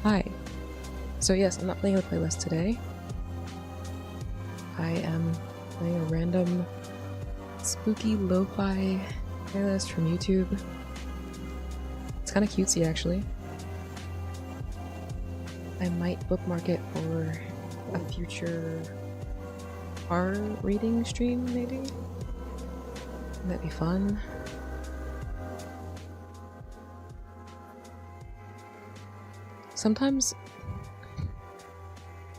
Hi. So yes, I'm not playing the playlist today. I am playing a random spooky lo-fi playlist from YouTube. It's kind of cutesy actually. I might bookmark it for a future horror reading stream, maybe? That'd be fun. Sometimes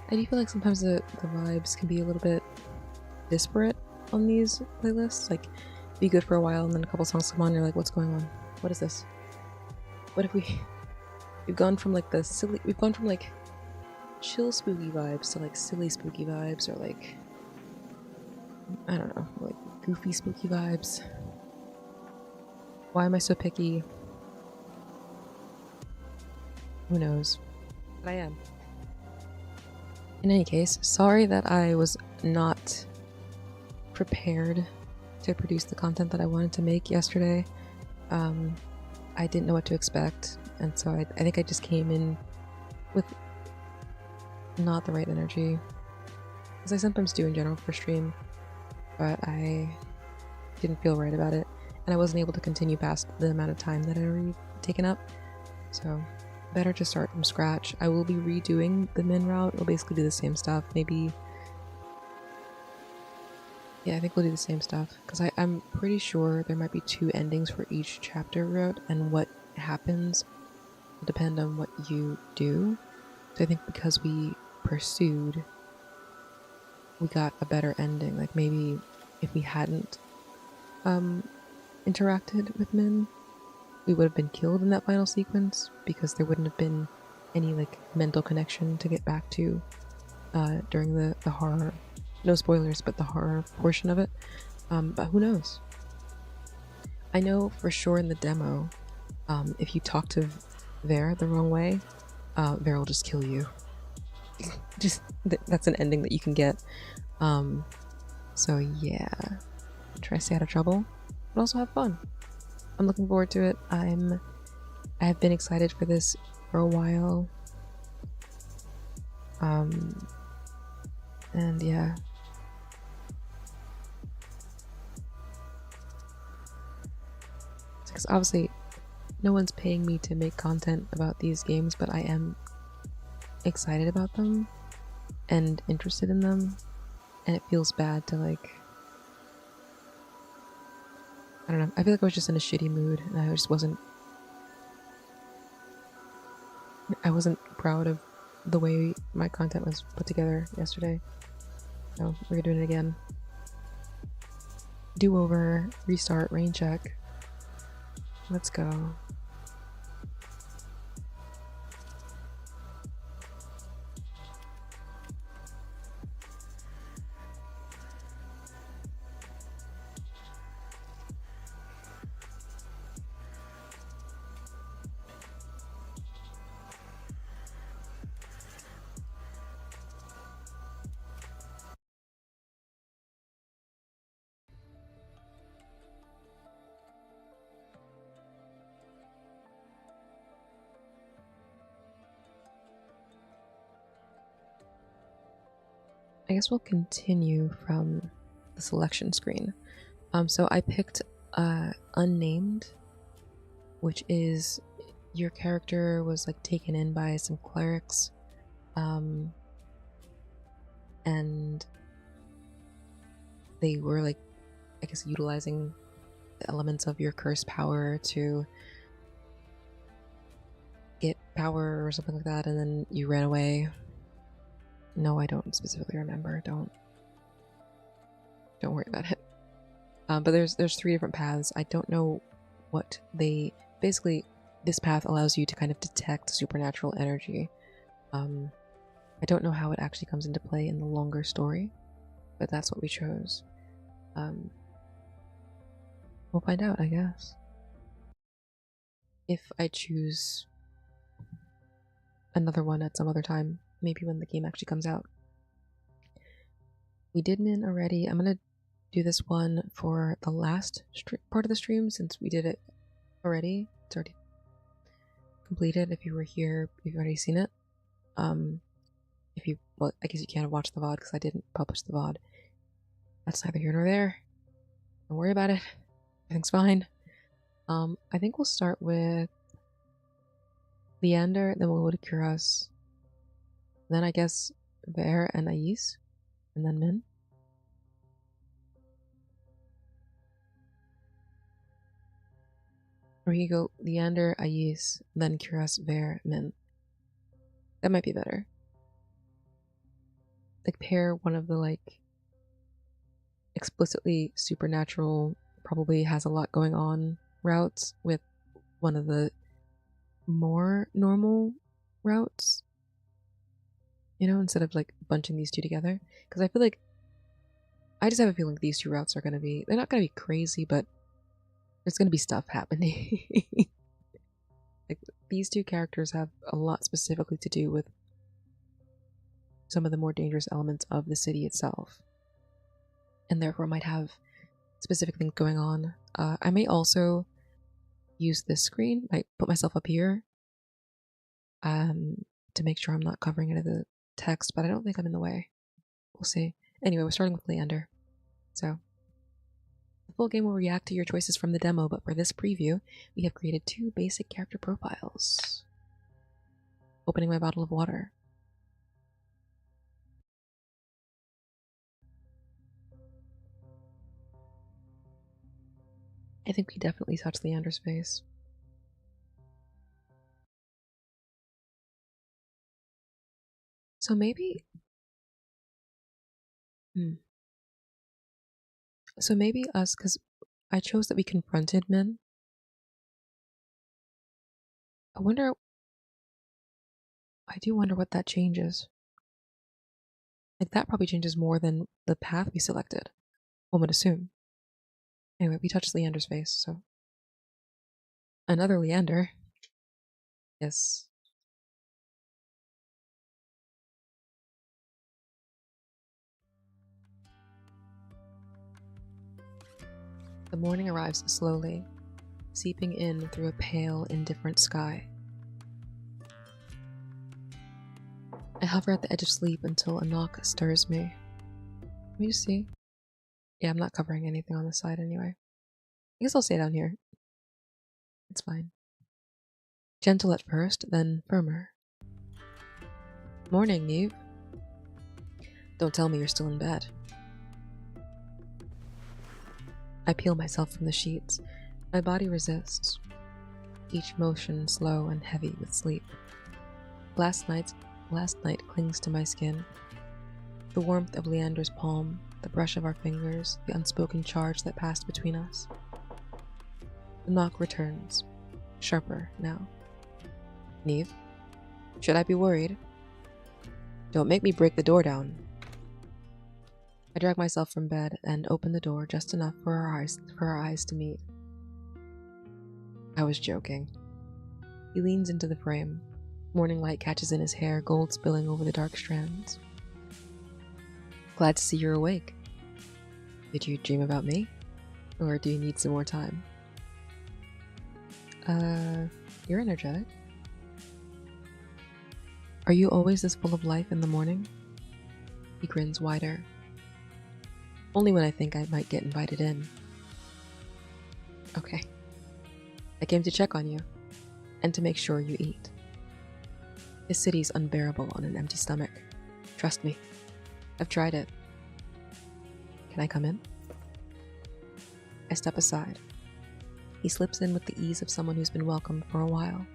I do feel like sometimes the vibes can be a little bit disparate on these playlists. Like, be good for a while and then a couple songs come on and you're like, what's going on? What is this? What if we've gone from like chill spooky vibes to like silly spooky vibes, or like, I don't know, like goofy spooky vibes. Why am I so picky? Who knows? But I am. In any case, sorry that I was not prepared to produce the content that I wanted to make yesterday. I didn't know what to expect, and so I think I just came in with not the right energy, as I sometimes do in general for stream, but I didn't feel right about it, and I wasn't able to continue past the amount of time that I'd already taken up, so better to start from scratch. I will be redoing the min route. It'll basically do the same stuff, maybe. Yeah, I think we'll do the same stuff, because I'm pretty sure there might be 2 endings for each chapter route, and what happens will depend on what you do. So I think because we pursued, we got a better ending. Like, maybe if we hadn't interacted with Min, we would have been killed in that final sequence, because there wouldn't have been any like mental connection to get back to during the horror. No spoilers, but the horror portion of it. But who knows? I know for sure in the demo, if you talk to Ver the wrong way, Ver will just kill you. Just that's an ending that you can get. So yeah, try to stay out of trouble, but also have fun. I'm looking forward to it. I have been excited for this for a while. And yeah. Because obviously no one's paying me to make content about these games, but I am excited about them and interested in them, and it feels bad to like, I don't know, I feel like I was just in a shitty mood and I just wasn't proud of the way my content was put together yesterday. So we're doing it again. Do over, restart, rain check. Let's go. I guess we'll continue from the selection screen. So I picked Unnamed, which is your character was like taken in by some clerics, and they were like, I guess, utilizing the elements of your cursed power to get power or something like that, and then you ran away. No, I don't specifically remember. Don't worry about it. But there's 3 different paths. I don't know what they basically. This path allows you to kind of detect supernatural energy. I don't know how it actually comes into play in the longer story, but that's what we chose. We'll find out, I guess. If I choose another one at some other time, maybe when the game actually comes out. We did Min already. I'm gonna do this one for the last part of the stream, since we did it already. It's already completed if you were here, if you've already seen it. Well, I guess you can't watch the VOD because I didn't publish the VOD. That's neither here nor there. Don't worry about it. Everything's fine. I think we'll start with Leander, then we'll go to Kuras. Then I guess Bear and Ais, and then Min. Or you go Leander, Ais, then Kuras, Bear, Min. That might be better. Like pair one of the like explicitly supernatural, probably has a lot going on routes with one of the more normal routes, you know, instead of like bunching these two together. Because I feel like I just have a feeling these two routes are going to be, they're not going to be crazy, but there's going to be stuff happening. Like these two characters have a lot specifically to do with some of the more dangerous elements of the city itself, and therefore might have specific things going on. I may also use this screen, like put myself up here to make sure I'm not covering any of the text, but I don't think I'm in the way. We'll see. Anyway, we're starting with Leander. So, the full game will react to your choices from the demo, but for this preview, we have created 2 basic character profiles. Opening my bottle of water. I think we definitely touched Leander's face. So maybe... So maybe us, because I chose that we confronted Min. I do wonder what that changes. Like, that probably changes more than the path we selected, one would assume. Anyway, we touched Leander's face, so... Another Leander. Yes. The morning arrives slowly, seeping in through a pale, indifferent sky. I hover at the edge of sleep until a knock stirs me. Let me just see. Yeah, I'm not covering anything on the side anyway. I guess I'll stay down here. It's fine. Gentle at first, then firmer. Morning, Neve. Don't tell me you're still in bed. I peel myself from the sheets. My body resists, each motion slow and heavy with sleep. Last night clings to my skin. The warmth of Leander's palm, the brush of our fingers, the unspoken charge that passed between us. The knock returns, sharper now. Neve, should I be worried? Don't make me break the door down. I drag myself from bed and open the door just enough for our eyes to meet. I was joking. He leans into the frame. Morning light catches in his hair, gold spilling over the dark strands. Glad to see you're awake. Did you dream about me? Or do you need some more time? You're energetic. Are you always this full of life in the morning? He grins wider. Only when I think I might get invited in. Okay. I came to check on you, and to make sure you eat. This city's unbearable on an empty stomach. Trust me. I've tried it. Can I come in? I step aside. He slips in with the ease of someone who's been welcomed for a while.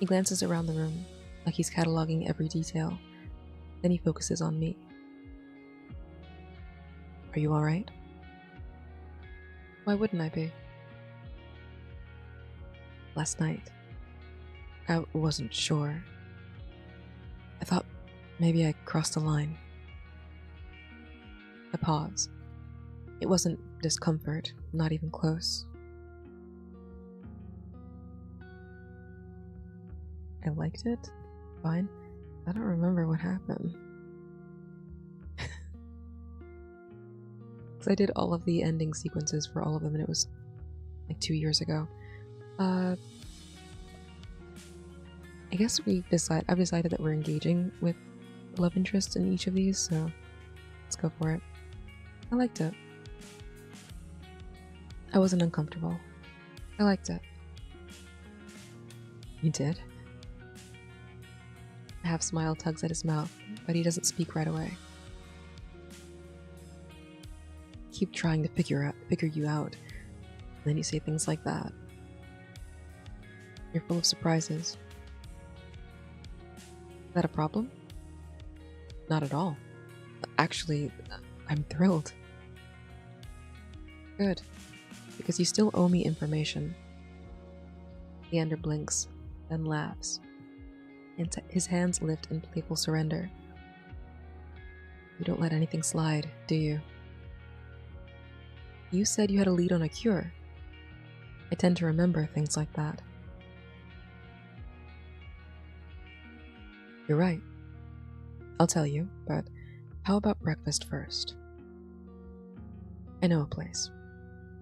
He glances around the room, like he's cataloging every detail. Then he focuses on me. Are you alright? Why wouldn't I be? Last night, I wasn't sure. I thought maybe I crossed a line. I pause. It wasn't discomfort, not even close. I liked it? Fine. I don't remember what happened. Because I did all of the ending sequences for all of them, and it was like 2 years ago. I guess I've decided that we're engaging with love interests in each of these, so let's go for it. I liked it. I wasn't uncomfortable. I liked it. You did? A half smile tugs at his mouth, but he doesn't speak right away. Keep trying to figure you out, and then you say things like that. You're full of surprises. Is that a problem? Not at all. Actually, I'm thrilled. Good, because you still owe me information. Leander blinks, then laughs, and his hands lift in playful surrender. You don't let anything slide, do you? You said you had a lead on a cure. I tend to remember things like that. You're right. I'll tell you, but how about breakfast first? I know a place.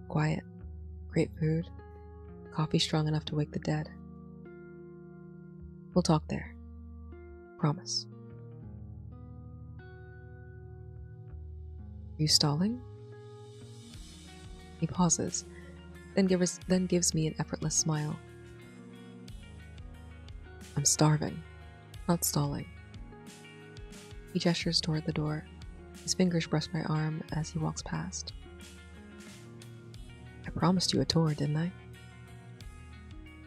Quiet, great food, coffee strong enough to wake the dead. We'll talk there. Promise. Are you stalling? He pauses, then gives me an effortless smile. I'm starving, not stalling. He gestures toward the door. His fingers brush my arm as he walks past. I promised you a tour, didn't I?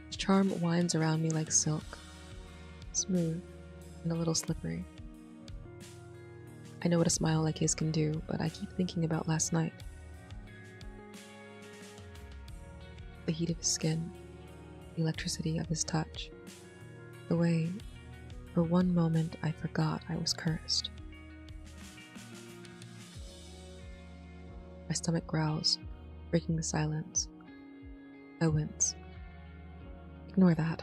His charm winds around me like silk, smooth and a little slippery. I know what a smile like his can do, but I keep thinking about last night. The heat of his skin, the electricity of his touch, the way, for one moment, I forgot I was cursed. My stomach growls, breaking the silence. I wince. Ignore that.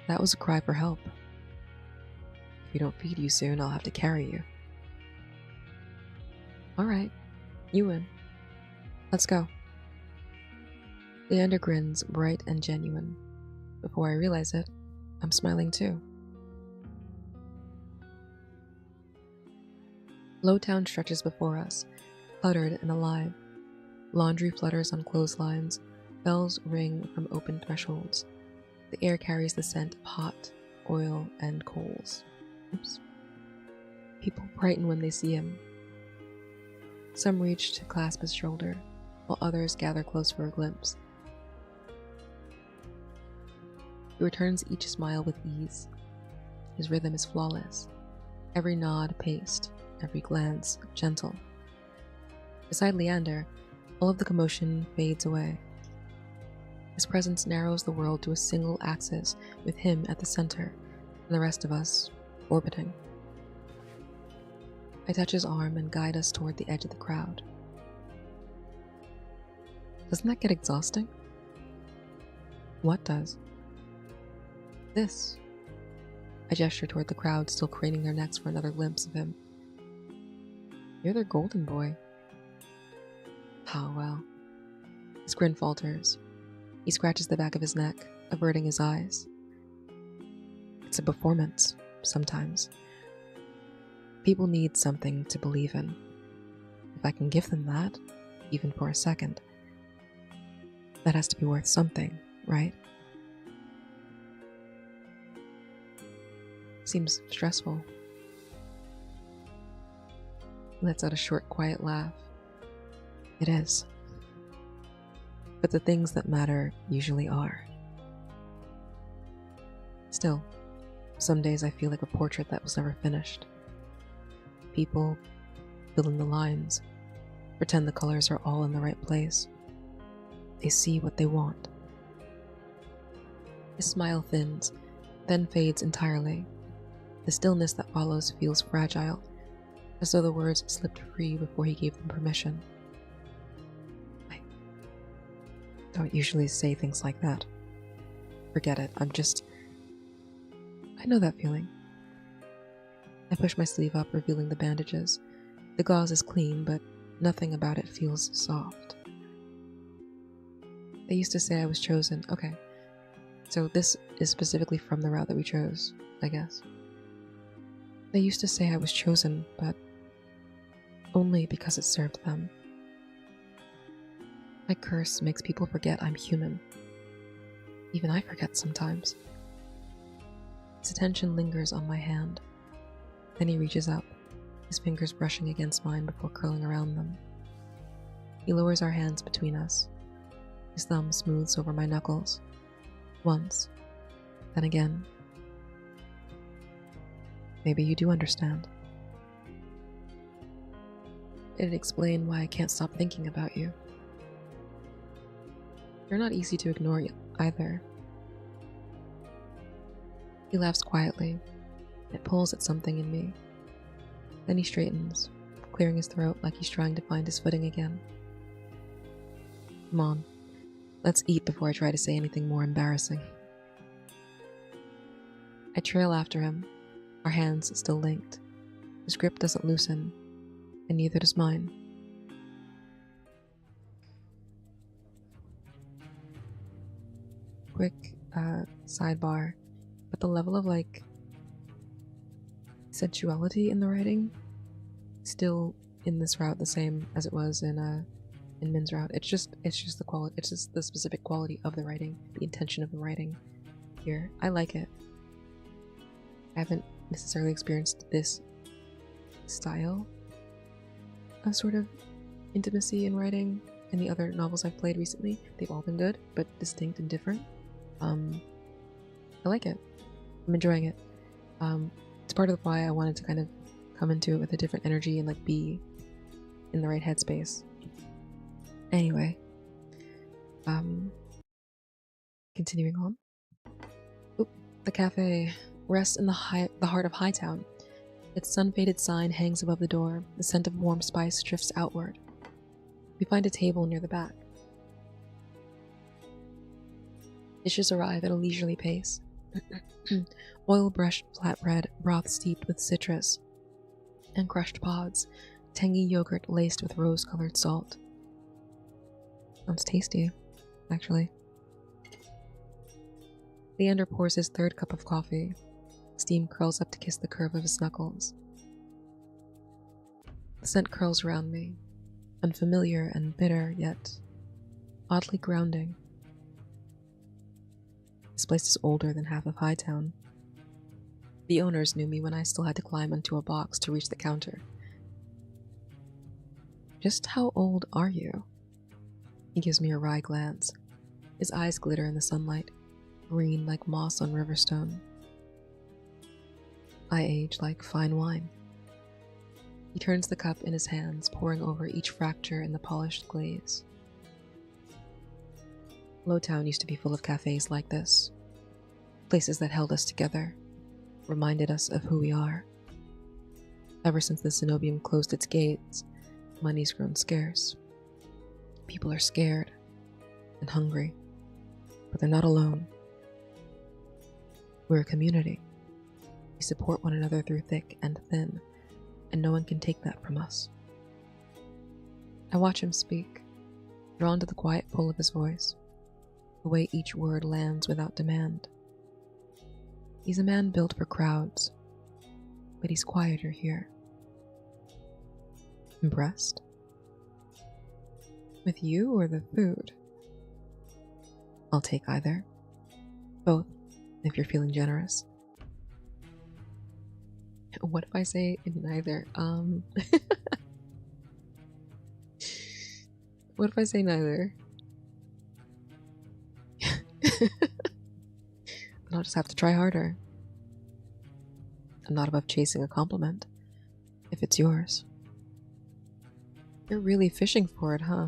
That was a cry for help. If we don't feed you soon, I'll have to carry you. Alright, you win. Let's go. Leander grins, bright and genuine. Before I realize it, I'm smiling too. Lowtown stretches before us, cluttered and alive. Laundry flutters on clotheslines, bells ring from open thresholds. The air carries the scent of hot oil and coals. Oops. People brighten when they see him. Some reach to clasp his shoulder, while others gather close for a glimpse. He returns each smile with ease. His rhythm is flawless. Every nod paced, every glance gentle. Beside Leander, all of the commotion fades away. His presence narrows the world to a single axis, with him at the center, and the rest of us orbiting. I touch his arm and guide us toward the edge of the crowd. Doesn't that get exhausting? What does? This. I gesture toward the crowd, still craning their necks for another glimpse of him. You're their golden boy. Oh, well. His grin falters. He scratches the back of his neck, averting his eyes. It's a performance, sometimes. People need something to believe in. If I can give them that, even for a second, that has to be worth something, right? Seems stressful. He lets out a short, quiet laugh. It is. But the things that matter usually are. Still, some days I feel like a portrait that was never finished. People fill in the lines, pretend the colors are all in the right place. They see what they want. His smile thins, then fades entirely. The stillness that follows feels fragile, as though the words slipped free before he gave them permission. I don't usually say things like that. Forget it, I know that feeling. I push my sleeve up, revealing the bandages. The gauze is clean, but nothing about it feels soft. They used to say I was chosen. Okay, So this is specifically from the route that we chose, I guess. They used to say I was chosen, but only because it served them. My curse makes people forget I'm human. Even I forget sometimes. His attention lingers on my hand. Then he reaches up, his fingers brushing against mine before curling around them. He lowers our hands between us. His thumb smooths over my knuckles. Once, then again. Maybe you do understand. It'd explain why I can't stop thinking about you. You're not easy to ignore either. He laughs quietly. It pulls at something in me. Then he straightens, clearing his throat like he's trying to find his footing again. Come on, let's eat before I try to say anything more embarrassing. I trail after him, our hands still linked. His grip doesn't loosen, and neither does mine. Quick sidebar, but the level of sensuality in the writing still in this route the same as it was in Min's route. It's just the quality. It's just the specific quality of the writing, the intention of the writing. Here, I like it. I haven't necessarily experienced this style of sort of intimacy in writing in the other novels I've played recently. They've all been good, but distinct and different. I like it. I'm enjoying it. It's part of why I wanted to kind of come into it with a different energy and be in the right headspace. Anyway, continuing on. Oop, the cafe rests in the heart of Hightown. Its sun-faded sign hangs above the door. The scent of warm spice drifts outward. We find a table near the back. Dishes arrive at a leisurely pace. Oil-brushed flatbread, broth steeped with citrus, and crushed pods, tangy yogurt laced with rose-colored salt. Sounds tasty, actually. Leander pours his third cup of coffee. Steam curls up to kiss the curve of his knuckles. The scent curls around me, unfamiliar and bitter, yet oddly grounding. This place is older than half of Hightown. The owners knew me when I still had to climb onto a box to reach the counter. Just how old are you? He gives me a wry glance. His eyes glitter in the sunlight, green like moss on Riverstone. I age like fine wine. He turns the cup in his hands, pouring over each fracture in the polished glaze. Lowtown used to be full of cafes like this. Places that held us together, reminded us of who we are. Ever since the Cenobium closed its gates, money's grown scarce. People are scared and hungry, but they're not alone. We're a community. We support one another through thick and thin, and no one can take that from us. I watch him speak, drawn to the quiet pull of his voice, the way each word lands without demand. He's a man built for crowds, but he's quieter here. Impressed? With you or the food? I'll take either. Both, if you're feeling generous. What if I say neither? What if I say neither? Then I'll just have to try harder. I'm not above chasing a compliment, if it's yours. You're really fishing for it, huh?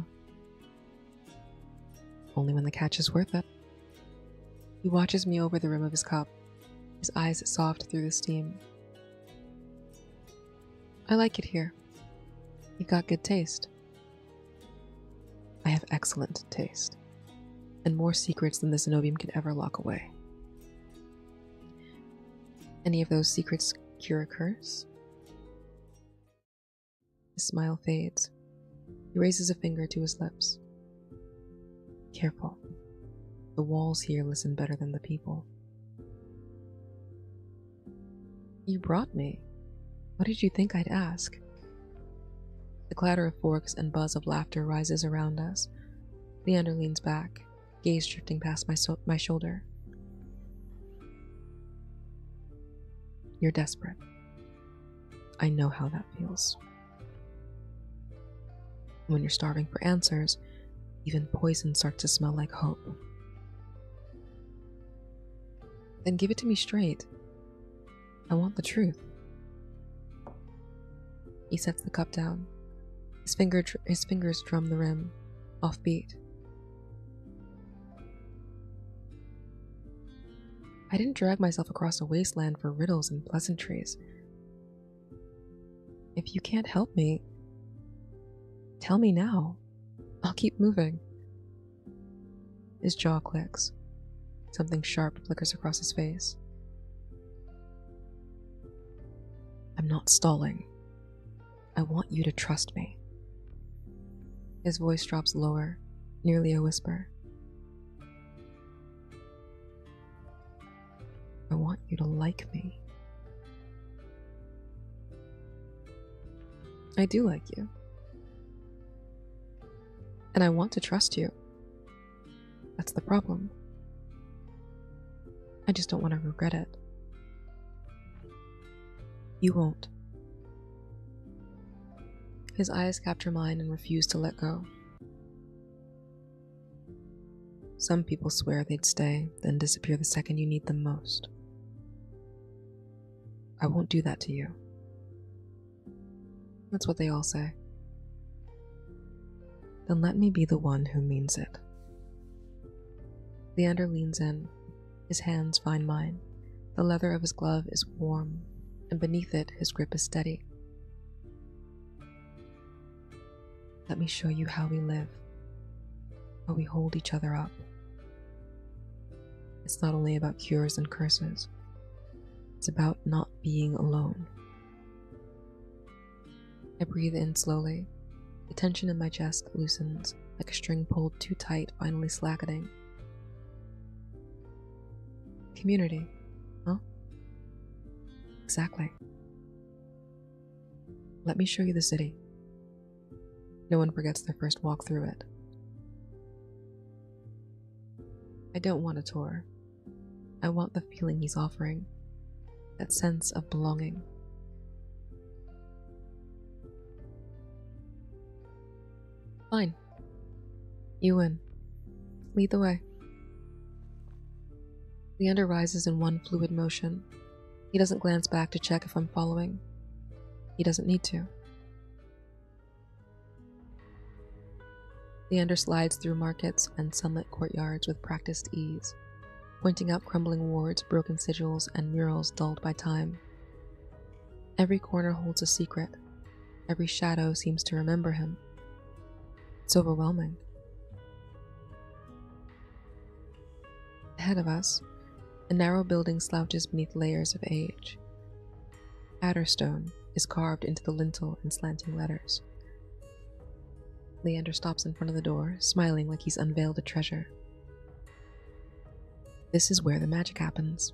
Only when the catch is worth it. He watches me over the rim of his cup, his eyes soft through the steam. I like it here. You've got good taste. I have excellent taste, and more secrets than the Cenobium could ever lock away. Any of those secrets cure a curse? His smile fades. He raises a finger to his lips. Careful. The walls here listen better than the people. You brought me. What did you think I'd ask? The clatter of forks and buzz of laughter rises around us. Leander leans back, gaze drifting past my shoulder. You're desperate. I know how that feels. When you're starving for answers, even poison starts to smell like hope. Then give it to me straight. I want the truth. He sets the cup down. His fingers drum the rim, offbeat. I didn't drag myself across a wasteland for riddles and pleasantries. If you can't help me, tell me now. I'll keep moving. His jaw clicks. Something sharp flickers across his face. I'm not stalling. I want you to trust me. His voice drops lower, nearly a whisper. I want you to like me. I do like you. And I want to trust you. That's the problem. I just don't want to regret it. You won't. His eyes capture mine and refuse to let go. Some people swear they'd stay, then disappear the second you need them most. I won't do that to you. That's what they all say. Then let me be the one who means it. Leander leans in. His hands find mine. The leather of his glove is warm, and beneath it, his grip is steady. Let me show you how we live, how we hold each other up. It's not only about cures and curses. It's about not being alone. I breathe in slowly. The tension in my chest loosens, like a string pulled too tight, finally slackening. Community, huh? Exactly. Let me show you the city. No one forgets their first walk through it. I don't want a tour. I want the feeling he's offering, that sense of belonging. Fine. You win. Lead the way. Leander rises in one fluid motion. He doesn't glance back to check if I'm following. He doesn't need to. Leander slides through markets and sunlit courtyards with practiced ease, pointing out crumbling wards, broken sigils, and murals dulled by time. Every corner holds a secret. Every shadow seems to remember him. It's overwhelming. Ahead of us, a narrow building slouches beneath layers of age. Adderstone is carved into the lintel in slanting letters. Leander stops in front of the door, smiling like he's unveiled a treasure. This is where the magic happens.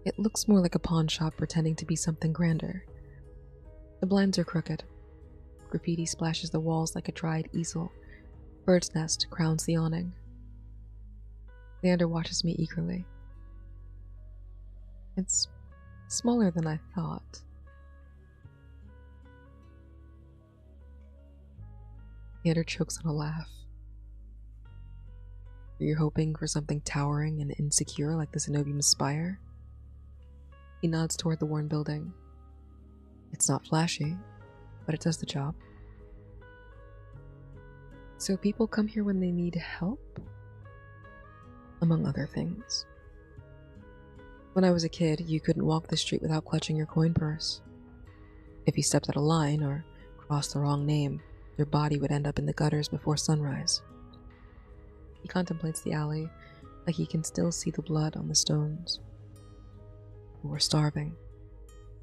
It looks more like a pawn shop pretending to be something grander. The blinds are crooked. Graffiti splashes the walls like a dried easel. Bird's nest crowns the awning. Leander watches me eagerly. It's smaller than I thought. Leander chokes on a laugh. You're hoping for something towering and insecure like the Zenobium spire? He nods toward the worn building. It's not flashy, but it does the job. So people come here when they need help? Among other things. When I was a kid, you couldn't walk the street without clutching your coin purse. If you stepped out of line or crossed the wrong name, your body would end up in the gutters before sunrise. He contemplates the alley, like he can still see the blood on the stones. We were starving.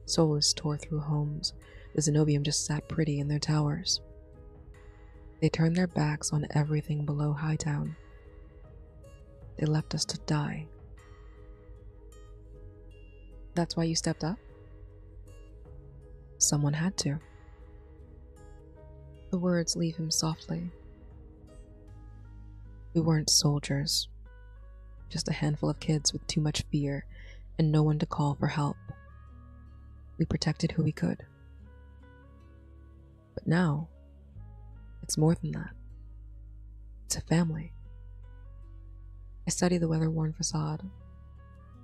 Soulless tore through homes. The Zenobium just sat pretty in their towers. They turned their backs on everything below Hightown, they left us to die. That's why you stepped up? Someone had to. The words leave him softly. We weren't soldiers, just a handful of kids with too much fear and no one to call for help. We protected who we could. But now, it's more than that. It's a family. I study the weather-worn facade.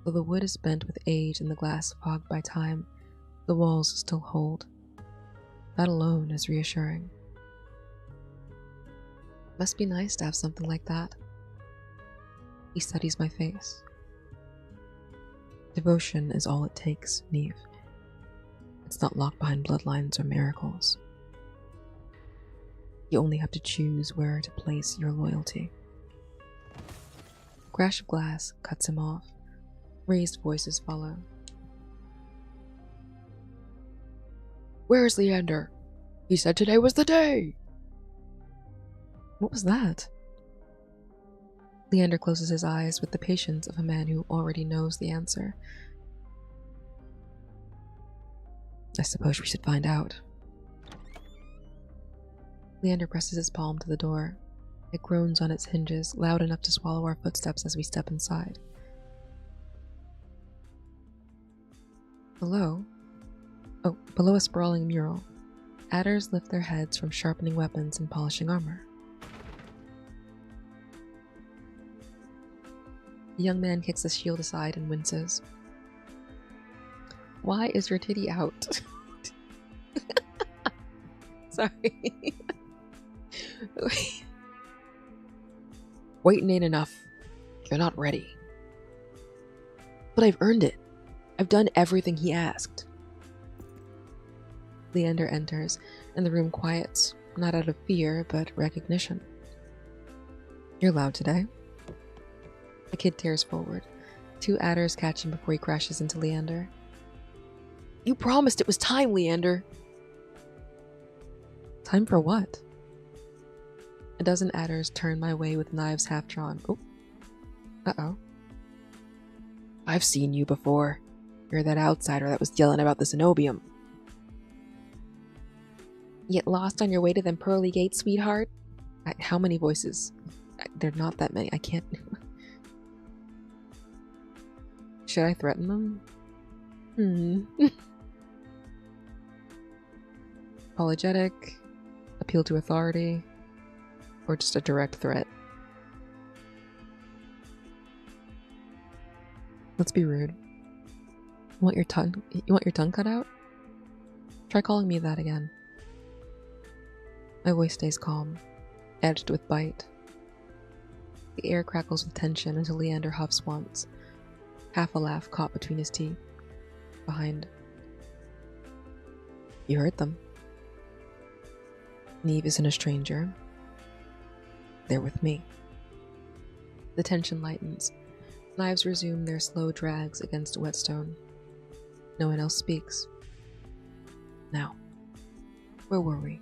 Though the wood is bent with age and the glass fogged by time, the walls still hold. That alone is reassuring. Must be nice to have something like that. He studies my face. Devotion is all it takes, Neve. It's not locked behind bloodlines or miracles. You only have to choose where to place your loyalty. A crash of glass cuts him off. Raised voices follow. Where's Leander? He said today was the day! What was that? Leander closes his eyes with the patience of a man who already knows the answer. I suppose we should find out. Leander presses his palm to the door. It groans on its hinges, loud enough to swallow our footsteps as we step inside. Below a sprawling mural, adders lift their heads from sharpening weapons and polishing armor. The young man kicks the shield aside and winces. Why is your titty out? Sorry. Waiting ain't enough. You're not ready. But I've earned it. I've done everything he asked. Leander enters, and the room quiets, not out of fear, but recognition. You're loud today. The kid tears forward. 2 adders catch him before he crashes into Leander. You promised it was time, Leander! Time for what? A dozen adders turn my way with knives half drawn. Oh. Uh-oh. I've seen you before. You're that outsider that was yelling about the Cenobium. Get lost on your way to them pearly gates, sweetheart? How many voices? They're not that many. I can't... Should I threaten them? Apologetic, appeal to authority, or just a direct threat? Let's be rude. You want your tongue cut out? Try calling me that again. My voice stays calm, edged with bite. The air crackles with tension until Leander huffs once, half a laugh caught between his teeth. Behind. You heard them. Neve isn't a stranger. They're with me. The tension lightens. Knives resume their slow drags against whetstone. No one else speaks. Now, where were we?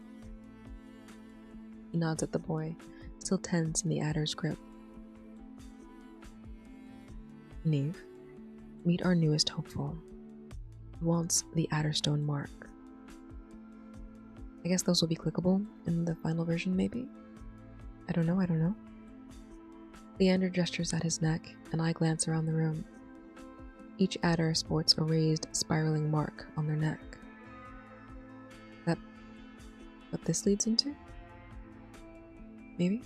He nods at the boy, still tense in the adder's grip. Neve, meet our newest hopeful. He wants the Adderstone mark. I guess those will be clickable in the final version, maybe? I don't know. Leander gestures at his neck, and I glance around the room. Each adder sports a raised, spiraling mark on their neck. That what this leads into? Maybe?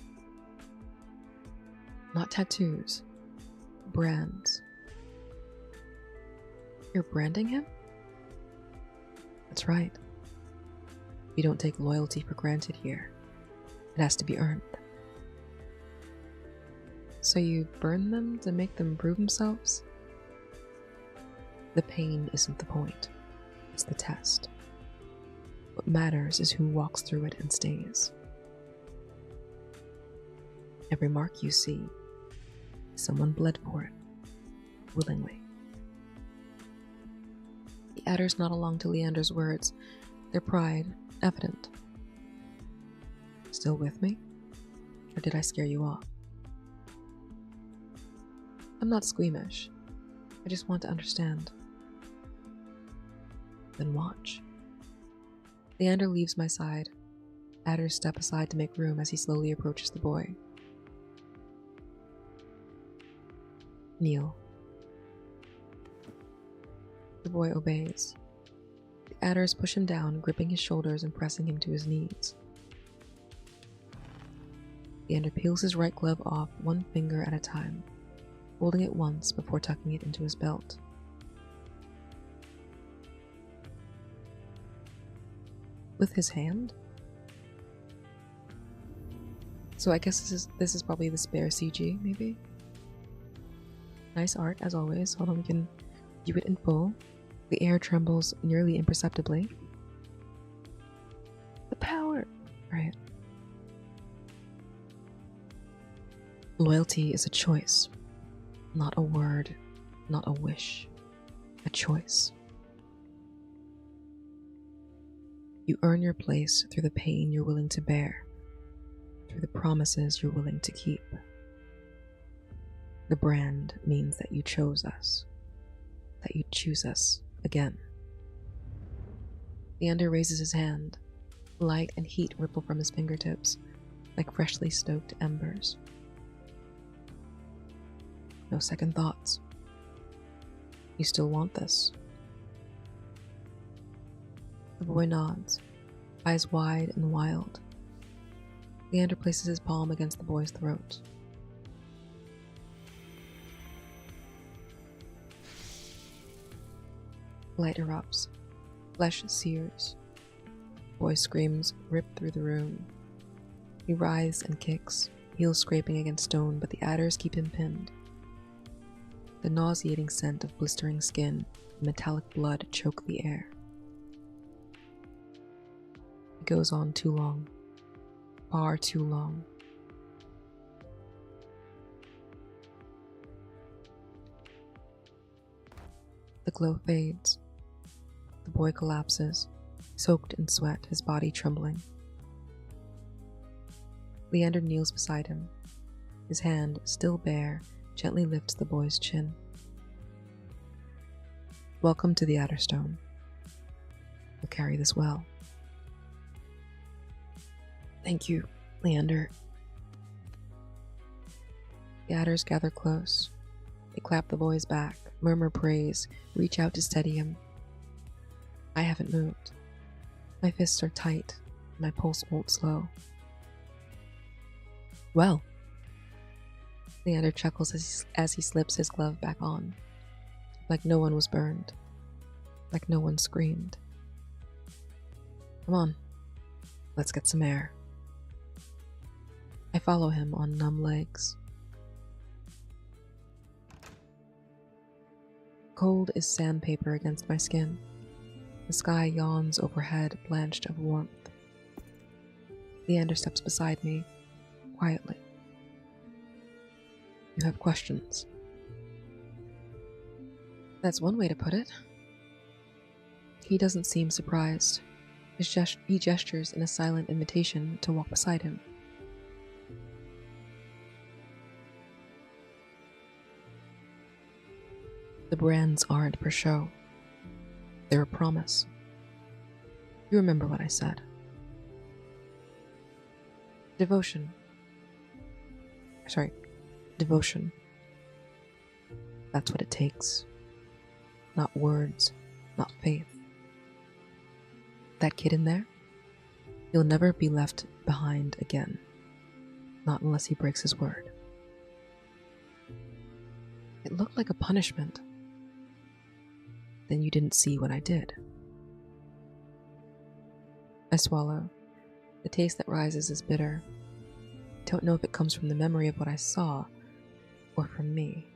Not tattoos. Brands. You're branding him? That's right. We don't take loyalty for granted here. It has to be earned. So you burn them to make them prove themselves? The pain isn't the point. It's the test. What matters is who walks through it and stays. Every mark you see, someone bled for it, willingly. The adders nod along to Leander's words, their pride evident. Still with me? Or did I scare you off? I'm not squeamish. I just want to understand. Then watch. Leander leaves my side. Adders step aside to make room as he slowly approaches the boy. Kneel. The boy obeys. The adders push him down, gripping his shoulders and pressing him to his knees. Leander peels his right glove off, one finger at a time, holding it once before tucking it into his belt. With his hand? So I guess this is probably the spare CG, maybe? Nice art, as always. Hold on, we can view it in full. The air trembles nearly imperceptibly. The power! Right. Loyalty is a choice. Not a word, not a wish. A choice. You earn your place through the pain you're willing to bear, through the promises you're willing to keep. The brand means that you chose us, that you choose us again. Leander raises his hand. Light and heat ripple from his fingertips, like freshly stoked embers. No second thoughts. You still want this? The boy nods, eyes wide and wild. Leander places his palm against the boy's throat. Light erupts. Flesh sears. The boy's screams rip through the room. He writhes and kicks, heels scraping against stone, but the adders keep him pinned. The nauseating scent of blistering skin and metallic blood choke the air. It goes on too long. Far too long. The glow fades. The boy collapses, soaked in sweat, his body trembling. Leander kneels beside him. His hand, still bare, gently lifts the boy's chin. Welcome to the Adderstone. You'll carry this well. Thank you, Leander. The adders gather close. They clap the boy's back, murmur praise, reach out to steady him. I haven't moved. My fists are tight, and my pulse won't slow. Well, Leander chuckles as he slips his glove back on, like no one was burned, like no one screamed. Come on, let's get some air. I follow him on numb legs. Cold is sandpaper against my skin. The sky yawns overhead, blanched of warmth. Leander steps beside me, quietly. You have questions. That's one way to put it. He doesn't seem surprised. He gestures in a silent invitation to walk beside him. The brands aren't for show. They're a promise. You remember what I said. Devotion. That's what it takes. Not words, not faith. That kid in there, he'll never be left behind again. Not unless he breaks his word. It looked like a punishment. Then you didn't see what I did. I swallow. The taste that rises is bitter. I don't know if it comes from the memory of what I saw, or from me.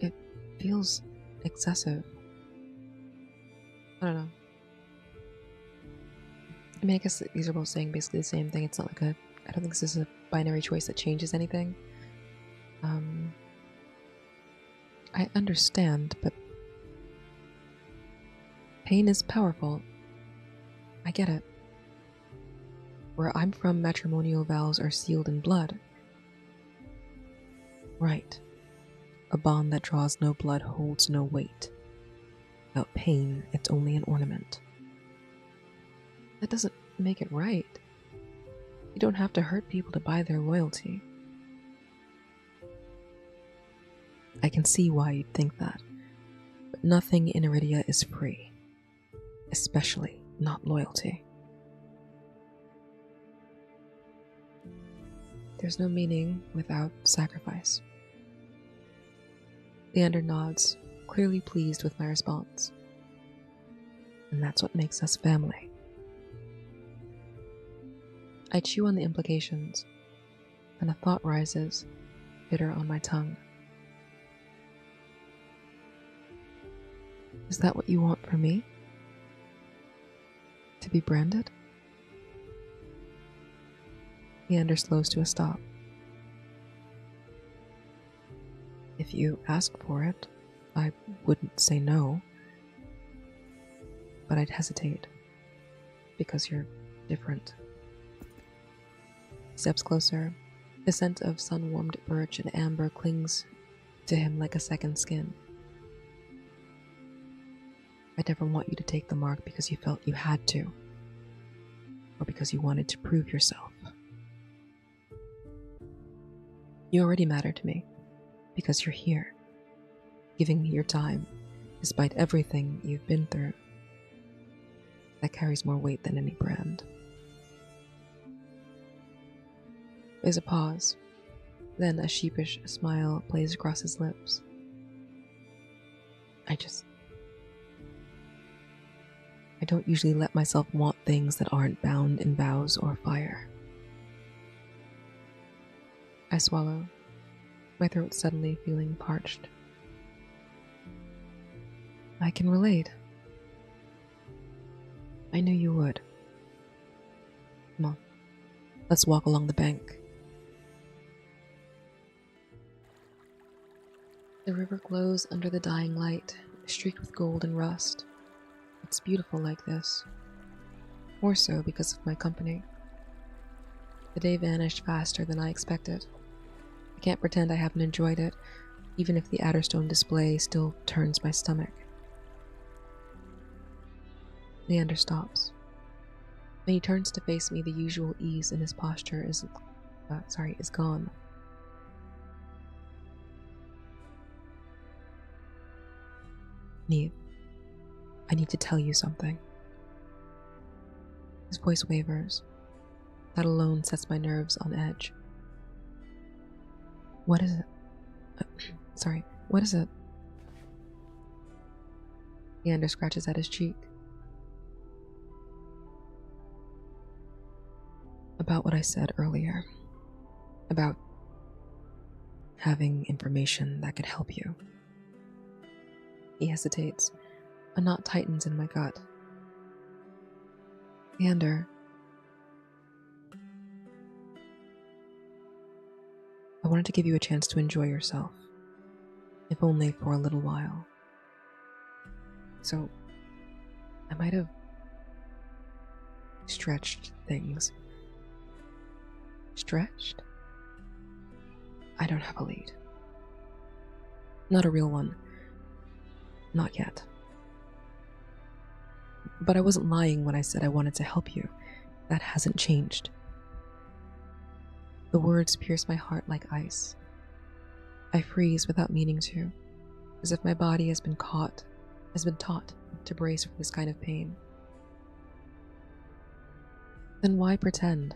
It feels excessive. I don't know. I mean, I guess these are both saying basically the same thing. It's not like I don't think this is a binary choice that changes anything. I understand, but pain is powerful. I get it. Where I'm from, matrimonial vows are sealed in blood. Right. A bond that draws no blood holds no weight. Without pain, it's only an ornament. That doesn't make it right. You don't have to hurt people to buy their loyalty. I can see why you'd think that, but nothing in Iridia is free, especially not loyalty. There's no meaning without sacrifice. Leander nods, clearly pleased with my response. And that's what makes us family. I chew on the implications, and a thought rises, bitter on my tongue. Is that what you want for me? To be branded? Leander slows to a stop. If you ask for it, I wouldn't say no. But I'd hesitate, because you're different. He steps closer. The scent of sun-warmed birch and amber clings to him like a second skin. I'd never want you to take the mark because you felt you had to, or because you wanted to prove yourself. You already matter to me, because you're here, giving me your time, despite everything you've been through. That carries more weight than any brand. There's a pause, then a sheepish smile plays across his lips. I don't usually let myself want things that aren't bound in vows or fire. I swallow, my throat suddenly feeling parched. I can relate. I knew you would. Come on, let's walk along the bank. The river glows under the dying light, streaked with gold and rust. It's beautiful like this. More so because of my company. The day vanished faster than I expected. I can't pretend I haven't enjoyed it, even if the Adderstone display still turns my stomach. Leander stops. When he turns to face me, the usual ease in his posture is gone. Neve, I need to tell you something. His voice wavers. That alone sets my nerves on edge. What is it? What is it? Leander scratches at his cheek. About what I said earlier. About having information that could help you. He hesitates. A knot tightens in my gut. Leander, I wanted to give you a chance to enjoy yourself, if only for a little while. So, I might have stretched things. Stretched? I don't have a lead. Not a real one. Not yet. But I wasn't lying when I said I wanted to help you. That hasn't changed. The words pierce my heart like ice. I freeze without meaning to, as if my body has been taught to brace for this kind of pain. Then why pretend?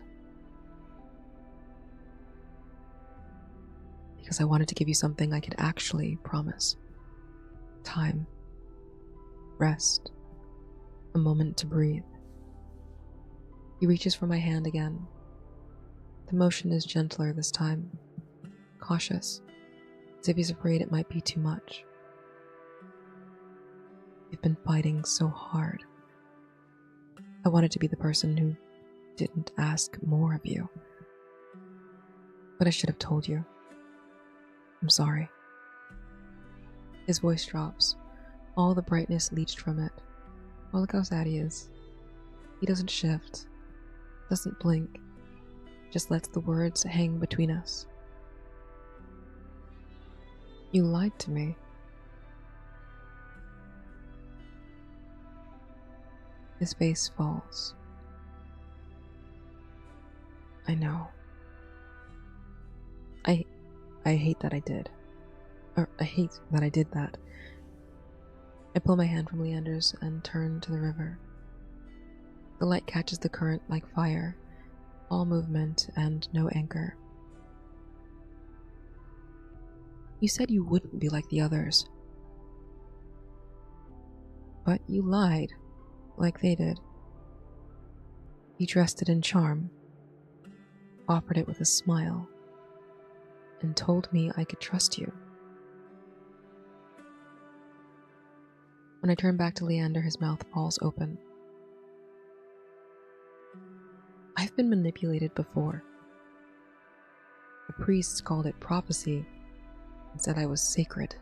Because I wanted to give you something I could actually promise. Time. Rest. A moment to breathe. He reaches for my hand again. The motion is gentler this time, cautious, as if he's afraid it might be too much. You've been fighting so hard. I wanted to be the person who didn't ask more of you. But I should have told you. I'm sorry. His voice drops, all the brightness leached from it. Oh, look how sad he is. He doesn't shift. doesn't blink, just lets the words hang between us. You lied to me. His face falls. I know. I hate that I did. Or I hate that I did that. I pull my hand from Leander's and turn to the river. The light catches the current like fire, all movement and no anchor. You said you wouldn't be like the others. But you lied, like they did. You dressed it in charm, offered it with a smile, and told me I could trust you. When I turn back to Leander, his mouth falls open. I've been manipulated before. The priests called it prophecy and said I was sacred.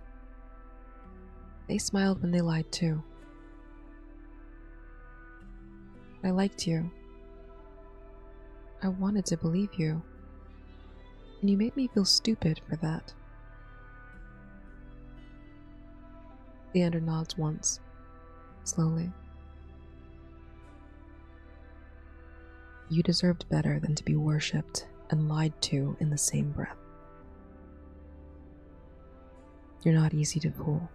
They smiled when they lied too. I liked you. I wanted to believe you. And you made me feel stupid for that. Leander nods once, slowly. You deserved better than to be worshipped and lied to in the same breath. You're not easy to fool.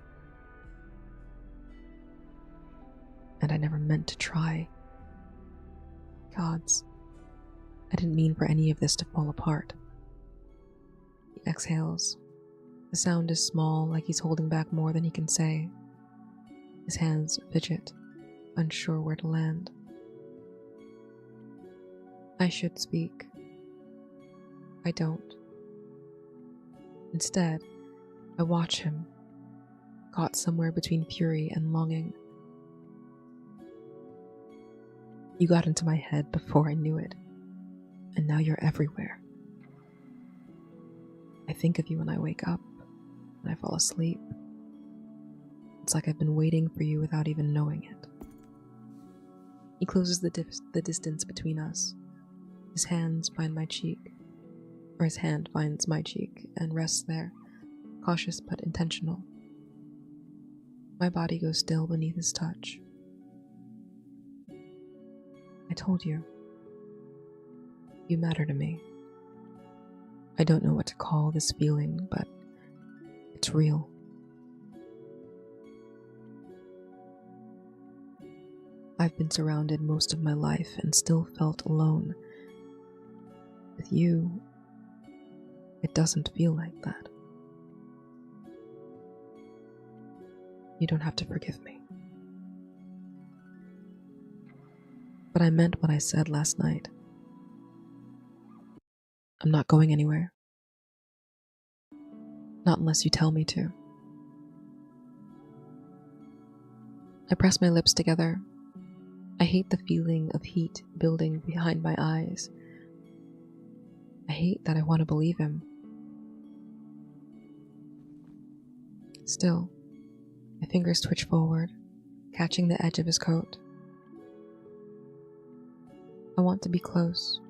And I never meant to try. Gods, I didn't mean for any of this to fall apart. He exhales. The sound is small, like he's holding back more than he can say. His hands fidget, unsure where to land. I should speak. I don't. Instead, I watch him, caught somewhere between fury and longing. You got into my head before I knew it, and now you're everywhere. I think of you when I wake up, when I fall asleep. It's like I've been waiting for you without even knowing it. He closes the distance between us. His hands find my cheek, or his hand finds my cheek and rests there, cautious but intentional. My body goes still beneath his touch. I told you. You matter to me. I don't know what to call this feeling, but it's real. I've been surrounded most of my life and still felt alone. With you, it doesn't feel like that. You don't have to forgive me. But I meant what I said last night. I'm not going anywhere. Not unless you tell me to. I press my lips together. I hate the feeling of heat building behind my eyes. I hate that I want to believe him. Still, my fingers twitch forward, catching the edge of his coat. I want to be close.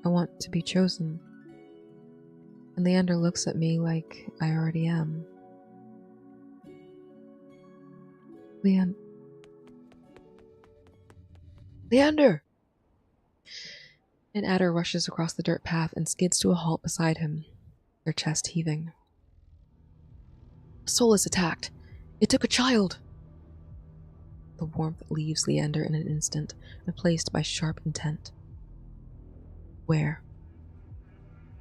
I want to be chosen. And Leander looks at me like I already am. Leander! An adder rushes across the dirt path and skids to a halt beside him, their chest heaving. A soul is attacked. It took a child. The warmth leaves Leander in an instant, replaced by sharp intent. Where?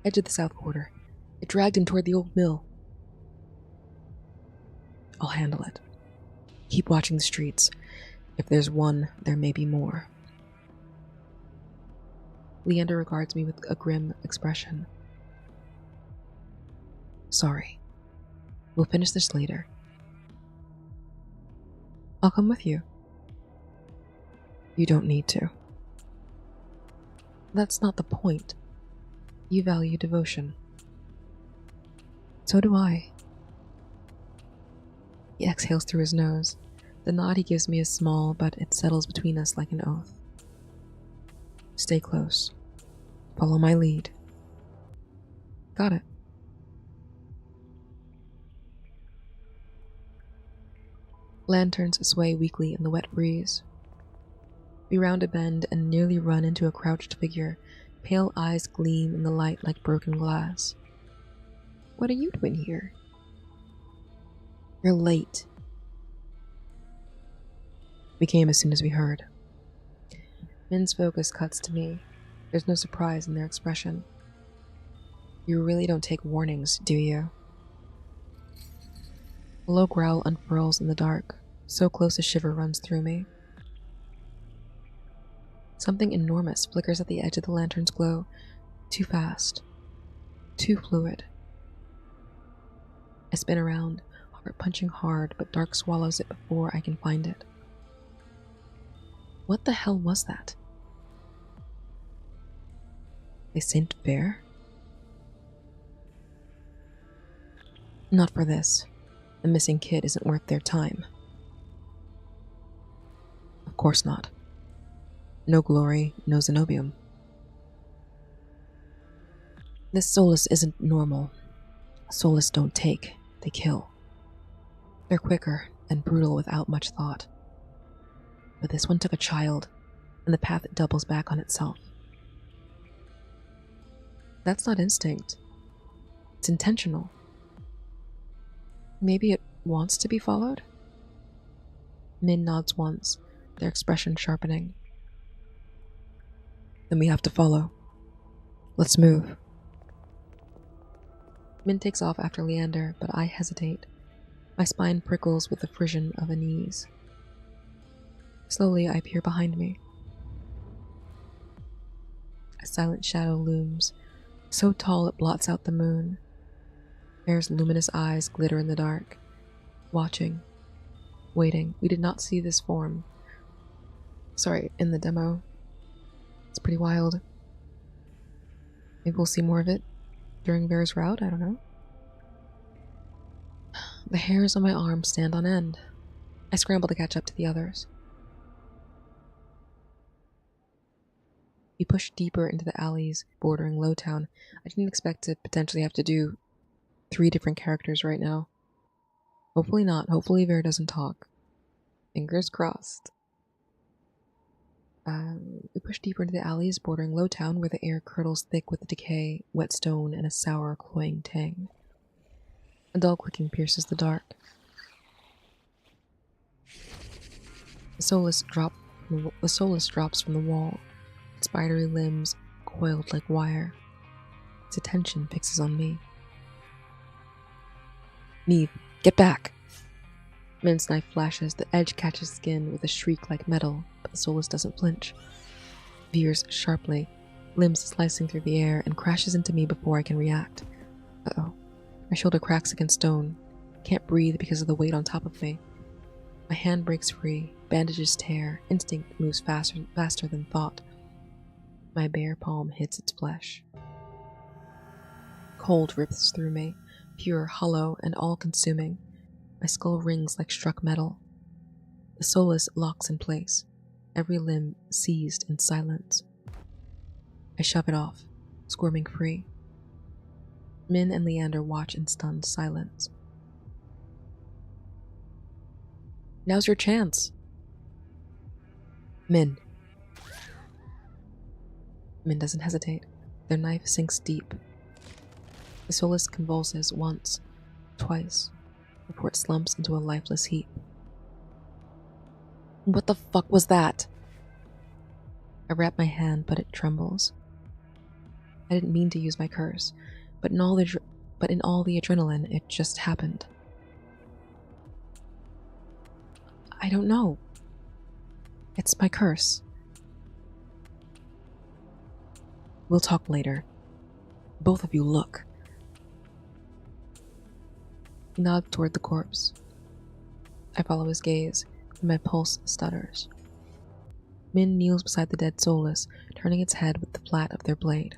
Edge of the south quarter. It dragged him toward the old mill. I'll handle it. Keep watching the streets. If there's one, there may be more. Leander regards me with a grim expression. Sorry. We'll finish this later. I'll come with you. You don't need to. That's not the point. You value devotion. So do I. He exhales through his nose. The nod he gives me is small, but it settles between us like an oath. Stay close. Follow my lead. Got it. Lanterns sway weakly in the wet breeze. We round a bend and nearly run into a crouched figure. Pale eyes gleam in the light like broken glass. What are you doing here? You're late. We came as soon as we heard. Min's focus cuts to me. There's no surprise in their expression. You really don't take warnings, do you? A low growl unfurls in the dark, so close a shiver runs through me. Something enormous flickers at the edge of the lantern's glow, too fast, too fluid. I spin around, heart punching hard, but dark swallows it before I can find it. What the hell was that? A Saint Bear? Not for this. The missing kid isn't worth their time. Of course not. No glory, no Zenobium. This Solus isn't normal. Solus don't take, they kill. They're quicker and brutal without much thought. But this one took a child, and the path doubles back on itself. That's not instinct. It's intentional. Maybe it wants to be followed? Min nods once, their expression sharpening. Then we have to follow. Let's move. Min takes off after Leander, but I hesitate. My spine prickles with the frisson of unease. Slowly, I peer behind me. A silent shadow looms, so tall it blots out the moon. Bear's luminous eyes glitter in the dark, watching, waiting. We did not see this form. Sorry, in the demo. It's pretty wild. Maybe we'll see more of it during Bear's route, I don't know. The hairs on my arm stand on end. I scramble to catch up to the others. We push deeper into the alleys bordering Lowtown. I didn't expect to potentially have to do 3 different characters right now. Hopefully not. Hopefully Bear doesn't talk. Fingers crossed. We push deeper into the alleys bordering Lowtown, where the air curdles thick with decay, wet stone, and a sour, cloying tang. A dull clicking pierces the dark. The Solus drops from the wall, its spidery limbs coiled like wire. Its attention fixes on me. Neve, get back! Min's knife flashes, the edge catches skin with a shriek like metal, but the Solus doesn't flinch. Veers sharply, limbs slicing through the air, and crashes into me before I can react. Uh-oh. My shoulder cracks against stone. Can't breathe because of the weight on top of me. My hand breaks free, bandages tear, instinct moves faster than thought. My bare palm hits its flesh. Cold rips through me, pure, hollow, and all-consuming. My skull rings like struck metal. The Solus locks in place, every limb seized in silence. I shove it off, squirming free. Min and Leander watch in stunned silence. Now's your chance. Min. Min doesn't hesitate. Their knife sinks deep. The Solus convulses once, twice, before it slumps into a lifeless heap. What the fuck was that? I wrap my hand, but it trembles. I didn't mean to use my curse, but in all the adrenaline, it just happened. I don't know. It's my curse. We'll talk later. Both of you look. He nods toward the corpse. I follow his gaze, and my pulse stutters. Min kneels beside the dead Solus, turning its head with the flat of their blade.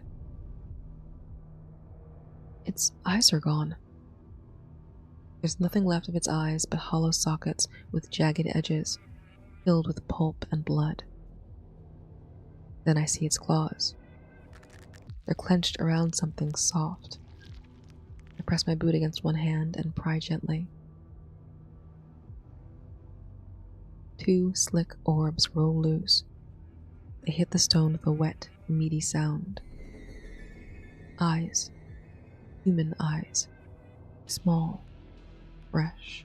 Its eyes are gone. There's nothing left of its eyes but hollow sockets with jagged edges, filled with pulp and blood. Then I see its claws. They're clenched around something soft. I press my boot against one hand and pry gently. 2 slick orbs roll loose. They hit the stone with a wet, meaty sound. Eyes. Human eyes. Small. Fresh.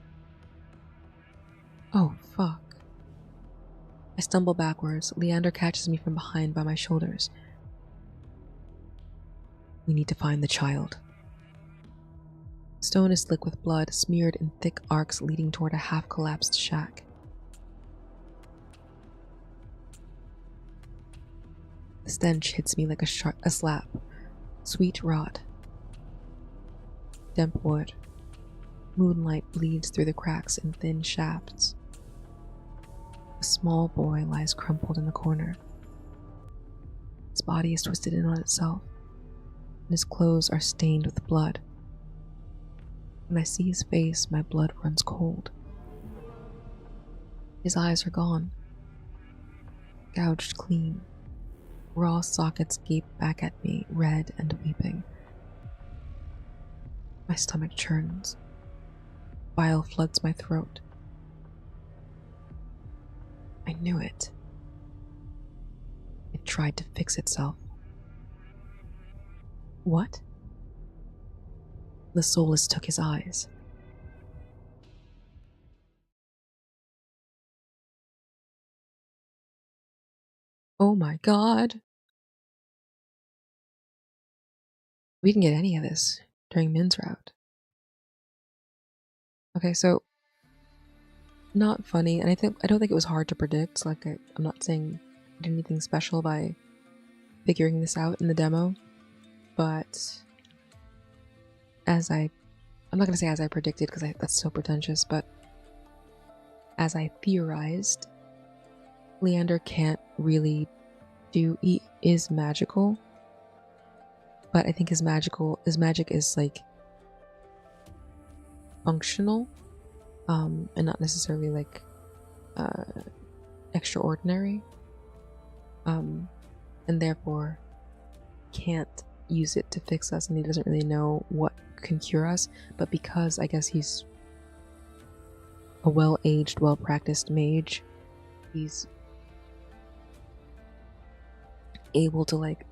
Oh, fuck. I stumble backwards. Leander catches me from behind by my shoulders. We need to find the child. Stone is slick with blood, smeared in thick arcs leading toward a half-collapsed shack. The stench hits me like a slap. Sweet rot. Damp wood. Moonlight bleeds through the cracks in thin shafts. A small boy lies crumpled in the corner. His body is twisted in on itself, and his clothes are stained with blood. When I see his face, my blood runs cold. His eyes are gone. Gouged clean. Raw sockets gape back at me, red and weeping. My stomach churns. Bile floods my throat. I knew it. It tried to fix itself. What? The soulless took his eyes. Oh my god. We didn't get any of this during Min's route. Okay, so not funny, and I don't think it was hard to predict. Like I'm not saying I did anything special by figuring this out in the demo, but I'm not gonna say as I predicted because that's so pretentious, but as I theorized, Leander can't really he is magical, but I think his magic is like functional, and not necessarily like extraordinary, and therefore can't use it to fix us, and he doesn't really know what can cure us. But because I guess he's a well-aged, well-practiced mage, he's able to, like,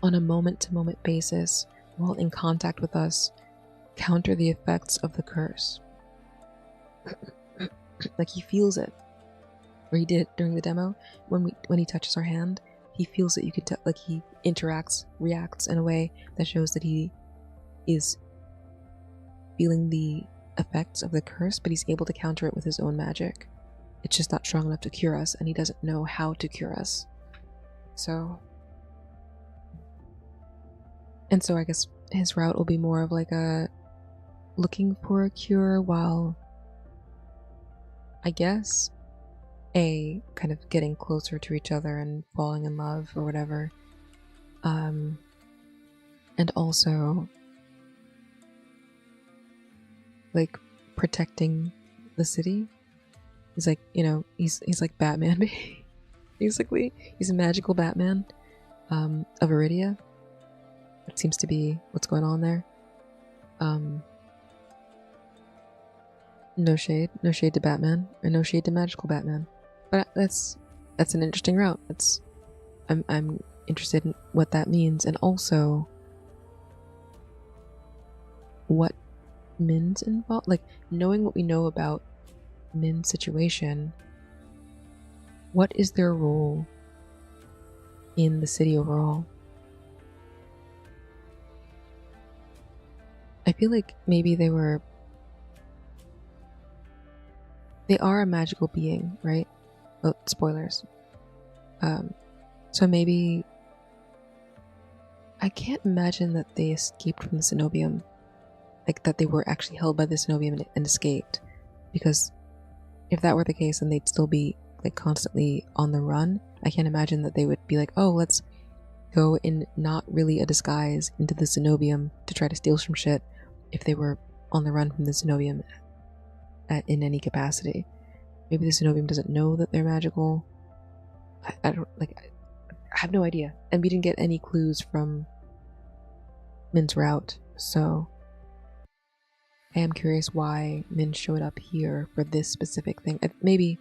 on a moment-to-moment basis, while in contact with us, counter the effects of the curse. Like, he feels it, or he did during the demo. When he touches our hand, he feels it. You could tell, like, he reacts in a way that shows that he is feeling the effects of the curse, but he's able to counter it with his own magic. It's just not strong enough to cure us, and he doesn't know how to cure us. So I guess his route will be more of like a looking for a cure, while I guess kind of getting closer to each other and falling in love or whatever, and also like protecting the city. He's like, he's like Batman. Basically, he's a magical Batman of Iridia. That seems to be what's going on there. No shade to Batman, and no shade to magical Batman. But that's an interesting route. I'm interested in what that means, and also what Min's involved. Like, knowing what we know about Min's situation, what is their role in the city overall? I feel like maybe they are a magical being, right? Oh, spoilers. So maybe I can't imagine that they escaped from the Cenobium, like that they were actually held by the Cenobium and escaped, because if that were the case, then they'd still be like constantly on the run. I can't imagine that they would be like, oh, let's go in not really a disguise into the Cenobium to try to steal some shit, if they were on the run from the Cenobium in any capacity. Maybe the Cenobium doesn't know that they're magical. I don't like. I have no idea, and we didn't get any clues from Min's route, so I am curious why Min showed up here for this specific thing. Maybe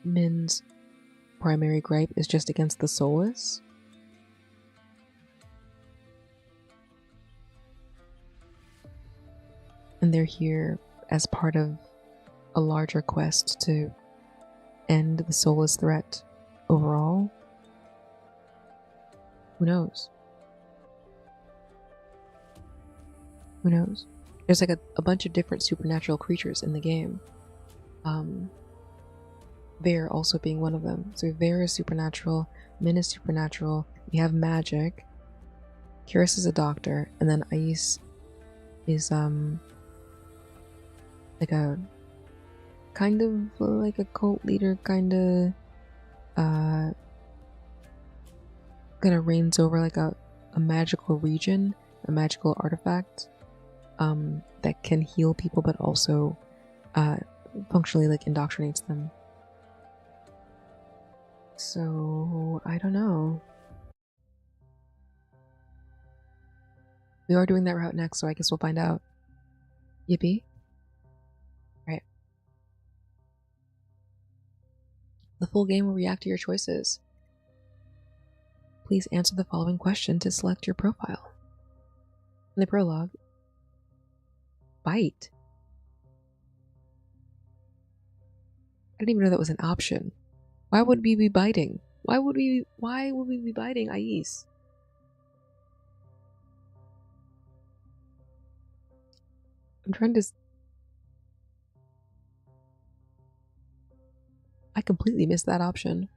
Min's primary gripe is just against the Soulless. And they're here as part of a larger quest to end the Soulless threat overall. Who knows? Who knows? There's like a bunch of different supernatural creatures in the game. Vare also being one of them. So Vare is supernatural, Min is supernatural, we have magic, Kiris is a doctor, and then Ais is like a kind of like a cult leader, kind of reigns over like a magical region, a magical artifact that can heal people but also functionally like indoctrinates them. So I don't know. We are doing that route next, so I guess we'll find out. Yippee. Right. The full game will react to your choices. Please answer the following question to select your profile. In the prologue, bite. I didn't even know that was an option. Why would we be biting? Why would we be biting Ais? I'm trying to... I completely missed that option.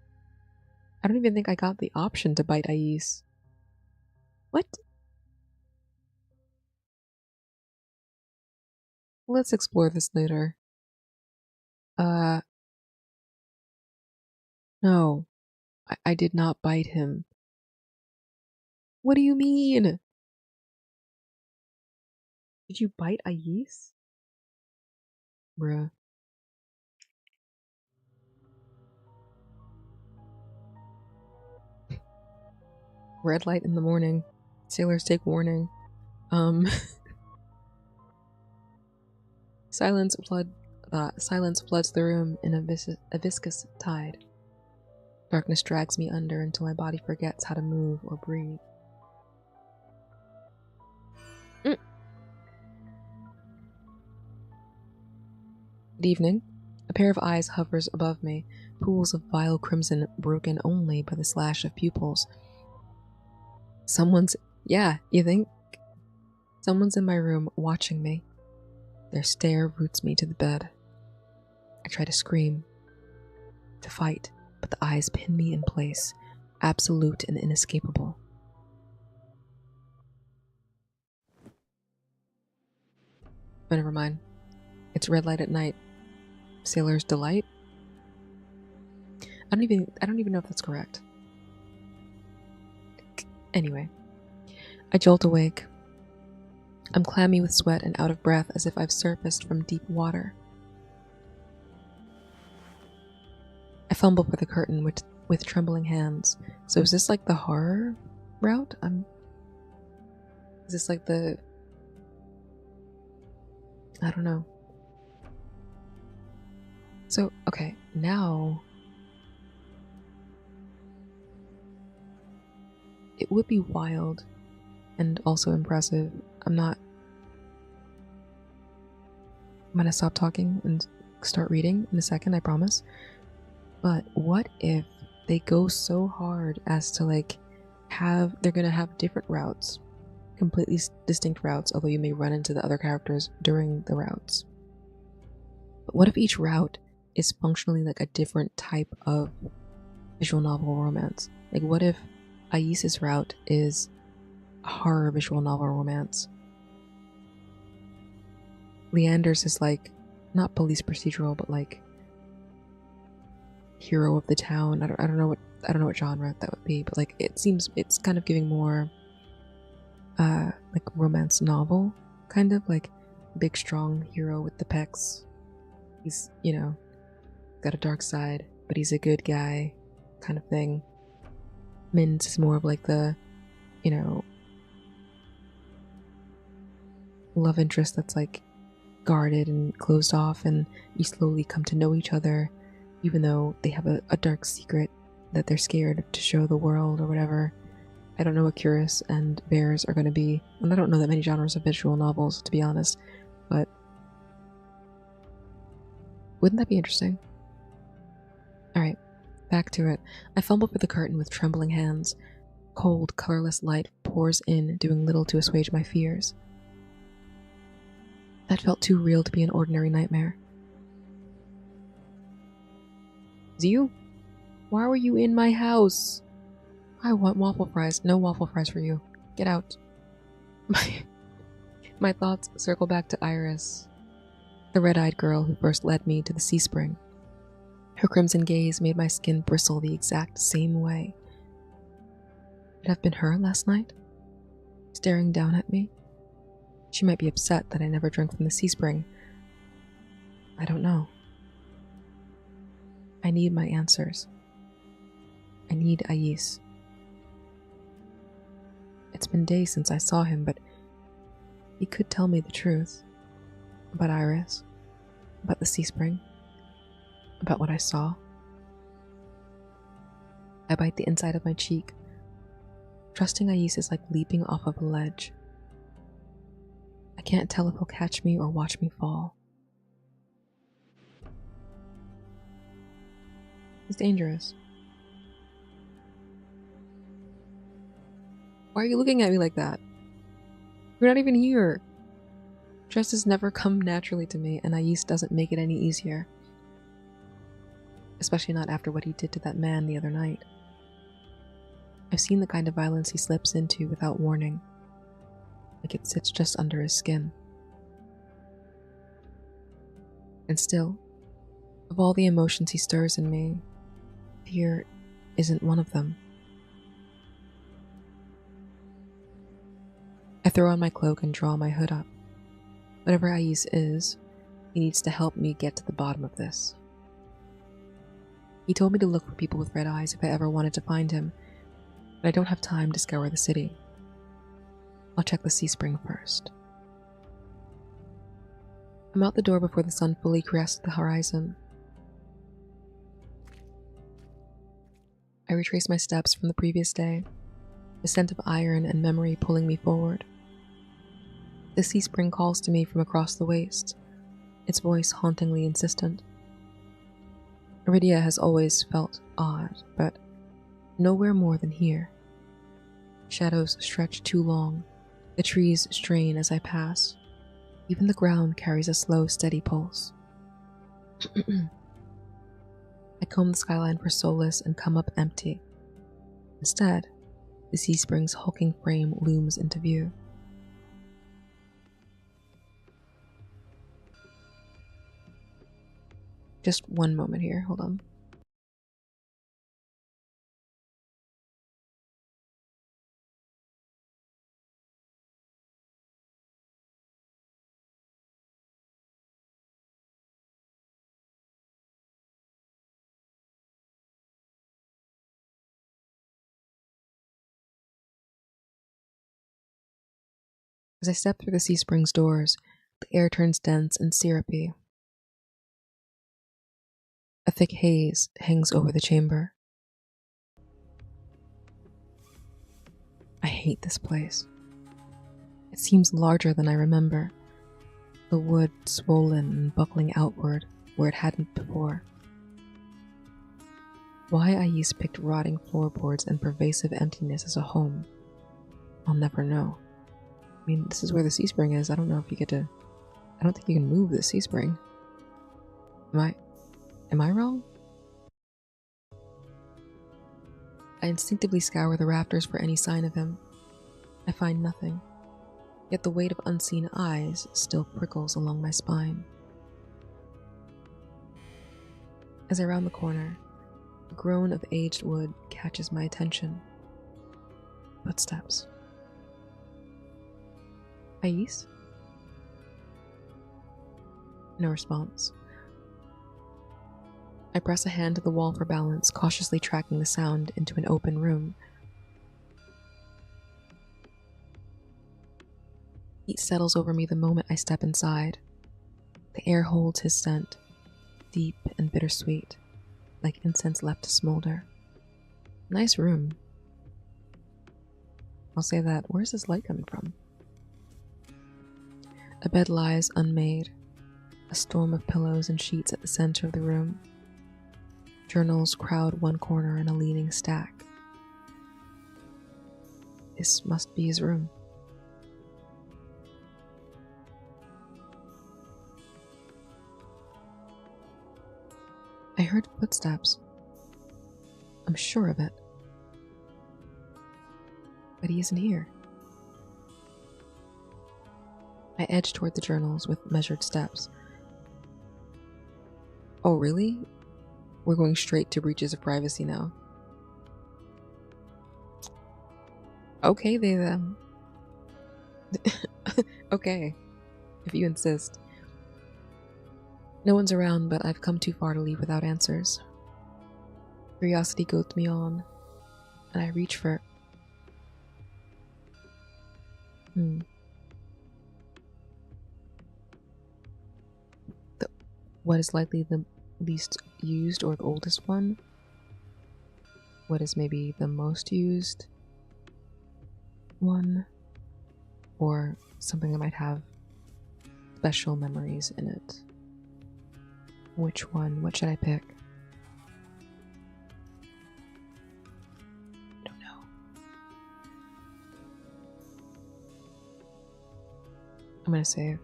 I don't even think I got the option to bite Ais. What? Let's explore this later. No. I did not bite him. What do you mean? Did you bite Ais? Bruh. Red light in the morning. Sailors take warning. Silence floods the room in a viscous tide. Darkness drags me under until my body forgets how to move or breathe. Good evening. A pair of eyes hovers above me, pools of vile crimson broken only by the slash of pupils. Yeah, you think? Someone's in my room watching me. Their stare roots me to the bed. I try to scream, to fight, but the eyes pin me in place, absolute and inescapable. But never mind. It's red light at night. Sailor's delight? I don't even know if that's correct. Anyway, I jolt awake. I'm clammy with sweat and out of breath as if I've surfaced from deep water. I fumble for the curtain with trembling hands. So is this like the horror route? Is this like the... I don't know. So, okay, now... It would be wild and also impressive. I'm gonna stop talking and start reading in a second, I promise. But what if they go so hard as to they're gonna have different routes, completely distinct routes, although you may run into the other characters during the routes. But what if each route is functionally like a different type of visual novel romance? Like what if Ais's route is a horror visual novel romance? Leander's is like not police procedural, but like hero of the town. I don't know what genre that would be, but like it's kind of giving more like romance novel, kind of like big strong hero with the pecs. He's, got a dark side, but he's a good guy. kind of thing. Mint is more of like the, love interest that's like guarded and closed off, and you slowly come to know each other, even though they have a dark secret that they're scared to show the world or whatever. I don't know what Curious and Bears are going to be, and I don't know that many genres of visual novels, to be honest, but wouldn't that be interesting? Alright, back to it. I fumble for the curtain with trembling hands. Cold, colorless light pours in, doing little to assuage my fears. That felt too real to be an ordinary nightmare. You? Why were you in my house? I want waffle fries. No waffle fries for you. Get out. My thoughts circle back to Iris, the red-eyed girl who first led me to the sea spring. Her crimson gaze made my skin bristle the exact same way. Could it have been her last night? Staring down at me? She might be upset that I never drank from the sea spring. I don't know. I need my answers. I need Ais. It's been days since I saw him, but he could tell me the truth. About Iris. About the sea spring. About what I saw. I bite the inside of my cheek. Trusting Ais is like leaping off of a ledge. I can't tell if he'll catch me or watch me fall. He's dangerous. Why are you looking at me like that? You're not even here. Trust has never come naturally to me, and Ais doesn't make it any easier. Especially not after what he did to that man the other night. I've seen the kind of violence he slips into without warning. Like it sits just under his skin. And still, of all the emotions he stirs in me, fear isn't one of them. I throw on my cloak and draw my hood up. Whatever Ais is, he needs to help me get to the bottom of this. He told me to look for people with red eyes if I ever wanted to find him, but I don't have time to scour the city. I'll check the sea spring first. I'm out the door before the sun fully crests the horizon. I retrace my steps from the previous day, the scent of iron and memory pulling me forward. The sea spring calls to me from across the waste, its voice hauntingly insistent. Iridia has always felt odd, but nowhere more than here. Shadows stretch too long, the trees strain as I pass. Even the ground carries a slow, steady pulse. I comb the skyline for solace and come up empty. Instead, the sea spring's hulking frame looms into view. Just one moment here, hold on. As I step through the sea spring's doors, the air turns dense and syrupy. A thick haze hangs over the chamber. I hate this place. It seems larger than I remember, the wood swollen and buckling outward where it hadn't before. Why Ais picked rotting floorboards and pervasive emptiness as a home, I'll never know. I mean, this is where the sea spring is. I don't know if you get to... I don't think you can move the sea spring. Am I wrong? I instinctively scour the rafters for any sign of him. I find nothing, yet the weight of unseen eyes still prickles along my spine. As I round the corner, a groan of aged wood catches my attention. Footsteps. Ais? No response. I press a hand to the wall for balance, cautiously tracking the sound into an open room. Heat settles over me the moment I step inside. The air holds his scent, deep and bittersweet, like incense left to smolder. Nice room. I'll say that. Where's this light coming from? A bed lies unmade, a storm of pillows and sheets at the center of the room. Journals crowd one corner in a leaning stack. This must be his room. I heard footsteps. I'm sure of it. But he isn't here. I edge toward the journals with measured steps. Oh, really? We're going straight to breaches of privacy now. Okay, they them. Okay, if you insist. No one's around, but I've come too far to leave without answers. Curiosity goads me on, and I reach for... What is likely the least used or the oldest one? What is maybe the most used one? Or something that might have special memories in it? Which one? What should I pick? I don't know. I'm gonna save.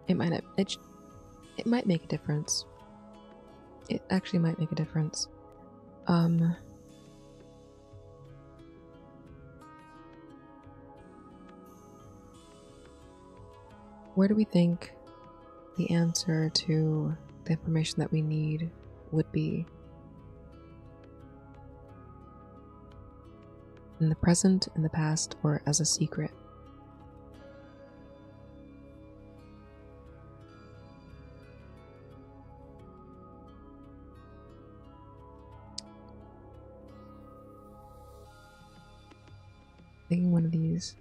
It might not, it might make a difference. It actually might make a difference. Where do we think the answer to the information that we need would be? In the present, in the past, or as a secret? Thinking one of these.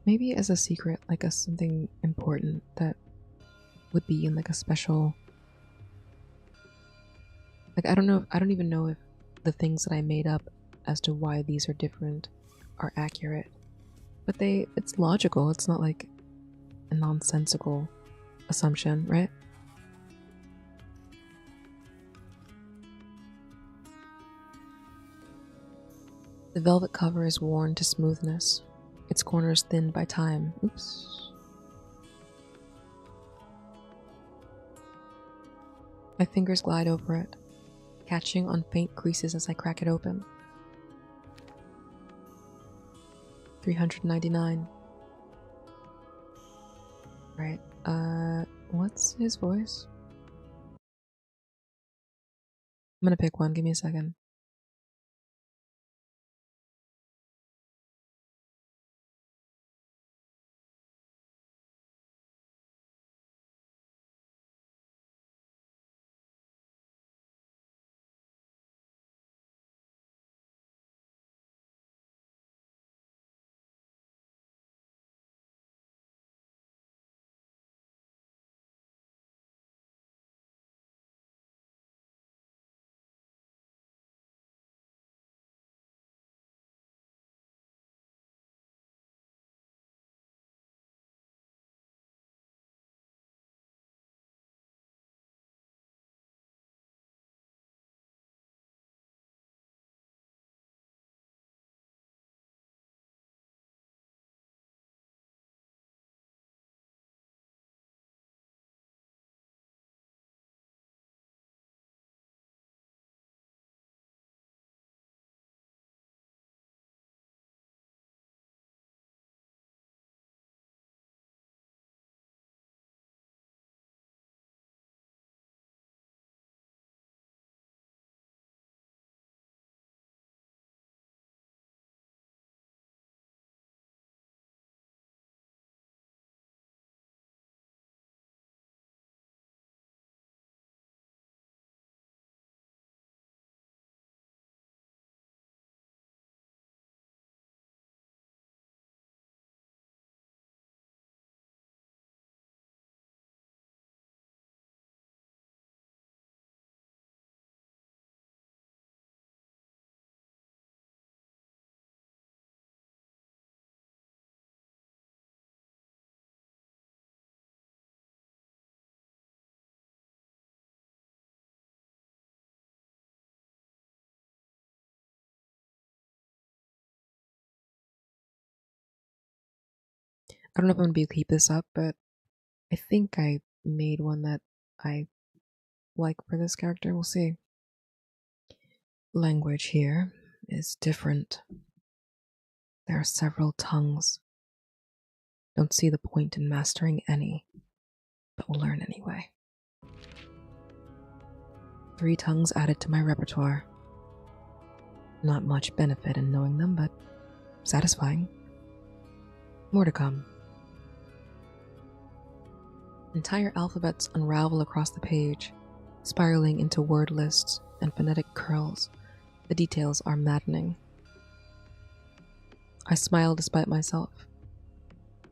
Maybe as a secret, like as something important that would be in like a special... Like, I don't even know if the things that I made up as to why these are different are accurate. But it's logical. It's not like a nonsensical assumption, right? The velvet cover is worn to smoothness, its corners thinned by time. Oops. My fingers glide over it, catching on faint creases as I crack it open. 399. Right, what's his voice? I'm gonna pick one, give me a second. I don't know if I'm gonna be able to keep this up, but I think I made one that I like for this character. We'll see. Language here is different. There are several tongues. Don't see the point in mastering any, but we'll learn anyway. 3 tongues added to my repertoire. Not much benefit in knowing them, but satisfying. More to come. Entire alphabets unravel across the page, spiraling into word lists and phonetic curls. The details are maddening. I smile despite myself.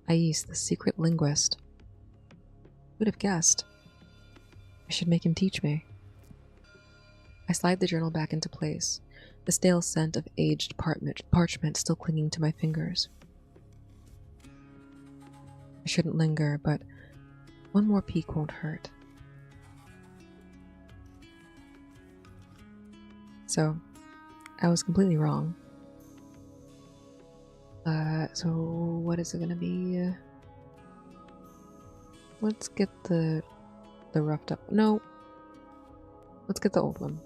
Ais, the secret linguist. Who'd have guessed? I should make him teach me. I slide the journal back into place, the stale scent of aged parchment still clinging to my fingers. I shouldn't linger, but one more peek won't hurt. So, I was completely wrong. So what is it gonna be? Let's get the roughed up. No. Let's get the old one.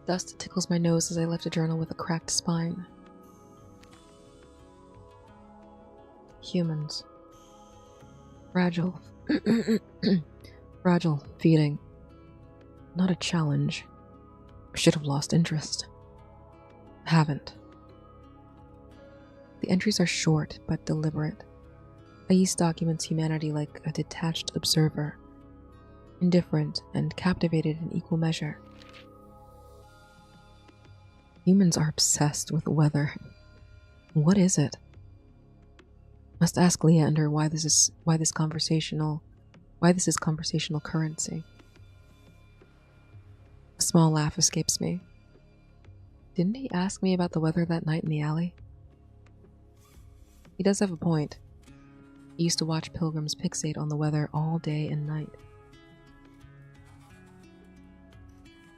Dust tickles my nose as I lift a journal with a cracked spine. Humans. Fragile. Fragile. Feeding. Not a challenge. I should have lost interest. Haven't. The entries are short but deliberate. Ais documents humanity like a detached observer, indifferent and captivated in equal measure. Humans are obsessed with weather. What is it? Must ask Leander why this is conversational currency. A small laugh escapes me. Didn't he ask me about the weather that night in the alley? He does have a point. He used to watch pilgrims fixate on the weather all day and night.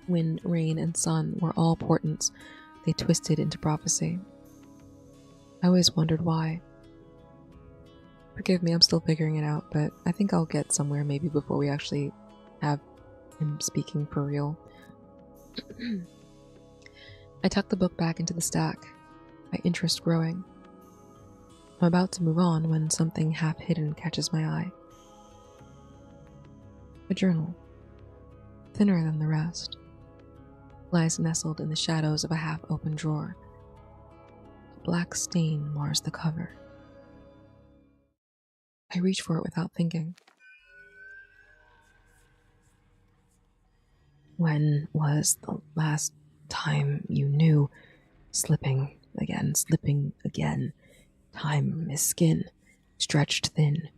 Wind, rain, and sun were all portents they twisted into prophecy. I always wondered why. Forgive me, I'm still figuring it out, but I think I'll get somewhere maybe before we actually have him speaking for real. I tuck the book back into the stack, my interest growing. I'm about to move on when something half-hidden catches my eye. A journal, thinner than the rest, lies nestled in the shadows of a half-open drawer. A black stain mars the cover. I reach for it without thinking. When was the last time you knew? Slipping again. Time is skin, stretched thin,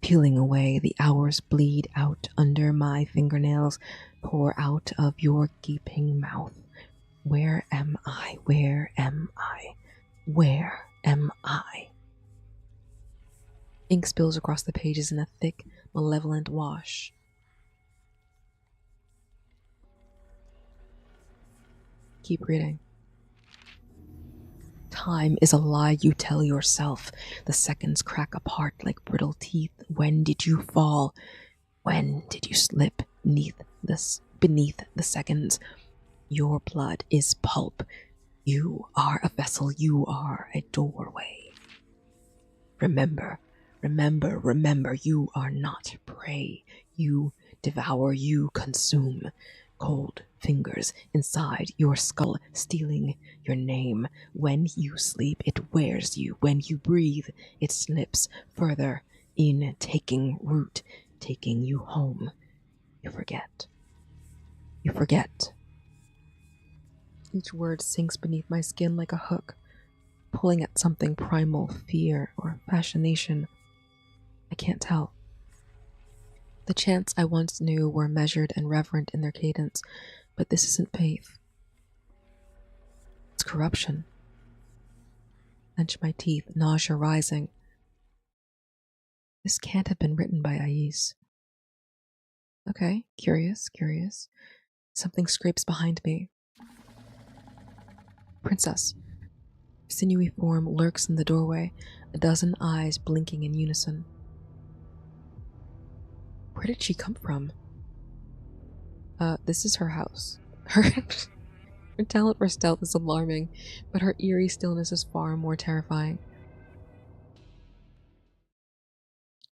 peeling away. The hours bleed out under my fingernails, pour out of your gaping mouth. Where am I? Where am I? Where am I? Ink spills across the pages in a thick, malevolent wash. Keep reading. Time is a lie you tell yourself. The seconds crack apart like brittle teeth. When did you fall? When did you slip beneath the seconds? Your blood is pulp. You are a vessel. You are a doorway. Remember, you are not prey. You devour, you consume. Cold fingers inside your skull, stealing your name. When you sleep, it wears you. When you breathe, it slips further in, taking root, taking you home. You forget. Each word sinks beneath my skin like a hook, pulling at something primal, fear or fascination. I can't tell. The chants I once knew were measured and reverent in their cadence, but this isn't faith. It's corruption. Clench my teeth, nausea rising. This can't have been written by Ais. Okay, curious. Something scrapes behind me. Princess, sinewy form lurks in the doorway, a dozen eyes blinking in unison. Where did she come from? This is her house. Her talent for stealth is alarming, but her eerie stillness is far more terrifying.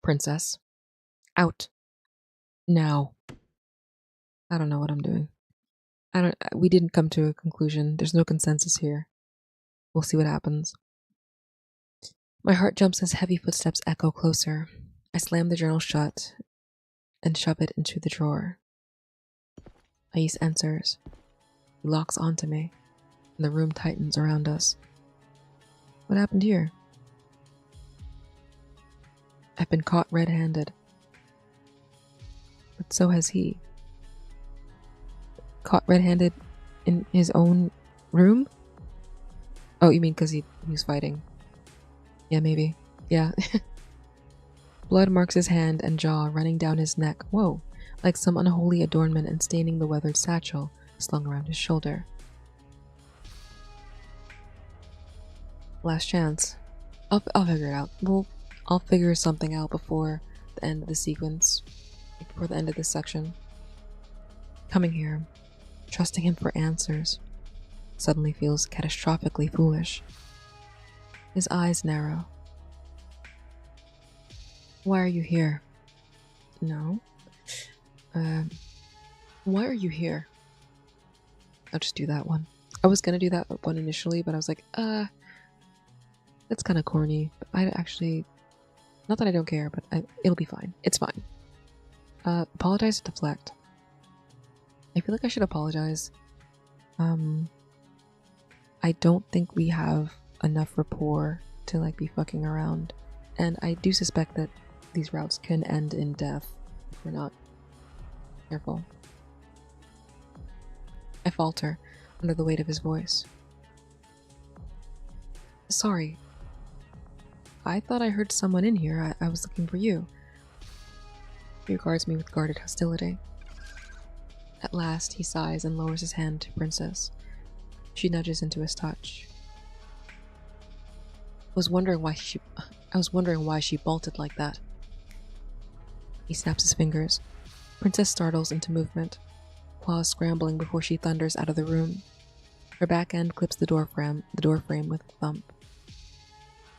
Princess. Out. Now. I don't know what I'm doing. We didn't come to a conclusion. There's no consensus here. We'll see what happens. My heart jumps as heavy footsteps echo closer. I slam the journal shut and shove it into the drawer. Ais enters. He locks onto me, and the room tightens around us. What happened here? I've been caught red-handed. But so has he. Caught red-handed in his own room? Oh, you mean because he was fighting? Yeah, maybe. Yeah. Blood marks his hand and jaw, running down his neck. Whoa. Like some unholy adornment and staining the weathered satchel slung around his shoulder. Last chance. I'll figure it out. I'll figure something out before the end of the sequence. Before the end of this section. Coming here, trusting him for answers, suddenly feels catastrophically foolish. His eyes narrow. Why are you here? No. Why are you here? I'll just do that one. I was gonna do that one initially, but I was like, that's kind of corny. But I actually, not that I don't care, but it'll be fine. It's fine. Apologize to deflect. I feel like I should apologize. I don't think we have enough rapport to like be fucking around, and I do suspect that these routes can end in death if we're not careful. I falter under the weight of his voice. Sorry. I thought I heard someone in here. I was looking for you. He regards me with guarded hostility. At last, he sighs and lowers his hand to Princess. She nudges into his touch. I was wondering why she bolted like that. He snaps his fingers. Princess startles into movement, claws scrambling before she thunders out of the room. Her back end clips the door frame with a thump.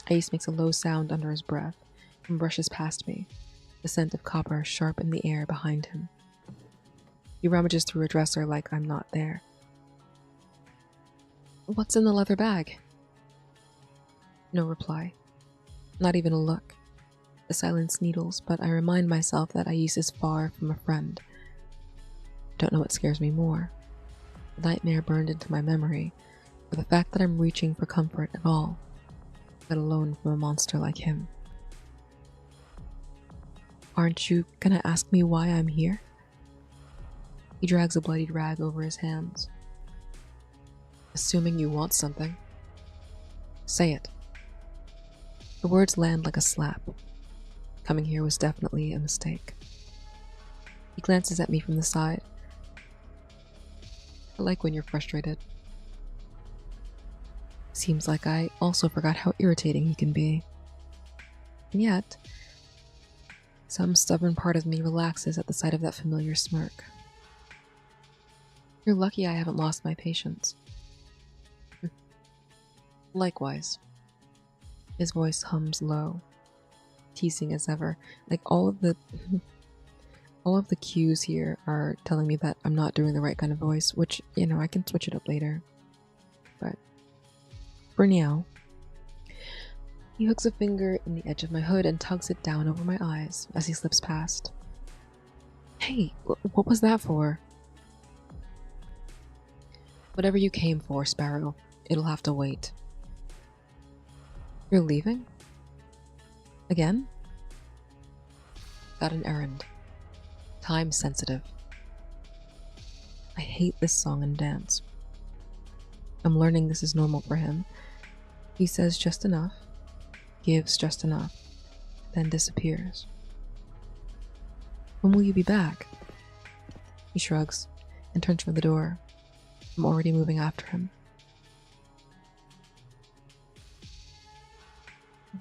Ace makes a low sound under his breath and brushes past me, the scent of copper sharp in the air behind him. He rummages through a dresser like I'm not there. What's in the leather bag? No reply. Not even a look. The silence needles, but I remind myself that Ais is far from a friend. I don't know what scares me more. The nightmare burned into my memory, or the fact that I'm reaching for comfort at all, let alone from a monster like him. Aren't you gonna ask me why I'm here? He drags a bloodied rag over his hands. Assuming you want something. Say it. The words land like a slap. Coming here was definitely a mistake. He glances at me from the side. I like when you're frustrated. Seems like I also forgot how irritating he can be. And yet, some stubborn part of me relaxes at the sight of that familiar smirk. You're lucky I haven't lost my patience. Likewise. His voice hums low, teasing as ever. Like all of the cues here are telling me that I'm not doing the right kind of voice, which, you know, I can switch it up later. But for now, he hooks a finger in the edge of my hood and tugs it down over my eyes as he slips past. Hey, what was that for? Whatever you came for, Sparrow. It'll have to wait. You're leaving? Again? Got an errand. Time sensitive. I hate this song and dance. I'm learning this is normal for him. He says just enough, gives just enough, then disappears. When will you be back? He shrugs and turns for the door. I'm already moving after him.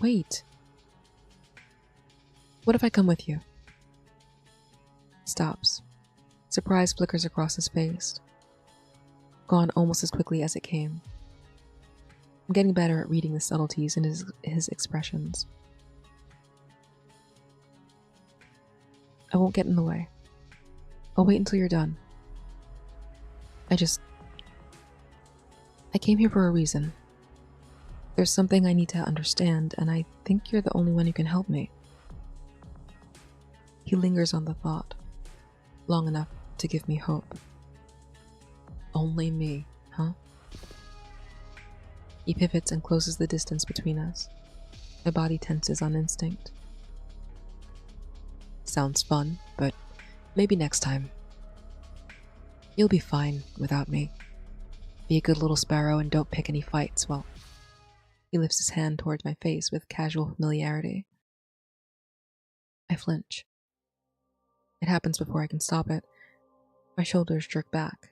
Wait. What if I come with you? He stops. Surprise flickers across his face. Gone almost as quickly as it came. I'm getting better at reading the subtleties in his expressions. I won't get in the way. I'll wait until you're done. I came here for a reason. There's something I need to understand, and I think you're the only one who can help me. He lingers on the thought, long enough to give me hope. Only me, huh? He pivots and closes the distance between us. My body tenses on instinct. Sounds fun, but maybe next time. You'll be fine without me. Be a good little sparrow and don't pick any fights. Well, he lifts his hand towards my face with casual familiarity. I flinch. It happens before I can stop it. My shoulders jerk back.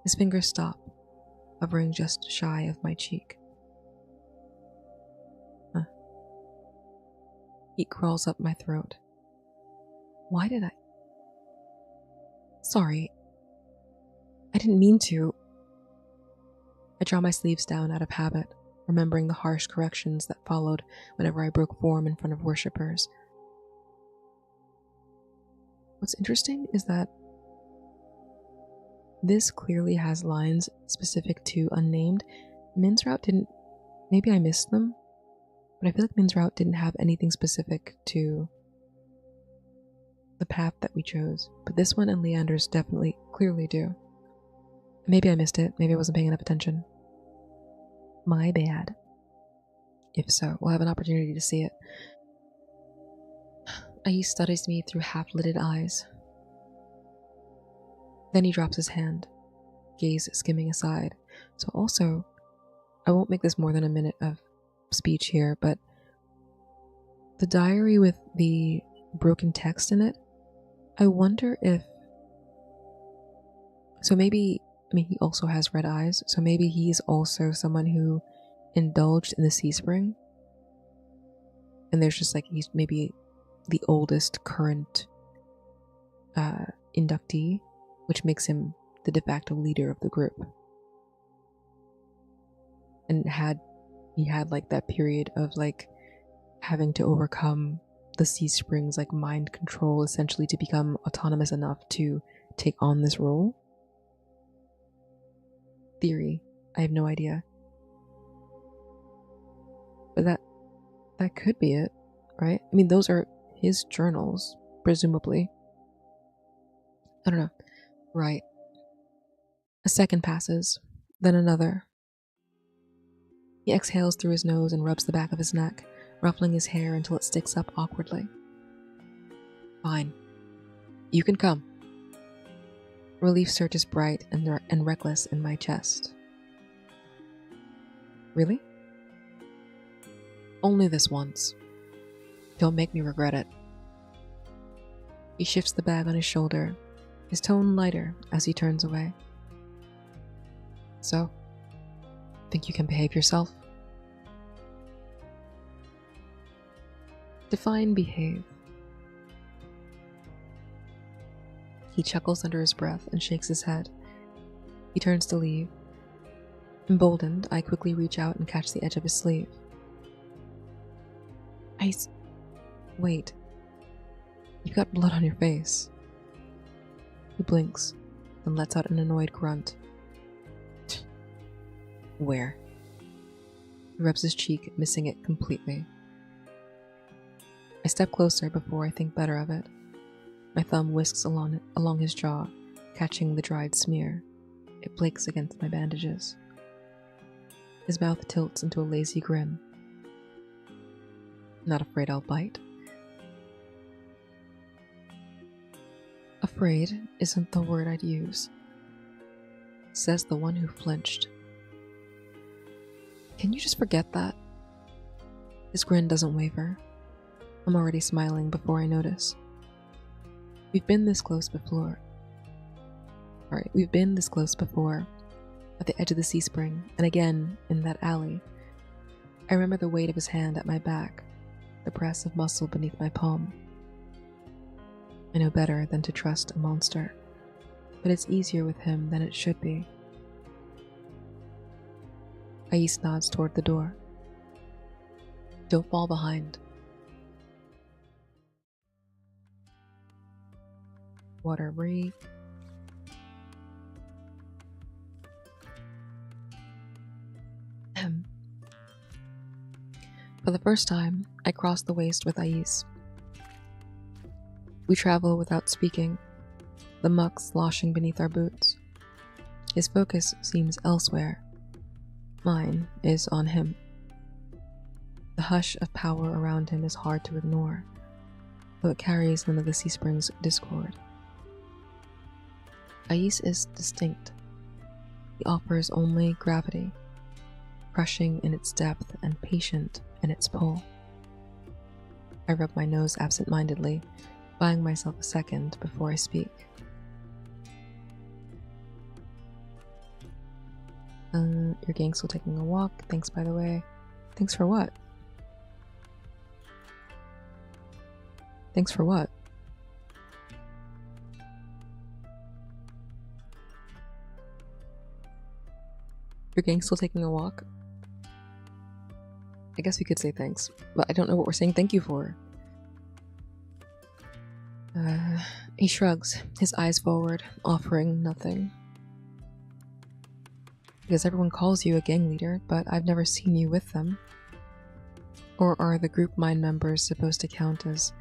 His fingers stop, hovering just shy of my cheek. Heat crawls up my throat. Why did I? Sorry. I didn't mean to. I draw my sleeves down out of habit, remembering the harsh corrections that followed whenever I broke form in front of worshippers. What's interesting is that this clearly has lines specific to unnamed. Min's route didn't. Maybe I missed them, but I feel like Min's route didn't have anything specific to the path that we chose. But this one and Leander's definitely, clearly do. Maybe I missed it. Maybe I wasn't paying enough attention. My bad. If so, we'll have an opportunity to see it. He studies me through half-lidded eyes. Then he drops his hand, gaze skimming aside. So also, I won't make this more than a minute of speech here, but the diary with the broken text in it, I wonder if... So maybe, he also has red eyes, so maybe he's also someone who indulged in the sea spring. And there's just like, he's maybe the oldest current inductee, which makes him the de facto leader of the group. And he had like that period of like having to overcome the sea spring's like mind control, essentially, to become autonomous enough to take on this role. Theory. I have no idea. But that could be it, right? I mean, those are his journals, presumably. I don't know. Right. A second passes, then another. He exhales through his nose and rubs the back of his neck, ruffling his hair until it sticks up awkwardly. Fine. You can come. Relief surges bright and reckless in my chest. Really? Only this once. Don't make me regret it. He shifts the bag on his shoulder, his tone lighter as he turns away. So, think you can behave yourself? Define behave. He chuckles under his breath and shakes his head. He turns to leave. Emboldened, I quickly reach out and catch the edge of his sleeve. Wait. You've got blood on your face. He blinks, then lets out an annoyed grunt. Where? He rubs his cheek, missing it completely. I step closer before I think better of it. My thumb whisks along his jaw, catching the dried smear. It flakes against my bandages. His mouth tilts into a lazy grin. Not afraid I'll bite? Afraid isn't the word I'd use, says the one who flinched. Can you just forget that? His grin doesn't waver. I'm already smiling before I notice. We've been this close before. We've been this close before, at the edge of the sea spring, and again in that alley. I remember the weight of his hand at my back, the press of muscle beneath my palm. I know better than to trust a monster, but it's easier with him than it should be. Ais nods toward the door. Don't fall behind. Water breathe. For the first time, I crossed the waste with Ais. We travel without speaking, the muck sloshing beneath our boots. His focus seems elsewhere. Mine is on him. The hush of power around him is hard to ignore, though it carries none of the sea spring's discord. Ais is distinct. He offers only gravity, crushing in its depth and patient in its pull. I rub my nose absent-mindedly, buying myself a second before I speak. Your gang's still taking a walk. Thanks, by the way. Thanks for what? Thanks for what? Your gang's still taking a walk? I guess we could say thanks, but I don't know what we're saying thank you for. He shrugs, his eyes forward, offering nothing. Because everyone calls you a gang leader, but I've never seen you with them. Or are the group mind members supposed to count as...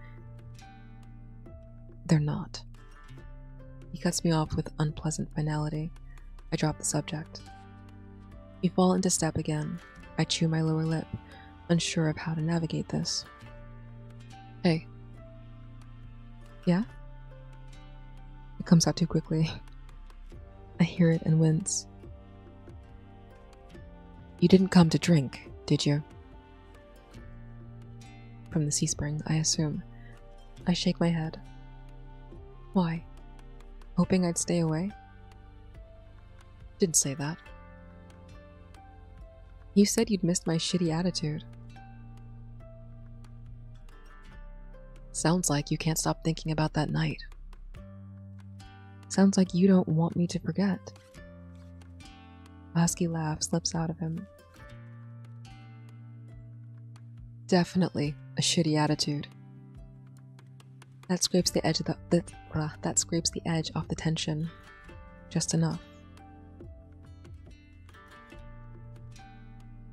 They're not. He cuts me off with unpleasant finality. I drop the subject. We fall into step again. I chew my lower lip, unsure of how to navigate this. Hey. Yeah? It comes out too quickly. I hear it and wince. You didn't come to drink, did you? From the sea spring, I assume. I shake my head. Why? Hoping I'd stay away? Didn't say that. You said you'd missed my shitty attitude. Sounds like you can't stop thinking about that night. Sounds like you don't want me to forget. A husky laugh slips out of him. Definitely a shitty attitude. That scrapes the edge of that scrapes the edge off the tension. Just enough.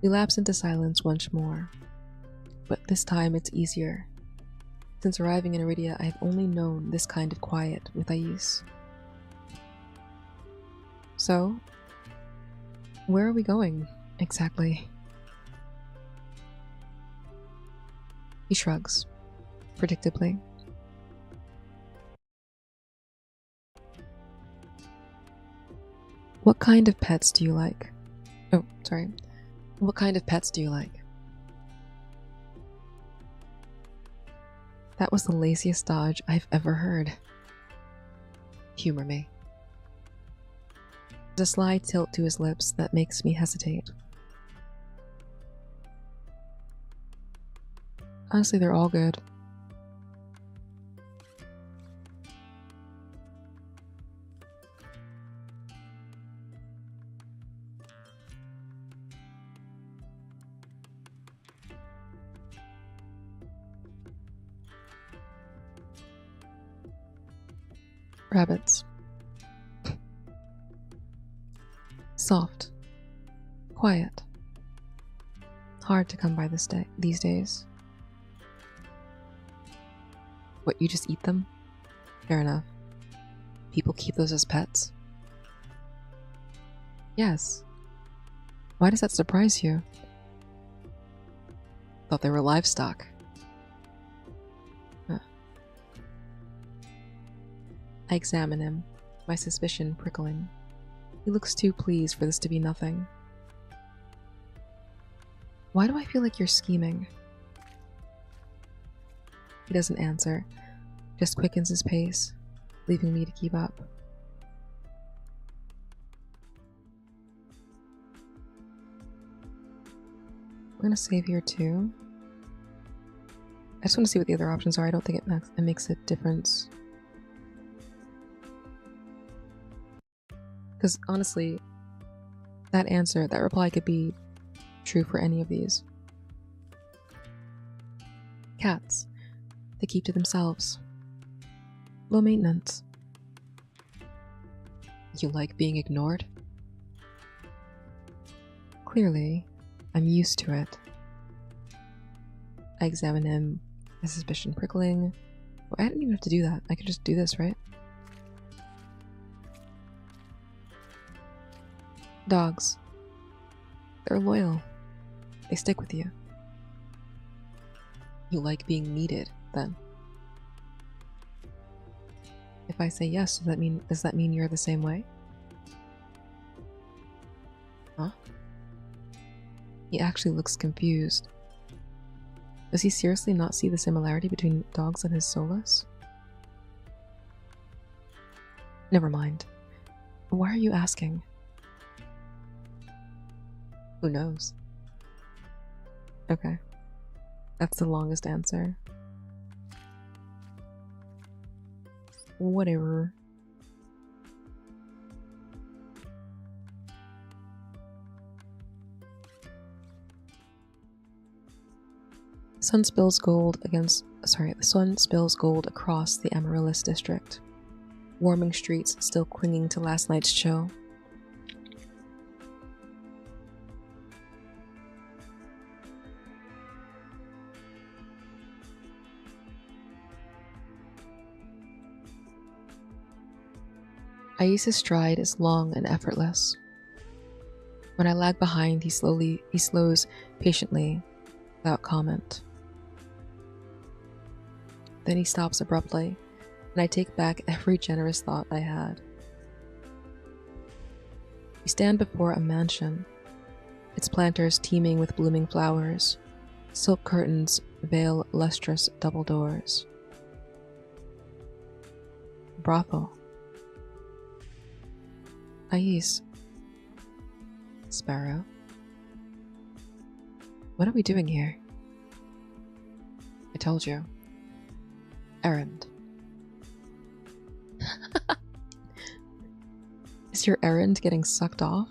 We lapse into silence once more, but this time it's easier. Since arriving in Iridia, I have only known this kind of quiet with Ais. So, where are we going, exactly? He shrugs, predictably. What kind of pets do you like? Oh, sorry. What kind of pets do you like? That was the laziest dodge I've ever heard. Humor me. There's a sly tilt to his lips that makes me hesitate. Honestly, they're all good. Rabbits. Soft. Quiet. Hard to come by these days. What, you just eat them? Fair enough. People keep those as pets? Yes. Why does that surprise you? Thought they were livestock. Huh. I examine him, my suspicion prickling. He looks too pleased for this to be nothing. Why do I feel like you're scheming? He doesn't answer, just quickens his pace, leaving me to keep up. I'm gonna save here too. I just want to see what the other options are. I don't think it makes a difference. Because honestly, that reply could be true for any of these. Cats. They keep to themselves. Low maintenance. You like being ignored? Clearly, I'm used to it. I examine him, my suspicion prickling. Oh, I didn't even have to do that. I could just do this, right? Dogs. They're loyal. They stick with you. You like being needed, then? If I say yes, does that mean you're the same way? Huh? He actually looks confused. Does he seriously not see the similarity between dogs and his Solus? Never mind. Why are you asking? Who knows? Okay. That's the longest answer. Whatever. The sun spills gold across the Amaryllis district. Warming streets still clinging to last night's chill. Ais's stride is long and effortless. When I lag behind, he slows patiently, without comment. Then he stops abruptly, and I take back every generous thought I had. We stand before a mansion, its planters teeming with blooming flowers. Silk curtains veil lustrous double doors. Brothel. Ais. Sparrow. What are we doing here? I told you. Errand. Is your errand getting sucked off?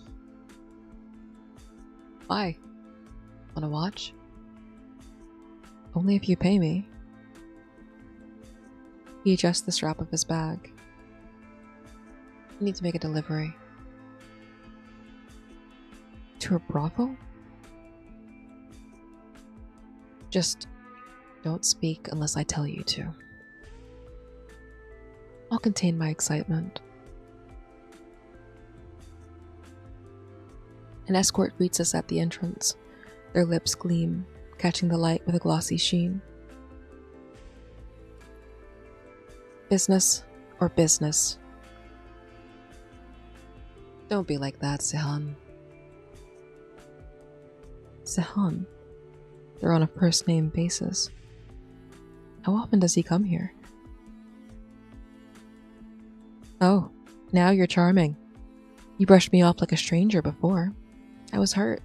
Why? Wanna watch? Only if you pay me. He adjusts the strap of his bag. I need to make a delivery. To a brothel? Just don't speak unless I tell you to. I'll contain my excitement. An escort greets us at the entrance. Their lips gleam, catching the light with a glossy sheen. Business or business? Don't be like that, Sehan. Sehan? They're on a first-name basis. How often does he come here? Oh, now you're charming. You brushed me off like a stranger before. I was hurt.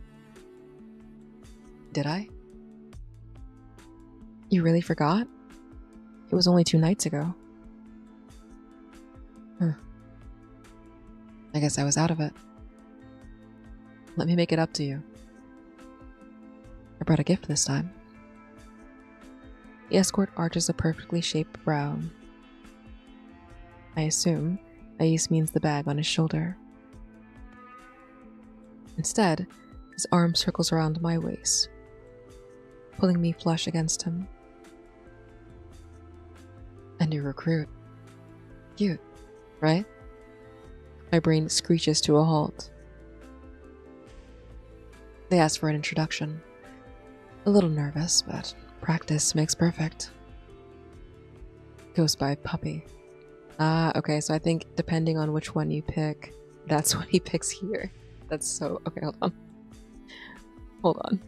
Did I? You really forgot? It was only 2 nights ago. Huh. I guess I was out of it. Let me make it up to you. I brought a gift this time. The escort arches a perfectly shaped brow. I assume Ais means the bag on his shoulder. Instead, his arm circles around my waist, pulling me flush against him. A new recruit. Cute, right? My brain screeches to a halt. They asked for an introduction. A little nervous, but practice makes perfect. Goes by puppy. Okay, so I think depending on which one you pick, that's what he picks here. That's so... Okay, hold on. Hold on.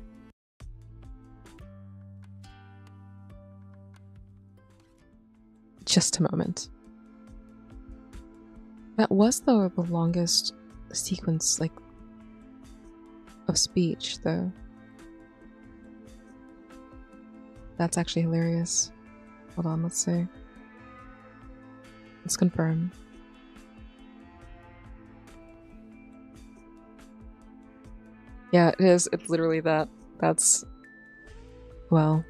Just a moment. That was, though, the longest sequence, like, of speech, though. That's actually hilarious. Hold on, let's see. Let's confirm. Yeah, it is. It's literally that. That's... well...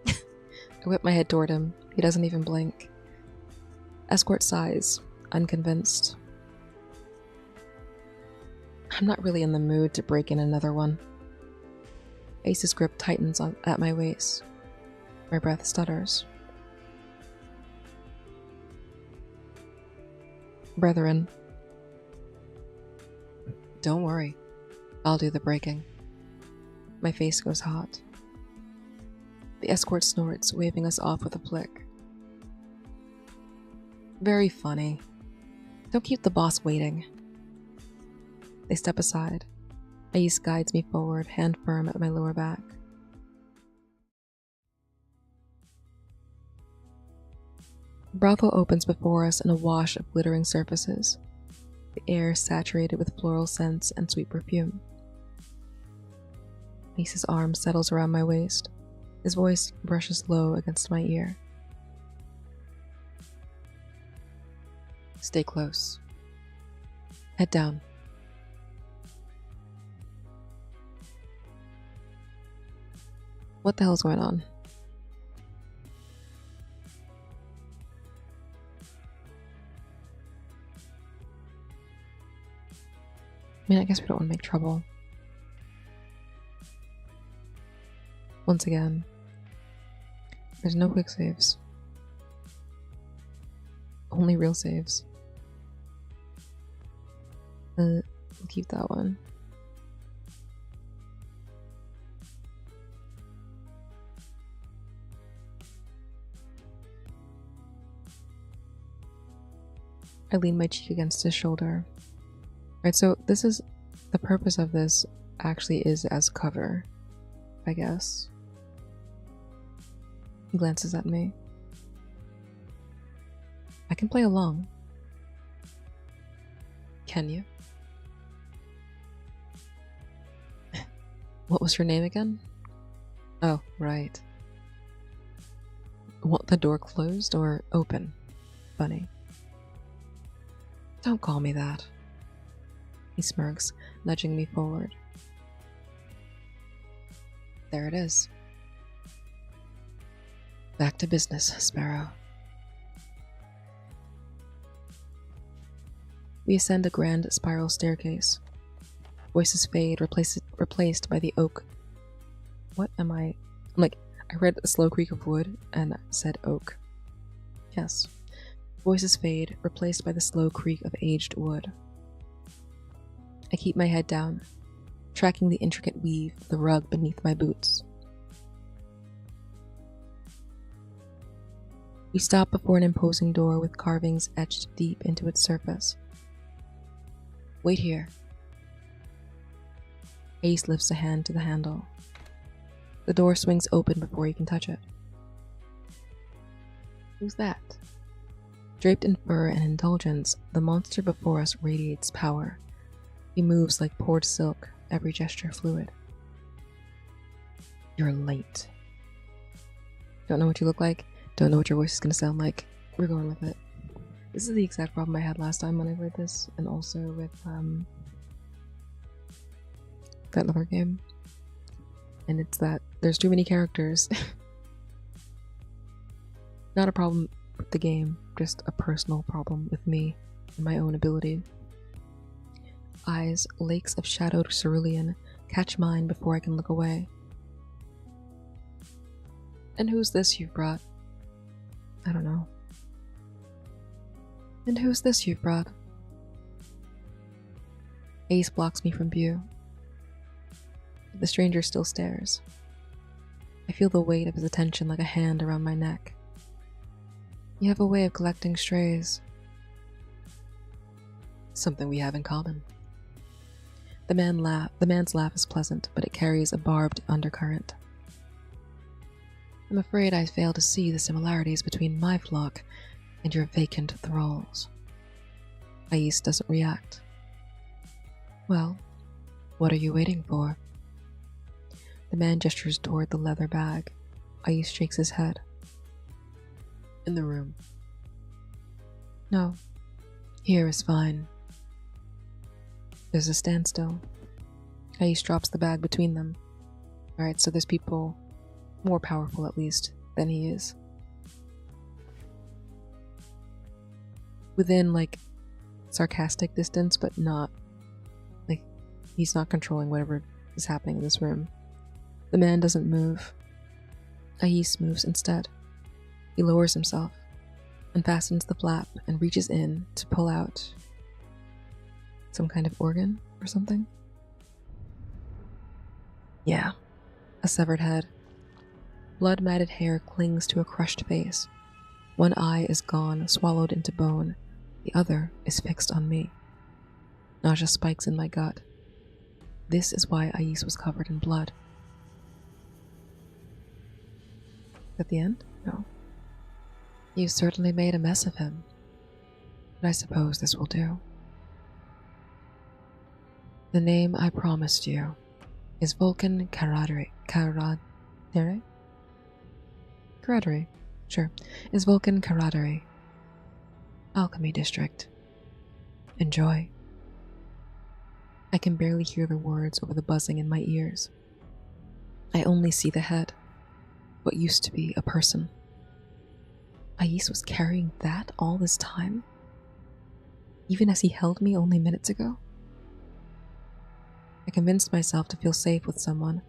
I whip my head toward him. He doesn't even blink. Escort sighs, unconvinced. I'm not really in the mood to break in another one. Ace's grip tightens at my waist. My breath stutters. Brethren. Don't worry. I'll do the breaking. My face goes hot. The escort snorts, waving us off with a flick. Very funny. Don't keep the boss waiting. They step aside. Ace guides me forward, hand firm at my lower back. The brothel opens before us in a wash of glittering surfaces, the air saturated with floral scents and sweet perfume. Ace's arm settles around my waist. His voice brushes low against my ear. Stay close. Head down. What the hell's going on? I mean, I guess we don't want to make trouble. Once again, there's no quick saves. Only real saves. We'll keep that one. I lean my cheek against his shoulder. Right, so this is... the purpose of this actually is as cover, I guess. He glances at me. I can play along. Can you? What was your name again? Oh, right. Want the door closed or open? Funny. Don't call me that. He smirks, nudging me forward. There it is. Back to business, Sparrow. We ascend a grand spiral staircase. Voices fade, replaced by the oak. What am I? I'm like, I read a slow creak of wood and said oak. Yes. Voices fade, replaced by the slow creak of aged wood. I keep my head down, tracking the intricate weave of the rug beneath my boots. We stop before an imposing door with carvings etched deep into its surface. Wait here. Ace lifts a hand to the handle. The door swings open before he can touch it. Who's that? Draped in fur and indulgence, the monster before us radiates power. He moves like poured silk, every gesture fluid. You're late. Don't know what you look like, don't know what your voice is going to sound like. We're going with it. This is the exact problem I had last time when I played this, and also with that other game. And it's that there's too many characters. Not a problem with the game, just a personal problem with me and my own ability. Eyes, lakes of shadowed cerulean, catch mine before I can look away. And who's this you've brought? I don't know. And who's this you've brought? Ace blocks me from view. The stranger still stares. I feel the weight of his attention like a hand around my neck. You have a way of collecting strays. Something we have in common. The man's laugh is pleasant, but it carries a barbed undercurrent. I'm afraid I fail to see the similarities between my flock and your vacant thralls. Ace doesn't react. Well, what are you waiting for? The man gestures toward the leather bag. Ais shakes his head. In the room. No. Here is fine. There's a standstill. Ais drops the bag between them. Alright, so there's people more powerful at least than he is. Within like sarcastic distance, but not like he's not controlling whatever is happening in this room. The man doesn't move. Ais moves instead. He lowers himself, unfastens the flap, and reaches in to pull out some kind of organ or something. Yeah, a severed head. Blood-matted hair clings to a crushed face. One eye is gone, swallowed into bone. The other is fixed on me. Nausea spikes in my gut. This is why Ais was covered in blood. At the end? No. You certainly made a mess of him, but I suppose this will do. The name I promised you is Vulcan Caradere. Caradere, sure, is Vulcan Caradere. Alchemy District. Enjoy. I can barely hear the words over the buzzing in my ears. I only see the head, what used to be a person. Ais was carrying that all this time? Even as he held me only minutes ago? I convinced myself to feel safe with someone,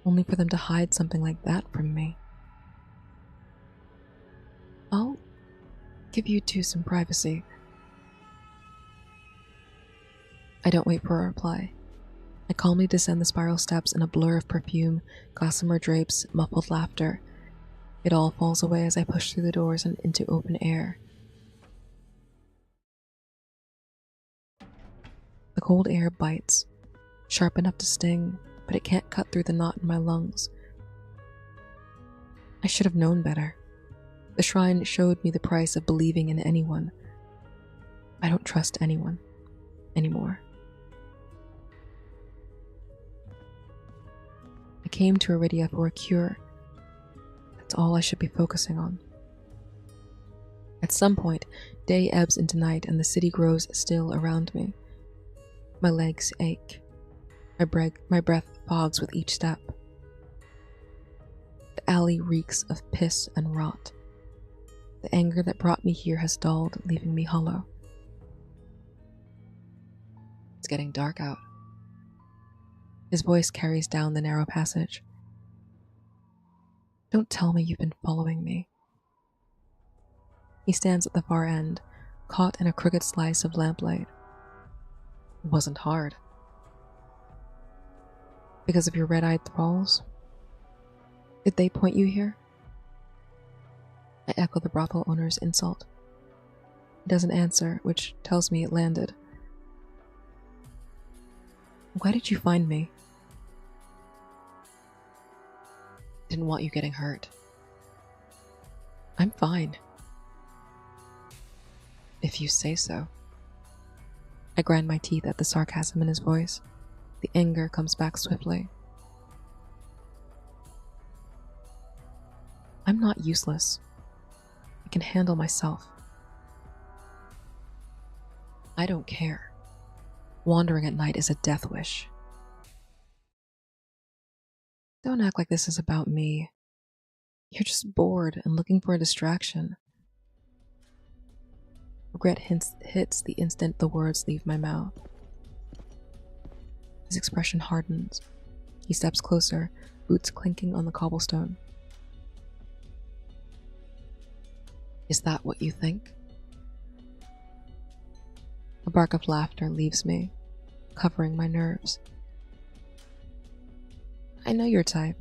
only for them to hide something like that from me. I'll give you two some privacy. I don't wait for a reply. I calmly descend the spiral steps in a blur of perfume, gossamer drapes, muffled laughter. It all falls away as I push through the doors and into open air. The cold air bites, sharp enough to sting, but it can't cut through the knot in my lungs. I should have known better. The shrine showed me the price of believing in anyone. I don't trust anyone anymore. I came to Iridia for a cure. That's all I should be focusing on. At some point, day ebbs into night and the city grows still around me. My legs ache. My breath fogs with each step. The alley reeks of piss and rot. The anger that brought me here has dulled, leaving me hollow. It's getting dark out. His voice carries down the narrow passage. Don't tell me you've been following me. He stands at the far end, caught in a crooked slice of lamplight. It wasn't hard. Because of your red-eyed thralls? Did they point you here? I echo the brothel owner's insult. He doesn't answer, which tells me it landed. Why did you find me? Didn't want you getting hurt. I'm fine. If you say so. I grind my teeth at the sarcasm in his voice. The anger comes back swiftly. I'm not useless. I can handle myself. I don't care. Wandering at night is a death wish. Don't act like this is about me. You're just bored and looking for a distraction. Regret hits the instant the words leave my mouth. His expression hardens. He steps closer, boots clinking on the cobblestone. Is that what you think? A bark of laughter leaves me, covering my nerves. I know your type.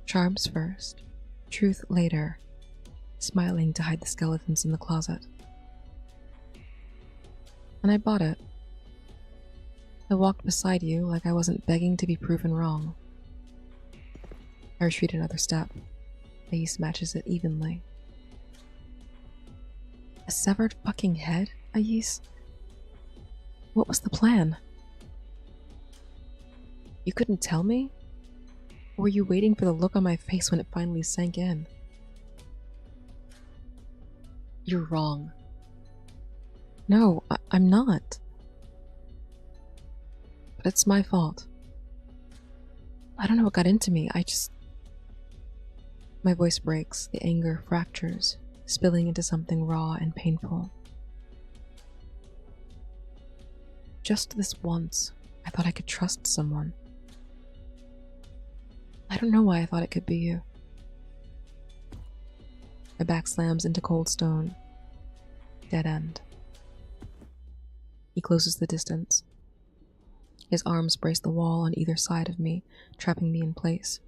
Charms first, truth later, smiling to hide the skeletons in the closet. And I bought it. I walked beside you like I wasn't begging to be proven wrong. I retreat another step. Ais matches it evenly. A severed fucking head, Ais? What was the plan? You couldn't tell me? Or were you waiting for the look on my face when it finally sank in? You're wrong. No, I'm not. But it's my fault. I don't know what got into me. My voice breaks, the anger fractures, spilling into something raw and painful. Just this once, I thought I could trust someone. I don't know why I thought it could be you. My back slams into cold stone. Dead end. He closes the distance. His arms brace the wall on either side of me, trapping me in place.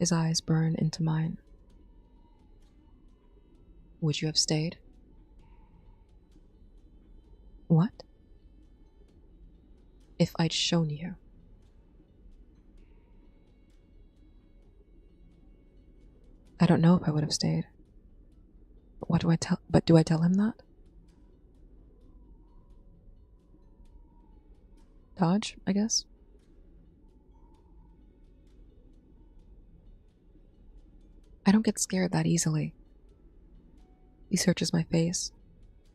His eyes burn into mine. Would you have stayed? What? If I'd shown you. I don't know if I would have stayed. But do I tell him that? Dodge, I guess. I don't get scared that easily. He searches my face,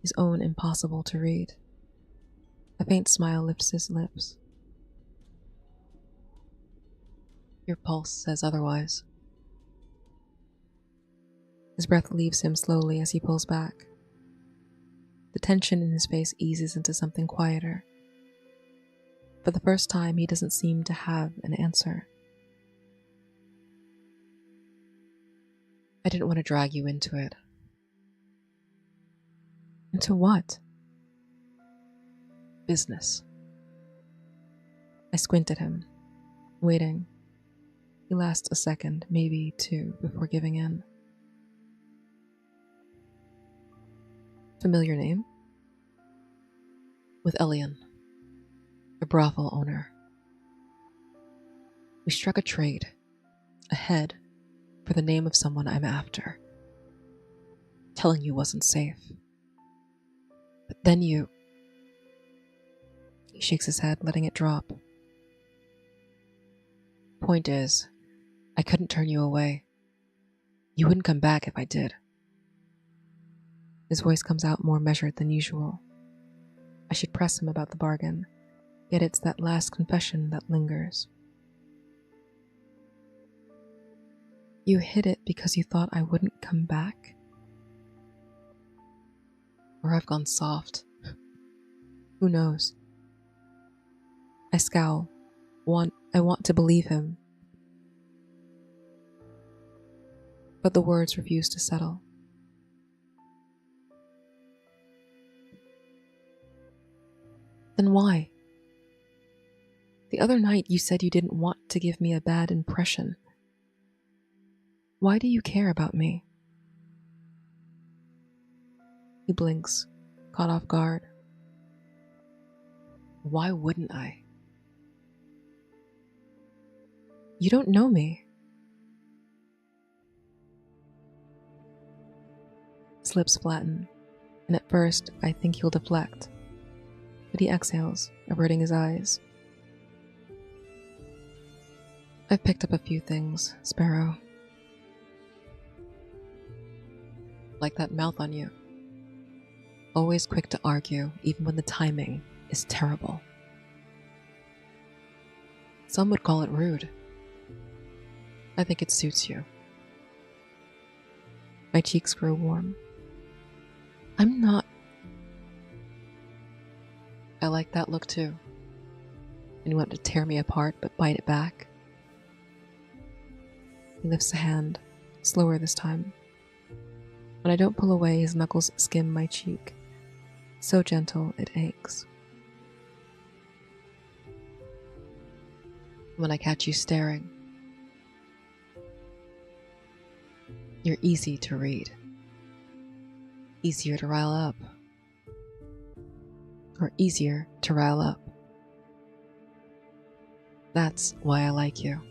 his own impossible to read. A faint smile lifts his lips. Your pulse says otherwise. His breath leaves him slowly as he pulls back. The tension in his face eases into something quieter. For the first time, he doesn't seem to have an answer. I didn't want to drag you into it. Into what? Business. I squint at him, waiting. He lasts a second, maybe two, before giving in. Familiar name? With Elian, a brothel owner. We struck a trade, a head, for the name of someone I'm after. Telling you wasn't safe. But then you... He shakes his head, letting it drop. Point is, I couldn't turn you away. You wouldn't come back if I did. His voice comes out more measured than usual. I should press him about the bargain, yet it's that last confession that lingers. You hid it because you thought I wouldn't come back? Or I've gone soft. Who knows? I scowl. I want to believe him. But the words refuse to settle. Then why? The other night you said you didn't want to give me a bad impression. Why do you care about me? He blinks, caught off guard. Why wouldn't I? You don't know me. His lips flatten, and at first I think he'll deflect. But he exhales, averting his eyes. I've picked up a few things, Sparrow. Like that mouth on you. Always quick to argue, even when the timing is terrible. Some would call it rude. I think it suits you. My cheeks grow warm. I'm not... I like that look too. And you want to tear me apart, but bite it back. He lifts a hand, slower this time. When I don't pull away, his knuckles skim my cheek. So gentle, it aches. When I catch you staring, you're easy to read. Easier to rile up. Or easier to rile up. That's why I like you.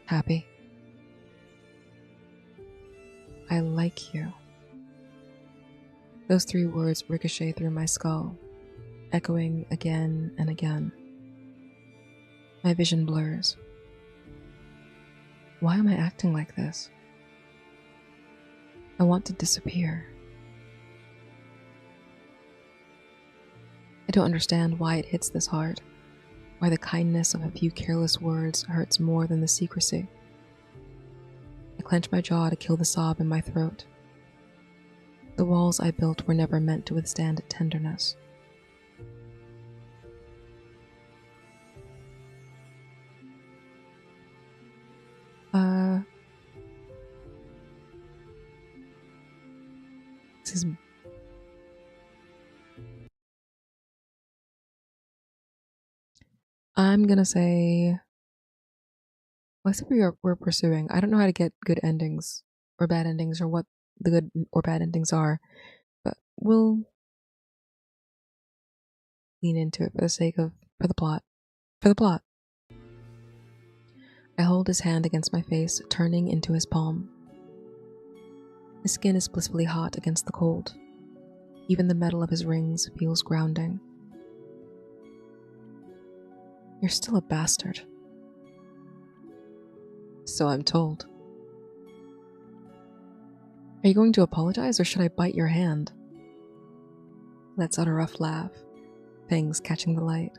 Happy? I like you. Those three words ricochet through my skull, echoing again and again. My vision blurs. Why am I acting like this? I want to disappear. I don't understand why it hits this hard, why the kindness of a few careless words hurts more than the secrecy. I clench my jaw to kill the sob in my throat. The walls I built were never meant to withstand tenderness. This is... I'm gonna say... Well, I said we're pursuing. I don't know how to get good endings or bad endings or what the good or bad endings are, but we'll lean into it for the sake of... for the plot. For the plot. I hold his hand against my face, turning into his palm. His skin is blissfully hot against the cold. Even the metal of his rings feels grounding. You're still a bastard. So I'm told. Are you going to apologize or should I bite your hand? Lets out a rough laugh, fangs catching the light.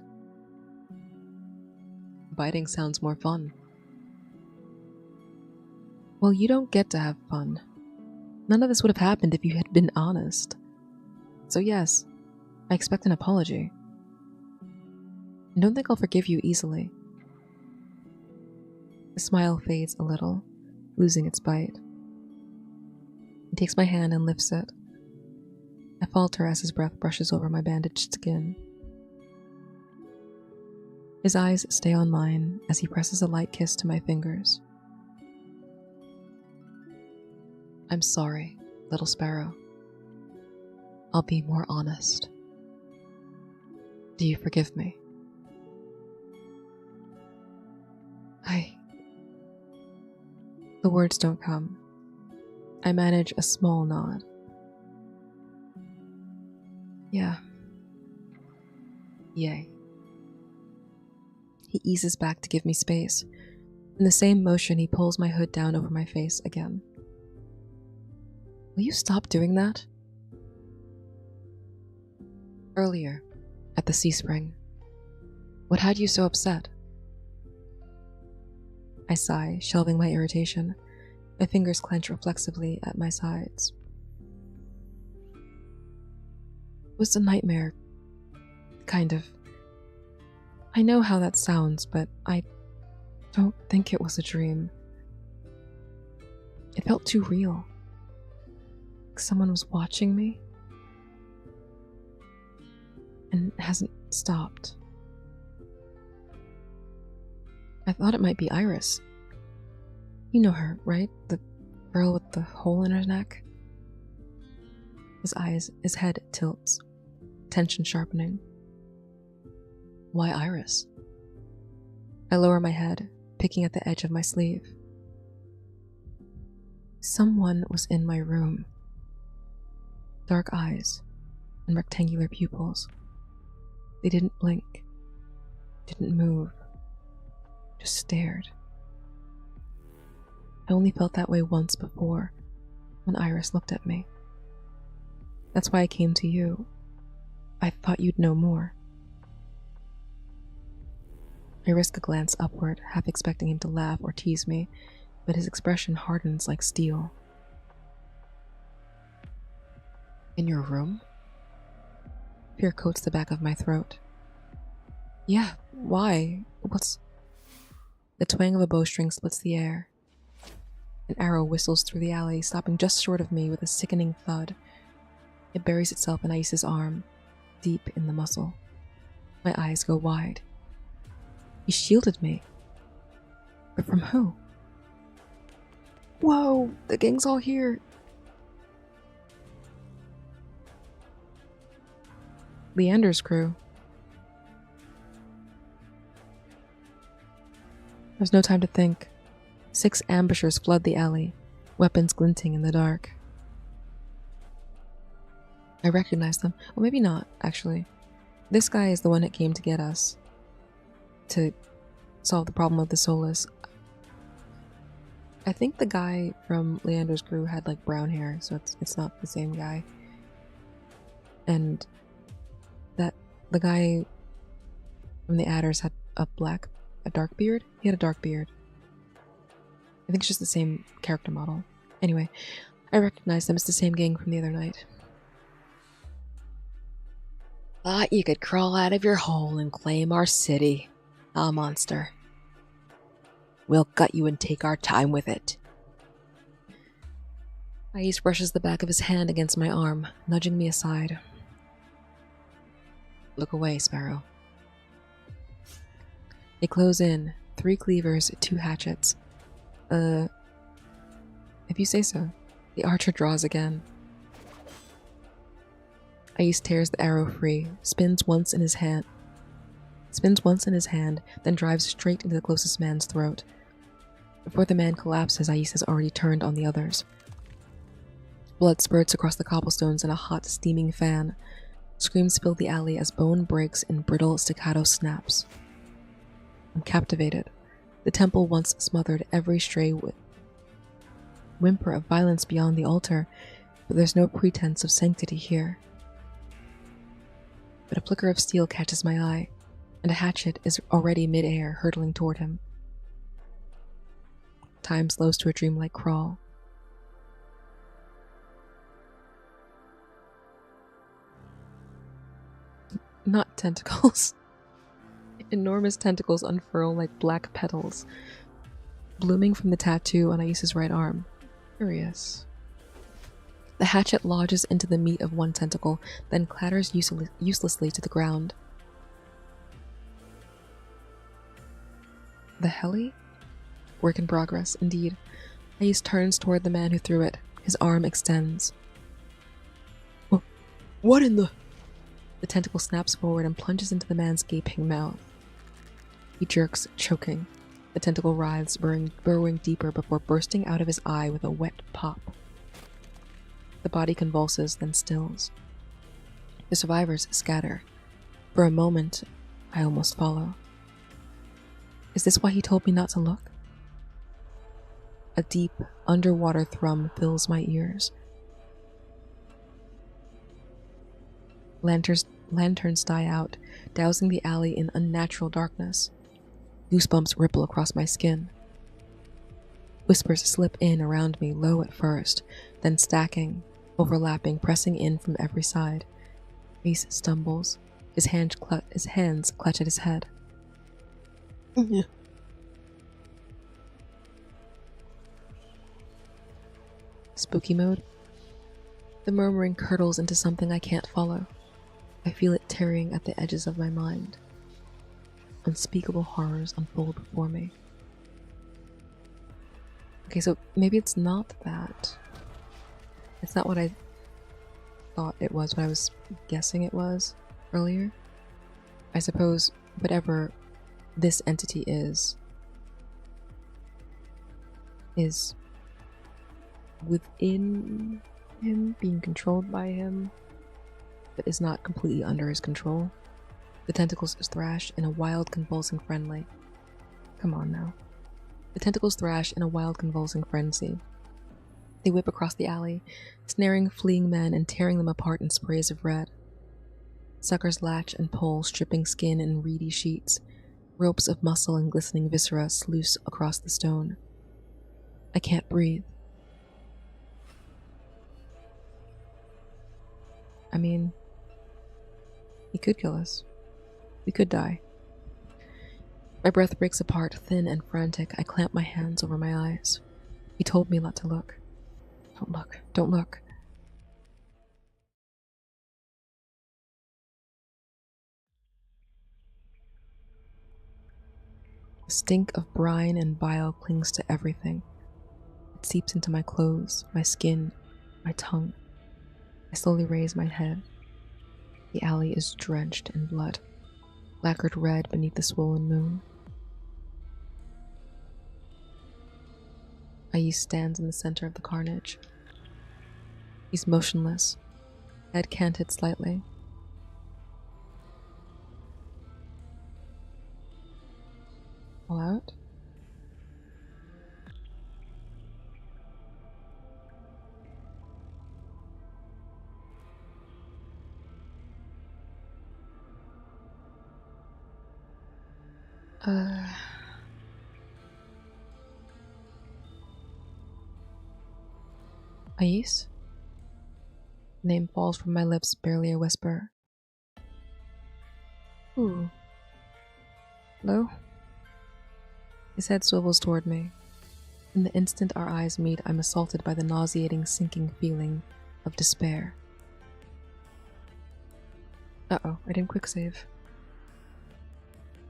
Biting sounds more fun. Well, you don't get to have fun. None of this would have happened if you had been honest. So yes, I expect an apology. I don't think I'll forgive you easily. The smile fades a little, losing its bite. He takes my hand and lifts it. I falter as his breath brushes over my bandaged skin. His eyes stay on mine as he presses a light kiss to my fingers. I'm sorry, little sparrow. I'll be more honest. Do you forgive me? The words don't come. I manage a small nod. Yeah. Yay. He eases back to give me space. In the same motion, he pulls my hood down over my face again. Will you stop doing that? Earlier, at the sea spring, what had you so upset? I sigh, shelving my irritation. My fingers clench reflexively at my sides. It was a nightmare. Kind of. I know how that sounds, but I don't think it was a dream. It felt too real. Like someone was watching me. And it hasn't stopped. I thought it might be Iris. You know her, right? The girl with the hole in her neck? His head tilts, tension sharpening. Why Iris? I lower my head, picking at the edge of my sleeve. Someone was in my room. Dark eyes and rectangular pupils. They didn't blink, didn't move, just stared. I only felt that way once before, when Iris looked at me. That's why I came to you. I thought you'd know more. I risk a glance upward, half expecting him to laugh or tease me, but his expression hardens like steel. In your room? Fear coats the back of my throat. Yeah, why? What's... The twang of a bowstring splits the air. An arrow whistles through the alley, stopping just short of me with a sickening thud. It buries itself in Ice's arm, deep in the muscle. My eyes go wide. He shielded me. But from who? Whoa, the gang's all here. Leander's crew. There's no time to think. 6 ambushers flood the alley, weapons glinting in the dark. I recognize them. Well, maybe not, actually. This guy is the one that came to get us. To solve the problem of the Solus. I think the guy from Leander's crew had like brown hair, so it's not the same guy. And that the guy from the Adders had a dark beard. He had a dark beard. I think it's just the same character model. Anyway, I recognize them. It's the same gang from the other night. Thought you could crawl out of your hole and claim our city. Ah, monster. We'll gut you and take our time with it. Ais brushes the back of his hand against my arm, nudging me aside. Look away, Sparrow. They close in, 3 cleavers, 2 hatchets. If you say so. The archer draws again. Ais tears the arrow free, spins once in his hand, then drives straight into the closest man's throat. Before the man collapses, Ais has already turned on the others. Blood spurts across the cobblestones in a hot, steaming fan. Screams fill the alley as bone breaks in brittle staccato snaps. I'm captivated. The temple once smothered every stray whimper of violence beyond the altar, but there's no pretense of sanctity here. But a flicker of steel catches my eye, and a hatchet is already mid-air, hurtling toward him. Time slows to a dreamlike crawl. Not tentacles. Enormous tentacles unfurl like black petals, blooming from the tattoo on Ais's right arm. Curious. The hatchet lodges into the meat of one tentacle, then clatters uselessly to the ground. The heli? Work in progress, indeed. Ais turns toward the man who threw it. His arm extends. What in the... The tentacle snaps forward and plunges into the man's gaping mouth. He jerks, choking. The tentacle writhes, burrowing deeper before bursting out of his eye with a wet pop. The body convulses, then stills. The survivors scatter. For a moment, I almost follow. Is this why he told me not to look? A deep, underwater thrum fills my ears. Lanterns die out, dousing the alley in unnatural darkness. Goosebumps ripple across my skin. Whispers slip in around me, low at first, then stacking, overlapping, pressing in from every side. Ace stumbles. His hands clutch at his head. Spooky mode? The murmuring curdles into something I can't follow. I feel it tearing at the edges of my mind. Unspeakable horrors unfold before me. Okay, so maybe it's not that. It's not what I thought it was, what I was guessing it was earlier. I suppose whatever this entity is within him, being controlled by him, but is not completely under his control. The tentacles thrash in a wild, convulsing frenzy. Come on now. The tentacles thrash in a wild, convulsing frenzy. They whip across the alley, snaring fleeing men and tearing them apart in sprays of red. Suckers latch and pull, stripping skin in reedy sheets. Ropes of muscle and glistening viscera sluice across the stone. I can't breathe. I mean, he could kill us. We could die. My breath breaks apart, thin and frantic. I clamp my hands over my eyes. He told me not to look. Don't look. Don't look. The stink of brine and bile clings to everything. It seeps into my clothes, my skin, my tongue. I slowly raise my head. The alley is drenched in blood, lacquered red beneath the swollen moon. Ais stands in the center of the carnage. He's motionless, head canted slightly. All out? Ais? Name falls from my lips, barely a whisper. Ooh. Hello? His head swivels toward me. In the instant our eyes meet, I'm assaulted by the nauseating, sinking feeling of despair. Uh-oh, I didn't quick save.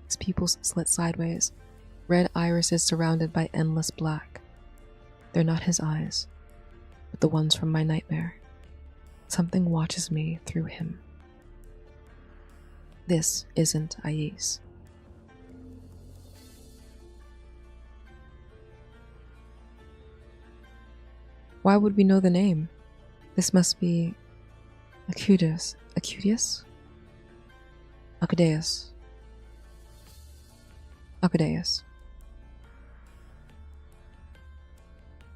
His pupils slit sideways, red irises surrounded by endless black. They're not his eyes, but the ones from my nightmare. Something watches me through him. This isn't Ais. Why would we know the name? This must be Acudius. Acudius? Acudeus. Acudeus.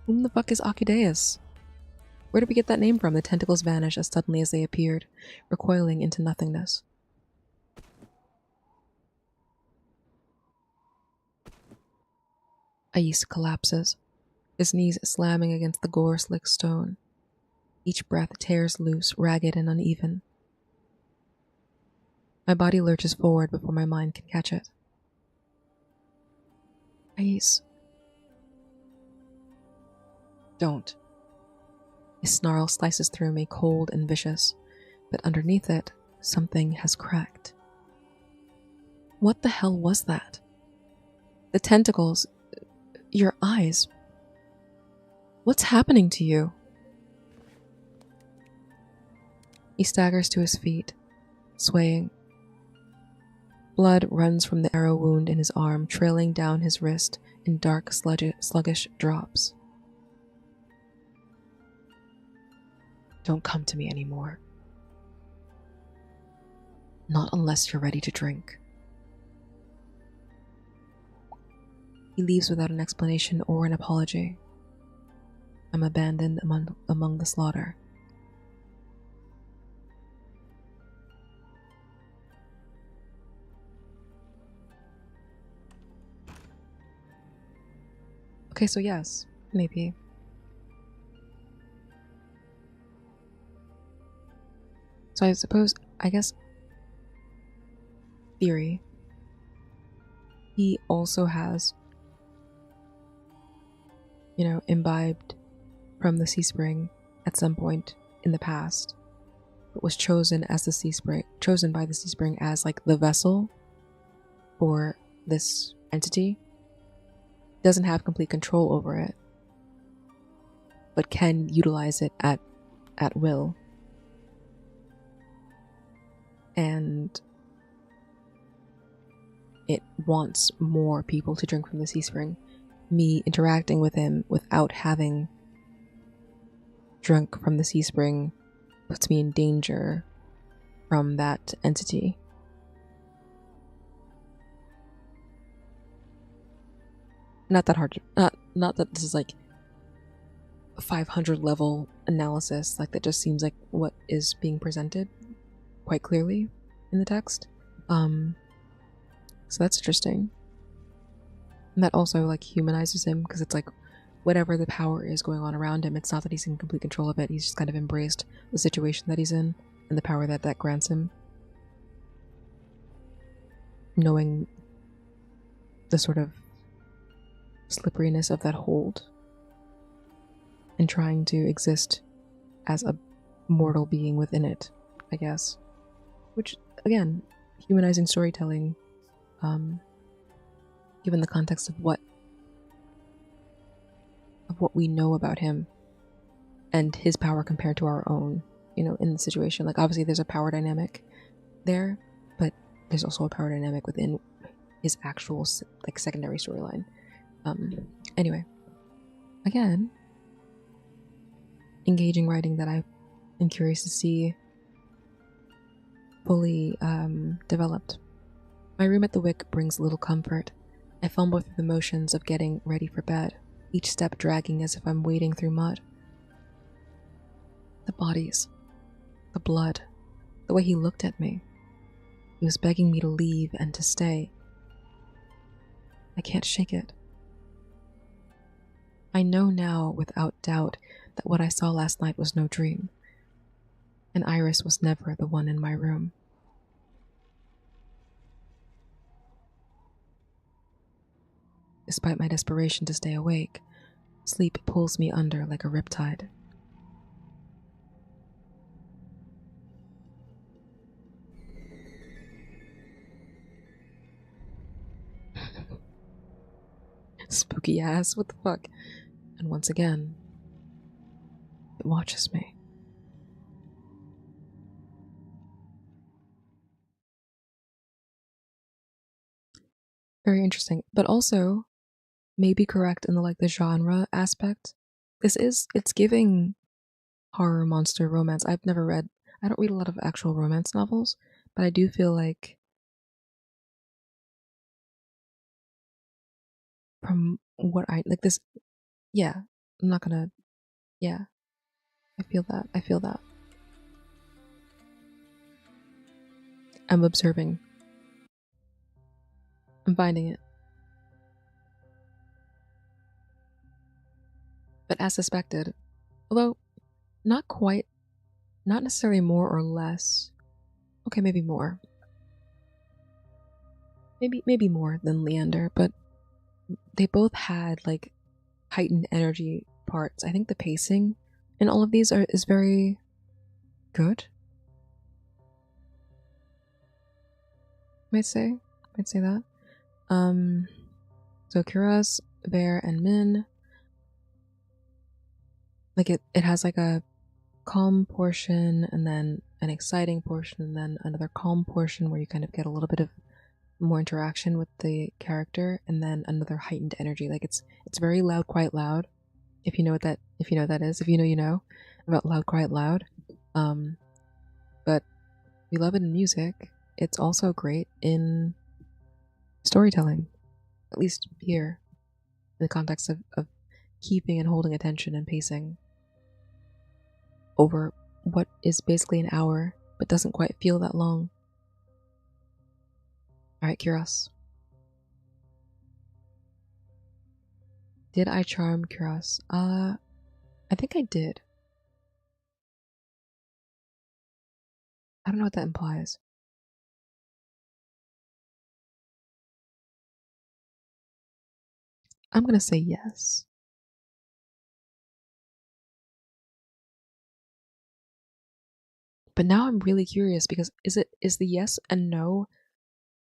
Whom the fuck is Acudeus? Where did we get that name from? The tentacles vanish as suddenly as they appeared, recoiling into nothingness. Ais collapses, his knees slamming against the gore-slick stone. Each breath tears loose, ragged and uneven. My body lurches forward before my mind can catch it. Ais. Don't. His snarl slices through me, cold and vicious, but underneath it, something has cracked. What the hell was that? The tentacles, your eyes. What's happening to you? He staggers to his feet, swaying. Blood runs from the arrow wound in his arm, trailing down his wrist in dark, sluggish drops. Don't come to me anymore. Not unless you're ready to drink. He leaves without an explanation or an apology. I'm abandoned among the slaughter. Okay, so yes, maybe. So I guess, theory, he also has, imbibed from the sea spring at some point in the past, but was chosen by the sea spring as like the vessel for this entity. Doesn't have complete control over it, but can utilize it at will. And it wants more people to drink from the sea spring. Me interacting with him without having drunk from the sea spring puts me in danger from that entity. Not that hard to, not that this is like a 500 level analysis, like that just seems like what is being presented quite clearly in the text. So that's interesting. And that also like humanizes him, because it's like whatever the power is going on around him, it's not that he's in complete control of it, he's just kind of embraced the situation that he's in and the power that grants him. Knowing the sort of slipperiness of that hold and trying to exist as a mortal being within it, I guess. Which, again, humanizing storytelling, given the context of what we know about him and his power compared to our own, in the situation. Like, obviously there's a power dynamic there, but there's also a power dynamic within his actual, like, secondary storyline. Anyway, again, engaging writing that I am curious to see fully developed. My room at the Wick brings little comfort. I fumble through the motions of getting ready for bed, each step dragging as if I'm wading through mud. The bodies, the blood, the way he looked at me. He was begging me to leave and to stay. I can't shake it. I know now without doubt that what I saw last night was no dream, and Iris was never the one in my room. Despite my desperation to stay awake, sleep pulls me under like a riptide. Spooky ass, what the fuck? And once again, it watches me. Very interesting, but also maybe correct in the genre aspect. It's giving horror monster romance. I don't read a lot of actual romance novels, but I do feel like from what I like this, yeah, I'm not gonna, yeah, I feel that. I feel that. I'm observing. I'm finding it. But as suspected, although not quite, not necessarily more or less. Okay, maybe more. Maybe more than Leander, but they both had like heightened energy parts. I think the pacing in all of these is very good. Might say that. So Kuras, Bear, and Min, like it has like a calm portion and then an exciting portion and then another calm portion where you kind of get a little bit of more interaction with the character and then another heightened energy. Like it's very loud, quiet, loud. If you know what that is, if you know you know about loud, quiet, loud. But we love it in music. It's also great in storytelling, at least here, in the context of keeping and holding attention and pacing over what is basically an hour, but doesn't quite feel that long. Alright, Kuros. Did I charm Kuros? I think I did. I don't know what that implies. I'm gonna say yes. But now I'm really curious because is the yes and no,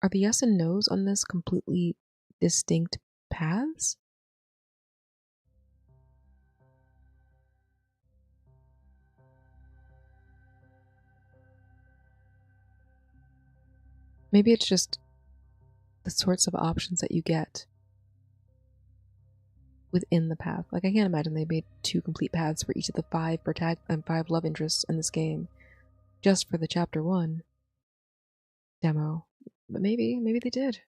are the yes and no's on this completely distinct paths? Maybe it's just the sorts of options that you get within the path. Like I can't imagine they made 2 complete paths for each of the 5 and 5 love interests in this game, just for the chapter 1 demo. But maybe they did.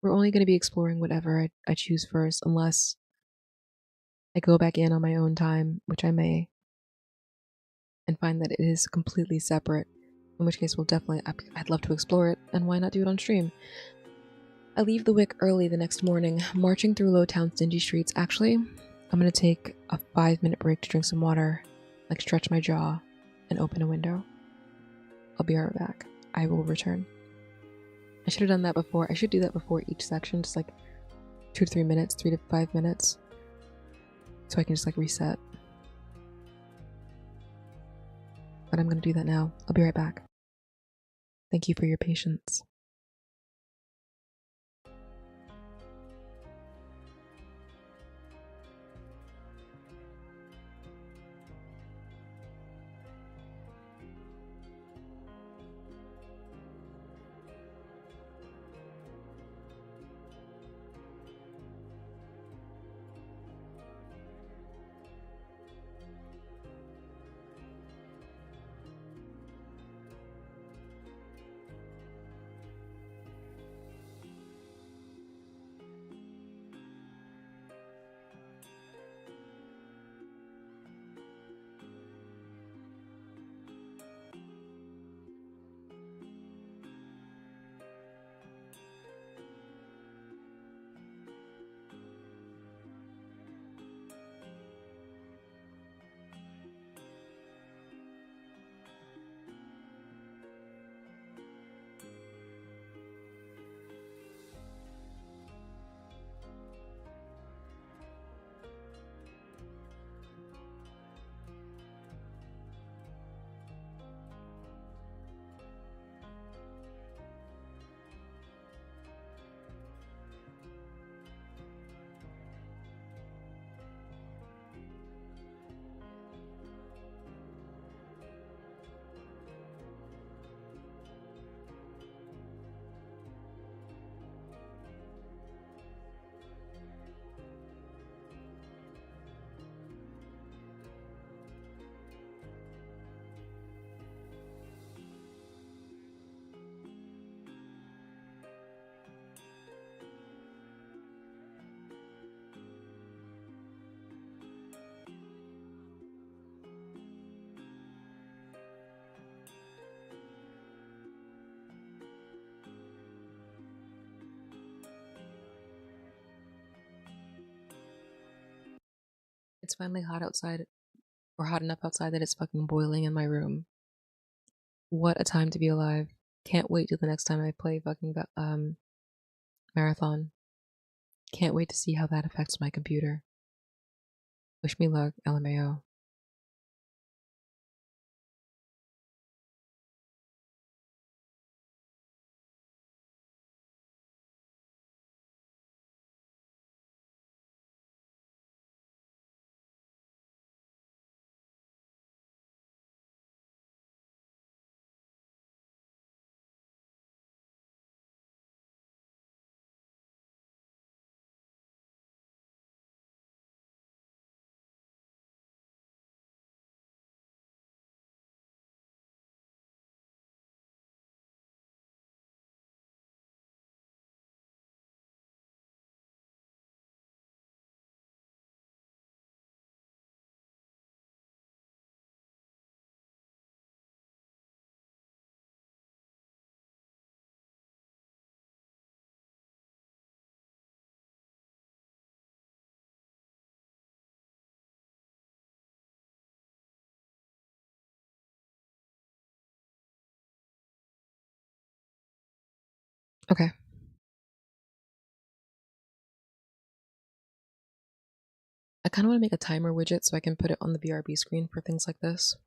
We're only going to be exploring whatever I choose first, unless I go back in on my own time, which I may, and find that it is completely separate. In which case, I'd love to explore it, and why not do it on stream? I leave the Wick early the next morning, marching through Lowtown's dingy streets. Actually, I'm gonna take a 5-minute break to drink some water, like stretch my jaw, and open a window. I'll be right back. I will return. I should have done that before. I should do that before each section, just like 2 to 3 minutes, 3 to 5 minutes, so I can just like reset. But I'm gonna do that now. I'll be right back. Thank you for your patience. It's finally hot outside, or hot enough outside that it's fucking boiling in my room. What a time to be alive. Can't wait till the next time I play fucking Marathon. Can't wait to see how that affects my computer. Wish me luck, LMAO. Okay. I kind of want to make a timer widget so I can put it on the BRB screen for things like this.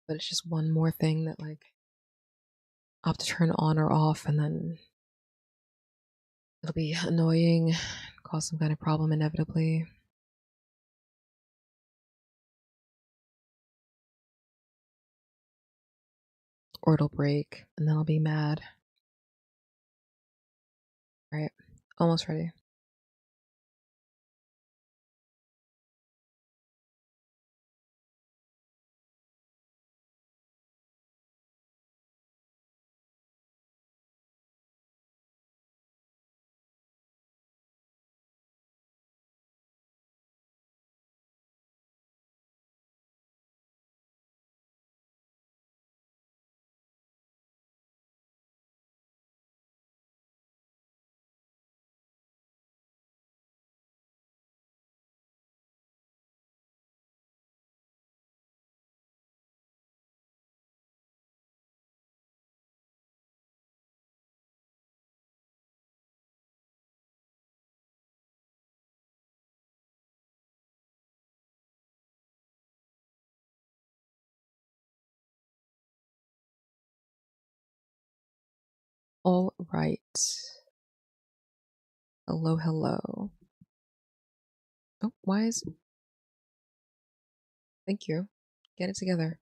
But it's just one more thing that, like, I'll have to turn on or off, and then it'll be annoying, cause some kind of problem inevitably. Or it'll break, and then I'll be mad. Alright, almost ready. All right. Hello, hello. Oh, why is... Thank you. Get it together.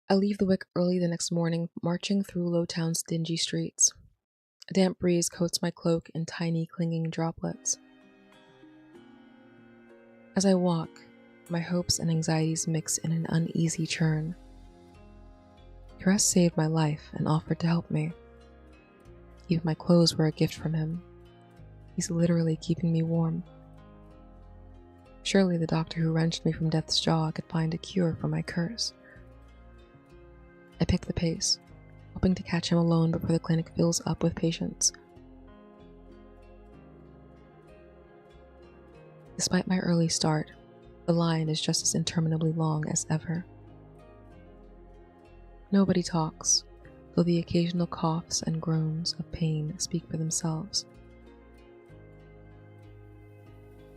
I leave the Wick early the next morning, marching through Lowtown's dingy streets. A damp breeze coats my cloak in tiny, clinging droplets. As I walk, my hopes and anxieties mix in an uneasy churn. Caress saved my life and offered to help me. Even my clothes were a gift from him. He's literally keeping me warm. Surely the doctor who wrenched me from death's jaw could find a cure for my curse. I pick the pace, hoping to catch him alone before the clinic fills up with patients. Despite my early start, the line is just as interminably long as ever. Nobody talks, though the occasional coughs and groans of pain speak for themselves.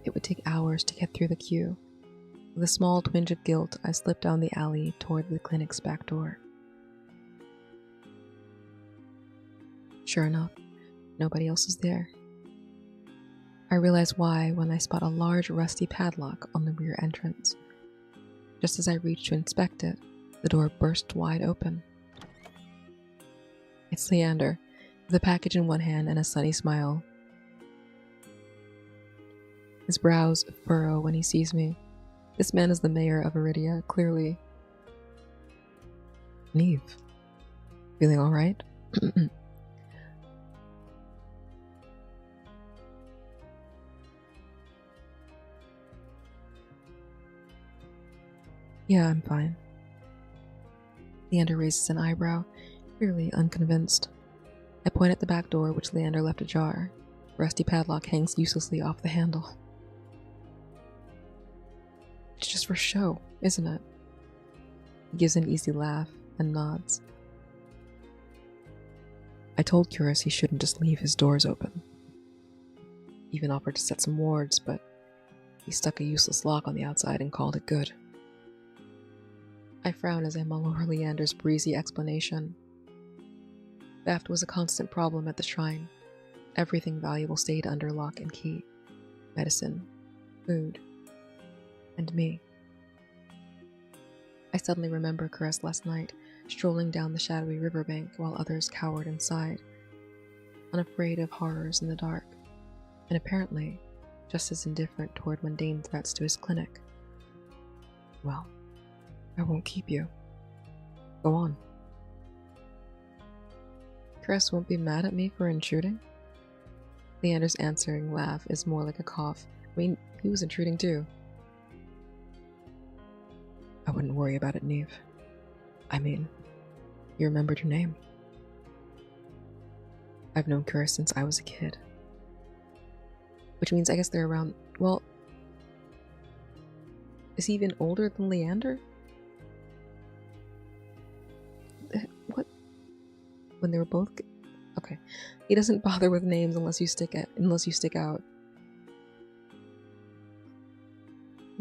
It would take hours to get through the queue. With a small twinge of guilt, I slip down the alley toward the clinic's back door. Sure enough, nobody else is there. I realize why when I spot a large rusty padlock on the rear entrance. Just as I reach to inspect it, the door bursts wide open. It's Leander, with a package in one hand and a sunny smile. His brows furrow when he sees me. This man is the mayor of Iridia, clearly. Neve, feeling all right? Yeah, I'm fine. Leander raises an eyebrow, clearly unconvinced. I point at the back door, which Leander left ajar. Rusty padlock hangs uselessly off the handle. It's just for show, isn't it? He gives an easy laugh and nods. I told Curus he shouldn't just leave his doors open. Even offered to set some wards, but he stuck a useless lock on the outside and called it good. I frown as I mull over Leander's breezy explanation. Theft was a constant problem at the shrine. Everything valuable stayed under lock and key. Medicine, food, and me. I suddenly remember Curus last night, strolling down the shadowy riverbank while others cowered inside, unafraid of horrors in the dark, and apparently just as indifferent toward mundane threats to his clinic. Well, I won't keep you. Go on. Curus won't be mad at me for intruding? Leander's answering laugh is more like a cough. I mean, he was intruding too. I wouldn't worry about it, Neve. I mean, you remembered your name. I've known Curus since I was a kid. Which means I guess they're around, well, is he even older than Leander? What? When they were both... Okay. He doesn't bother with names unless you stick out. In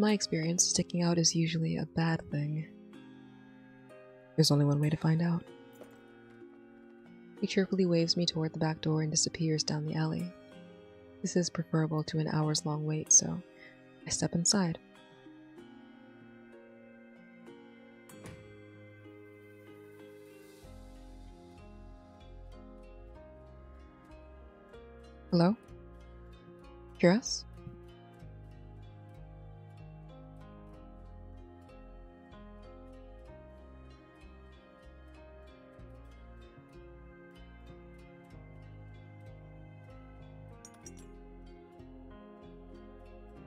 my experience, sticking out is usually a bad thing. There's only one way to find out. He cheerfully waves me toward the back door and disappears down the alley. This is preferable to an hours-long wait, so I step inside. Hello? Curus?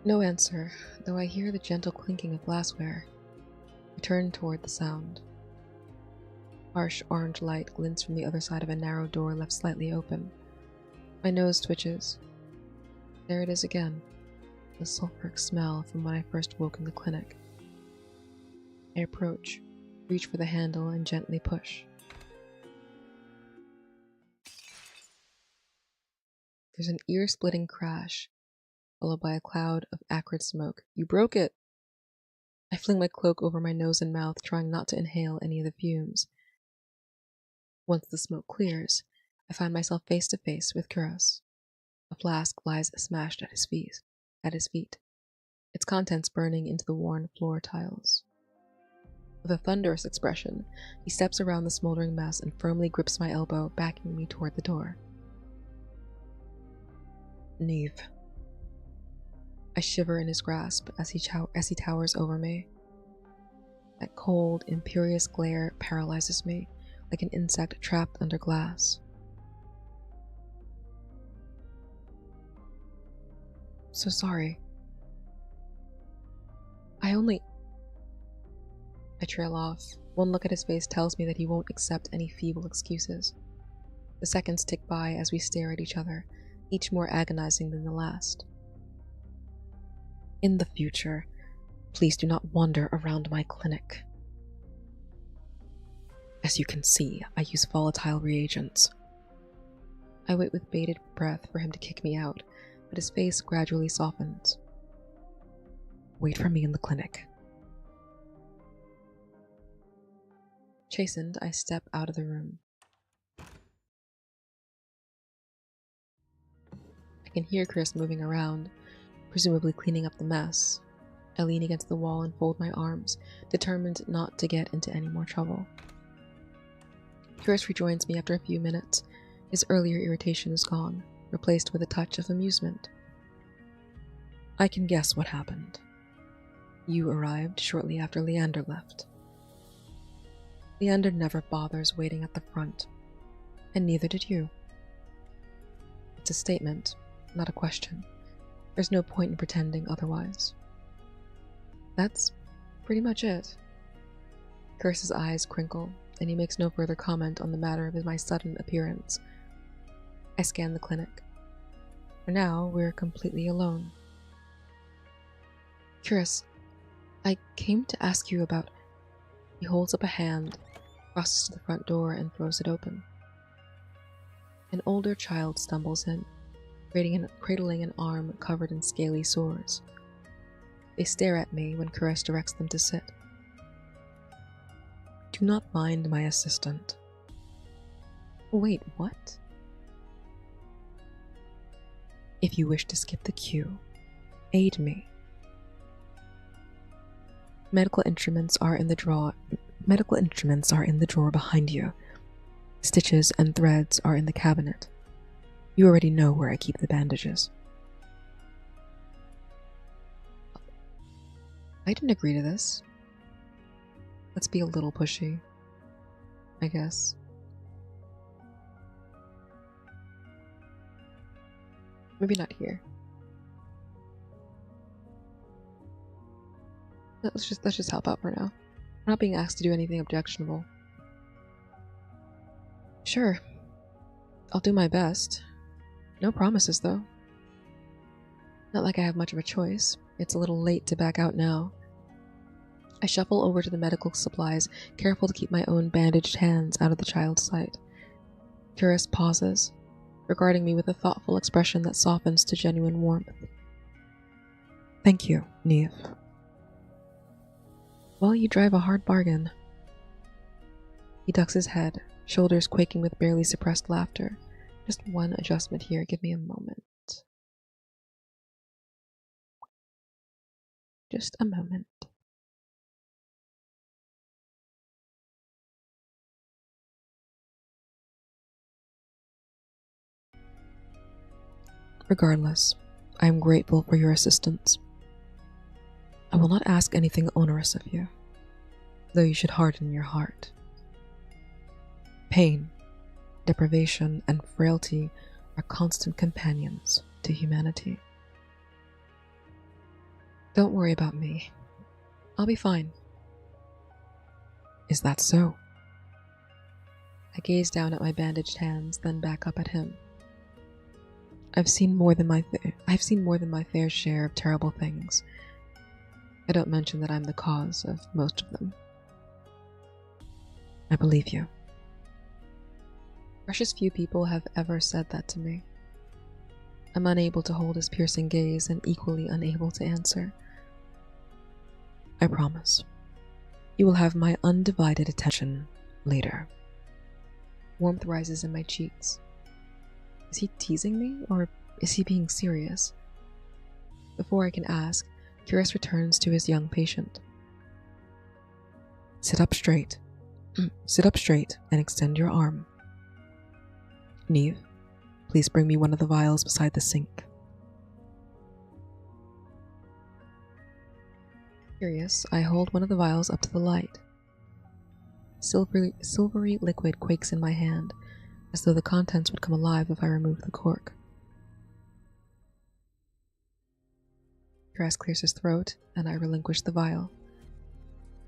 No answer, though I hear the gentle clinking of glassware. I turn toward the sound. Harsh orange light glints from the other side of a narrow door left slightly open. My nose twitches. There it is again, the sulfuric smell from when I first woke in the clinic. I approach, reach for the handle, and gently push. There's an ear-splitting crash, followed by a cloud of acrid smoke. You broke it! I fling my cloak over my nose and mouth, trying not to inhale any of the fumes. Once the smoke clears, I find myself face to face with Curus. A flask lies smashed at his feet, its contents burning into the worn floor tiles. With a thunderous expression, he steps around the smoldering mess and firmly grips my elbow, backing me toward the door. Neve. I shiver in his grasp as he towers over me. That cold, imperious glare paralyzes me, like an insect trapped under glass. So sorry. I trail off. One look at his face tells me that he won't accept any feeble excuses. The seconds tick by as we stare at each other, each more agonizing than the last. In the future, please do not wander around my clinic. As you can see, I use volatile reagents. I wait with bated breath for him to kick me out, but his face gradually softens. Wait for me in the clinic. Chastened, I step out of the room. I can hear Chris moving around, presumably cleaning up the mess. I lean against the wall and fold my arms, determined not to get into any more trouble. Chris rejoins me after a few minutes. His earlier irritation is gone, replaced with a touch of amusement. I can guess what happened. You arrived shortly after Leander left. Leander never bothers waiting at the front, and neither did you. It's a statement, not a question. There's no point in pretending otherwise. That's pretty much it. Curse's eyes crinkle, and he makes no further comment on the matter of my sudden appearance. I scan the clinic. For now, we're completely alone. Curious, I came to ask you about... He holds up a hand, crosses to the front door, and throws it open. An older child stumbles in, cradling an arm covered in scaly sores. They stare at me when Caress directs them to sit. Do not mind my assistant. Wait, what? If you wish to skip the queue, aid me. Medical instruments are in the drawer behind you. Stitches and threads are in the cabinet. You already know where I keep the bandages. I didn't agree to this. Let's be a little pushy, I guess. Maybe not here. Let's just help out for now. I'm not being asked to do anything objectionable. Sure. I'll do my best. No promises, though. Not like I have much of a choice. It's a little late to back out now. I shuffle over to the medical supplies, careful to keep my own bandaged hands out of the child's sight. Curis pauses, regarding me with a thoughtful expression that softens to genuine warmth. Thank you, Neve. Well, you drive a hard bargain. He ducks his head, shoulders quaking with barely suppressed laughter. Just one adjustment here, give me a moment. Just a moment. Regardless, I am grateful for your assistance. I will not ask anything onerous of you, though you should harden your heart. Pain, deprivation, and frailty are constant companions to humanity. Don't worry about me. I'll be fine. Is that so? I gaze down at my bandaged hands, then back up at him. I've seen more than my fair share of terrible things. I don't mention that I'm the cause of most of them. I believe you. Precious few people have ever said that to me. I'm unable to hold his piercing gaze and equally unable to answer. I promise. You will have my undivided attention later. Warmth rises in my cheeks. Is he teasing me, or is he being serious? Before I can ask, Curious returns to his young patient. Sit up straight. Sit up straight and extend your arm. Neve, please bring me one of the vials beside the sink. Curious, I hold one of the vials up to the light. Silvery liquid quakes in my hand, as though the contents would come alive if I remove the cork. Curious clears his throat, and I relinquish the vial.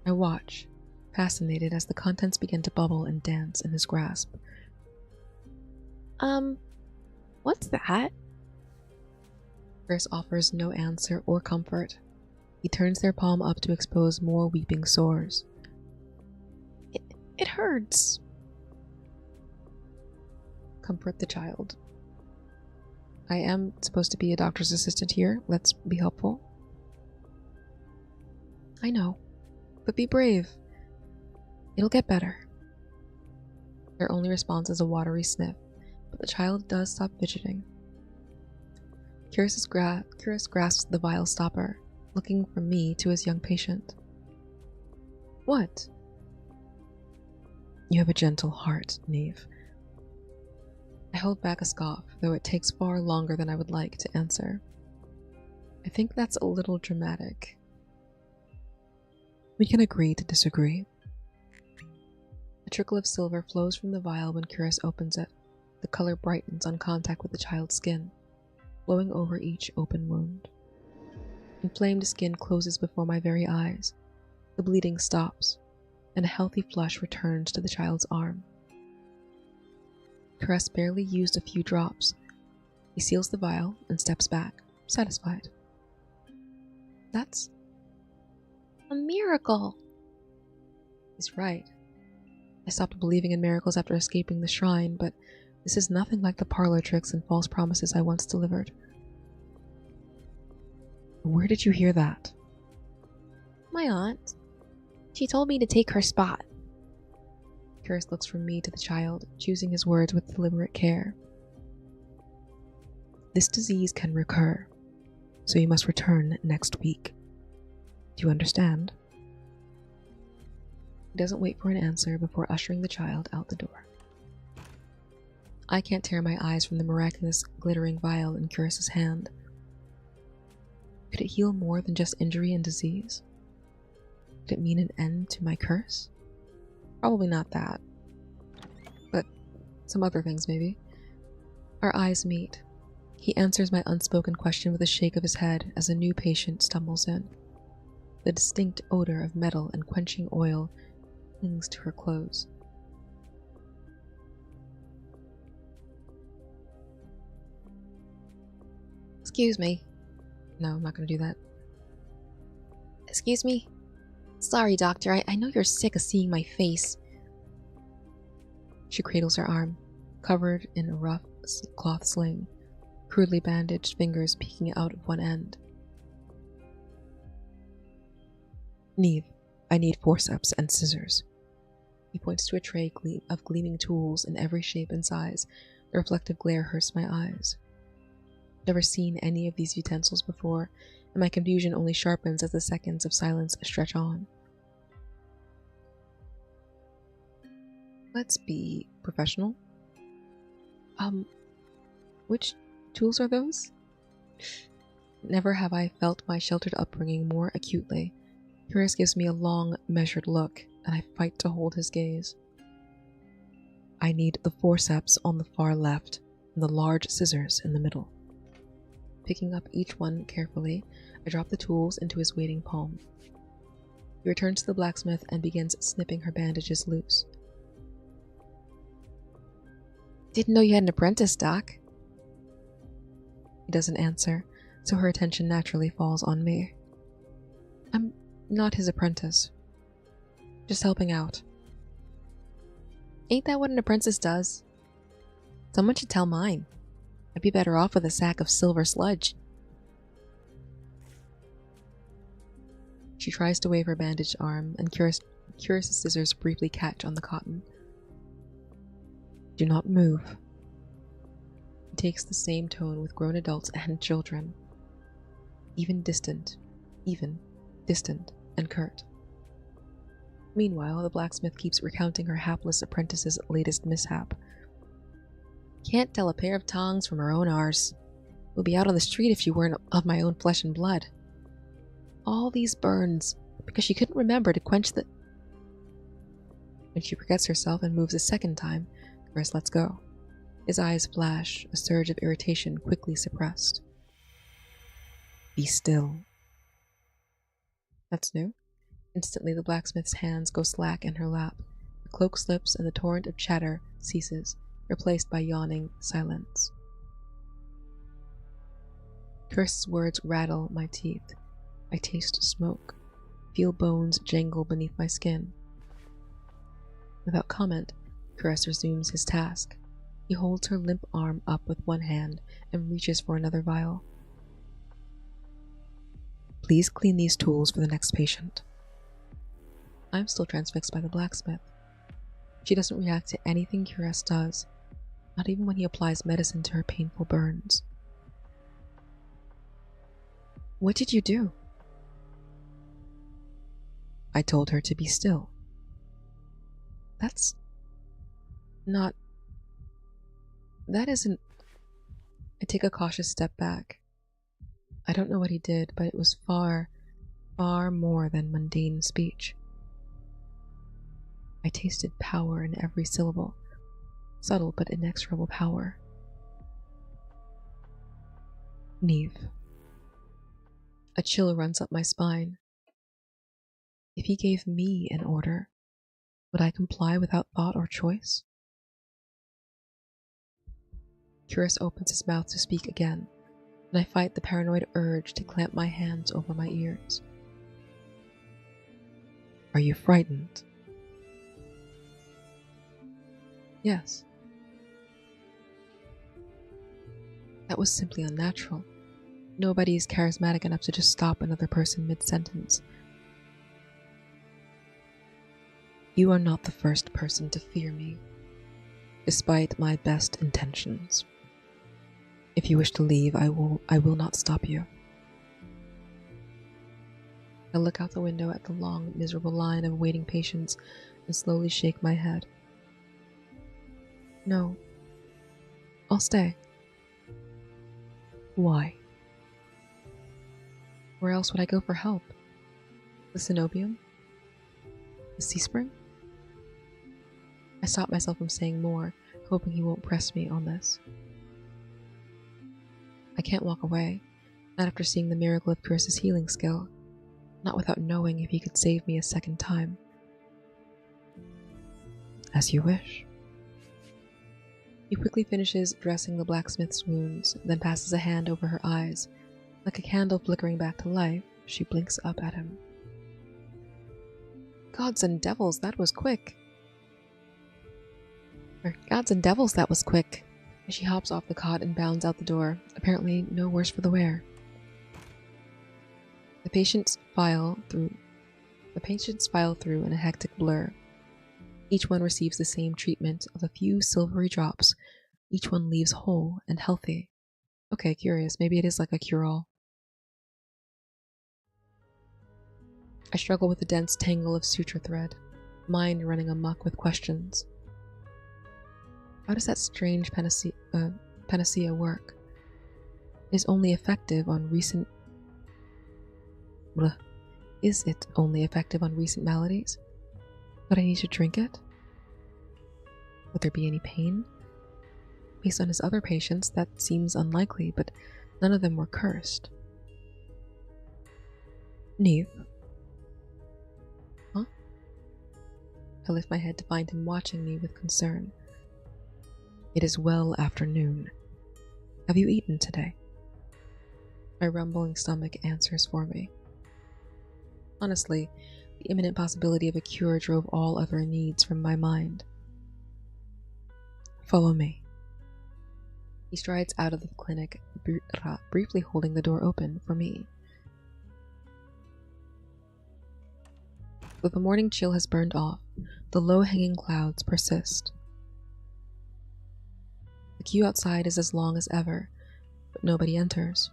I watch, fascinated as the contents begin to bubble and dance in his grasp. What's that? Chris offers no answer or comfort. He turns their palm up to expose more weeping sores. It hurts. Comfort the child. I am supposed to be a doctor's assistant here. Let's be helpful. I know, but be brave. It'll get better. Their only response is a watery sniff, but the child does stop fidgeting. Curious grasps the vial stopper, looking from me to his young patient. What? You have a gentle heart, Neve. I hold back a scoff, though it takes far longer than I would like to answer. I think that's a little dramatic. We can agree to disagree. A trickle of silver flows from the vial when Curious opens it. The color brightens on contact with the child's skin, flowing over each open wound. Inflamed skin closes before my very eyes. The bleeding stops, and a healthy flush returns to the child's arm. Caress barely used a few drops. He seals the vial and steps back, satisfied. That's a miracle! He's right. I stopped believing in miracles after escaping the shrine, but this is nothing like the parlor tricks and false promises I once delivered. Where did you hear that? My aunt. She told me to take her spot. Curtis looks from me to the child, choosing his words with deliberate care. This disease can recur, so you must return next week. Do you understand? He doesn't wait for an answer before ushering the child out the door. I can't tear my eyes from the miraculous glittering vial in Curtis's hand. Could it heal more than just injury and disease? Could it mean an end to my curse? Probably not that. But some other things, maybe. Our eyes meet. He answers my unspoken question with a shake of his head as a new patient stumbles in. The distinct odor of metal and quenching oil clings to her clothes. Excuse me. No, I'm not going to do that. Excuse me? Sorry, doctor. I know you're sick of seeing my face. She cradles her arm, covered in a rough cloth sling, crudely bandaged fingers peeking out of one end. Neve, I need forceps and scissors. He points to a tray of gleaming tools in every shape and size. The reflective glare hurts my eyes. Never seen any of these utensils before, and my confusion only sharpens as the seconds of silence stretch on. Let's be professional. Which tools are those? Never have I felt my sheltered upbringing more acutely. Curtis gives me a long, measured look, and I fight to hold his gaze. I need the forceps on the far left, and the large scissors in the middle. Picking up each one carefully, I drop the tools into his waiting palm. He returns to the blacksmith and begins snipping her bandages loose. Didn't know you had an apprentice, Doc. He doesn't answer, so her attention naturally falls on me. I'm not his apprentice. Just helping out. Ain't that what an apprentice does? Someone should tell mine. I'd be better off with a sack of silver sludge. She tries to wave her bandaged arm, and Curious's scissors briefly catch on the cotton. Do not move. He takes the same tone with grown adults and children. Even distant, and curt. Meanwhile, the blacksmith keeps recounting her hapless apprentice's latest mishap. Can't tell a pair of tongs from her own arse. We'll be out on the street if she weren't of my own flesh and blood. All these burns, because she couldn't remember to quench the... When she forgets herself and moves a second time, Chris lets go. His eyes flash, a surge of irritation quickly suppressed. Be still. That's new. Instantly, the blacksmith's hands go slack in her lap. The cloak slips and the torrent of chatter ceases, replaced by yawning silence. Chris's words rattle my teeth. I taste smoke, feel bones jangle beneath my skin. Without comment, Chris resumes his task. He holds her limp arm up with one hand and reaches for another vial. Please clean these tools for the next patient. I'm still transfixed by the blacksmith. She doesn't react to anything Cuirass does, not even when he applies medicine to her painful burns. What did you do? I told her to be still. That's not... That isn't... I take a cautious step back. I don't know what he did, but it was far, far more than mundane speech. I tasted power in every syllable, subtle but inexorable power. Neve. A chill runs up my spine. If he gave me an order, would I comply without thought or choice? Curious opens his mouth to speak again, and I fight the paranoid urge to clamp my hands over my ears. Are you frightened? Yes. That was simply unnatural. Nobody is charismatic enough to just stop another person mid-sentence. You are not the first person to fear me, despite my best intentions. If you wish to leave, I will not stop you. I look out the window at the long, miserable line of waiting patients and slowly shake my head. No. I'll stay. Why? Where else would I go for help? The cenobium? The sea spring? I stop myself from saying more, hoping he won't press me on this. I can't walk away, not after seeing the miracle of Chris's healing skill, not without knowing if he could save me a second time. As you wish. He quickly finishes dressing the blacksmith's wounds, then passes a hand over her eyes. Like a candle flickering back to life, she blinks up at him. Gods and devils, that was quick. Gods and devils, that was quick. And she hops off the cot and bounds out the door, apparently no worse for the wear. The patients file through in a hectic blur. Each one receives the same treatment of a few silvery drops. Each one leaves whole and healthy. Okay, curious. Maybe it is like a cure-all. I struggle with a dense tangle of suture thread, mind running amok with questions. How does that strange panacea work? Is it only effective on recent maladies? Would I need to drink it? Would there be any pain? Based on his other patients, that seems unlikely, but none of them were cursed. Neve. Huh? I lift my head to find him watching me with concern. It is well after noon. Have you eaten today? My rumbling stomach answers for me. Honestly, the imminent possibility of a cure drove all other needs from my mind. Follow me. He strides out of the clinic, briefly holding the door open for me. Though the morning chill has burned off, the low-hanging clouds persist. The queue outside is as long as ever, but nobody enters.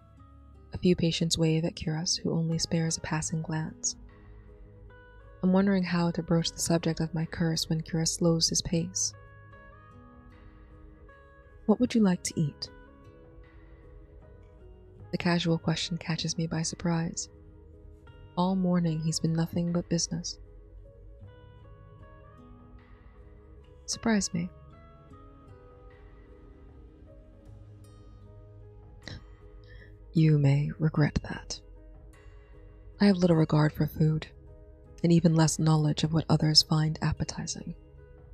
A few patients wave at Curas, who only spares a passing glance. I'm wondering how to broach the subject of my curse when Curas slows his pace. What would you like to eat? The casual question catches me by surprise. All morning he's been nothing but business. Surprise me. You may regret that. I have little regard for food, and even less knowledge of what others find appetizing.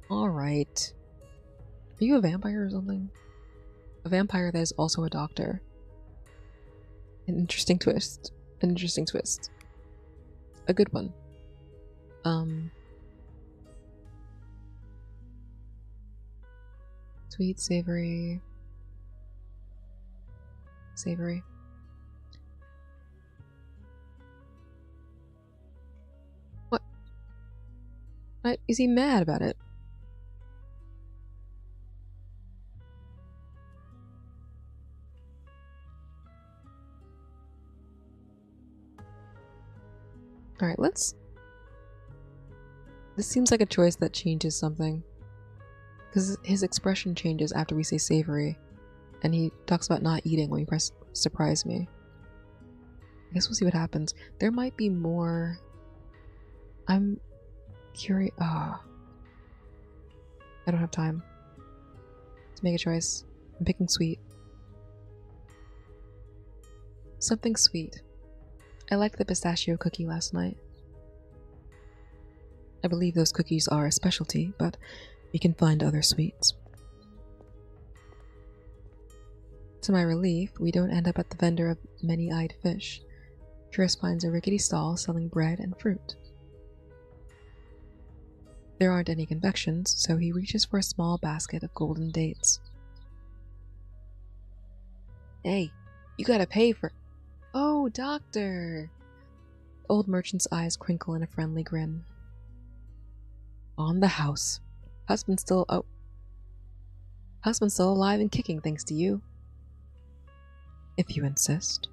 Alright. Are you a vampire or something? A vampire that is also a doctor. An interesting twist. An interesting twist. A good one. Sweet, savory. Savory. What? Is he mad about it? Alright, let's... This seems like a choice that changes something. Because his expression changes after we say savory. And he talks about not eating when you press surprise me. I guess we'll see what happens. There might be more... I'm curious... I don't have time to make a choice. I'm picking sweet. Something sweet. I liked the pistachio cookie last night. I believe those cookies are a specialty, but we can find other sweets. To my relief, we don't end up at the vendor of many-eyed fish. Chris finds a rickety stall selling bread and fruit. There aren't any confections, so he reaches for a small basket of golden dates. Hey, you gotta pay for... Oh, doctor! The old merchant's eyes crinkle in a friendly grin. On the house. Husband's still alive and kicking thanks to you. If you insist.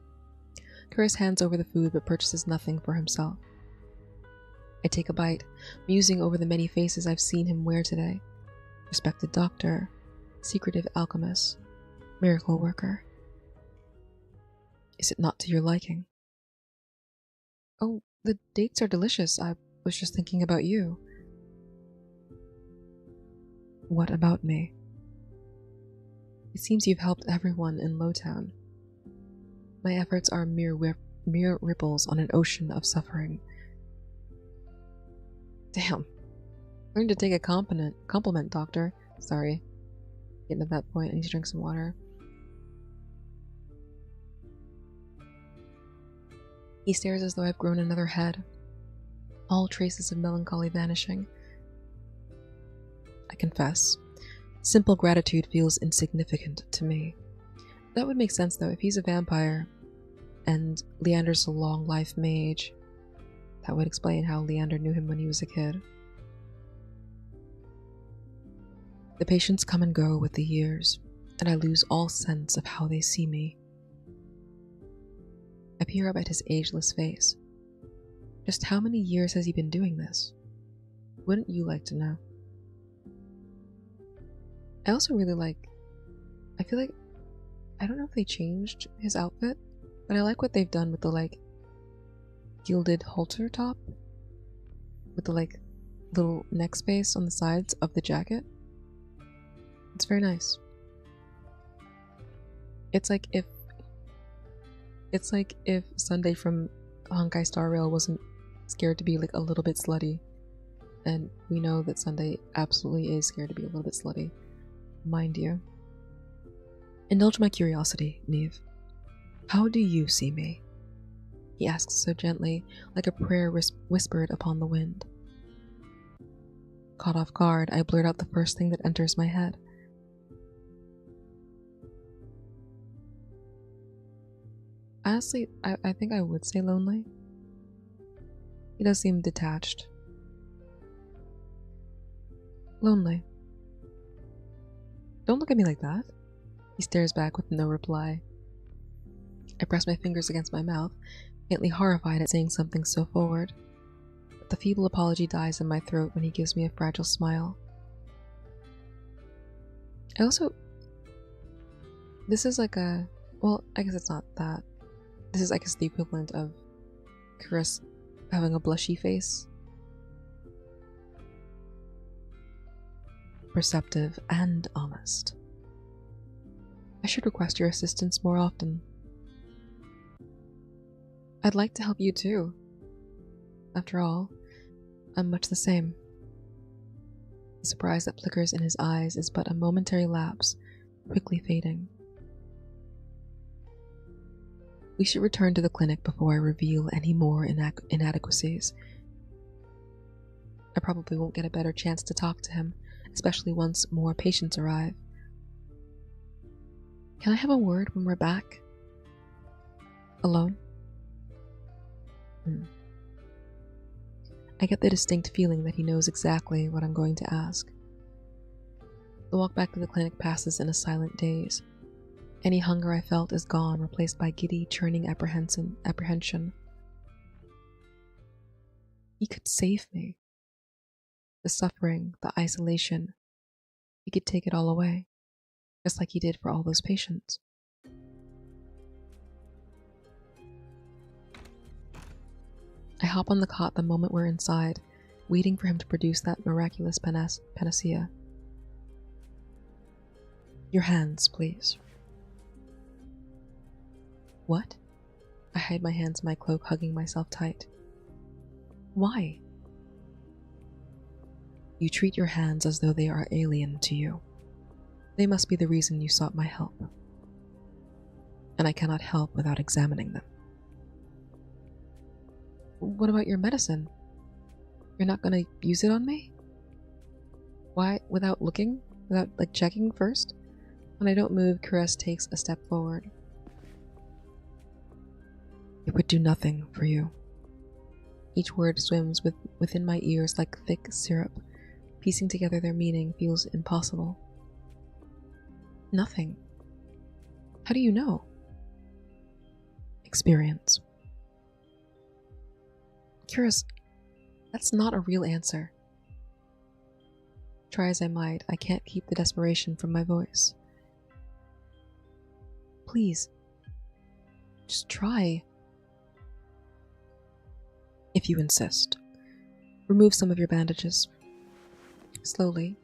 Chris hands over the food but purchases nothing for himself. I take a bite, musing over the many faces I've seen him wear today. Respected doctor, secretive alchemist, miracle worker. Is it not to your liking? Oh, the dates are delicious. I was just thinking about you. What about me? It seems you've helped everyone in Lowtown. My efforts are mere ripples on an ocean of suffering. Damn. Learn to take a compliment, doctor. Sorry. Getting to that point, I need to drink some water. He stares as though I've grown another head, all traces of melancholy vanishing. I confess, simple gratitude feels insignificant to me. That would make sense, though, if he's a vampire and Leander's a long-life mage. That would explain how Leander knew him when he was a kid. The patients come and go with the years, and I lose all sense of how they see me. I peer up at his ageless face. Just how many years has he been doing this? Wouldn't you like to know? I also really I feel like, I don't know if they changed his outfit, but I like what they've done with the gilded halter top with the little neck space on the sides of the jacket. It's very nice. It's like if Sunday from Honkai Star Rail wasn't scared to be a little bit slutty, and we know that Sunday absolutely is scared to be a little bit slutty, mind you. Indulge my curiosity, Neve. How do you see me? He asks so gently, like a prayer whispered upon the wind. Caught off guard, I blurt out the first thing that enters my head. Honestly, I think I would say lonely. He does seem detached. Lonely. Don't look at me like that. He stares back with no reply. I press my fingers against my mouth, faintly horrified at saying something so forward. But the feeble apology dies in my throat when he gives me a fragile smile. This is well, I guess it's not that. This is, I guess, the equivalent of Chris having a blushy face. Perceptive and honest. I should request your assistance more often. I'd like to help you too. After all, I'm much the same. The surprise that flickers in his eyes is but a momentary lapse, quickly fading. We should return to the clinic before I reveal any more inadequacies. I probably won't get a better chance to talk to him, especially once more patients arrive. Can I have a word when we're back? Alone? I get the distinct feeling that he knows exactly what I'm going to ask. The walk back to the clinic passes in a silent daze. Any hunger I felt is gone, replaced by giddy, churning apprehension. He could save me. The suffering, the isolation. He could take it all away, just like he did for all those patients. I hop on the cot the moment we're inside, waiting for him to produce that miraculous panacea. Your hands, please. What? I hide my hands in my cloak, hugging myself tight. Why? You treat your hands as though they are alien to you. They must be the reason you sought my help. and I cannot help without examining them. What about your medicine? You're not gonna use it on me? Why, without looking? Without, checking first? When I don't move, Caress takes a step forward. It would do nothing for you. Each word swims within my ears like thick syrup. Piecing together their meaning feels impossible. Nothing. How do you know? Experience. Curious, that's not a real answer. Try as I might, I can't keep the desperation from my voice. Please, just try. If you insist. Remove some of your bandages. Slowly,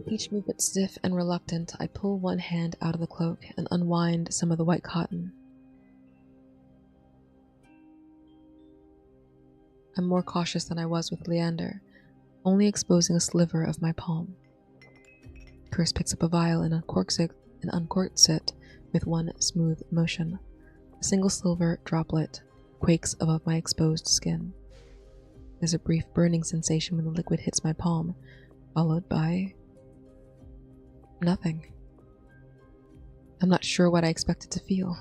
each movement stiff and reluctant, I pull one hand out of the cloak and unwind some of the white cotton. I'm more cautious than I was with Leander, only exposing a sliver of my palm. Chris picks up a vial and uncorks it with one smooth motion. A single silver droplet quakes above my exposed skin. There's a brief burning sensation when the liquid hits my palm, followed by nothing. I'm not sure what I expected to feel.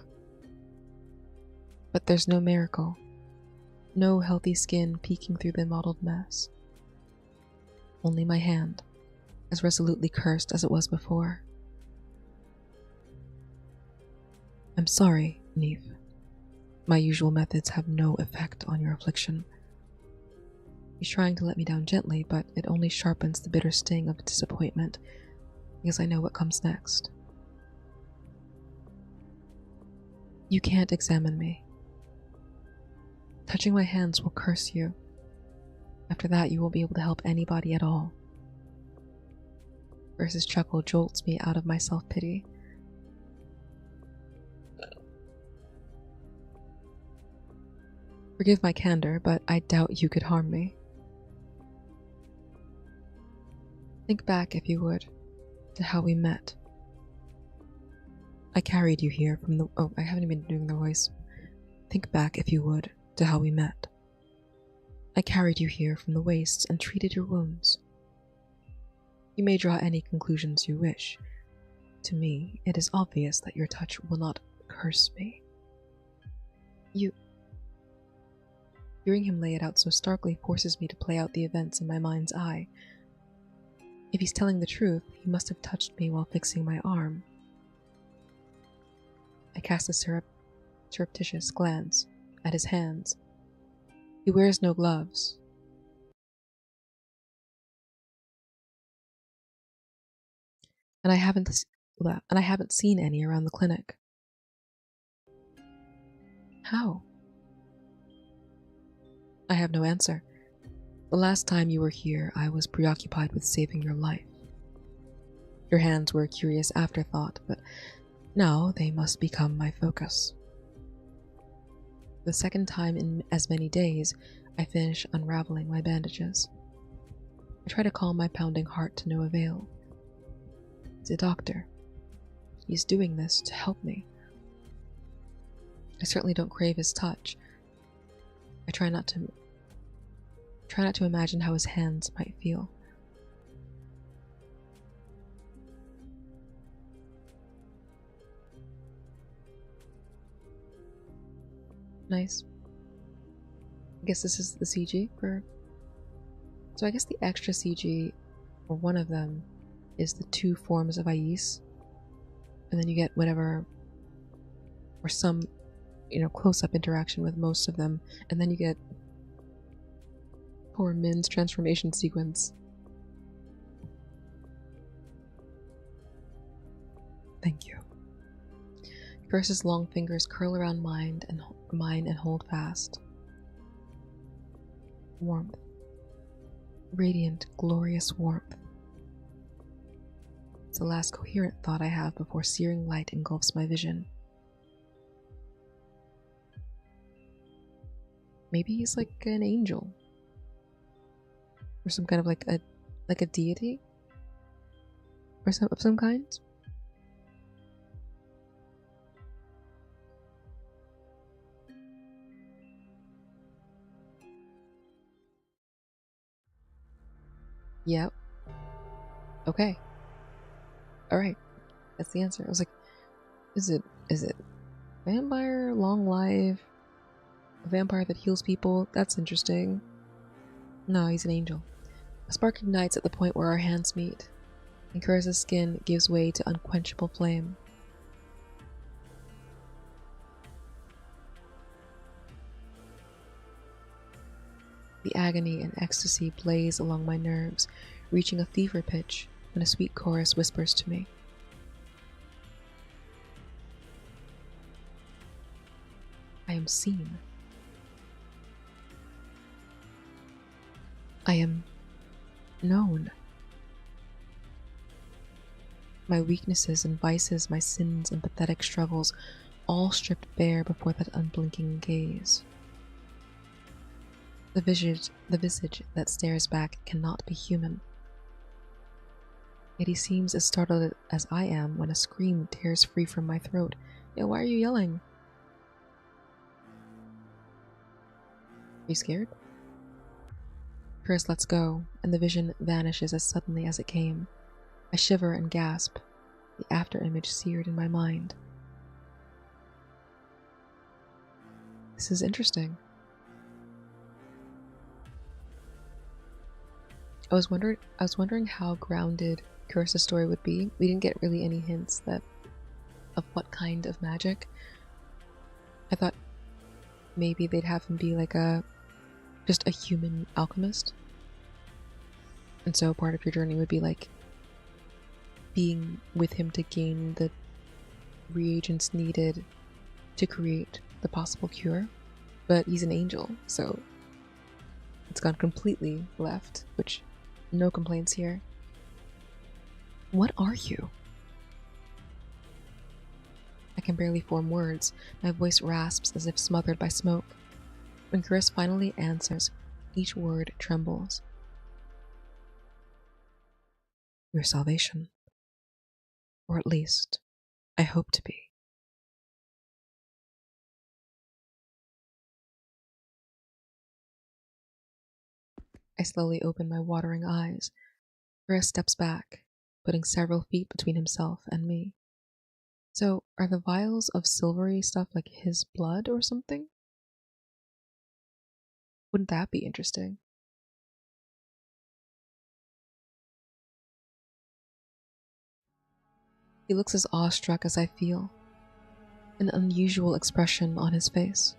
But there's no miracle. No healthy skin peeking through the mottled mess. Only my hand, as resolutely cursed as it was before. I'm sorry, Neve. My usual methods have no effect on your affliction. He's trying to let me down gently, but it only sharpens the bitter sting of disappointment, because I know what comes next. You can't examine me. Touching my hands will curse you. After that, you won't be able to help anybody at all. Versus chuckle jolts me out of my self-pity. Forgive my candor, but I doubt you could harm me. Think back, if you would, to how we met. I carried you here from the... Oh, I haven't even been doing the voice. Think back, if you would, to how we met. I carried you here from the wastes and treated your wounds. You may draw any conclusions you wish. To me, it is obvious that your touch will not curse me. Hearing him lay it out so starkly forces me to play out the events in my mind's eye. If he's telling the truth, he must have touched me while fixing my arm. I cast a surreptitious glance at his hands. He wears no gloves. And I haven't seen any around the clinic. How? I have no answer. The last time you were here, I was preoccupied with saving your life. Your hands were a curious afterthought, but now they must become my focus. The second time in as many days, I finish unraveling my bandages. I try to calm my pounding heart to no avail. He's a doctor. He's doing this to help me. I certainly don't crave his touch. I try not to imagine how his hands might feel. Nice. I guess this is the CG for... So I guess the extra CG, or one of them, is the 2 forms of Ais. And then you get whatever, or some, close-up interaction with most of them. And then you get poor Min's transformation sequence. Thank you. Curse's long fingers curl around mine and hold fast. Warmth. Radiant, glorious warmth. It's the last coherent thought I have before searing light engulfs my vision. Maybe he's like an angel. Or some kind of like a deity? Or of some kind? Yep. Okay. Alright. That's the answer. I was like, is it vampire, long life, a vampire that heals people? That's interesting. No, he's an angel. A spark ignites at the point where our hands meet, and Kura's skin gives way to unquenchable flame. The agony and ecstasy blaze along my nerves, reaching a fever pitch when a sweet chorus whispers to me. I am seen. I am known. My weaknesses and vices, my sins and pathetic struggles, all stripped bare before that unblinking gaze. The visage that stares back cannot be human. Yet he seems as startled as I am when a scream tears free from my throat. Yo, why are you yelling? Are you scared? Chris lets go, and the vision vanishes as suddenly as it came. I shiver and gasp, the afterimage seared in my mind. This is interesting. I was wondering how grounded Kurisa's story would be. We didn't get really any hints of what kind of magic. I thought maybe they'd have him be like just a human alchemist. And so part of your journey would be like being with him to gain the reagents needed to create the possible cure. But he's an angel, so it's gone completely left, which no complaints here. What are you? I can barely form words. My voice rasps as if smothered by smoke. When Chris finally answers, each word trembles. Your salvation. Or at least, I hope to be. I slowly open my watering eyes. Chris steps back, putting several feet between himself and me. So, are the vials of silvery stuff like his blood or something? Wouldn't that be interesting? He looks as awestruck as I feel, an unusual expression on his face.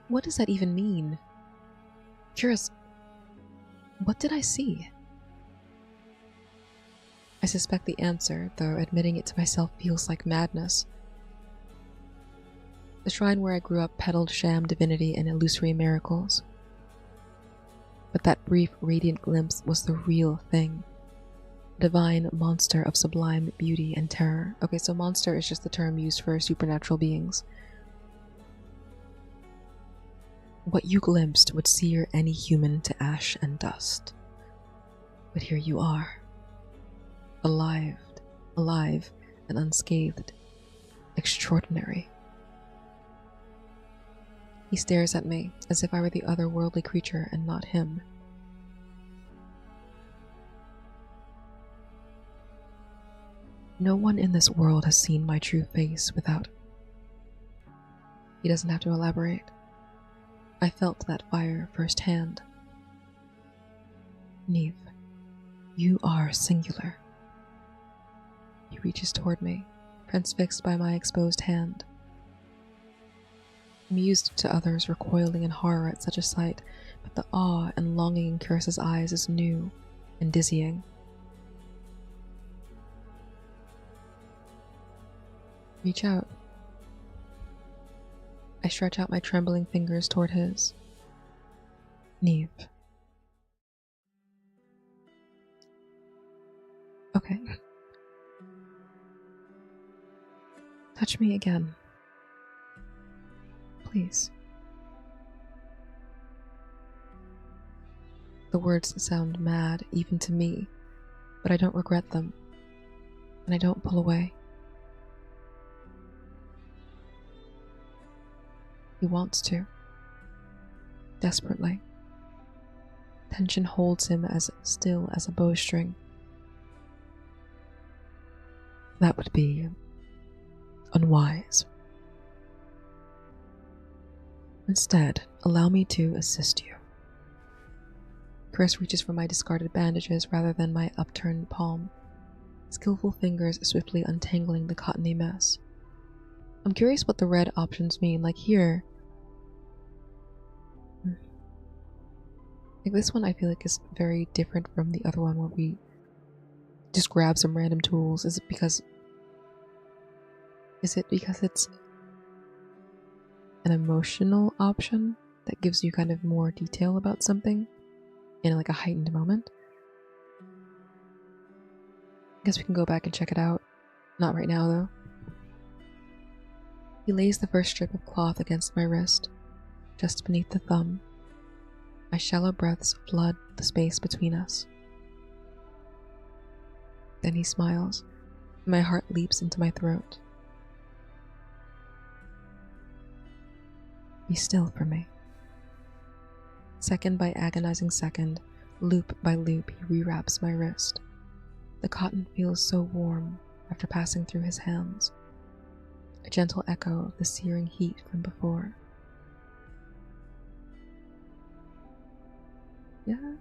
What does that even mean? Curious, what did I see? I suspect the answer, though admitting it to myself feels like madness. The shrine where I grew up peddled sham divinity and illusory miracles. But that brief, radiant glimpse was the real thing. A divine monster of sublime beauty and terror. Okay, so monster is just the term used for supernatural beings. What you glimpsed would sear any human to ash and dust. But here you are. Alive and unscathed. Extraordinary. He stares at me as if I were the otherworldly creature and not him. No one in this world has seen my true face without... He doesn't have to elaborate. I felt that fire firsthand. Neve, you are singular. He reaches toward me, transfixed by my exposed hand. I'm used to others recoiling in horror at such a sight, but the awe and longing in Kurisa's eyes is new and dizzying. Reach out. I stretch out my trembling fingers toward his. Neve. Okay. Touch me again. Please. The words sound mad, even to me, but I don't regret them, and I don't pull away. He wants to. Desperately. Tension holds him as still as a bowstring. That would be unwise. Instead, allow me to assist you. Chris reaches for my discarded bandages rather than my upturned palm, skillful fingers swiftly untangling the cottony mess. I'm curious what the red options mean. Like here, like this one I feel like is very different from the other one where we just grab some random tools. Is it because it's an emotional option that gives you kind of more detail about something in like a heightened moment? I guess we can go back and check it out. Not right now though. He lays the first strip of cloth against my wrist, just beneath the thumb. My shallow breaths flood the space between us. Then he smiles, and my heart leaps into my throat. Be still for me. Second by agonizing second, loop by loop, he rewraps my wrist. The cotton feels so warm after passing through his hands. A gentle echo of the searing heat from before. Yeah,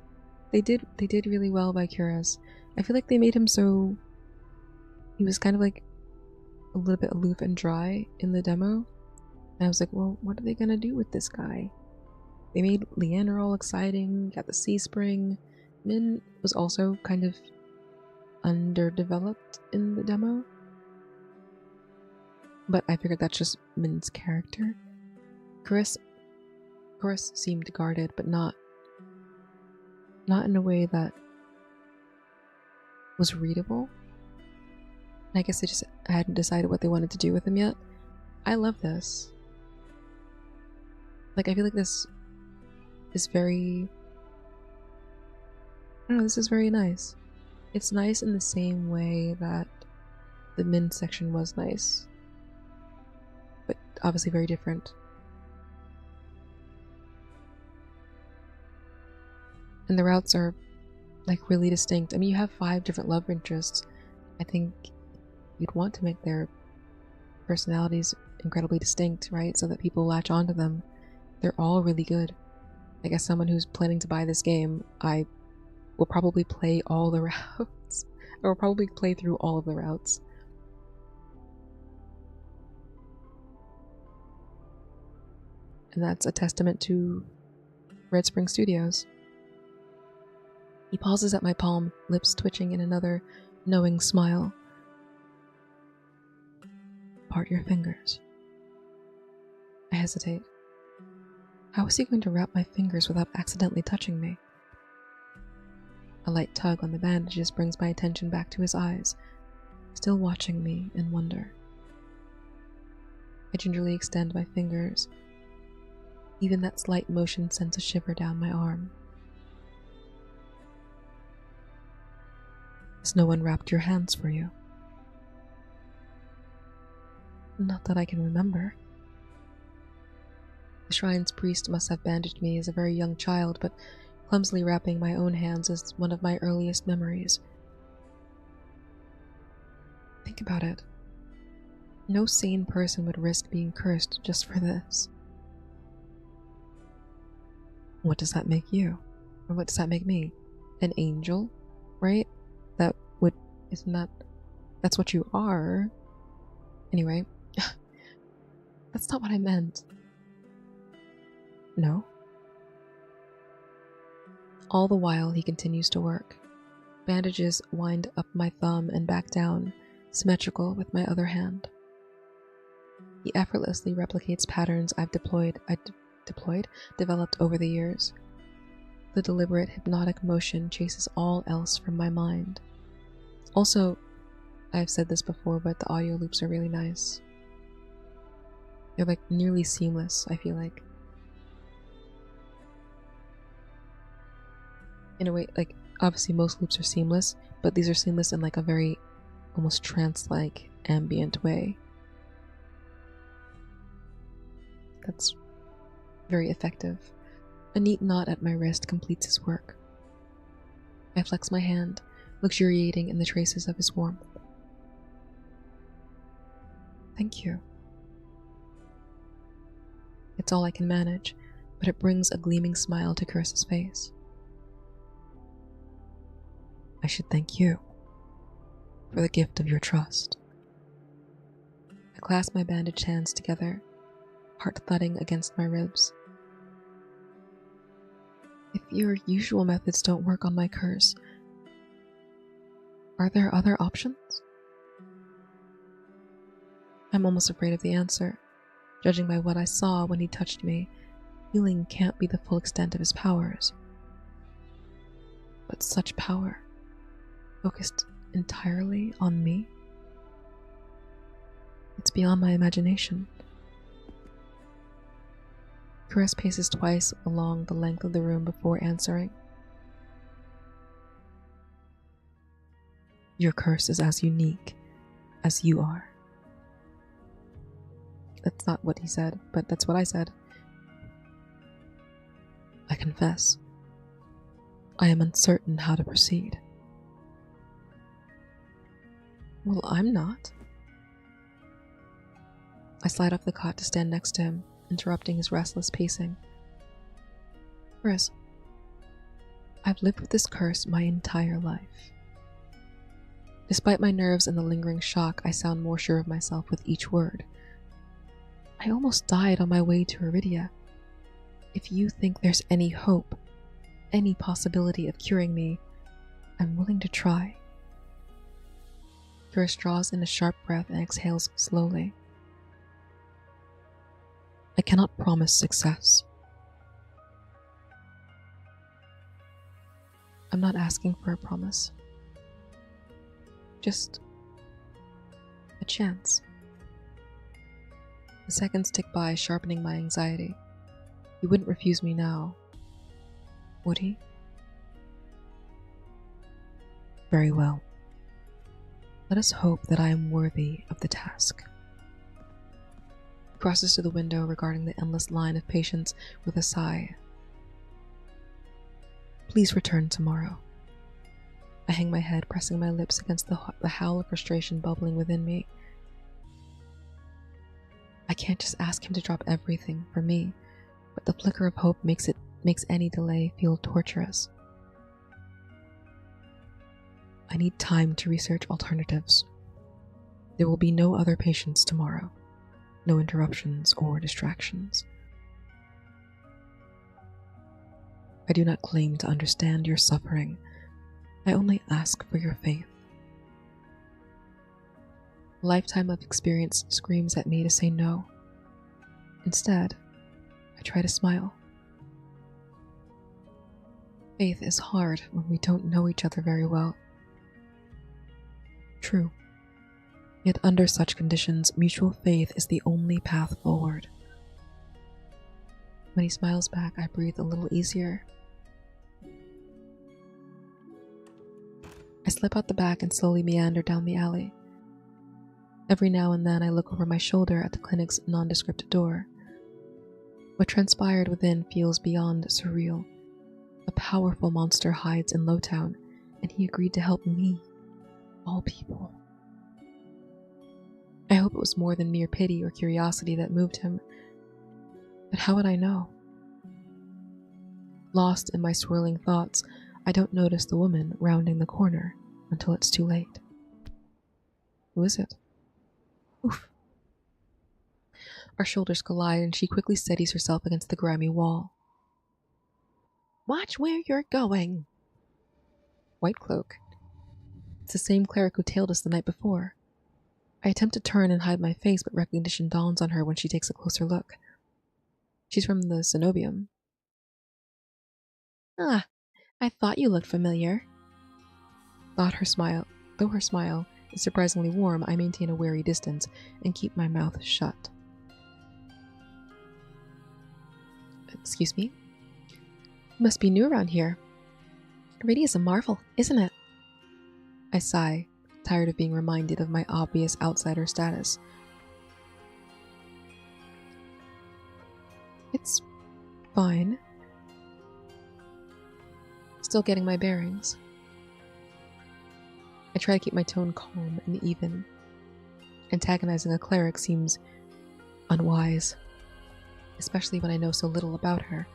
they did really well by Kuras. I feel like they made him so... He was kind of like a little bit aloof and dry in the demo. And I was like, well, what are they gonna do with this guy? They made Leander all exciting, got the Sea Spring. Min was also kind of underdeveloped in the demo. But I figured that's just Min's character. Chris seemed guarded, but not in a way that was readable. And I guess they just hadn't decided what they wanted to do with him yet. I love this. Like, I feel like this is very... I don't know, this is very nice. It's nice in the same way that the Min section was nice. But obviously very different. And the routes are like really distinct. I mean, you have 5 different love interests. I think you'd want to make their personalities incredibly distinct, right? So that people latch onto them. They're all really good. Like, as someone who's planning to buy this game, I will probably play all the routes. I will probably play through all of the routes. And that's a testament to Red Spring Studios. He pauses at my palm, lips twitching in another knowing smile. Part your fingers. I hesitate. How is he going to wrap my fingers without accidentally touching me? A light tug on the bandages brings my attention back to his eyes, still watching me in wonder. I gingerly extend my fingers. Even that slight motion sends a shiver down my arm. Has no one wrapped your hands for you? Not that I can remember. The shrine's priest must have bandaged me as a very young child, but clumsily wrapping my own hands is one of my earliest memories. Think about it. No sane person would risk being cursed just for this. What does that make you? Or what does that make me? An angel, right? That's what you are. Anyway, that's not what I meant. No. All the while he continues to work. Bandages wind up my thumb and back down, symmetrical with my other hand. He effortlessly replicates patterns I've developed over the years. The deliberate hypnotic motion chases all else from my mind. Also, I've said this before, but the audio loops are really nice. They're like nearly seamless, I feel like. In a way, like, obviously most loops are seamless, but these are seamless in like a very almost trance-like ambient way. That's very effective. A neat knot at my wrist completes his work. I flex my hand, luxuriating in the traces of his warmth. Thank you. It's all I can manage, but it brings a gleaming smile to Chris's face. I should thank you for the gift of your trust. I clasp my bandaged hands together, heart thudding against my ribs. If your usual methods don't work on my curse, are there other options? I'm almost afraid of the answer. Judging by what I saw when he touched me, healing can't be the full extent of his powers. But such power, focused entirely on me? It's beyond my imagination. Chris paces twice along the length of the room before answering. Your curse is as unique as you are. That's not what he said, but that's what I said. I confess, I am uncertain how to proceed. Well, I'm not. I slide off the cot to stand next to him, interrupting his restless pacing. Chris, I've lived with this curse my entire life. Despite my nerves and the lingering shock, I sound more sure of myself with each word. I almost died on my way to Iridia. If you think there's any hope, any possibility of curing me, I'm willing to try. Chris draws in a sharp breath and exhales slowly. I cannot promise success. I'm not asking for a promise. Just a chance. The seconds tick by, sharpening my anxiety. He wouldn't refuse me now, would he? Very well. Let us hope that I am worthy of the task. He crosses to the window, regarding the endless line of patients with a sigh. Please return tomorrow. I hang my head, pressing my lips against the howl of frustration bubbling within me. I can't just ask him to drop everything for me, but the flicker of hope makes any delay feel torturous. I need time to research alternatives. There will be no other patients tomorrow, no interruptions or distractions. I do not claim to understand your suffering. I only ask for your faith. A lifetime of experience screams at me to say no. Instead, I try to smile. Faith is hard when we don't know each other very well. True. Yet under such conditions, mutual faith is the only path forward. When he smiles back, I breathe a little easier. I slip out the back and slowly meander down the alley. Every now and then I look over my shoulder at the clinic's nondescript door. What transpired within feels beyond surreal. A powerful monster hides in Lowtown, and he agreed to help me, all people. I hope it was more than mere pity or curiosity that moved him, but how would I know? Lost in my swirling thoughts, I don't notice the woman rounding the corner until it's too late. Who is it? Oof. Our shoulders collide and she quickly steadies herself against the grimy wall. Watch where you're going. White Cloak. It's the same cleric who tailed us the night before. I attempt to turn and hide my face, but recognition dawns on her when she takes a closer look. She's from the Cenobium. Ah, I thought you looked familiar. Though her smile is surprisingly warm, I maintain a wary distance and keep my mouth shut. Excuse me? You must be new around here. Iridia is a marvel, isn't it? I sigh, tired of being reminded of my obvious outsider status. It's fine. Still getting my bearings. try to keep my tone calm and even. Antagonizing a cleric seems unwise, especially when I know so little about her.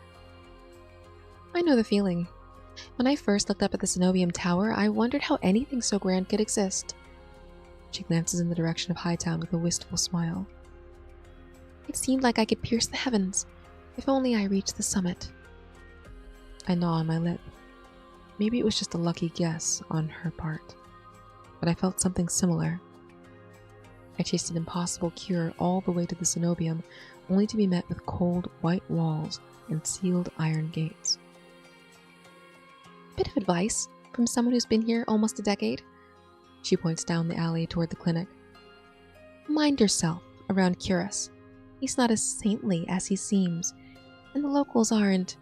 I know the feeling. When I first looked up at the Cenobium Tower, I wondered how anything so grand could exist. She glances in the direction of Hightown with a wistful smile. It seemed like I could pierce the heavens, if only I reached the summit. I gnaw on my lip. Maybe it was just a lucky guess on her part, but I felt something similar. I chased an impossible cure all the way to the Cenobium, only to be met with cold white walls and sealed iron gates. Bit of advice from someone who's been here almost a decade. She points down the alley toward the clinic. Mind yourself around Curus. He's not as saintly as he seems, and the locals aren't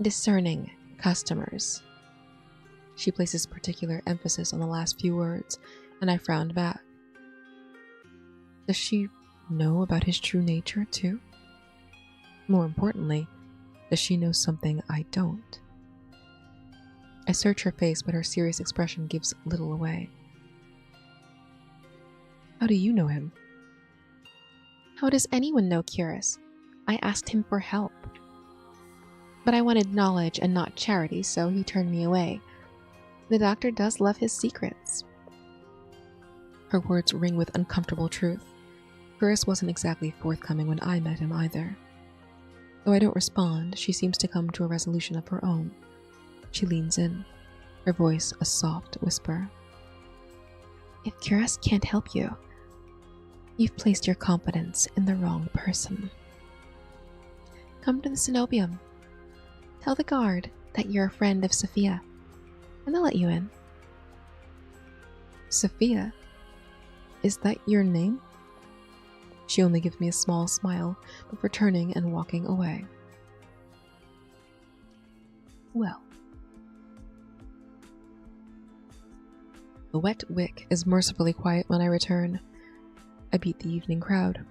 discerning customers. She places particular emphasis on the last few words, and I frowned back. Does she know about his true nature, too? More importantly, does she know something I don't? I search her face, but her serious expression gives little away. How do you know him? How does anyone know Curus? I asked him for help. But I wanted knowledge and not charity, so he turned me away. The doctor does love his secrets. Her words ring with uncomfortable truth. Curus wasn't exactly forthcoming when I met him either. Though I don't respond, she seems to come to a resolution of her own. She leans in, her voice a soft whisper. If Curus can't help you, you've placed your confidence in the wrong person. Come to the Cenobium. Tell the guard that you're a friend of Sophia, and they'll let you in. Sophia? Is that your name? She only gives me a small smile before turning and walking away. Well. The wet wick is mercifully quiet when I return. I beat the evening crowd.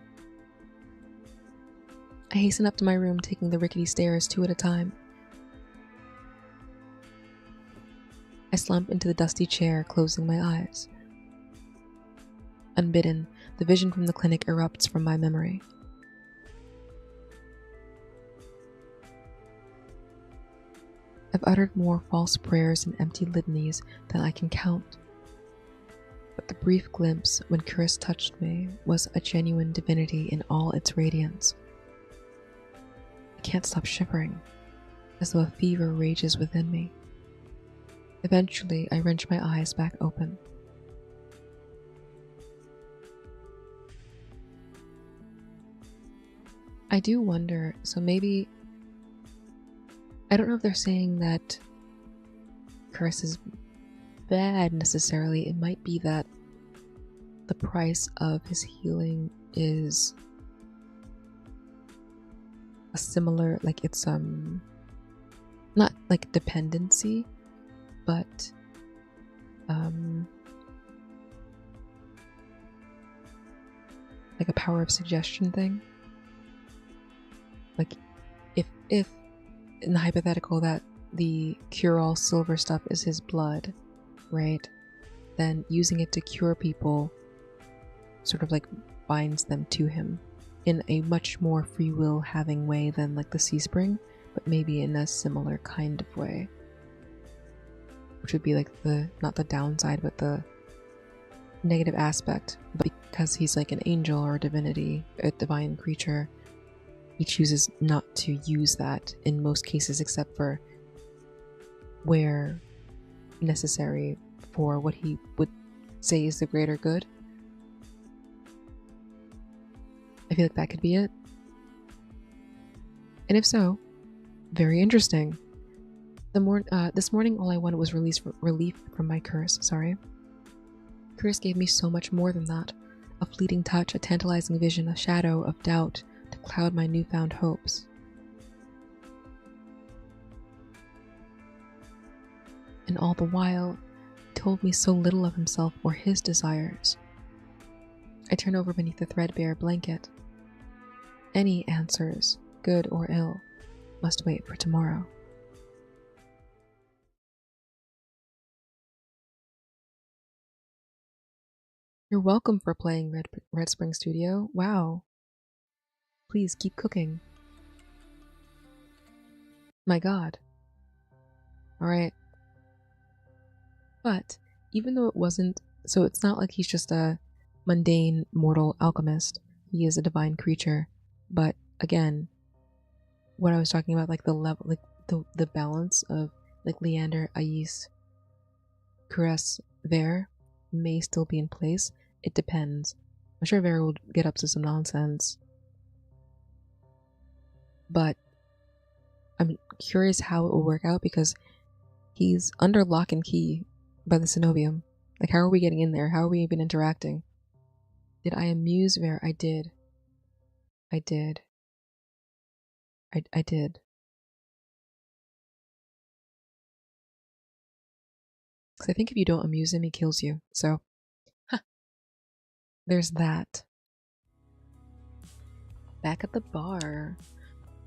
I hasten up to my room, taking the rickety stairs 2 at a time. I slump into the dusty chair, closing my eyes. Unbidden, the vision from the clinic erupts from my memory. I've uttered more false prayers and empty litanies than I can count. But the brief glimpse when Curus touched me was a genuine divinity in all its radiance. I can't stop shivering, as though a fever rages within me. Eventually, I wrench my eyes back open. I do wonder, so maybe... I don't know if they're saying that Curus is bad necessarily. It might be that the price of his healing is a similar, like it's not like dependency, but like a power of suggestion thing. Like if in the hypothetical that the cure-all silver stuff is his blood, right? Then using it to cure people sort of like binds them to him in a much more free will having way than like the sea spring, but maybe in a similar kind of way. Which would be like the, not the downside, but the negative aspect. But because he's like an angel or a divinity, a divine creature, he chooses not to use that in most cases, except for where necessary for what he would say is the greater good. I feel like that could be it. And if so, very interesting. This morning, all I wanted was relief from my curse. Curse gave me so much more than that. A fleeting touch, a tantalizing vision, a shadow of doubt to cloud my newfound hopes. And all the while, he told me so little of himself or his desires. I turn over beneath the threadbare blanket. Any answers, good or ill, must wait for tomorrow. You're welcome for playing Red Spring Studio. Wow. Please keep cooking. My god. Alright. But, even though it wasn't... So it's not like he's just a mundane mortal alchemist. He is a divine creature. But, again, what I was talking about, like the level, like the balance of like Leander, Ais, Caress, Ver may still be in place. It depends. I'm sure Ver will get up to some nonsense. But I'm curious how it will work out because he's under lock and key by the Cenobium. Like, how are we getting in there? How are we even interacting? Did I amuse Ver? I did. I did. I did. Because I think if you don't amuse him, he kills you. So, there's that. Back at the bar.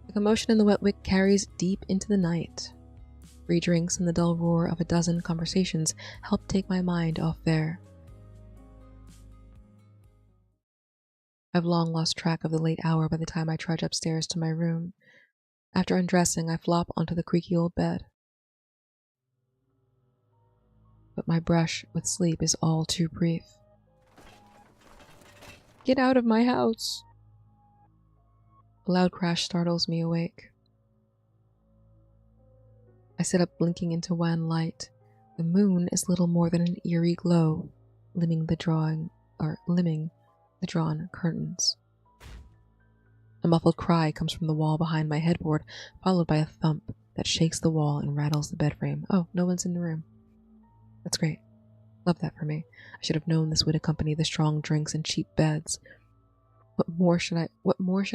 The commotion in the wet wick carries deep into the night. 3 drinks and the dull roar of a dozen conversations help take my mind off there. I've long lost track of the late hour by the time I trudge upstairs to my room. After undressing, I flop onto the creaky old bed. But my brush with sleep is all too brief. Get out of my house! A loud crash startles me awake. I sit up blinking into wan light. The moon is little more than an eerie glow, limming the drawn curtains. A muffled cry comes from the wall behind my headboard, followed by a thump that shakes the wall and rattles the bed frame. Oh, no one's in the room. That's great. Love that for me. I should have known this would accompany the strong drinks and cheap beds. What more should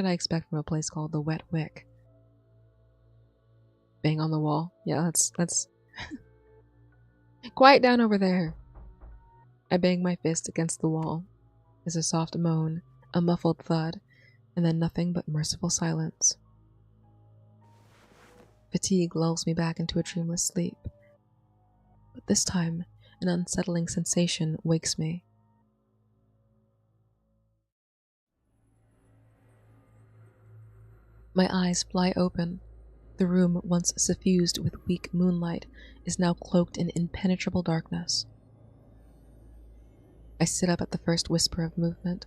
I expect from a place called the Wet Wick? Bang on the wall. Yeah, that's Quiet down over there. I bang my fist against the wall. There's a soft moan, a muffled thud, and then nothing but merciful silence. Fatigue lulls me back into a dreamless sleep. But this time, an unsettling sensation wakes me. My eyes fly open. The room, once suffused with weak moonlight, is now cloaked in impenetrable darkness. I sit up at the first whisper of movement.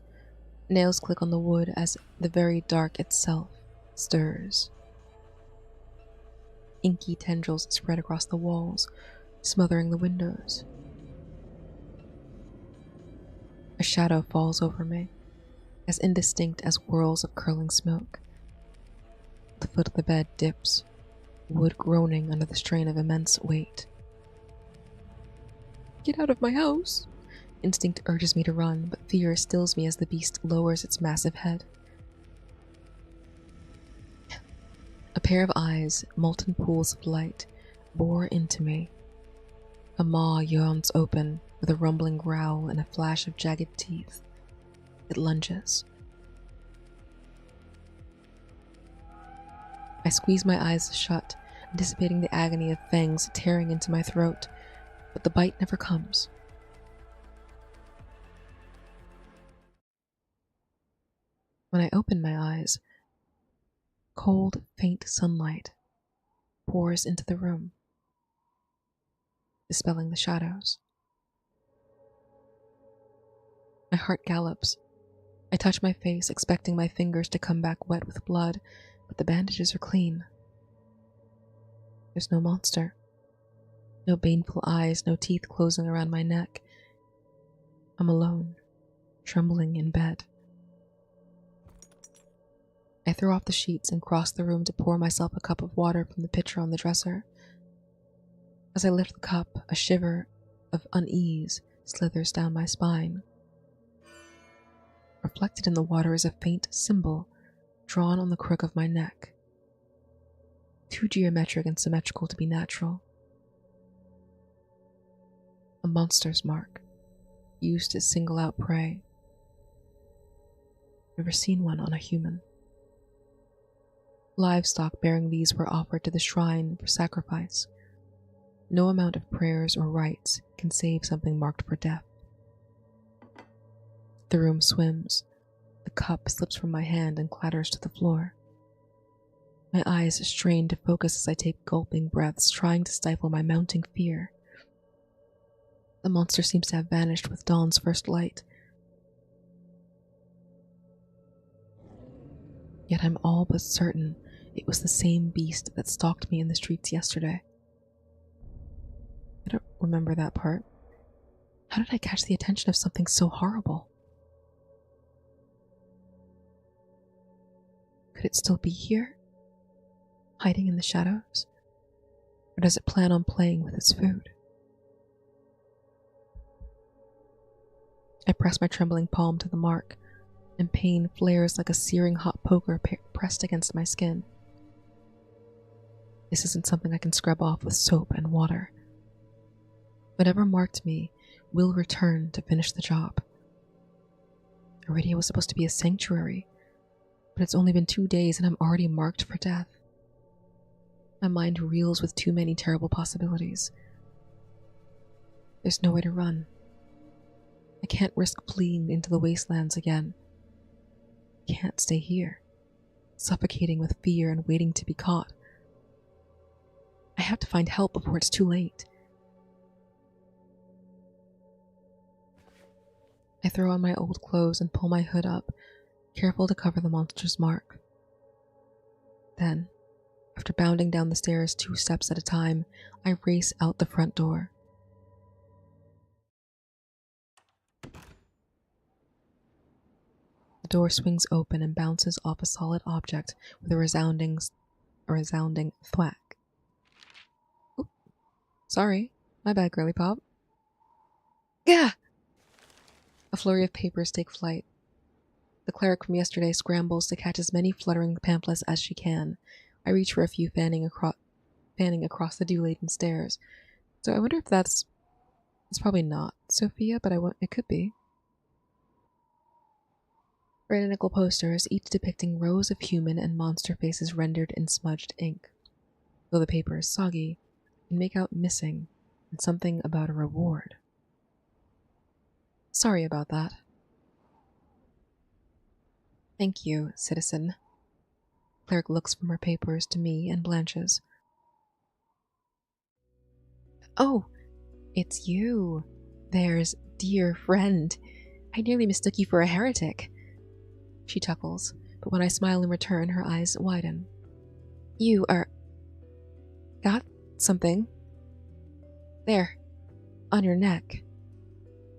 Nails click on the wood as the very dark itself stirs. Inky tendrils spread across the walls, smothering the windows. A shadow falls over me, as indistinct as whirls of curling smoke. The foot of the bed dips, wood groaning under the strain of immense weight. Get out of my house! Instinct urges me to run, but fear stills me as the beast lowers its massive head. A pair of eyes, molten pools of light, bore into me. A maw yawns open with a rumbling growl and a flash of jagged teeth. It lunges. I squeeze my eyes shut, anticipating the agony of fangs tearing into my throat, but the bite never comes. When I open my eyes, cold, faint sunlight pours into the room, dispelling the shadows. My heart gallops. I touch my face, expecting my fingers to come back wet with blood, but the bandages are clean. There's no monster. No baneful eyes, no teeth closing around my neck. I'm alone, trembling in bed. I throw off the sheets and cross the room to pour myself a cup of water from the pitcher on the dresser. As I lift the cup, a shiver of unease slithers down my spine. Reflected in the water is a faint symbol drawn on the crook of my neck. Too geometric and symmetrical to be natural. A monster's mark, used to single out prey. Never seen one on a human. Livestock bearing these were offered to the shrine for sacrifice. No amount of prayers or rites can save something marked for death. The room swims. The cup slips from my hand and clatters to the floor. My eyes strain to focus as I take gulping breaths, trying to stifle my mounting fear. The monster seems to have vanished with dawn's first light. Yet I'm all but certain it was the same beast that stalked me in the streets yesterday. I don't remember that part. How did I catch the attention of something so horrible? Could it still be here? Hiding in the shadows? Or does it plan on playing with its food? I press my trembling palm to the mark, and pain flares like a searing hot poker pressed against my skin. This isn't something I can scrub off with soap and water. Whatever marked me will return to finish the job. Iridia was supposed to be a sanctuary, but it's only been 2 days and I'm already marked for death. My mind reels with too many terrible possibilities. There's nowhere to run. I can't risk fleeing into the wastelands again. I can't stay here, suffocating with fear and waiting to be caught. I have to find help before it's too late. I throw on my old clothes and pull my hood up, careful to cover the monster's mark. Then, after bounding down the stairs 2 steps at a time, I race out the front door. The door swings open and bounces off a solid object with a resounding thwack. Oop. Sorry, my bad, girly pop. Gah! A flurry of papers take flight. The cleric from yesterday scrambles to catch as many fluttering pamphlets as she can. I reach for a few fanning across the dew-laden stairs. So I wonder if it's probably not Sophia, but it could be. Identical posters, each depicting rows of human and monster faces rendered in smudged ink. Though the paper is soggy, I can make out missing and something about a reward. Sorry about that. Thank you, citizen. Cleric looks from her papers to me and blanches. Oh, it's you. There's dear friend. I nearly mistook you for a heretic. She chuckles, but when I smile in return, her eyes widen. You are... got something? There, on your neck.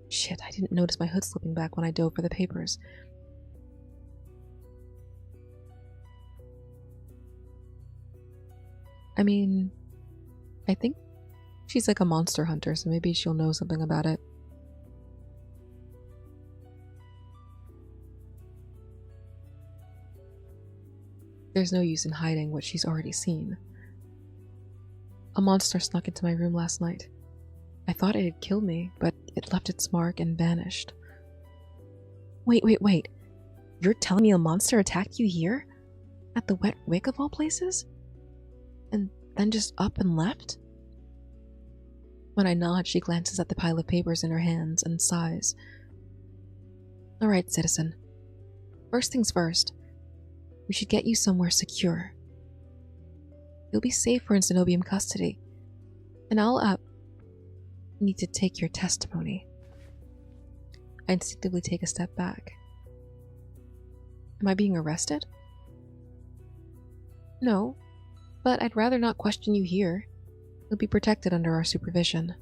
Shit, I didn't notice my hood slipping back when I dove for the papers. I mean, I think she's like a monster hunter, so maybe she'll know something about it. There's no use in hiding what she's already seen. A monster snuck into my room last night. I thought it had killed me, but it left its mark and vanished. Wait. You're telling me a monster attacked you here? At the Wet Wick of all places? And then just up and left? When I nod, she glances at the pile of papers in her hands and sighs. All right, citizen. First things first. We should get you somewhere secure. You'll be safer in Cenobium custody. And I'll, need to take your testimony. I instinctively take a step back. Am I being arrested? No, but I'd rather not question you here. You'll be protected under our supervision.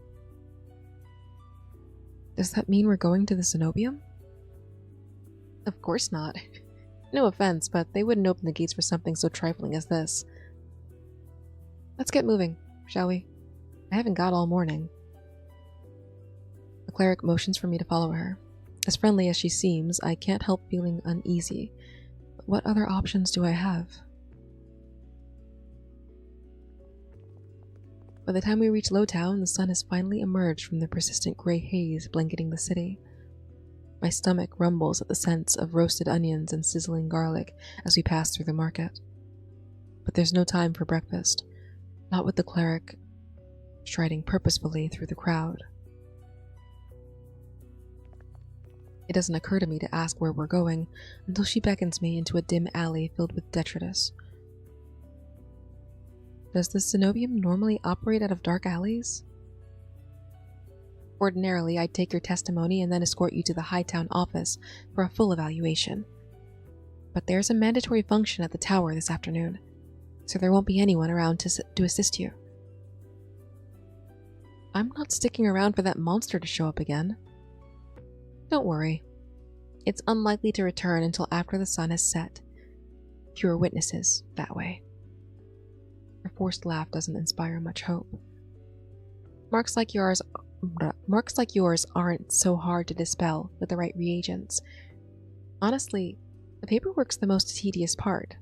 Does that mean we're going to the Cenobium? Of course not. No offense, but they wouldn't open the gates for something so trifling as this. Let's get moving, shall we? I haven't got all morning. The cleric motions for me to follow her. As friendly as she seems, I can't help feeling uneasy. But what other options do I have? By the time we reach Lowtown, the sun has finally emerged from the persistent gray haze blanketing the city. My stomach rumbles at the sense of roasted onions and sizzling garlic as we pass through the market. But there's no time for breakfast, not with the cleric striding purposefully through the crowd. It doesn't occur to me to ask where we're going until she beckons me into a dim alley filled with detritus. Does the Cenobium normally operate out of dark alleys? Ordinarily, I'd take your testimony and then escort you to the Hightown office for a full evaluation. But there's a mandatory function at the tower this afternoon, so there won't be anyone around to assist you. I'm not sticking around for that monster to show up again. Don't worry. It's unlikely to return until after the sun has set. Fewer witnesses, that way. Her forced laugh doesn't inspire much hope. Marks like yours aren't so hard to dispel with the right reagents. Honestly, the paperwork's the most tedious part.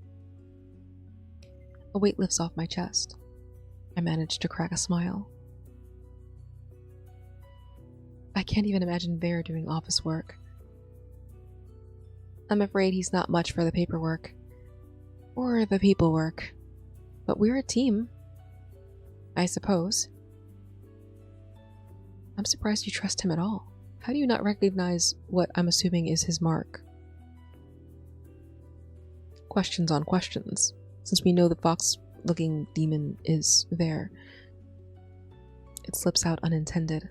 A weight lifts off my chest. I manage to crack a smile. I can't even imagine Bear doing office work. I'm afraid he's not much for the paperwork. Or the people work. But we're a team. I suppose. I'm surprised you trust him at all. How do you not recognize what I'm assuming is his mark? Questions on questions, since we know the fox-looking demon is there. It slips out unintended.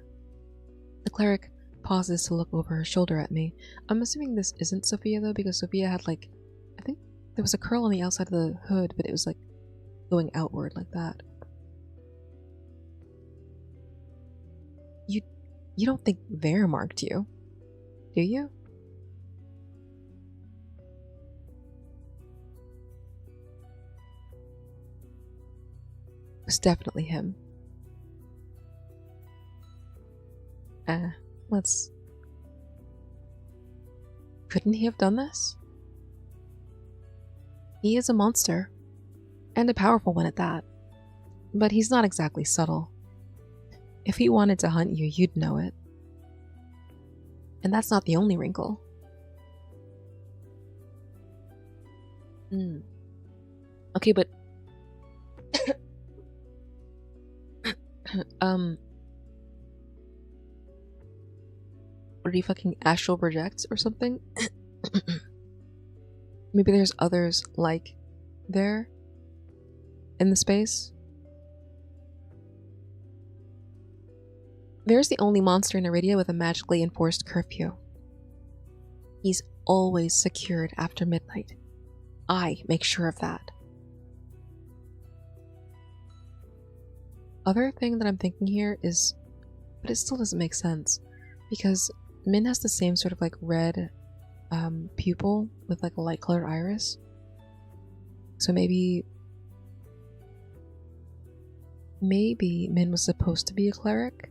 The cleric pauses to look over her shoulder at me. I'm assuming this isn't Sophia though, because Sophia had I think there was a curl on the outside of the hood, but it was going outward like that. You don't think Vare marked you, do you? It's definitely him. Couldn't he have done this? He is a monster, and a powerful one at that, but he's not exactly subtle. If he wanted to hunt you, you'd know it. And that's not the only wrinkle. Okay, but... Did he fucking astral project or something? Maybe there's others there in the space. There's the only monster in Iridia with a magically enforced curfew. He's always secured after midnight. I make sure of that. Other thing that I'm thinking here is, but it still doesn't make sense, because Min has the same sort of red pupil with a light colored iris. So maybe Min was supposed to be a cleric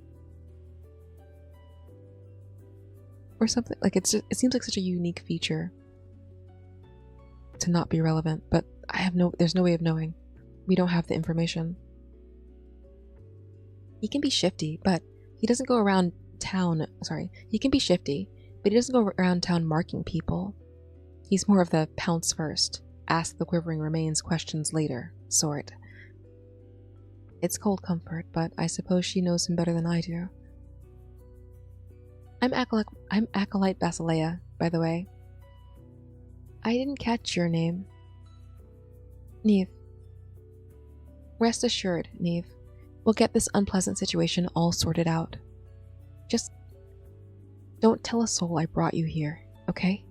or something. It seems like such a unique feature to not be relevant, but there's no way of knowing. We don't have the information. He can be shifty, but he doesn't go around town. He can be shifty, but he doesn't go around town marking people. He's more of the pounce first, ask the quivering remains questions later sort. It's cold comfort, but I suppose she knows him better than I do. I'm Acolyte Basilea, by the way. I didn't catch your name. Neve. Rest assured, Neve. We'll get this unpleasant situation all sorted out. Just don't tell a soul I brought you here, okay?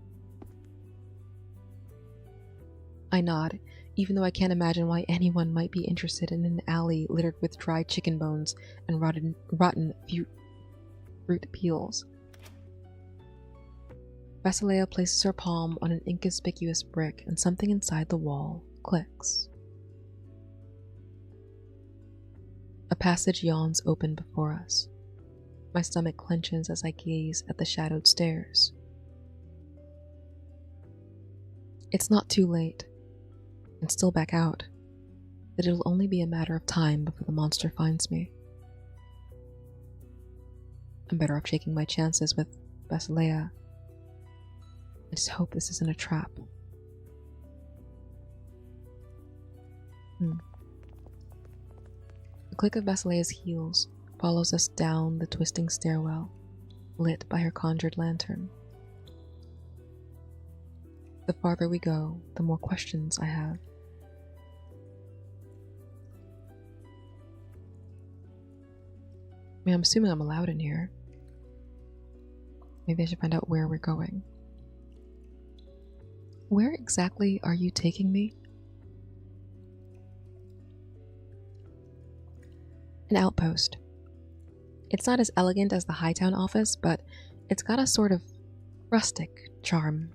I nod, even though I can't imagine why anyone might be interested in an alley littered with dried chicken bones and rotten fruit peels. Basilea places her palm on an inconspicuous brick and something inside the wall clicks. A passage yawns open before us. My stomach clenches as I gaze at the shadowed stairs. It's not too late, and still back out, that it'll only be a matter of time before the monster finds me. I'm better off taking my chances with Basilea. I just hope this isn't a trap. The click of Basilea's heels follows us down the twisting stairwell, lit by her conjured lantern. The farther we go, the more questions I have. I mean, I'm assuming I'm allowed in here. Maybe I should find out where we're going. Where exactly are you taking me? An outpost. It's not as elegant as the Hightown office, but it's got a sort of rustic charm.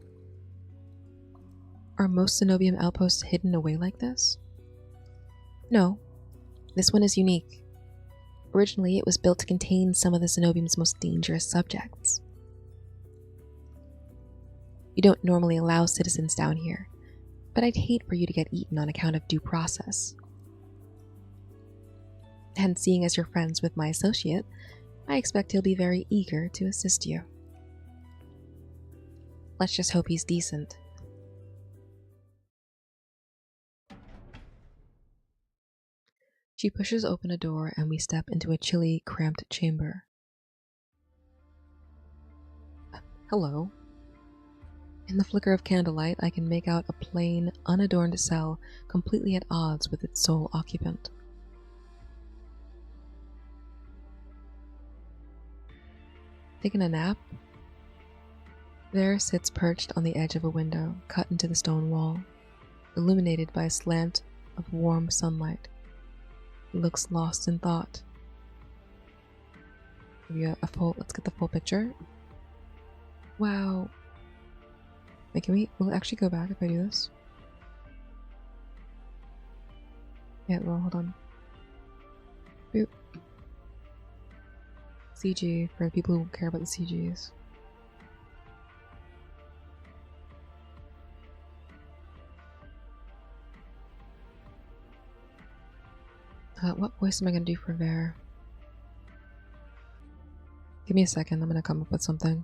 Are most Cenobium outposts hidden away like this? No. This one is unique. Originally, it was built to contain some of the Cenobium's most dangerous subjects. You don't normally allow citizens down here, but I'd hate for you to get eaten on account of due process. And seeing as you're friends with my associate, I expect he'll be very eager to assist you. Let's just hope he's decent. She pushes open a door and we step into a chilly, cramped chamber. Hello. In the flicker of candlelight, I can make out a plain, unadorned cell completely at odds with its sole occupant. Taking a nap? There sits perched on the edge of a window, cut into the stone wall, illuminated by a slant of warm sunlight. He looks lost in thought. Let's get the full picture. Wow. Wait, will it actually go back if I do this? Yeah, well, hold on. Boop. CG, for people who care about the CGs. What voice am I gonna do for Ver? Give me a second, I'm gonna come up with something.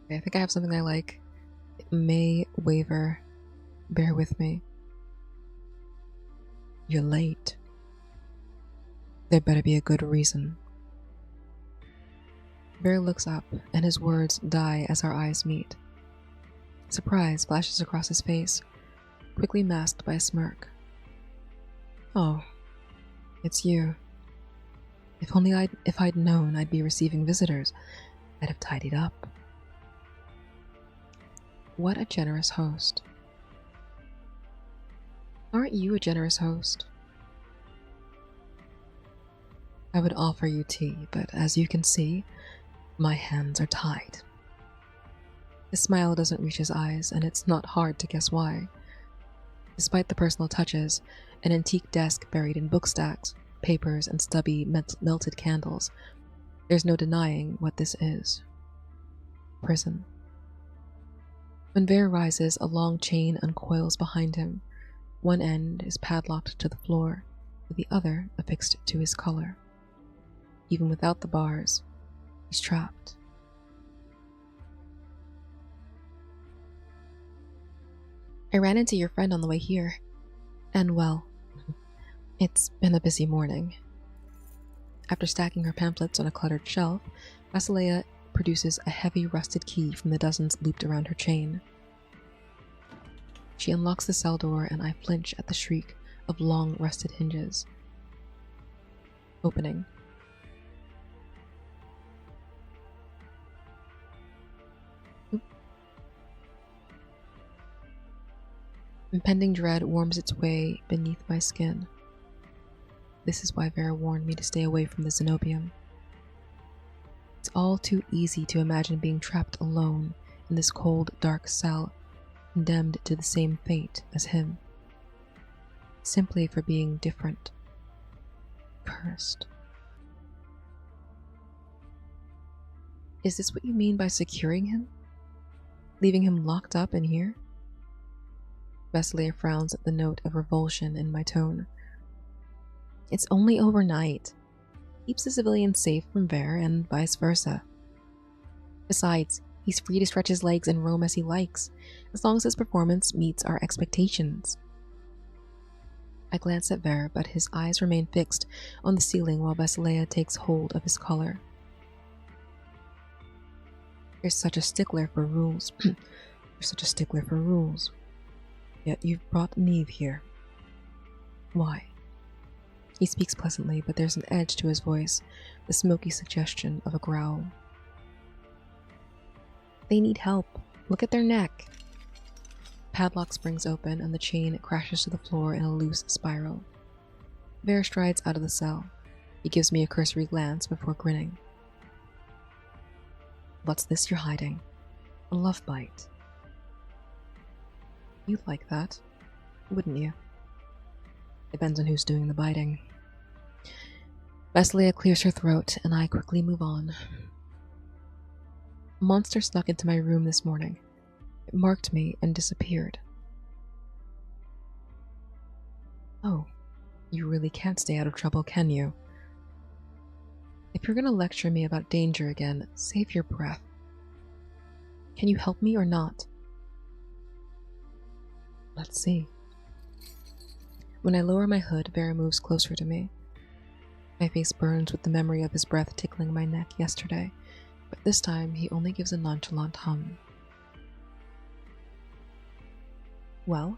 Okay, I think I have something I like. It may waver. Bear with me. You're late. There better be a good reason. Bear looks up, and his words die as our eyes meet. Surprise flashes across his face, quickly masked by a smirk. Oh, it's you. If I'd known I'd be receiving visitors, I'd have tidied up. What a generous host. Aren't you a generous host? I would offer you tea, but as you can see, my hands are tied. His smile doesn't reach his eyes, and it's not hard to guess why. Despite the personal touches, an antique desk buried in book stacks, papers, and stubby melted candles, there's no denying what this is. Prison. When Ver rises, a long chain uncoils behind him. One end is padlocked to the floor, with the other affixed to his collar. Even without the bars, he's trapped. I ran into your friend on the way here, and well, it's been a busy morning. After stacking her pamphlets on a cluttered shelf, Basileia produces a heavy rusted key from the dozens looped around her chain. She unlocks the cell door and I flinch at the shriek of long rusted hinges. Opening. Impending dread warms its way beneath my skin. This is why Vera warned me to stay away from the Cenobium. It's all too easy to imagine being trapped alone in this cold, dark cell, condemned to the same fate as him. Simply for being different. Cursed. Is this what you mean by securing him? Leaving him locked up in here? Basileia frowns at the note of revulsion in my tone. It's only overnight. Keeps the civilians safe from Ver and vice versa. Besides, He's free to stretch his legs and roam as he likes, as long as his performance meets our expectations. I glance at Ver, but his eyes remain fixed on the ceiling while Basileia takes hold of his collar. You're such a stickler for rules. You're such a stickler for rules. Yet you've brought Neve here. Why? He speaks pleasantly, but there's an edge to his voice, the smoky suggestion of a growl. They need help. Look at their neck. Padlock springs open and the chain crashes to the floor in a loose spiral. Ver strides out of the cell. He gives me a cursory glance before grinning. What's this you're hiding? A love bite. You'd like that, wouldn't you? Depends on who's doing the biting. Basileia clears her throat, and I quickly move on. A monster snuck into my room this morning. It marked me and disappeared. Oh, you really can't stay out of trouble, can you? If you're going to lecture me about danger again, save your breath. Can you help me or not? Let's see. When I lower my hood, Vera moves closer to me. My face burns with the memory of his breath tickling my neck yesterday, but this time he only gives a nonchalant hum. Well,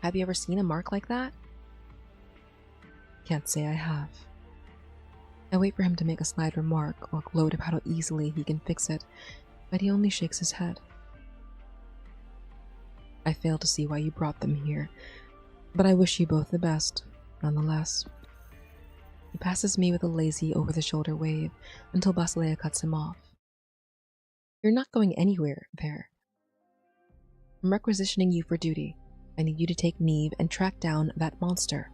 have you ever seen a mark like that? Can't say I have. I wait for him to make a snide remark or gloat about how easily he can fix it, but he only shakes his head. I fail to see why you brought them here, but I wish you both the best, nonetheless. He passes me with a lazy over-the-shoulder wave until Basileia cuts him off. You're not going anywhere, Ver. I'm requisitioning you for duty. I need you to take Neve and track down that monster.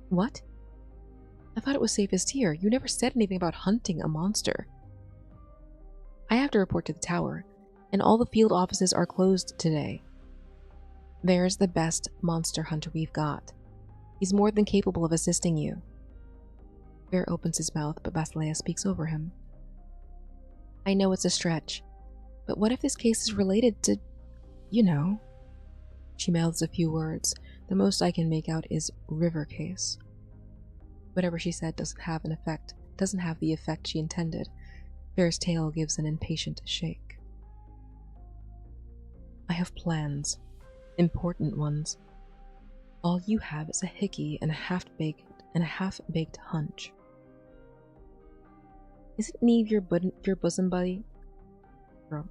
What? I thought it was safest here. You never said anything about hunting a monster. I have to report to the tower, and all the field offices are closed today. Ver's the best monster hunter we've got. He's more than capable of assisting you. Ver opens his mouth, but Basileia speaks over him. I know it's a stretch, but what if this case is related to, you know? She mouths a few words. The most I can make out is river case. Whatever she said doesn't have the effect she intended. Ver's tail gives an impatient shake. I have plans. Important ones. All you have is a hickey and a half-baked hunch. Isn't Neve your bosom buddy? Bro.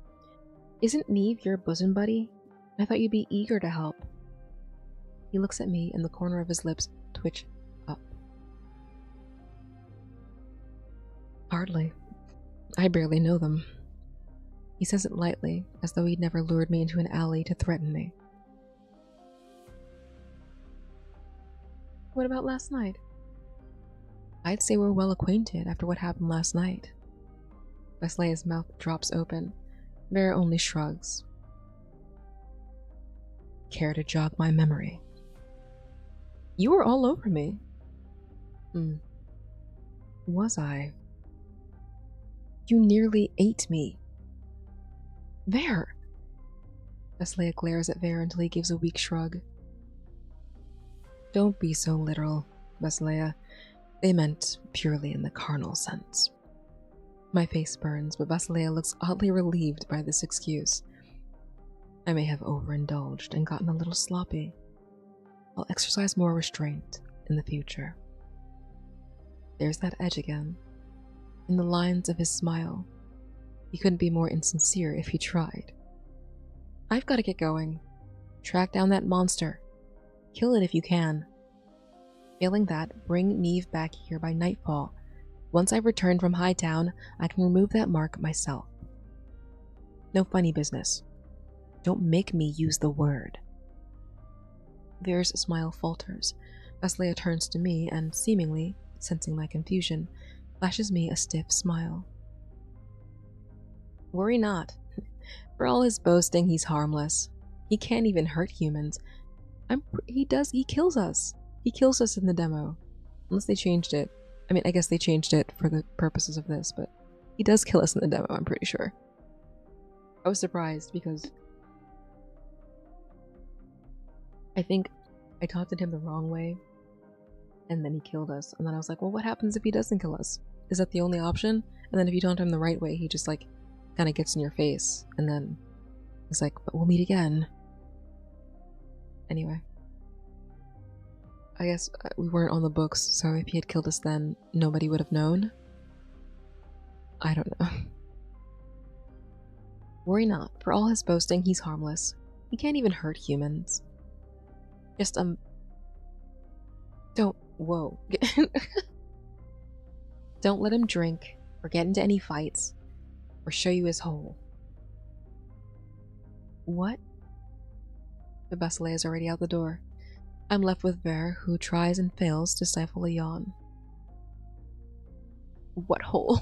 Isn't Neve your bosom buddy? I thought you'd be eager to help. He looks at me and the corner of his lips twitch up. Hardly. I barely know them. He says it lightly, as though he'd never lured me into an alley to threaten me. What about last night? I'd say we're well acquainted after what happened last night. Basileia's mouth drops open. Vera only shrugs. Care to jog my memory? You were all over me. Was I? You nearly ate me. Ver! Basileia glares at Ver until he gives a weak shrug. Don't be so literal, Basileia. They meant purely in the carnal sense. My face burns, but Basileia looks oddly relieved by this excuse. I may have overindulged and gotten a little sloppy. I'll exercise more restraint in the future. There's that edge again. In the lines of his smile. He couldn't be more insincere if he tried. I've got to get going. Track down that monster. Kill it if you can. Failing that, bring Neve back here by nightfall. Once I've returned from Hightown, I can remove that mark myself. No funny business. Don't make me use the word. Ver's smile falters. Basileia turns to me and, seemingly sensing my confusion, flashes me a stiff smile. Worry not. For all his boasting, he's harmless. He can't even hurt humans. He kills us. He kills us in the demo. Unless they changed it. I mean, I guess they changed it for the purposes of this, but he does kill us in the demo, I'm pretty sure. I was surprised because I think I taunted him the wrong way, and then he killed us. And then I was like, well, what happens if he doesn't kill us? Is that the only option? And then if you taunt him the right way, he just like kind of gets in your face, and then he's like, but we'll meet again. Anyway, I guess we weren't on the books, so if he had killed us then, nobody would have known. I don't know. Worry not, for all his boasting, he's harmless. He can't even hurt humans. Just, don't, whoa. Don't let him drink, or get into any fights, or show you his hole. What? The Basileia is already out the door. I'm left with Ver, who tries and fails to stifle a yawn. What hole?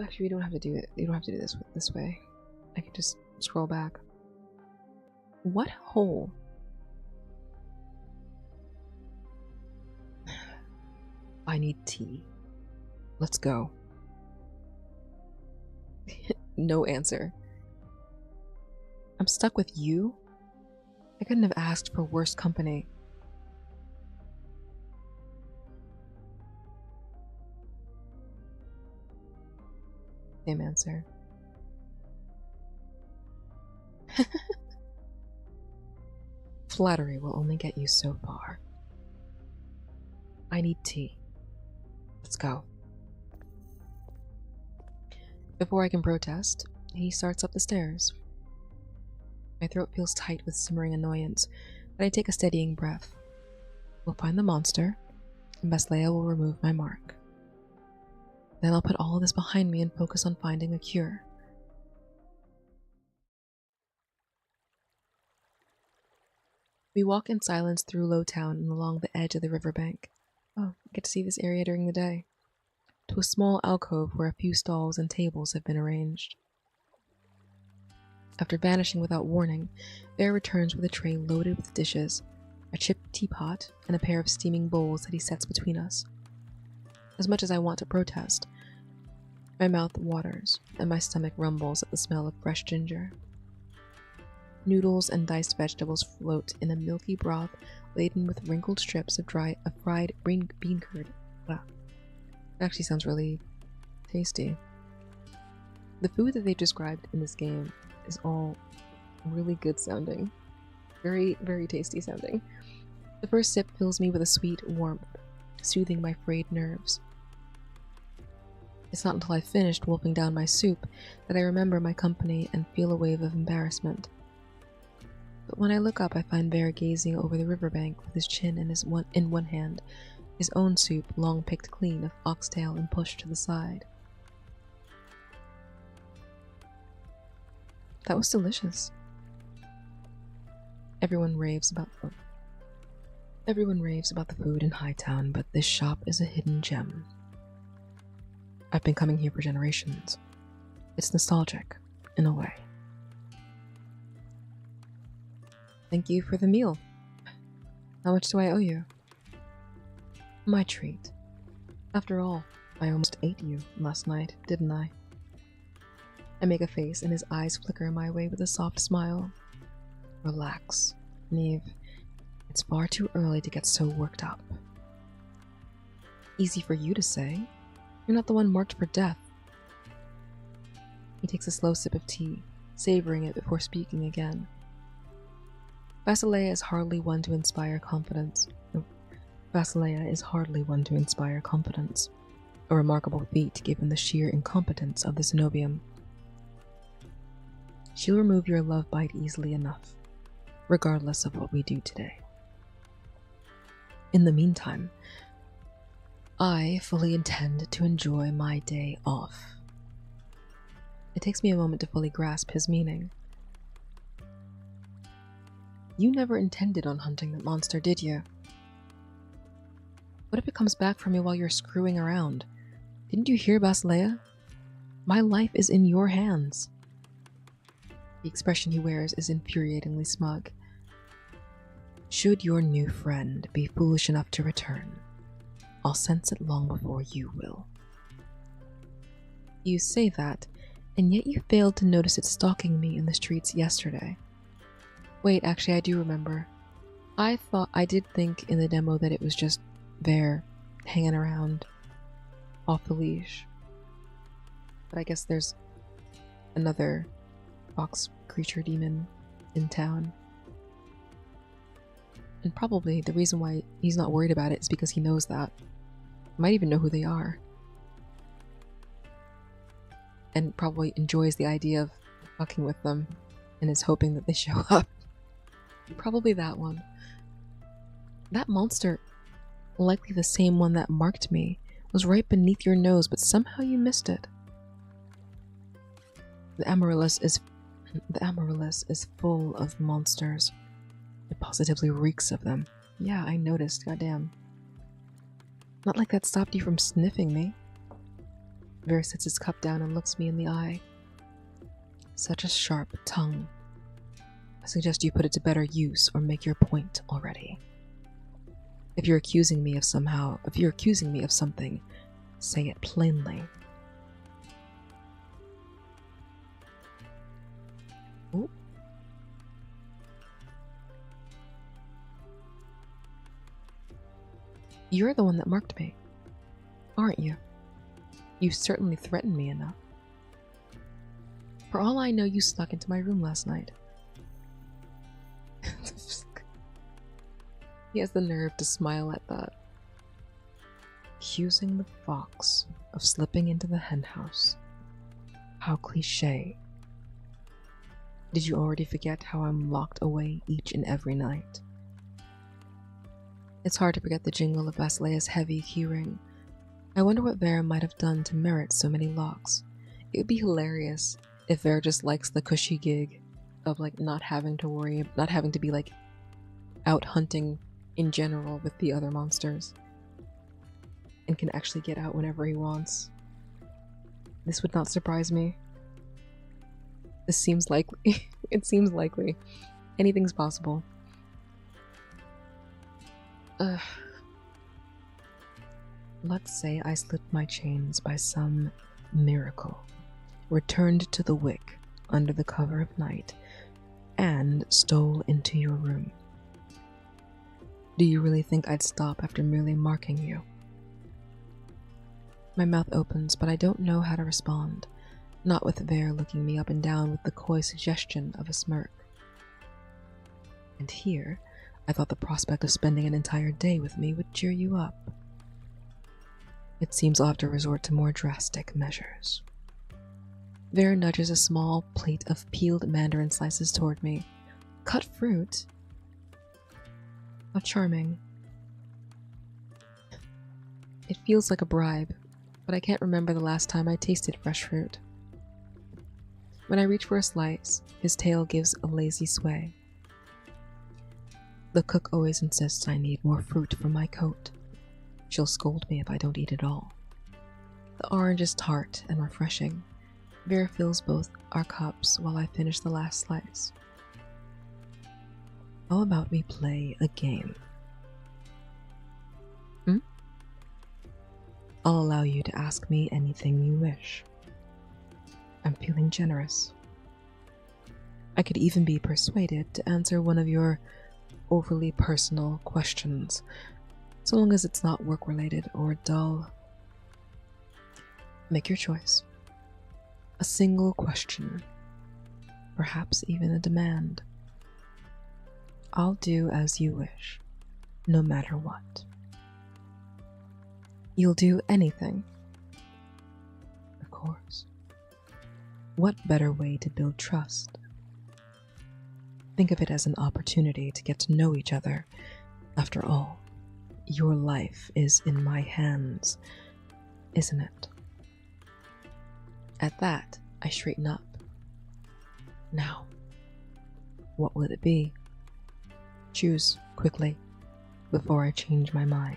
Actually, we don't have to do it. You don't have to do this way. I can just scroll back. What hole? I need tea. Let's go. No answer. I'm stuck with you? I couldn't have asked for worse company. Same answer. Flattery will only get you so far. I need tea. Let's go. Before I can protest, he starts up the stairs. My throat feels tight with simmering annoyance, but I take a steadying breath. We'll find the monster, and Basileia will remove my mark. Then I'll put all of this behind me and focus on finding a cure. We walk in silence through Lowtown and along the edge of the riverbank. Oh, I get to see this area during the day. To a small alcove where a few stalls and tables have been arranged. After vanishing without warning, Bear returns with a tray loaded with dishes, a chipped teapot, and a pair of steaming bowls that he sets between us. As much as I want to protest, my mouth waters and my stomach rumbles at the smell of fresh ginger. Noodles and diced vegetables float in a milky broth laden with wrinkled strips of fried bean curd. Wow. It actually sounds really tasty. The food that they've described in this game is all really good sounding. Very, very tasty sounding. The first sip fills me with a sweet warmth, soothing my frayed nerves. It's not until I've finished wolfing down my soup that I remember my company and feel a wave of embarrassment. But when I look up, I find Bear gazing over the riverbank with his chin in one hand, his own soup long picked clean of oxtail and pushed to the side. That was delicious. Everyone raves about the food in Hightown, but this shop is a hidden gem. I've been coming here for generations. It's nostalgic, in a way. Thank you for the meal. How much do I owe you? My treat. After all, I almost ate you last night, didn't I? I make a face and his eyes flicker my way with a soft smile. Relax, Neve. It's far too early to get so worked up. Easy for you to say. You're not the one marked for death. He takes a slow sip of tea, savoring it before speaking again. Basileia is hardly one to inspire confidence. Basileia is hardly one to inspire confidence. A remarkable feat given the sheer incompetence of the Zenobium. She'll remove your love bite easily enough, regardless of what we do today. In the meantime, I fully intend to enjoy my day off. It takes me a moment to fully grasp his meaning. You never intended on hunting that monster, did you? What if it comes back for me while you're screwing around? Didn't you hear, Basileia? My life is in your hands. The expression he wears is infuriatingly smug. Should your new friend be foolish enough to return, I'll sense it long before you will. You say that, and yet you failed to notice it stalking me in the streets yesterday. Wait, actually, I do remember. I did think in the demo that it was just there, hanging around, off the leash. But I guess there's another fox creature demon in town. And probably the reason why he's not worried about it is because he knows that. Might even know who they are. And probably enjoys the idea of fucking with them and is hoping that they show up. Probably that one. That monster, likely the same one that marked me, was right beneath your nose, but somehow you missed it. The Amaryllis is full of monsters. It positively reeks of them. Yeah, I noticed, goddamn. Not like that stopped you from sniffing me. Vera sits his cup down and looks me in the eye. Such a sharp tongue. I suggest you put it to better use or make your point already. If you're accusing me of something, say it plainly. Ooh. You're the one that marked me, aren't you? You certainly threatened me enough. For all I know, you snuck into my room last night. He has the nerve to smile at that. Accusing the fox of slipping into the henhouse. How cliché. Did you already forget how I'm locked away each and every night? It's hard to forget the jingle of Basilea's heavy keyring. I wonder what Vera might have done to merit so many locks. It would be hilarious if Vera just likes the cushy gig of like not having to be like out hunting in general with the other monsters and can actually get out whenever he wants. This would not surprise me. This seems likely. It seems likely. Anything's possible. Let's say I slipped my chains by some miracle, returned to the wick under the cover of night, and stole into your room. Do you really think I'd stop after merely marking you? My mouth opens, but I don't know how to respond, not with Vera looking me up and down with the coy suggestion of a smirk. And here, I thought the prospect of spending an entire day with me would cheer you up. It seems I'll have to resort to more drastic measures. Vera nudges a small plate of peeled mandarin slices toward me. Cut fruit? How charming. It feels like a bribe, but I can't remember the last time I tasted fresh fruit. When I reach for a slice, his tail gives a lazy sway. The cook always insists I need more fruit for my coat. She'll scold me if I don't eat it all. The orange is tart and refreshing. Vera fills both our cups while I finish the last slice. How about we play a game? I'll allow you to ask me anything you wish. I'm feeling generous. I could even be persuaded to answer one of your overly personal questions, so long as it's not work-related or dull. Make your choice. A single question, perhaps even a demand. I'll do as you wish, no matter what. You'll do anything? Of course. What better way to build trust? Think of it as an opportunity to get to know each other. After all, your life is in my hands, isn't it? At that, I straighten up. Now, what will it be? Choose quickly, before I change my mind.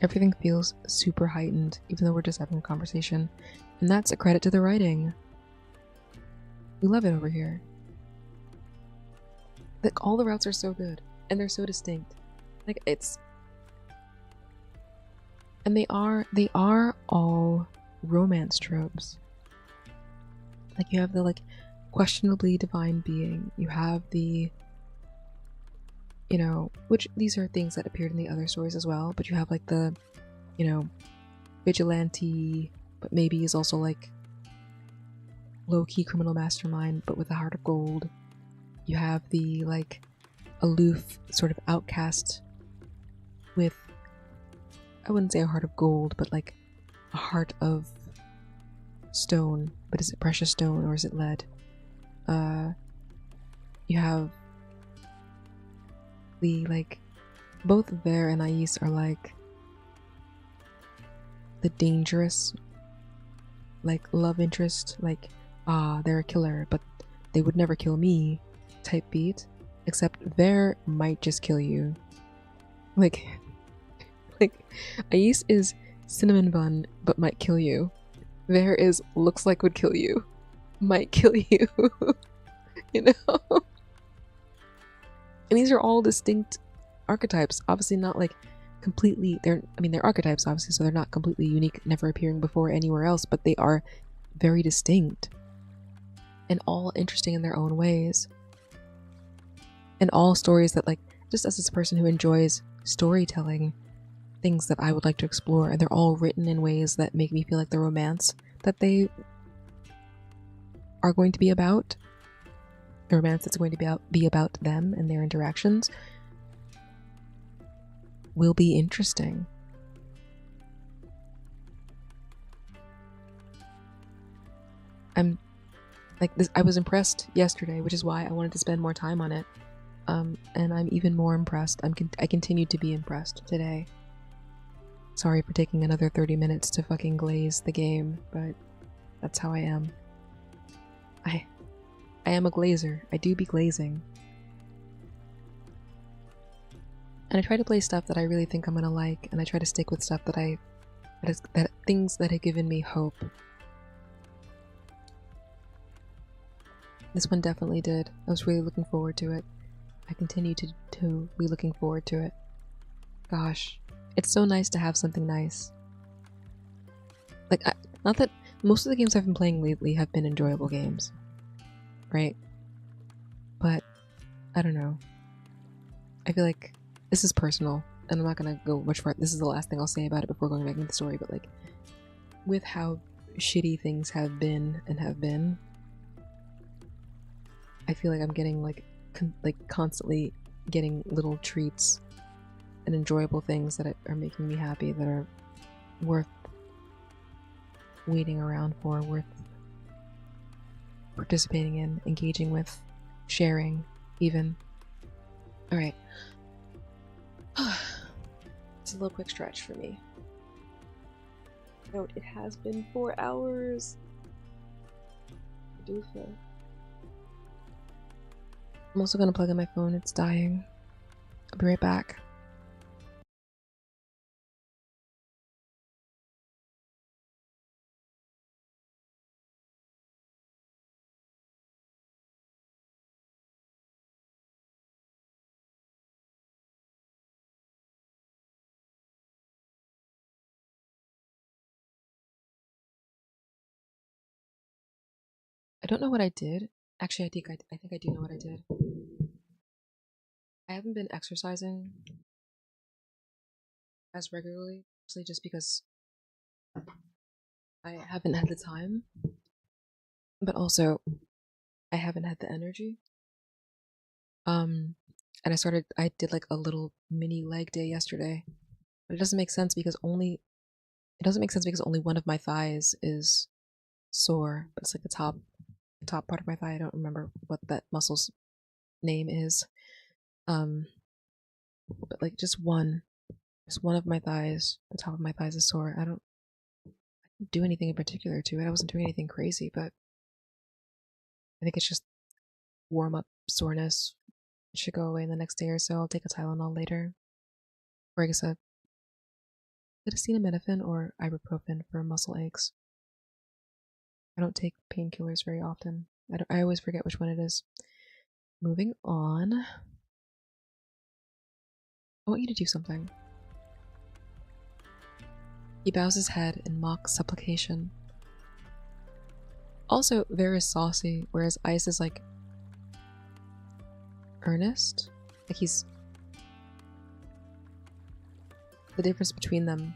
Everything feels super heightened, even though we're just having a conversation. And that's a credit to the writing. We love it over here. Like, all the routes are so good, and they're so distinct. Like, it's... And they are all romance tropes. Like, you have the, like, questionably divine being. You have the... You know, which these are things that appeared in the other stories as well, but you have, like, the, you know, vigilante, but maybe is also, like, low-key criminal mastermind, but with a heart of gold. You have the, like, aloof sort of outcast with, I wouldn't say a heart of gold, but like a heart of stone. But is it precious stone or is it lead? You have the, like, both Ver and Ais are like the dangerous, like, love interest, like, they're a killer, but they would never kill me type beat. Except Ver might just kill you. Like, Ais is cinnamon bun, but might kill you. Ver is looks like would kill you, might kill you. You know? And these are all distinct archetypes. Obviously not like completely, they're archetypes obviously, so they're not completely unique, never appearing before anywhere else, but they are very distinct. And all interesting in their own ways. And all stories that, like, just as this person who enjoys storytelling, things that I would like to explore, and they're all written in ways that make me feel like the romance that they are going to be about, the romance that's going to be about them and their interactions, will be interesting. I'm like this. I was impressed yesterday, which is why I wanted to spend more time on it. And I'm even more impressed. I continue to be impressed today. Sorry for taking another 30 minutes to fucking glaze the game, but that's how I am. I am a glazer. I do be glazing. And I try to play stuff that I really think I'm gonna like, and I try to stick with stuff that things that have given me hope. This one definitely did. I was really looking forward to it. I continue to be looking forward to it. Gosh, it's so nice to have something nice. Like, not that most of the games I've been playing lately have been enjoyable games, right? But I don't know. I feel like this is personal, and I'm not gonna go much further. This is the last thing I'll say about it before going back into the story. But like, with how shitty things have been and have been, I feel like I'm getting like constantly getting little treats and enjoyable things that are making me happy, that are worth waiting around for, worth participating in, engaging with, sharing, even. Alright. It's a little quick stretch for me. Note, it has been 4 hours. I do feel. I'm also gonna plug in my phone, it's dying. I'll be right back. I don't know what I did. Actually, I think I do know what I did. I haven't been exercising as regularly, mostly just because I haven't had the time, but also I haven't had the energy. And I did like a little mini leg day yesterday, but it doesn't make sense because only one of my thighs is sore, but it's like the top part of my thigh. I don't remember what that muscle's name is. But like just one of my thighs, the top of my thighs is sore. I didn't do anything in particular to it. I wasn't doing anything crazy, but I think it's just warm up soreness. It should go away in the next day or so. I'll take a Tylenol later. Or I guess it acetaminophen or ibuprofen for muscle aches? I don't take painkillers very often. I always forget which one it is. Moving on. I want you to do something. He bows his head in mock supplication. Also, very saucy, whereas Ice is like earnest. Like he's... The difference between them,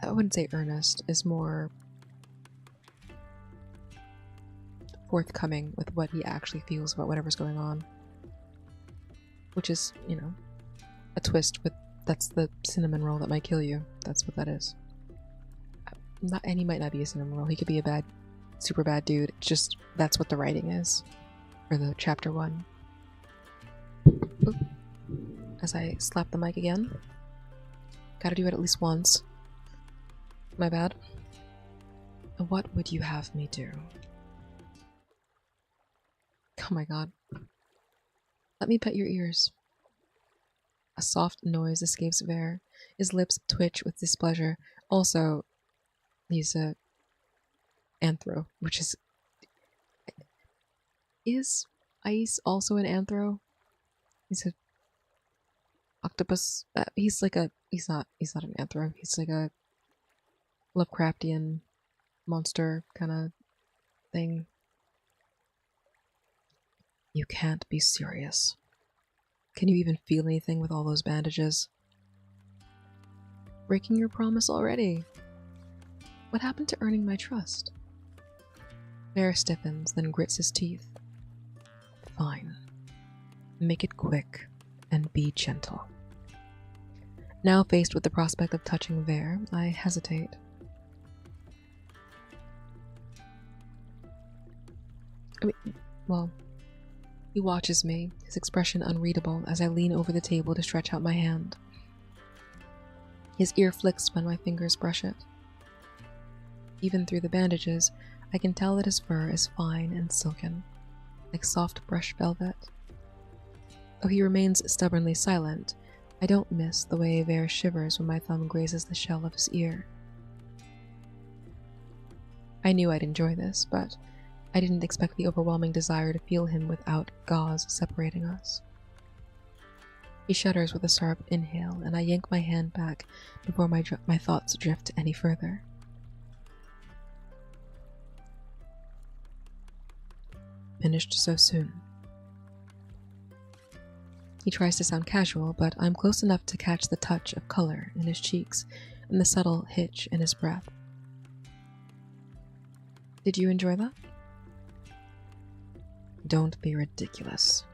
I wouldn't say earnest, is more forthcoming with what he actually feels about whatever's going on. Which is, you know, a twist with that's the cinnamon roll that might kill you. That's what that is. And he might not be a cinnamon roll. He could be a bad, super bad dude. It's just, that's what the writing is for the chapter 1. Oop. As I slap the mic again. Gotta do it at least once. My bad. What would you have me do? Oh my god. Let me pet your ears. A soft noise escapes Vare. His lips twitch with displeasure. Also, he's a anthro, which is... Is Ice also an anthro? He's a octopus. He's like a... He's not an anthro. He's like a Lovecraftian monster kind of thing. You can't be serious. Can you even feel anything with all those bandages? Breaking your promise already. What happened to earning my trust? Bear stiffens, then grits his teeth. Fine. Make it quick, and be gentle. Now faced with the prospect of touching Vare, I hesitate. Well... He watches me, his expression unreadable, as I lean over the table to stretch out my hand. His ear flicks when my fingers brush it. Even through the bandages, I can tell that his fur is fine and silken, like soft brush velvet. Though he remains stubbornly silent, I don't miss the way Vare shivers when my thumb grazes the shell of his ear. I knew I'd enjoy this, but I didn't expect the overwhelming desire to feel him without gauze separating us. He shudders with a sharp inhale, and I yank my hand back before my thoughts drift any further. Finished so soon. He tries to sound casual, but I'm close enough to catch the touch of color in his cheeks and the subtle hitch in his breath. Did you enjoy that? Don't be ridiculous.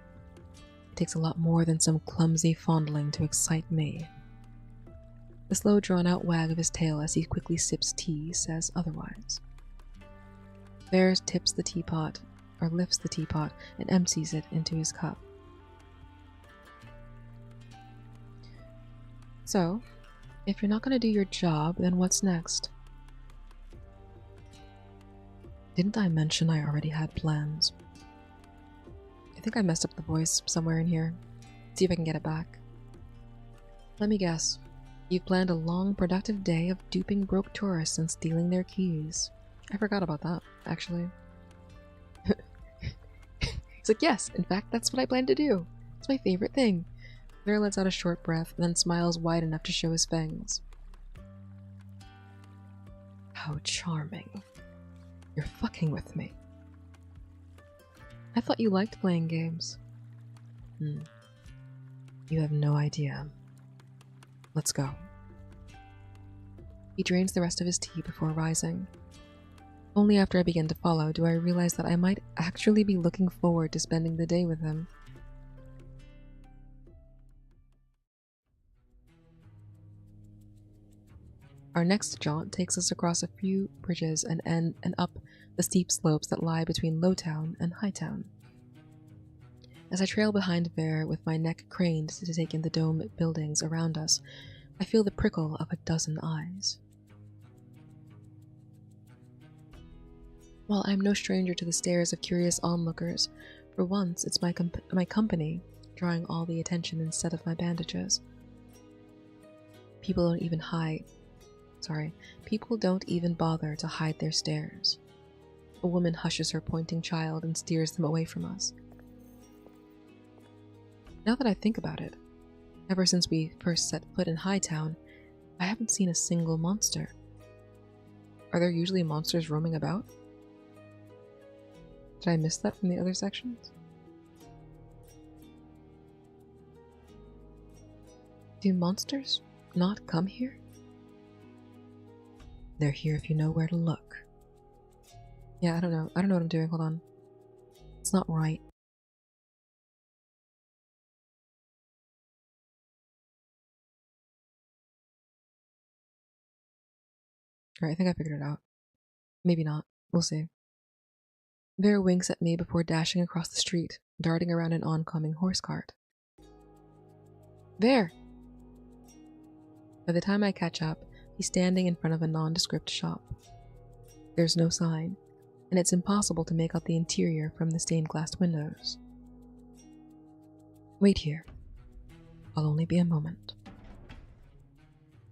It takes a lot more than some clumsy fondling to excite me. The slow drawn-out wag of his tail as he quickly sips tea says otherwise. Vare tips the teapot, or lifts the teapot, and empties it into his cup. So, if you're not going to do your job, then what's next? Didn't I mention I already had plans? I think I messed up the voice somewhere in here. See if I can get it back. Let me guess. You've planned a long, productive day of duping broke tourists and stealing their keys. I forgot about that, actually. He's like, yes, in fact, that's what I plan to do. It's my favorite thing. Vare lets out a short breath, then smiles wide enough to show his fangs. How charming. You're fucking with me. I thought you liked playing games. You have no idea. Let's go. He drains the rest of his tea before rising. Only after I begin to follow do I realize that I might actually be looking forward to spending the day with him. Our next jaunt takes us across a few bridges and up the steep slopes that lie between Lowtown and Hightown. As I trail behind Vare with my neck craned to take in the dome buildings around us, I feel the prickle of a dozen eyes. While I'm no stranger to the stares of curious onlookers, for once it's my company drawing all the attention instead of my bandages. People don't even bother to hide their stares. A woman hushes her pointing child and steers them away from us. Now that I think about it, ever since we first set foot in Hightown, I haven't seen a single monster. Are there usually monsters roaming about? Did I miss that from the other sections? Do monsters not come here? They're here if you know where to look. Yeah, I don't know what I'm doing. Hold on. It's not right. Alright, I think I figured it out. Maybe not. We'll see. Vera winks at me before dashing across the street, darting around an oncoming horse cart. There! By the time I catch up, he's standing in front of a nondescript shop. There's no sign, and it's impossible to make out the interior from the stained glass windows. Wait here. I'll only be a moment.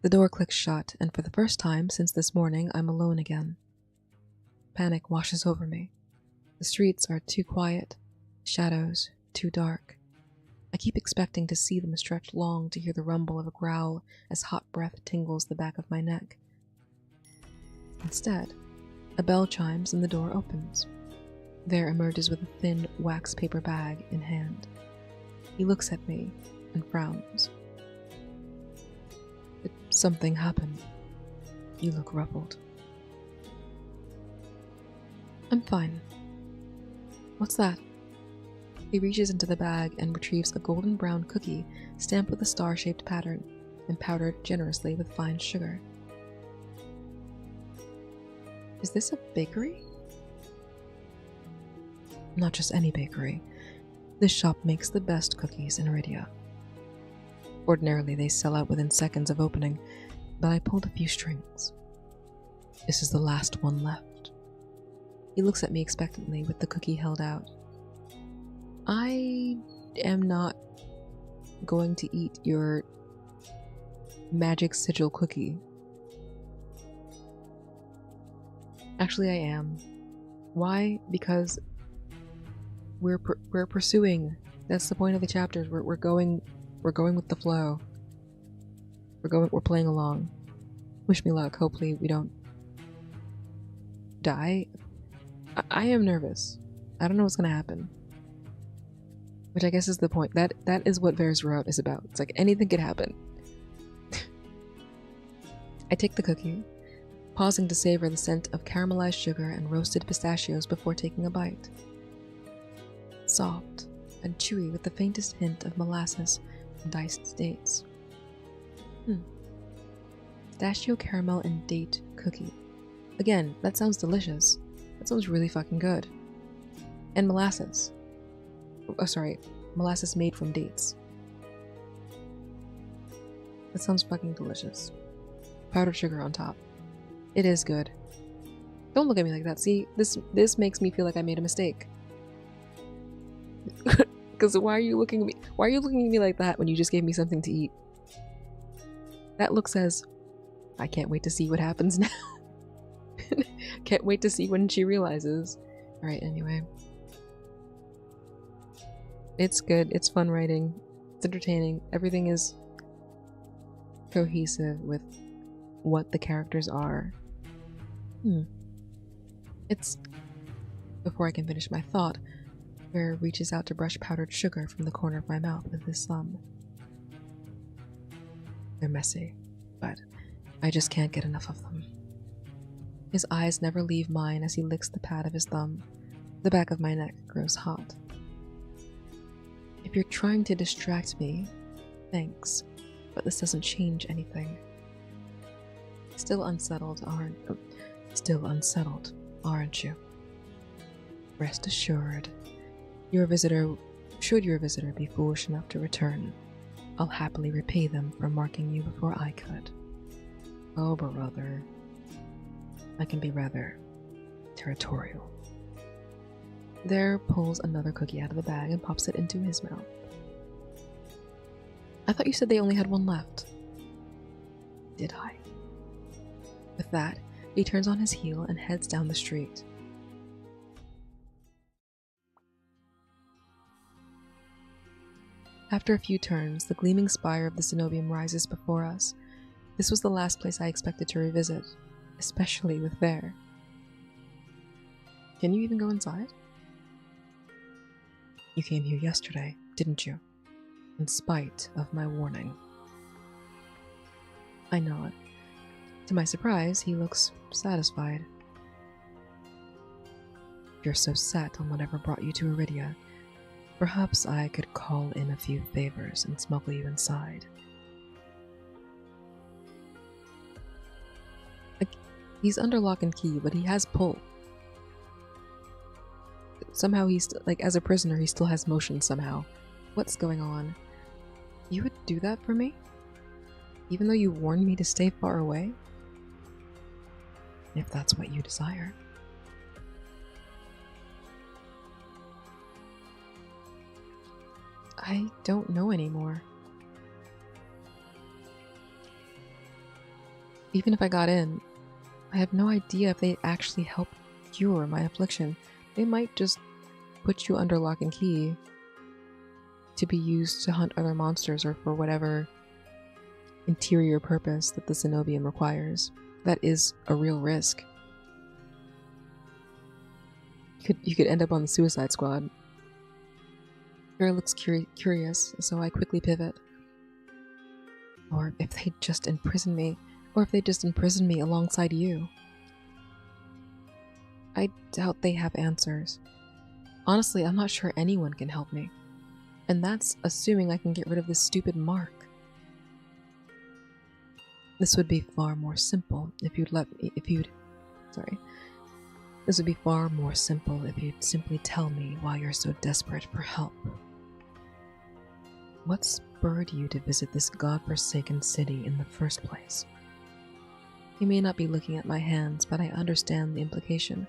The door clicks shut, and for the first time since this morning, I'm alone again. Panic washes over me. The streets are too quiet, shadows too dark. I keep expecting to see them stretch long to hear the rumble of a growl as hot breath tingles the back of my neck. Instead, a bell chimes and the door opens. There emerges with a thin wax paper bag in hand. He looks at me and frowns. Did something happen? You look ruffled. I'm fine. What's that? He reaches into the bag and retrieves a golden brown cookie stamped with a star-shaped pattern and powdered generously with fine sugar. Is this a bakery? Not just any bakery. This shop makes the best cookies in Iridia. Ordinarily, they sell out within seconds of opening, but I pulled a few strings. This is the last one left. He looks at me expectantly with the cookie held out. I am not going to eat your magic sigil cookie. Actually, I am. Why? Because we're pursuing. That's the point of the chapters. We're going with the flow. We're playing along. Wish me luck. Hopefully we don't die. I am nervous. I don't know what's gonna happen. Which I guess is the point. That is what Brainrot is about. It's like anything could happen. I take the cookie, pausing to savor the scent of caramelized sugar and roasted pistachios before taking a bite. Soft and chewy with the faintest hint of molasses and diced dates. Pistachio caramel and date cookie. Again, that sounds delicious. That sounds really fucking good. And molasses. Oh, sorry. Molasses made from dates. That sounds fucking delicious. Powdered sugar on top. It is good. Don't look at me like that. See, this makes me feel like I made a mistake. Because why are you looking at me? Why are you looking at me like that when you just gave me something to eat? That look says, I can't wait to see what happens now. Can't wait to see when she realizes. Alright, anyway. It's good. It's fun writing. It's entertaining. Everything is cohesive with what the characters are. It's... Before I can finish my thought, Bear reaches out to brush powdered sugar from the corner of my mouth with his thumb. They're messy, but I just can't get enough of them. His eyes never leave mine as he licks the pad of his thumb. The back of my neck grows hot. If you're trying to distract me, thanks, but this doesn't change anything. Still unsettled, aren't you? Rest assured, should your visitor be foolish enough to return, I'll happily repay them for marking you before I could. Oh, brother. I can be rather territorial. There pulls another cookie out of the bag and pops it into his mouth. I thought you said they only had one left. did I? With that, he turns on his heel and heads down the street. After a few turns, the gleaming spire of the cenobium rises before us. This was the last place I expected to revisit, especially with Bear. Can you even go inside? You came here yesterday, didn't you? In spite of my warning. I nod. To my surprise, he looks satisfied. If you're so set on whatever brought you to Iridia, perhaps I could call in a few favors and smuggle you inside. He's under lock and key, but he has pull. Somehow he's, as a prisoner, he still has motion somehow. What's going on? You would do that for me? Even though you warned me to stay far away? If that's what you desire. I don't know anymore. Even if I got in, I have no idea if they actually help cure my affliction. They might just put you under lock and key to be used to hunt other monsters or for whatever interior purpose that the cenobium requires. That is a real risk. You could end up on the Suicide Squad. Vera looks curious, so I quickly pivot. Or if they just imprison me, alongside you. I doubt they have answers. Honestly, I'm not sure anyone can help me. And that's assuming I can get rid of this stupid mark. This would be far more simple if you'd This would be far more simple if you'd simply tell me why you're so desperate for help. What spurred you to visit this godforsaken city in the first place? He may not be looking at my hands, but I understand the implication.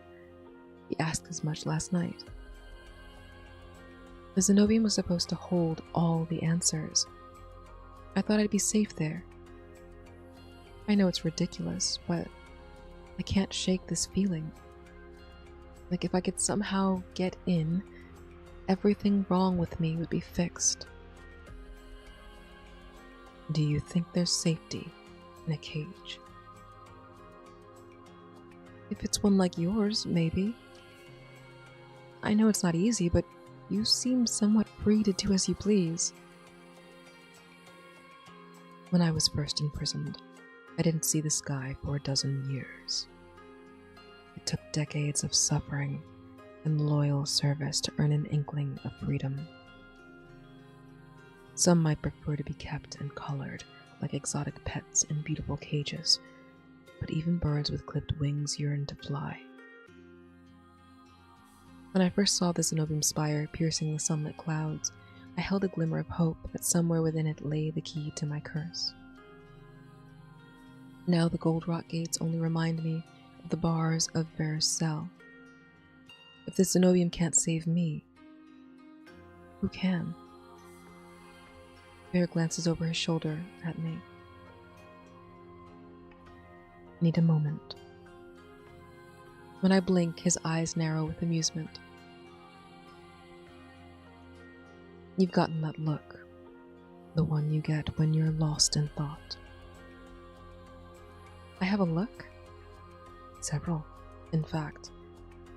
He asked as much last night. The cenobium was supposed to hold all the answers. I thought I'd be safe there. I know it's ridiculous, but I can't shake this feeling. Like if I could somehow get in, everything wrong with me would be fixed. Do you think there's safety in a cage? If it's one like yours, maybe. I know it's not easy, but you seem somewhat free to do as you please. When I was first imprisoned, I didn't see the sky for a dozen years. It took decades of suffering and loyal service to earn an inkling of freedom. Some might prefer to be kept and colored like exotic pets in beautiful cages, but even birds with clipped wings yearn to fly. When I first saw the cenobium spire piercing the sunlit clouds, I held a glimmer of hope that somewhere within it lay the key to my curse. Now the gold rock gates only remind me of the bars of Vera's cell. If the cenobium can't save me, who can? Vera glances over his shoulder at me. Need a moment. When I blink, his eyes narrow with amusement. You've gotten that look. The one you get when you're lost in thought. I have a look? Several, in fact,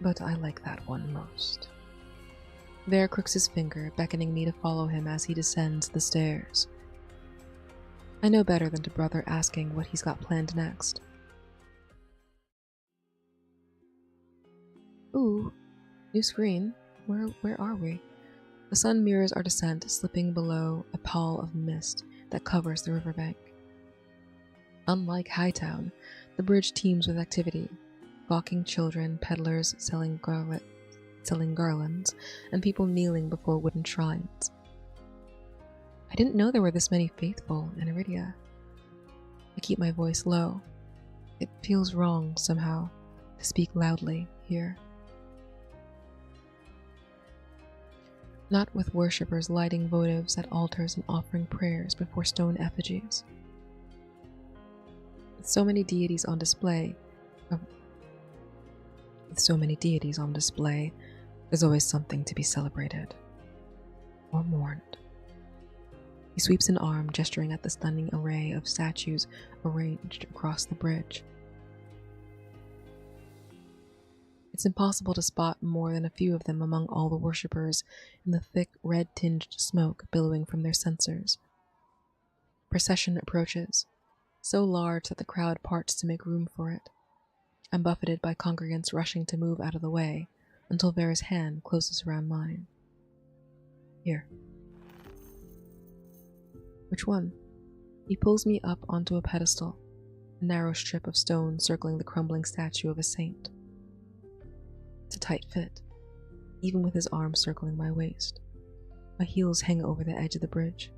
but I like that one most. Ver crooks his finger, beckoning me to follow him as he descends the stairs. I know better than to brother asking what he's got planned next. Ooh, new screen. Where are we? The sun mirrors our descent, slipping below a pall of mist that covers the riverbank. Unlike Hightown, the bridge teems with activity. Gawking children, peddlers selling garlands, and people kneeling before wooden shrines. I didn't know there were this many faithful in Iridia. I keep my voice low. It feels wrong, somehow, to speak loudly here. Not with worshippers lighting votives at altars and offering prayers before stone effigies. With so many deities on display, there's always something to be celebrated or mourned. He sweeps an arm, gesturing at the stunning array of statues arranged across the bridge. It's impossible to spot more than a few of them among all the worshippers in the thick, red-tinged smoke billowing from their censers. Procession approaches, so large that the crowd parts to make room for it. I'm buffeted by congregants rushing to move out of the way until Vera's hand closes around mine. Here. Which one? He pulls me up onto a pedestal, a narrow strip of stone circling the crumbling statue of a saint. It's a tight fit, even with his arm circling my waist. My heels hang over the edge of the bridge.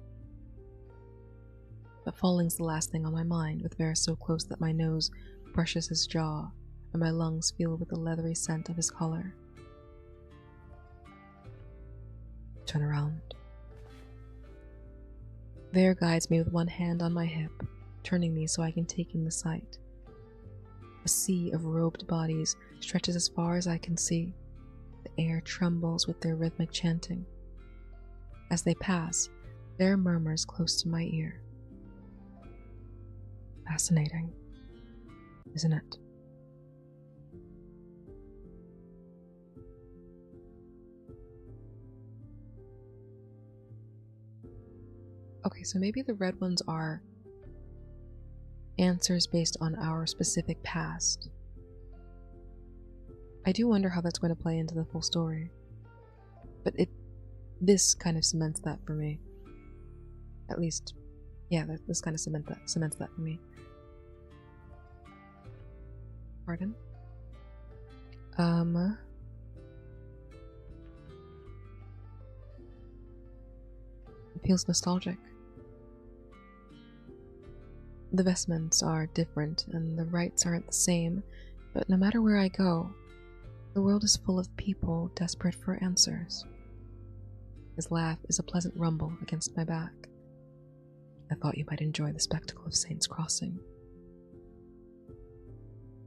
But falling's the last thing on my mind, with Vera so close that my nose brushes his jaw and my lungs feel with the leathery scent of his collar. Turn around. Vera guides me with one hand on my hip, turning me so I can take in the sight. A sea of robed bodies stretches as far as I can see. The air trembles with their rhythmic chanting. As they pass, Vera murmurs close to my ear. Fascinating, isn't it? Okay, so maybe the red ones are answers based on our specific past. I do wonder how that's going to play into the full story. But this kind of cements that for me. At least, yeah, this kind of cements that for me. Pardon? It feels nostalgic. The vestments are different and the rites aren't the same, but no matter where I go, the world is full of people desperate for answers. His laugh is a pleasant rumble against my back. I thought you might enjoy the spectacle of Saints Crossing.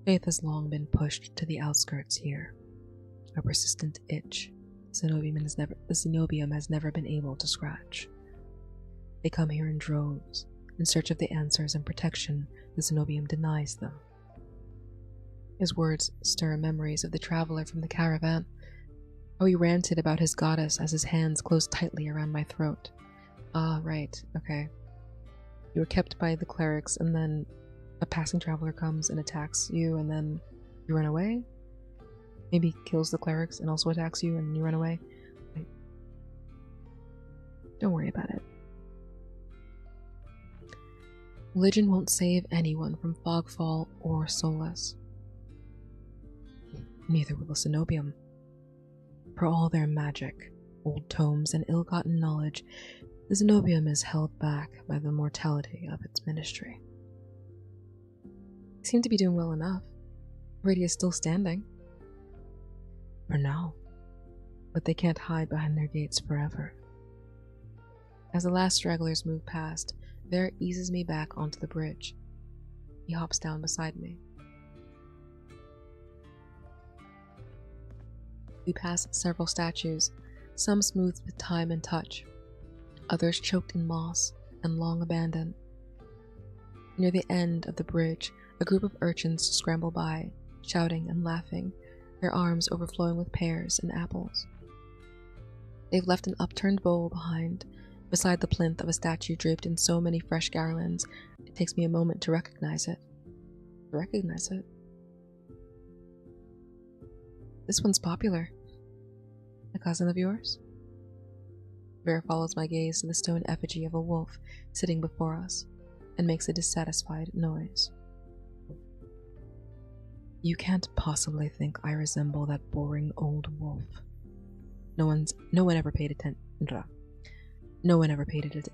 Faith has long been pushed to the outskirts here, a persistent itch the Cenobium has never been able to scratch. They come here in droves, in search of the answers and protection the Cenobium denies them. His words stir memories of the traveler from the caravan, how he ranted about his goddess as his hands closed tightly around my throat. Ah, right, okay. You were kept by the clerics, and then a passing traveler comes and attacks you, and then you run away? Maybe kills the clerics and also attacks you, and you run away? Don't worry about it. Religion won't save anyone from fogfall or solace. Neither will the Cenobium. For all their magic, old tomes, and ill-gotten knowledge, the Cenobium is held back by the mortality of its ministry. They seem to be doing well enough. Brady is still standing. For now. But they can't hide behind their gates forever. As the last stragglers move past, Vera eases me back onto the bridge. He hops down beside me. We pass several statues, some smoothed with time and touch, others choked in moss and long abandoned. Near the end of the bridge, a group of urchins scramble by, shouting and laughing, their arms overflowing with pears and apples. They've left an upturned bowl behind, beside the plinth of a statue draped in so many fresh garlands, it takes me a moment to recognize it. This one's popular. A cousin of yours? Vera follows my gaze to the stone effigy of a wolf sitting before us, and makes a dissatisfied noise. You can't possibly think I resemble that boring old wolf. No one ever paid it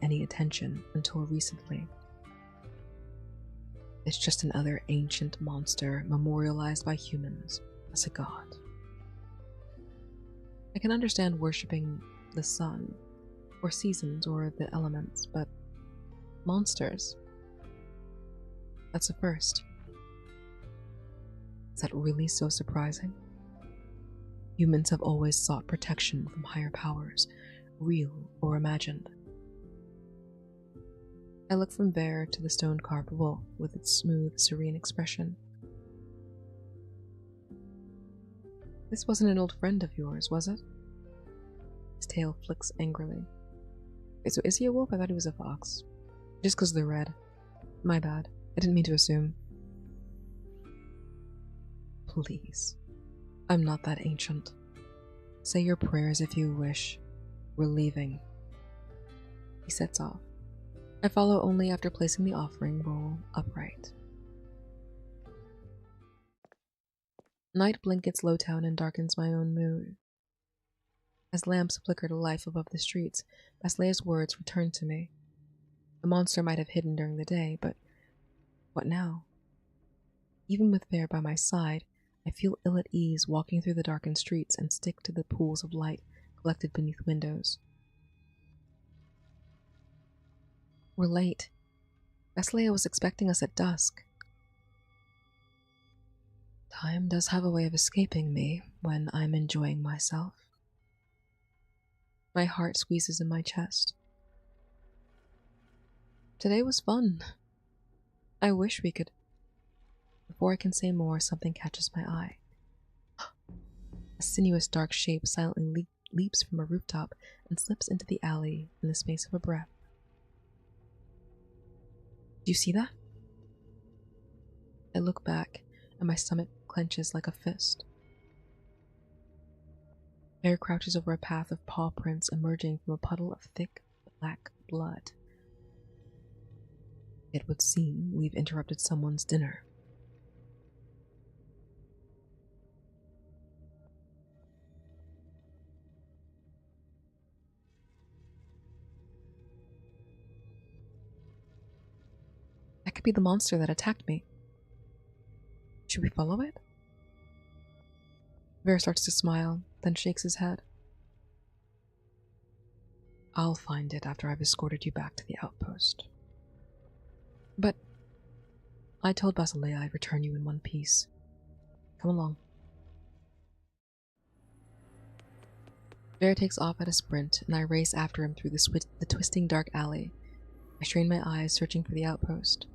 any attention until recently. It's just another ancient monster memorialized by humans as a god. I can understand worshipping the sun, or seasons, or the elements, but monsters? That's a first. Is that really so surprising? Humans have always sought protection from higher powers, real or imagined. I look from Bear to the stone-carved wolf with its smooth, serene expression. This wasn't an old friend of yours, was it? His tail flicks angrily. Wait, so is he a wolf? I thought he was a fox. Just because they're red. My bad. I didn't mean to assume. Please. I'm not that ancient. Say your prayers if you wish. We're leaving. He sets off. I follow only after placing the offering bowl upright. Night blankets Lowtown and darkens my own mood. As lamps flicker to life above the streets, Basleia's words return to me. The monster might have hidden during the day, but what now? Even with Bear by my side, I feel ill at ease walking through the darkened streets and stick to the pools of light collected beneath windows. We're late. Basleia was expecting us at dusk. Time does have a way of escaping me when I'm enjoying myself. My heart squeezes in my chest. Today was fun. I wish we could. Before I can say more, something catches my eye. A sinuous dark shape silently leaps from a rooftop and slips into the alley in the space of a breath. Do you see that? I look back, and my stomach clenches like a fist. Bear crouches over a path of paw prints emerging from a puddle of thick, black blood. It would seem we've interrupted someone's dinner. That could be the monster that attacked me. Should we follow it? Bear starts to smile, then shakes his head. I'll find it after I've escorted you back to the outpost. But I told Basleia I'd return you in one piece. Come along. Bear takes off at a sprint, and I race after him through the twisting dark alley. I strain my eyes, searching for the outpost.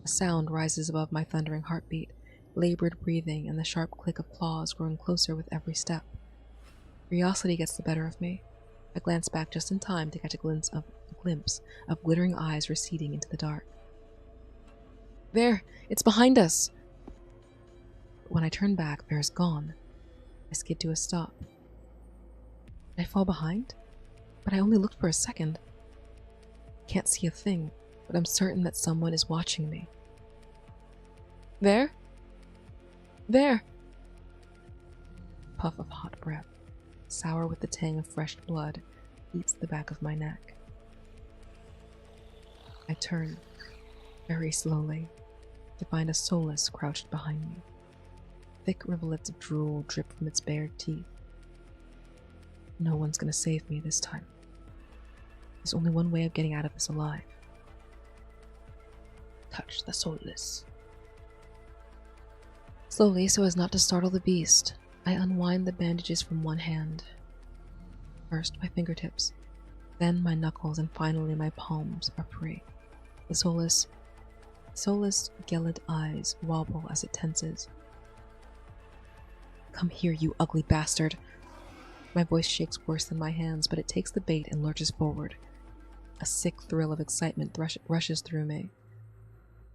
A sound rises above my thundering heartbeat, labored breathing and the sharp click of claws growing closer with every step. Curiosity gets the better of me. I glance back just in time to catch a glimpse of glittering eyes receding into the dark. There! It's behind us! But when I turn back, Bear's gone. I skid to a stop. Did I fall behind? But I only looked for a second. Can't see a thing, but I'm certain that someone is watching me. There? There! Puff of hot breath, sour with the tang of fresh blood, eats the back of my neck. I turn, very slowly, to find a Solus crouched behind me. Thick rivulets of drool drip from its bared teeth. No one's gonna save me this time. There's only one way of getting out of this alive. Touch the Solus. Slowly, so as not to startle the beast, I unwind the bandages from one hand. First my fingertips, then my knuckles, and finally my palms are free. The Solus' gelid eyes wobble as it tenses. Come here, you ugly bastard! My voice shakes worse than my hands, but it takes the bait and lurches forward. A sick thrill of excitement rushes through me.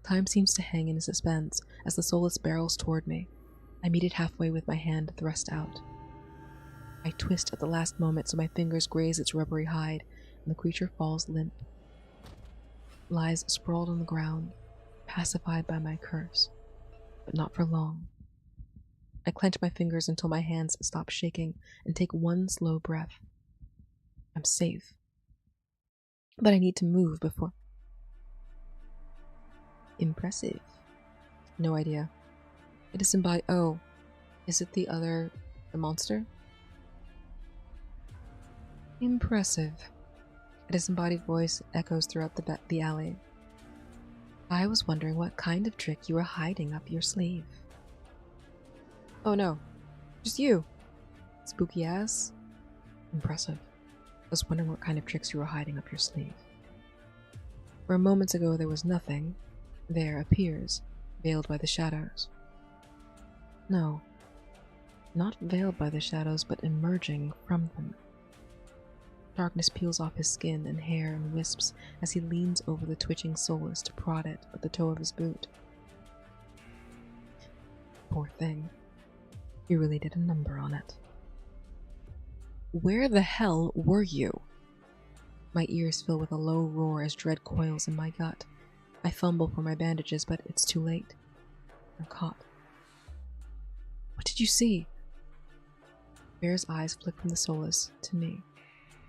Time seems to hang in suspense as the Solus barrels toward me. I meet it halfway with my hand thrust out. I twist at the last moment so my fingers graze its rubbery hide, and the creature falls limp. Lies sprawled on the ground, pacified by my curse, but not for long. I clench my fingers until my hands stop shaking and take one slow breath. I'm safe. But I need to move before... Impressive. No idea. A disembodied... Oh. Is it the monster? Impressive. A disembodied voice echoes throughout the alley. I was wondering what kind of trick you were hiding up your sleeve. Oh no, just you. Spooky ass. Impressive. I was wondering what kind of tricks you were hiding up your sleeve. Where moments ago there was nothing, there appears, veiled by the shadows. No, not veiled by the shadows, but emerging from them. Darkness peels off his skin and hair in wisps as he leans over the twitching soulless to prod it with the toe of his boot. Poor thing. You really did a number on it. Where the hell were you? My ears fill with a low roar as dread coils in my gut. I fumble for my bandages, but it's too late. I'm caught. What did you see? Bear's eyes flick from the soulless to me,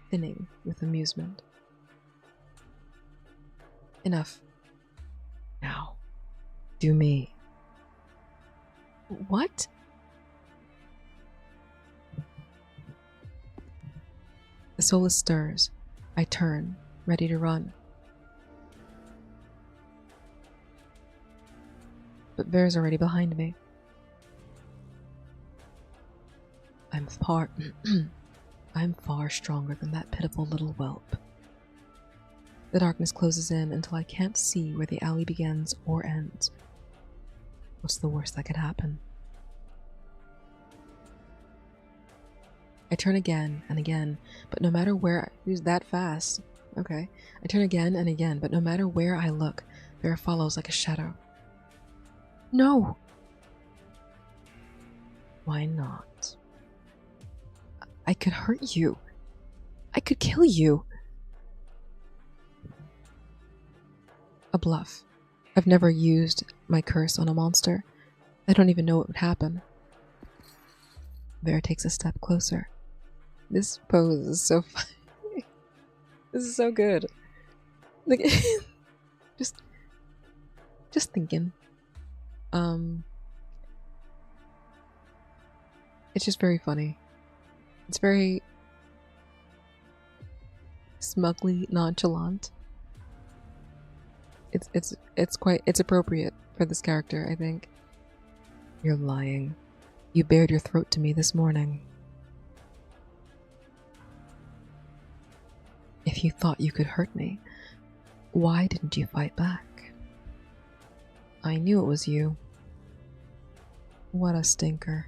thinning with amusement. Enough. Now, do me. What? The soulless stirs. I turn, ready to run. But Bear's already behind me. I'm far stronger than that pitiful little whelp. The darkness closes in until I can't see where the alley begins or ends. What's the worst that could happen? I turn again and again, but no matter where he's that fast. Okay. I turn again and again, but no matter where I look, Bear follows like a shadow. No! Why not? I could hurt you. I could kill you. A bluff. I've never used my curse on a monster. I don't even know what would happen. Bear takes a step closer. This pose is so funny. This is so good. Like, just thinking. It's just very funny. It's very smugly nonchalant. It's appropriate for this character, I think. You're lying. You bared your throat to me this morning. If you thought you could hurt me, why didn't you fight back? I knew it was you. What a stinker.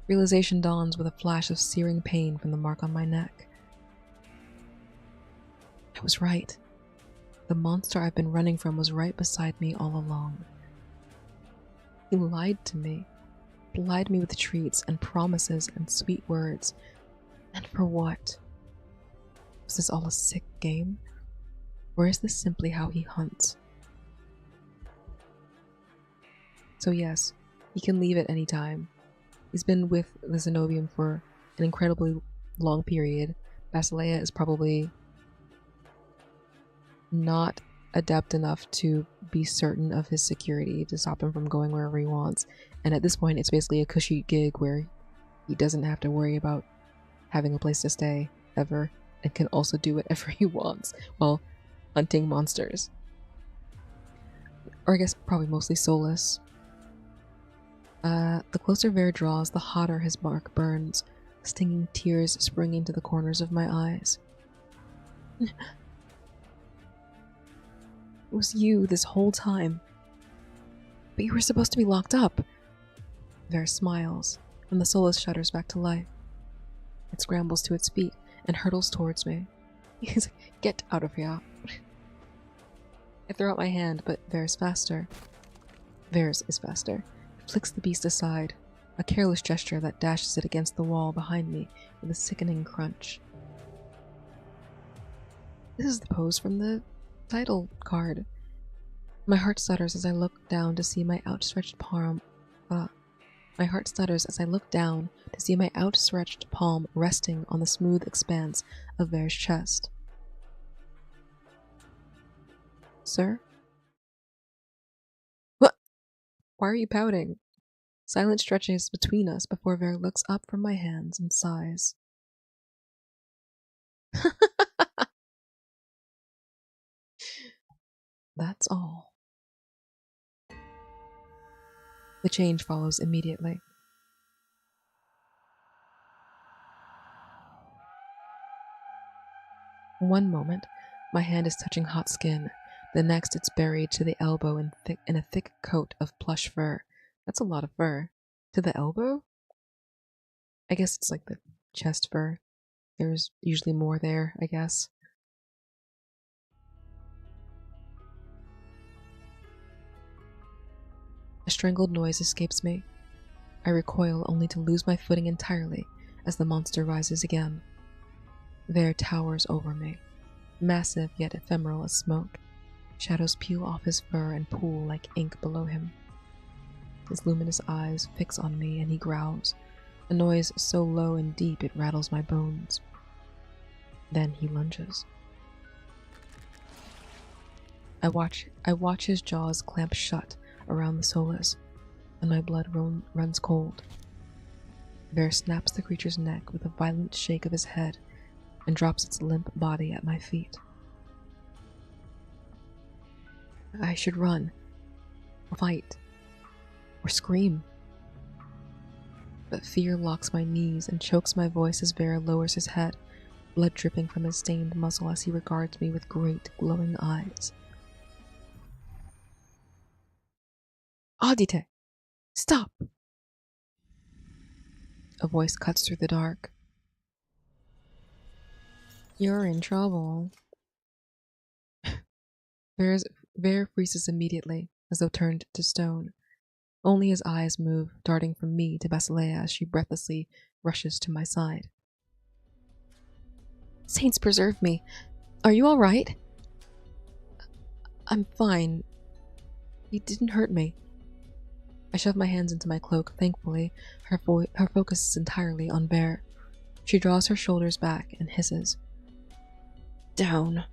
Realization dawns with a flash of searing pain from the mark on my neck. I was right. The monster I've been running from was right beside me all along. He lied to me, plied me with treats and promises and sweet words. And for what? Was this all a sick game? Or is this simply how he hunts? So yes, he can leave at any time. He's been with the Zenobium for an incredibly long period. Basileia is probably not adept enough to be certain of his security to stop him from going wherever he wants. And at this point, it's basically a cushy gig where he doesn't have to worry about having a place to stay ever and can also do whatever he wants while hunting monsters. Or I guess probably mostly soulless. The closer Ver draws, the hotter his mark burns, stinging tears springing to the corners of my eyes. It was you this whole time. But you were supposed to be locked up. Ver smiles, and the soulless shudders back to life. It scrambles to its feet and hurtles towards me. He's like, get out of here. I throw out my hand, but Ver's faster. Ver's is faster. It flicks the beast aside, a careless gesture that dashes it against the wall behind me with a sickening crunch. This is the pose from the title card. My heart stutters as I look down to see my outstretched palm. My heart stutters as I look down to see my outstretched palm resting on the smooth expanse of Ver's chest. Sir? What? Why are you pouting? Silence stretches between us before Ver looks up from my hands and sighs. That's all. The change follows immediately. One moment, my hand is touching hot skin. The next, it's buried to the elbow in a thick coat of plush fur. That's a lot of fur. To the elbow? I guess it's like the chest fur. There's usually more there, I guess. A strangled noise escapes me. I recoil only to lose my footing entirely as the monster rises again. There towers over me, massive yet ephemeral as smoke. Shadows peel off his fur and pool like ink below him. His luminous eyes fix on me and he growls, a noise so low and deep it rattles my bones. Then he lunges. I watch his jaws clamp shut around the soulless, and my blood runs cold. Bear snaps the creature's neck with a violent shake of his head and drops its limp body at my feet. I should run, or fight, or scream. But fear locks my knees and chokes my voice as Bear lowers his head, blood dripping from his stained muzzle as he regards me with great, glowing eyes. Adite! Stop! A voice cuts through the dark. You're in trouble. Bear freezes immediately, as though turned to stone. Only his eyes move, darting from me to Basileia as she breathlessly rushes to my side. Saints preserve me. Are you all right? I'm fine. He didn't hurt me. I shove my hands into my cloak. Thankfully, her focus is entirely on Bear. She draws her shoulders back and hisses. Down.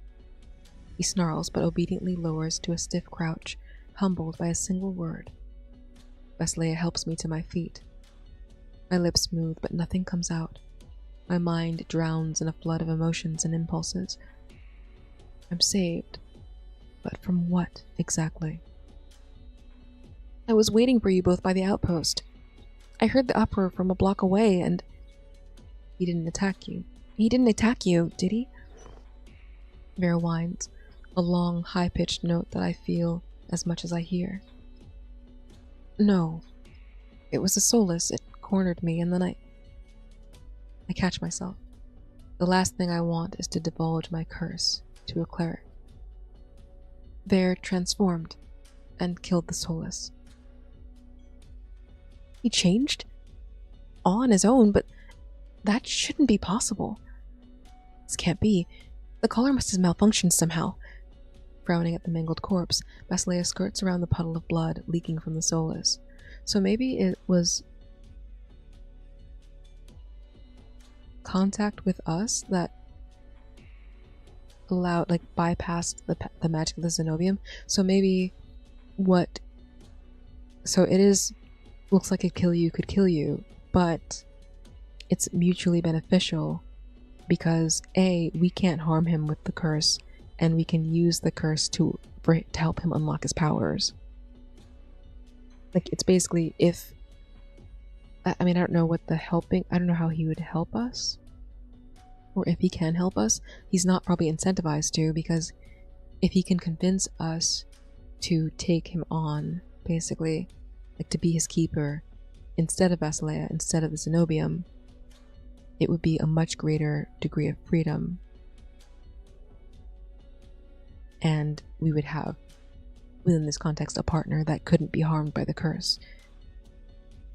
He snarls, but obediently lowers to a stiff crouch, humbled by a single word. Basileia helps me to my feet. My lips move, but nothing comes out. My mind drowns in a flood of emotions and impulses. I'm saved. But from what, exactly? I was waiting for you both by the outpost. I heard the uproar from a block away, and... He didn't attack you. He didn't attack you, did he? Bear whines, a long, high-pitched note that I feel as much as I hear. No. It was a solace. It cornered me, and then I catch myself. The last thing I want is to divulge my curse to a cleric. Bear transformed and killed the solace. He changed? All on his own, but that shouldn't be possible. This can't be. The collar must have malfunctioned somehow. Frowning at the mangled corpse, Basileia skirts around the puddle of blood leaking from the solace. So maybe it was contact with us that allowed, bypassed the magic of the Zenobium. So maybe so it is, looks like it could kill you, but it's mutually beneficial because A, we can't harm him with the curse, and we can use the curse to help him unlock his powers. It's basically if... I don't know what I don't know how he would help us. Or if he can help us. He's not probably incentivized to, because if he can convince us to take him on, basically, to be his keeper, instead of Basileia, instead of the Zenobium, it would be a much greater degree of freedom. And we would have, within this context, a partner that couldn't be harmed by the curse.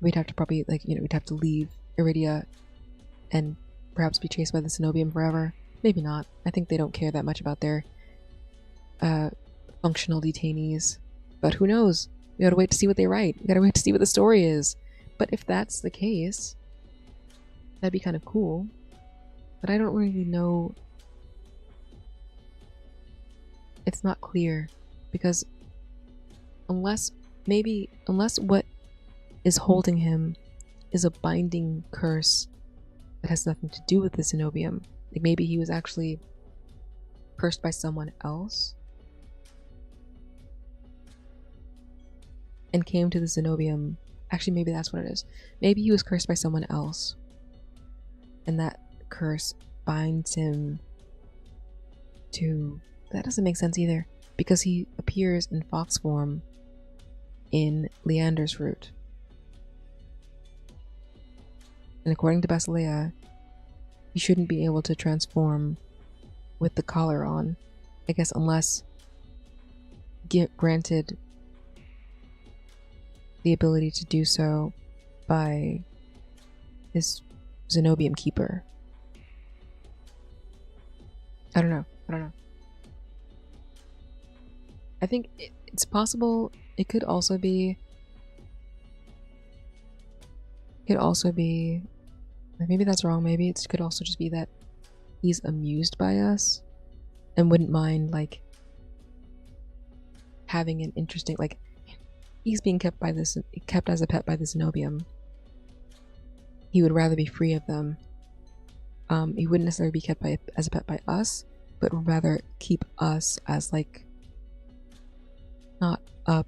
We'd have to probably, we'd have to leave Iridia and perhaps be chased by the Zenobium forever. Maybe not. I think they don't care that much about their functional detainees. But who knows? We gotta wait to see what they write. We gotta wait to see what the story is. But if that's the case, that'd be kind of cool. But I don't really know. It's not clear. Because unless what is holding him is a binding curse that has nothing to do with the Zenobium. Maybe he was actually cursed by someone else and came to the Zenobium Actually, maybe that's what it is. Maybe he was cursed by someone else. And that curse binds him to... That doesn't make sense either. Because he appears in fox form in Leander's fruit. And according to Basileia, he shouldn't be able to transform with the collar on. I guess unless granted the ability to do so by his Zenobium keeper. I don't know. I think it's possible. It could also be... Maybe that's wrong. Maybe it could also just be that he's amused by us and wouldn't mind, like, having an interesting, like, he's being kept as a pet by the Zenobium. He would rather be free of them. He wouldn't necessarily be kept as a pet by us, but would rather keep us as, like, not a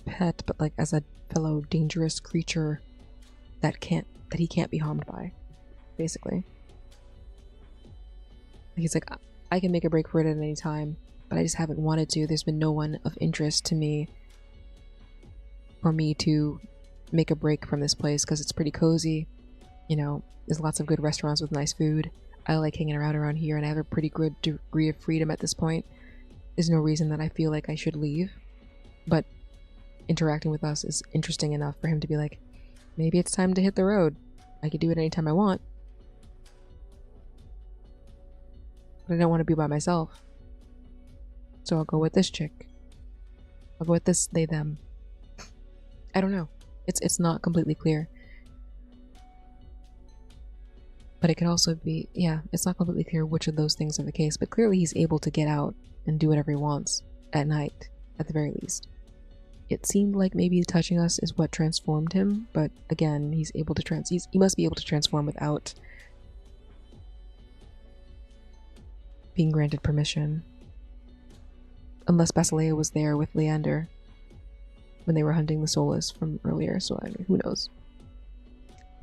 pet, but like as a fellow dangerous creature that he can't be harmed by, basically. He's like, I can make a break for it at any time, but I just haven't wanted to. There's been no one of interest to me for me to make a break from this place because it's pretty cozy. You know, there's lots of good restaurants with nice food. I like hanging around here, and I have a pretty good degree of freedom at this point. There's no reason that I feel like I should leave, but interacting with us is interesting enough for him to be like, maybe it's time to hit the road. I could do it anytime I want. But I don't want to be by myself. So I'll go with this chick. I'll go with this they, them. I don't know. It's not completely clear. But it could also be, yeah, it's not completely clear which of those things are the case, but clearly he's able to get out and do whatever he wants at night, at the very least. It seemed like maybe touching us is what transformed him, but again, he's able to he must be able to transform without being granted permission. Unless Basileia was there with Leander when they were hunting the Soulless from earlier, so I mean, who knows?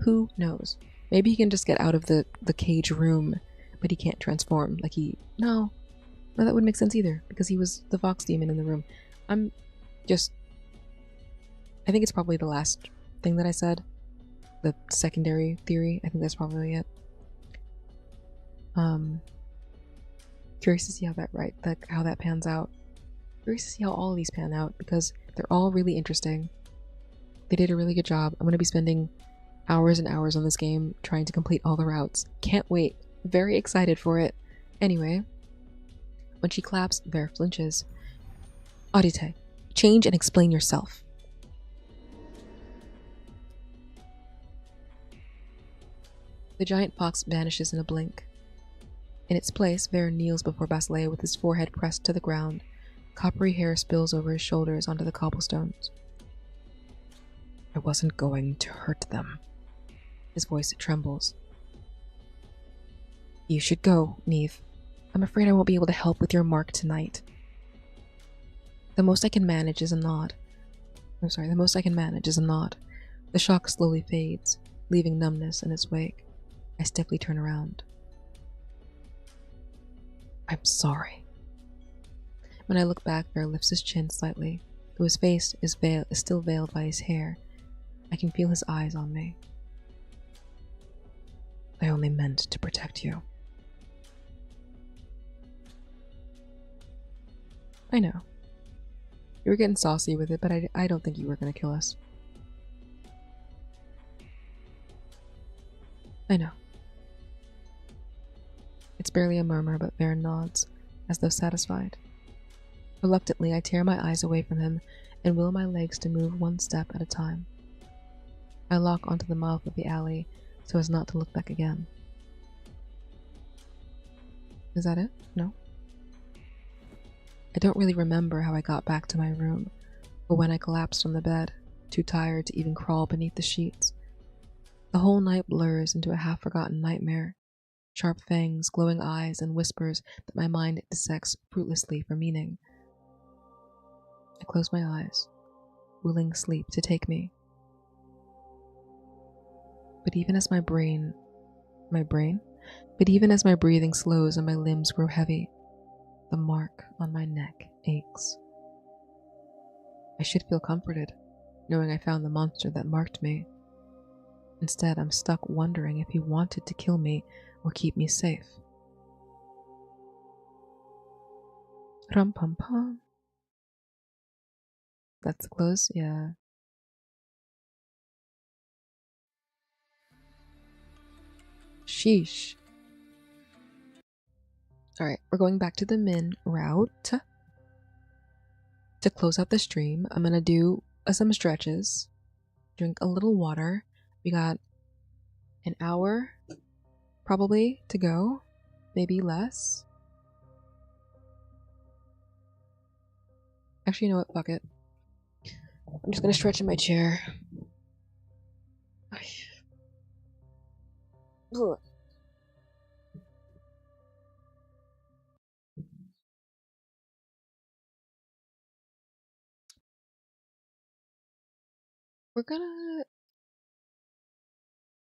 Who knows? Maybe he can just get out of the cage room, but he can't transform. Like No, that wouldn't make sense either, because he was the fox demon in the room. I think it's probably the last thing that I said. The secondary theory. I think that's probably it. Curious to see how that pans out. Curious to see how all of these pan out, because they're all really interesting. They did a really good job. I'm going to be spending hours and hours on this game trying to complete all the routes. Can't wait. Very excited for it. Anyway, when she claps, Ver flinches. Audite, change and explain yourself. The giant fox vanishes in a blink. In its place, Ver kneels before Basileia with his forehead pressed to the ground. Coppery hair spills over his shoulders onto the cobblestones. I wasn't going to hurt them. His voice trembles. You should go, Neve. I'm afraid I won't be able to help with your mark tonight. The most I can manage is a nod. The most I can manage is a nod. The shock slowly fades, leaving numbness in its wake. I stiffly turn around. I'm sorry. When I look back, Ver lifts his chin slightly, though his face is still veiled by his hair. I can feel his eyes on me. I only meant to protect you. I know. You were getting saucy with it, but I don't think you were going to kill us. I know. It's barely a murmur, but Ver nods, as though satisfied. Reluctantly, I tear my eyes away from him and will my legs to move one step at a time. I lock onto the mouth of the alley so as not to look back again. Is that it? No? I don't really remember how I got back to my room, or when I collapsed from the bed, too tired to even crawl beneath the sheets. The whole night blurs into a half-forgotten nightmare. Sharp fangs, glowing eyes, and whispers that my mind dissects fruitlessly for meaning. I close my eyes, willing sleep to take me, But even as my brain? But even as my breathing slows and my limbs grow heavy, the mark on my neck aches. I should feel comforted, knowing I found the monster that marked me. Instead, I'm stuck wondering if he wanted to kill me or keep me safe. Rum pum pum. That's close, yeah. Sheesh. Alright, we're going back to the Min route. To close out the stream, I'm gonna do some stretches, drink a little water. We got an hour probably to go, maybe less. Actually, you know what? Fuck it. I'm just gonna stretch in my chair. Ugh.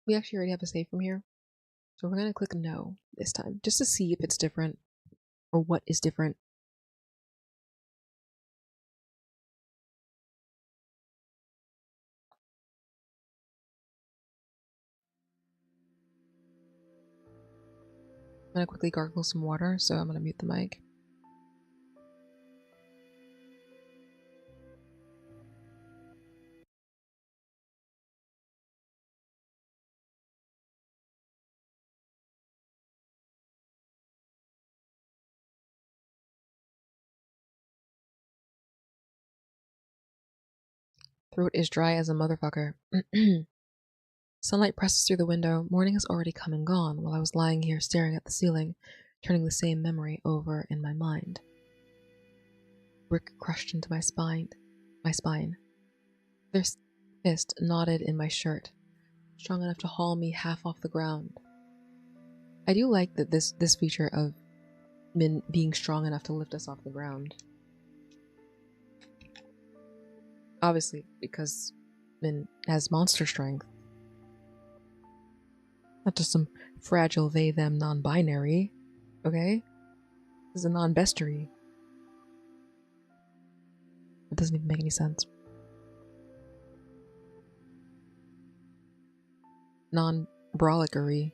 We actually already have a save from here. So we're gonna click no this time, just to see if it's different, or what is different. I'm gonna quickly gargle some water, so I'm gonna mute the mic. Throat is dry as a motherfucker. Sunlight presses through the window. Morning has already come and gone while I was lying here staring at the ceiling, turning the same memory over in my mind. Brick crushed into my spine. Their fist knotted in my shirt, strong enough to haul me half off the ground. I do like that this feature of Min being strong enough to lift us off the ground. Obviously, because Min has monster strength. Not just some fragile they, them, non-binary, okay? This is a non-bestiary. It doesn't even make any sense. Non-brawlickery.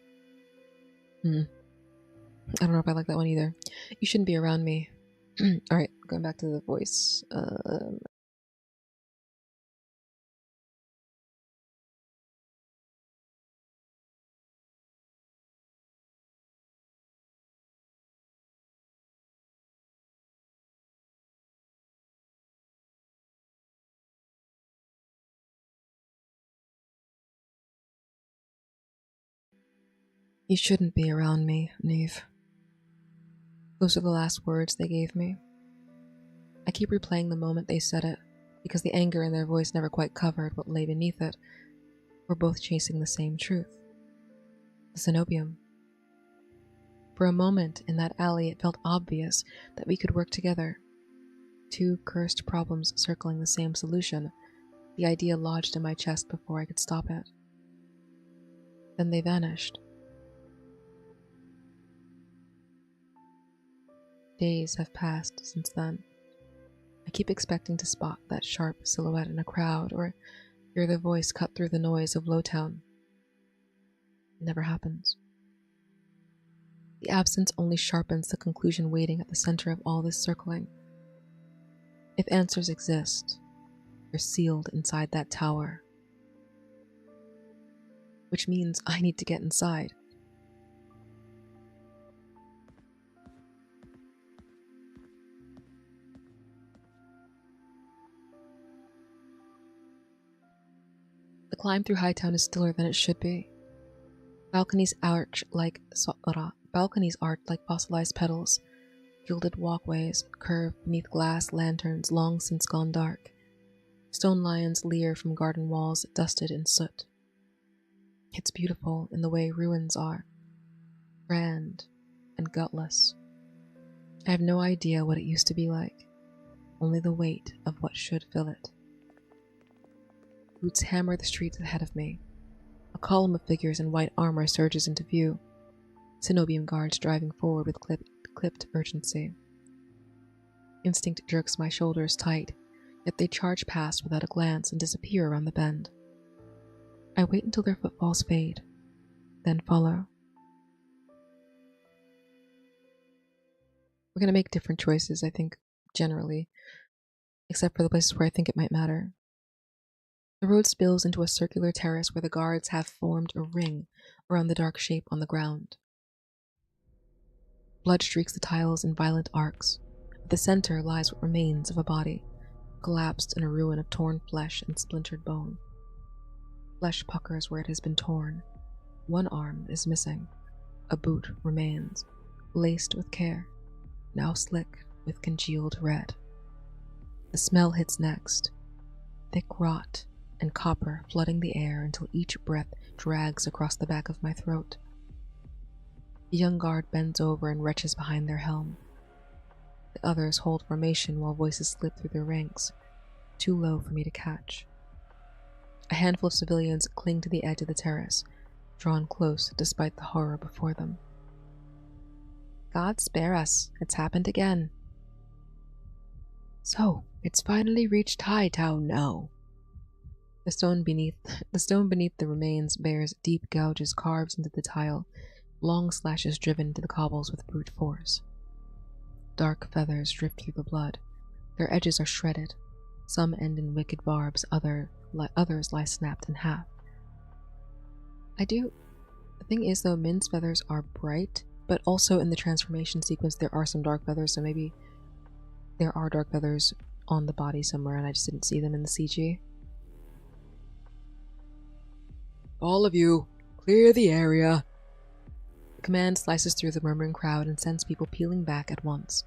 I don't know if I like that one either. You shouldn't be around me. Alright, going back to the voice. You shouldn't be around me, Neve. Those are the last words they gave me. I keep replaying the moment they said it, because the anger in their voice never quite covered what lay beneath it. We're both chasing the same truth. The Cenobium. For a moment in that alley it felt obvious that we could work together. Two cursed problems circling the same solution. The idea lodged in my chest before I could stop it. Then they vanished. Days have passed since then. I keep expecting to spot that sharp silhouette in a crowd, or hear their voice cut through the noise of Lowtown. It never happens. The absence only sharpens the conclusion waiting at the center of all this circling. If answers exist, they're sealed inside that tower. Which means I need to get inside. The climb through Hightown is stiller than it should be. Balconies arch like fossilized petals. Gilded walkways curve beneath glass lanterns long since gone dark. Stone lions leer from garden walls dusted in soot. It's beautiful in the way ruins are. Grand and gutless. I have no idea what it used to be like. Only the weight of what should fill it. Boots hammer the streets ahead of me. A column of figures in white armor surges into view, Cenobium guards driving forward with clipped urgency. Instinct jerks my shoulders tight, yet they charge past without a glance and disappear around the bend. I wait until their footfalls fade, then follow. We're going to make different choices, I think, generally, except for the places where I think it might matter. The road spills into a circular terrace where the guards have formed a ring around the dark shape on the ground. Blood streaks the tiles in violent arcs. At the center lies what remains of a body, collapsed in a ruin of torn flesh and splintered bone. Flesh puckers where it has been torn. One arm is missing. A boot remains, laced with care, now slick with congealed red. The smell hits next, thick rot and copper flooding the air until each breath drags across the back of my throat. The young guard bends over and retches behind their helm. The others hold formation while voices slip through their ranks, too low for me to catch. A handful of civilians cling to the edge of the terrace, drawn close despite the horror before them. God spare us, it's happened again. So, it's finally reached Hightown now. The stone beneath the remains bears deep gouges carved into the tile, long slashes driven into the cobbles with brute force. Dark feathers drift through the blood. Their edges are shredded. Some end in wicked barbs, others lie snapped in half. The thing is though, Min's feathers are bright, but also in the transformation sequence there are some dark feathers, so maybe there are dark feathers on the body somewhere and I just didn't see them in the CG. All of you, clear the area. The command slices through the murmuring crowd and sends people peeling back at once.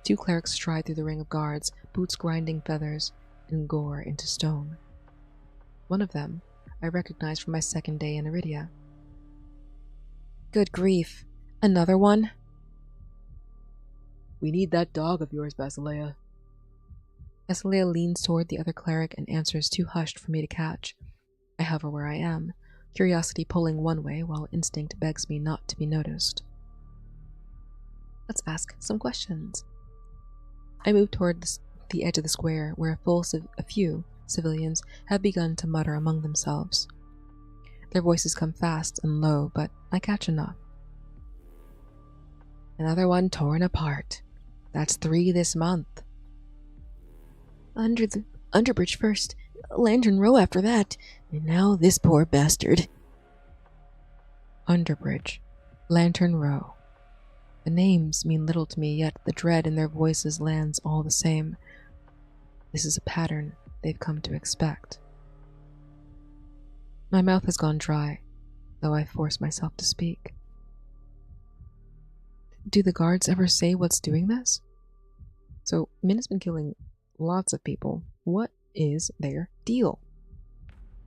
2 clerics stride through the ring of guards, boots grinding feathers and gore into stone. One of them I recognize from my second day in Iridia. Good grief, another one? We need that dog of yours, Basileia. Basileia leans toward the other cleric and answers too hushed for me to catch. I hover where I am, curiosity pulling one way while instinct begs me not to be noticed. Let's ask some questions. I move toward the edge of the square where a few civilians have begun to mutter among themselves. Their voices come fast and low, but I catch enough. Another one torn apart. That's 3 this month. Underbridge first, Lantern Row after that, and now this poor bastard. Underbridge, Lantern Row. The names mean little to me, yet the dread in their voices lands all the same. This is a pattern they've come to expect. My mouth has gone dry, though I force myself to speak. Do the guards ever say what's doing this? So, Min has been killing lots of people. What is their deal?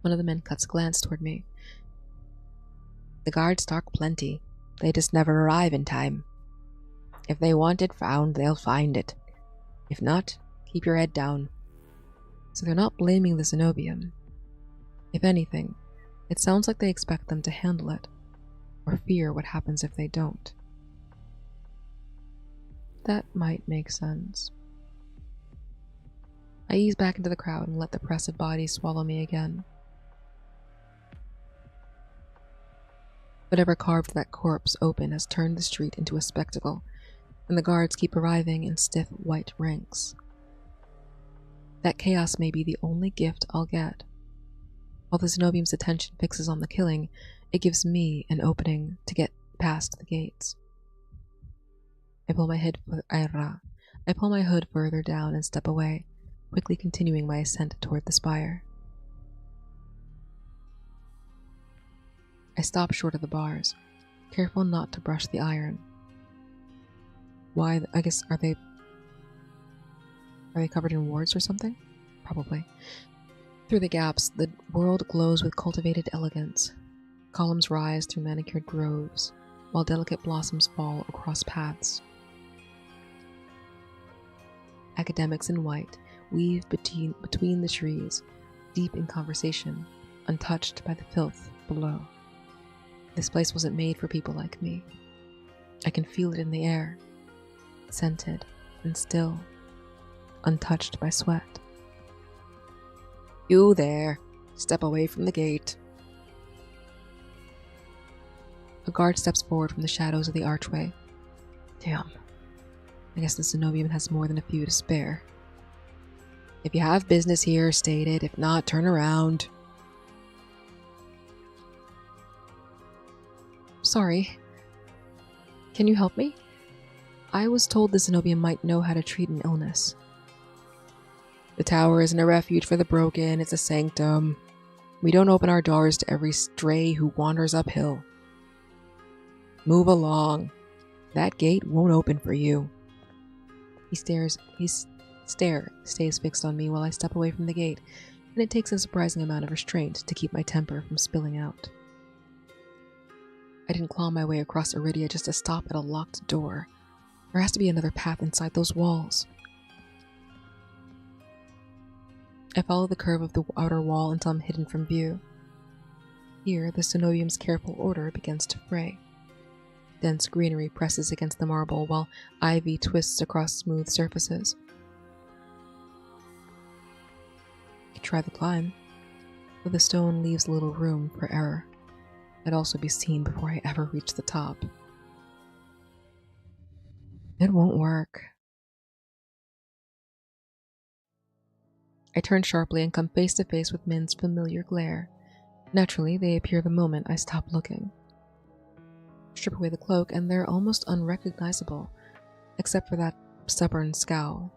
One of the men cuts a glance toward me. The guards talk plenty. They just never arrive in time. If they want it found, they'll find it. If not, keep your head down. So they're not blaming the Cenobium. If anything, it sounds like they expect them to handle it, or fear what happens if they don't. That might make sense. I ease back into the crowd and let the press of bodies swallow me again. Whatever carved that corpse open has turned the street into a spectacle, and the guards keep arriving in stiff white ranks. That chaos may be the only gift I'll get. While the Cenobium's attention fixes on the killing, it gives me an opening to get past the gates. I pull my hood further down and step away, quickly continuing my ascent toward the spire. I stop short of the bars, careful not to brush the iron. Why, I guess, are they covered in warts or something? Probably. Through the gaps, the world glows with cultivated elegance. Columns rise through manicured groves, while delicate blossoms fall across paths. Academics in white weave between the trees, deep in conversation, untouched by the filth below. This place wasn't made for people like me. I can feel it in the air, scented and still, untouched by sweat. You there, step away from the gate. A guard steps forward from the shadows of the archway. Damn. I guess the Cenobium has more than a few to spare. If you have business here, state it. If not, turn around. Sorry. Can you help me? I was told the Cenobium might know how to treat an illness. The tower isn't a refuge for the broken, it's a sanctum. We don't open our doors to every stray who wanders uphill. Move along. That gate won't open for you. His stare stays fixed on me while I step away from the gate, and it takes a surprising amount of restraint to keep my temper from spilling out. I didn't claw my way across Iridia just to stop at a locked door. There has to be another path inside those walls. I follow the curve of the outer wall until I'm hidden from view. Here, the Cenobium's careful order begins to fray. Dense greenery presses against the marble while ivy twists across smooth surfaces. I try the climb, but the stone leaves little room for error. I'd also be seen before I ever reach the top. It won't work. I turn sharply and come face to face with Min's familiar glare. Naturally, they appear the moment I stop looking. Strip away the cloak, and they're almost unrecognizable, except for that stubborn scowl.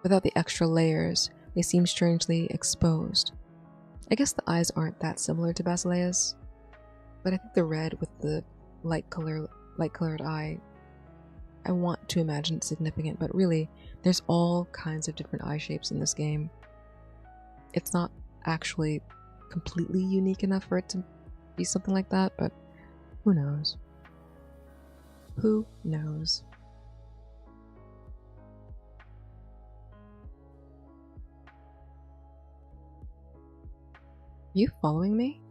Without the extra layers, they seem strangely exposed. I guess the eyes aren't that similar to Basilea's, but I think the red with the light-colored eye, I want to imagine it's significant, but really, there's all kinds of different eye shapes in this game. It's not actually completely unique enough for it to be something like that, but who knows? Who knows? You following me?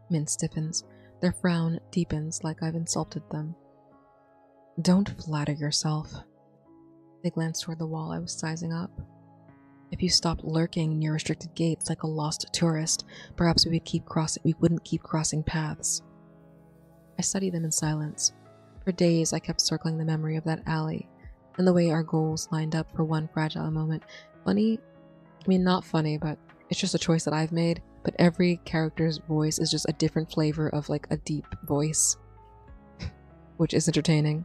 Min stiffens. Their frown deepens like I've insulted them. Don't flatter yourself. They glance toward the wall I was sizing up. If you stopped lurking near restricted gates like a lost tourist, perhaps we wouldn't keep crossing paths. I studied them in silence. For days I kept circling the memory of that alley, and the way our goals lined up for one fragile moment. Not funny, but it's just a choice that I've made, but every character's voice is just a different flavor of like a deep voice, which is entertaining.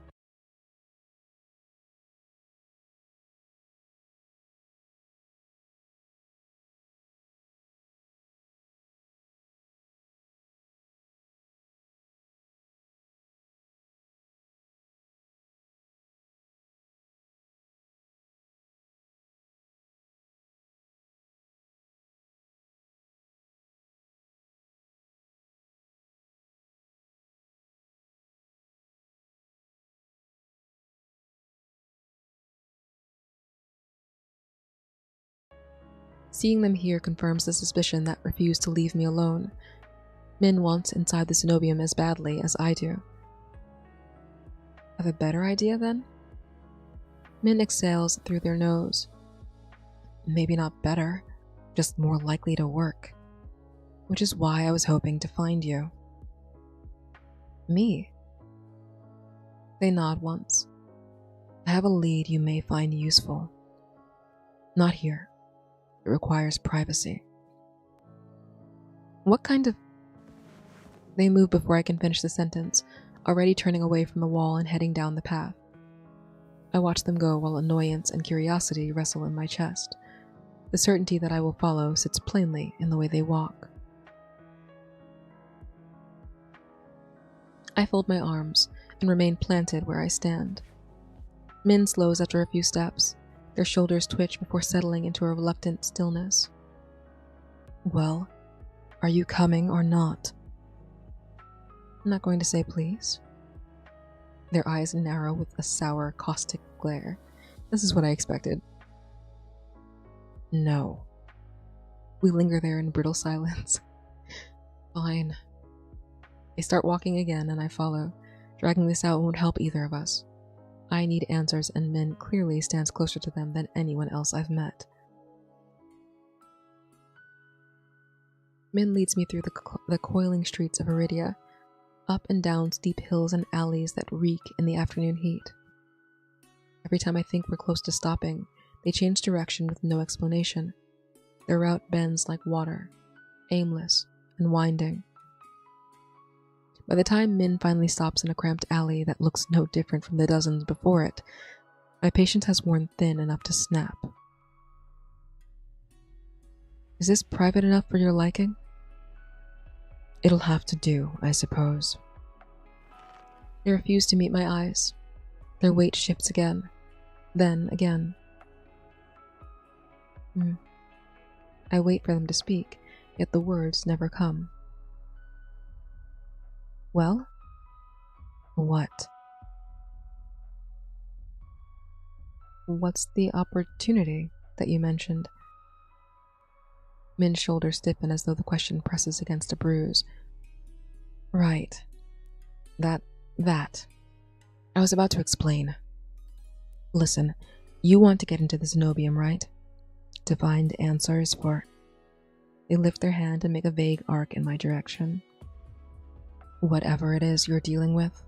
Seeing them here confirms the suspicion that refused to leave me alone. Min wants inside the Cenobium as badly as I do. Have a better idea, then? Min exhales through their nose. Maybe not better, just more likely to work. Which is why I was hoping to find you. Me? They nod once. I have a lead you may find useful. Not here. It requires privacy. What kind of... They move before I can finish the sentence, already turning away from the wall and heading down the path. I watch them go while annoyance and curiosity wrestle in my chest. The certainty that I will follow sits plainly in the way they walk. I fold my arms and remain planted where I stand. Min slows after a few steps. Their shoulders twitch before settling into a reluctant stillness. Well, are you coming or not? I'm not going to say please. Their eyes narrow with a sour, caustic glare. This is what I expected. No. We linger there in brittle silence. Fine. They start walking again, and I follow. Dragging this out won't help either of us. I need answers, and Min clearly stands closer to them than anyone else I've met. Min leads me through the coiling streets of Iridia, up and down steep hills and alleys that reek in the afternoon heat. Every time I think we're close to stopping, they change direction with no explanation. Their route bends like water, aimless and winding. By the time Min finally stops in a cramped alley that looks no different from the dozens before it, my patience has worn thin enough to snap. Is this private enough for your liking? It'll have to do, I suppose. They refuse to meet my eyes. Their weight shifts again, then again. I wait for them to speak, yet the words never come. Well? What? What's the opportunity that you mentioned? Min's shoulders stiffen as though the question presses against a bruise. Right. That. I was about to explain. Listen, you want to get into the Zenobium, right? To find answers for... They lift their hand and make a vague arc in my direction. Whatever it is you're dealing with.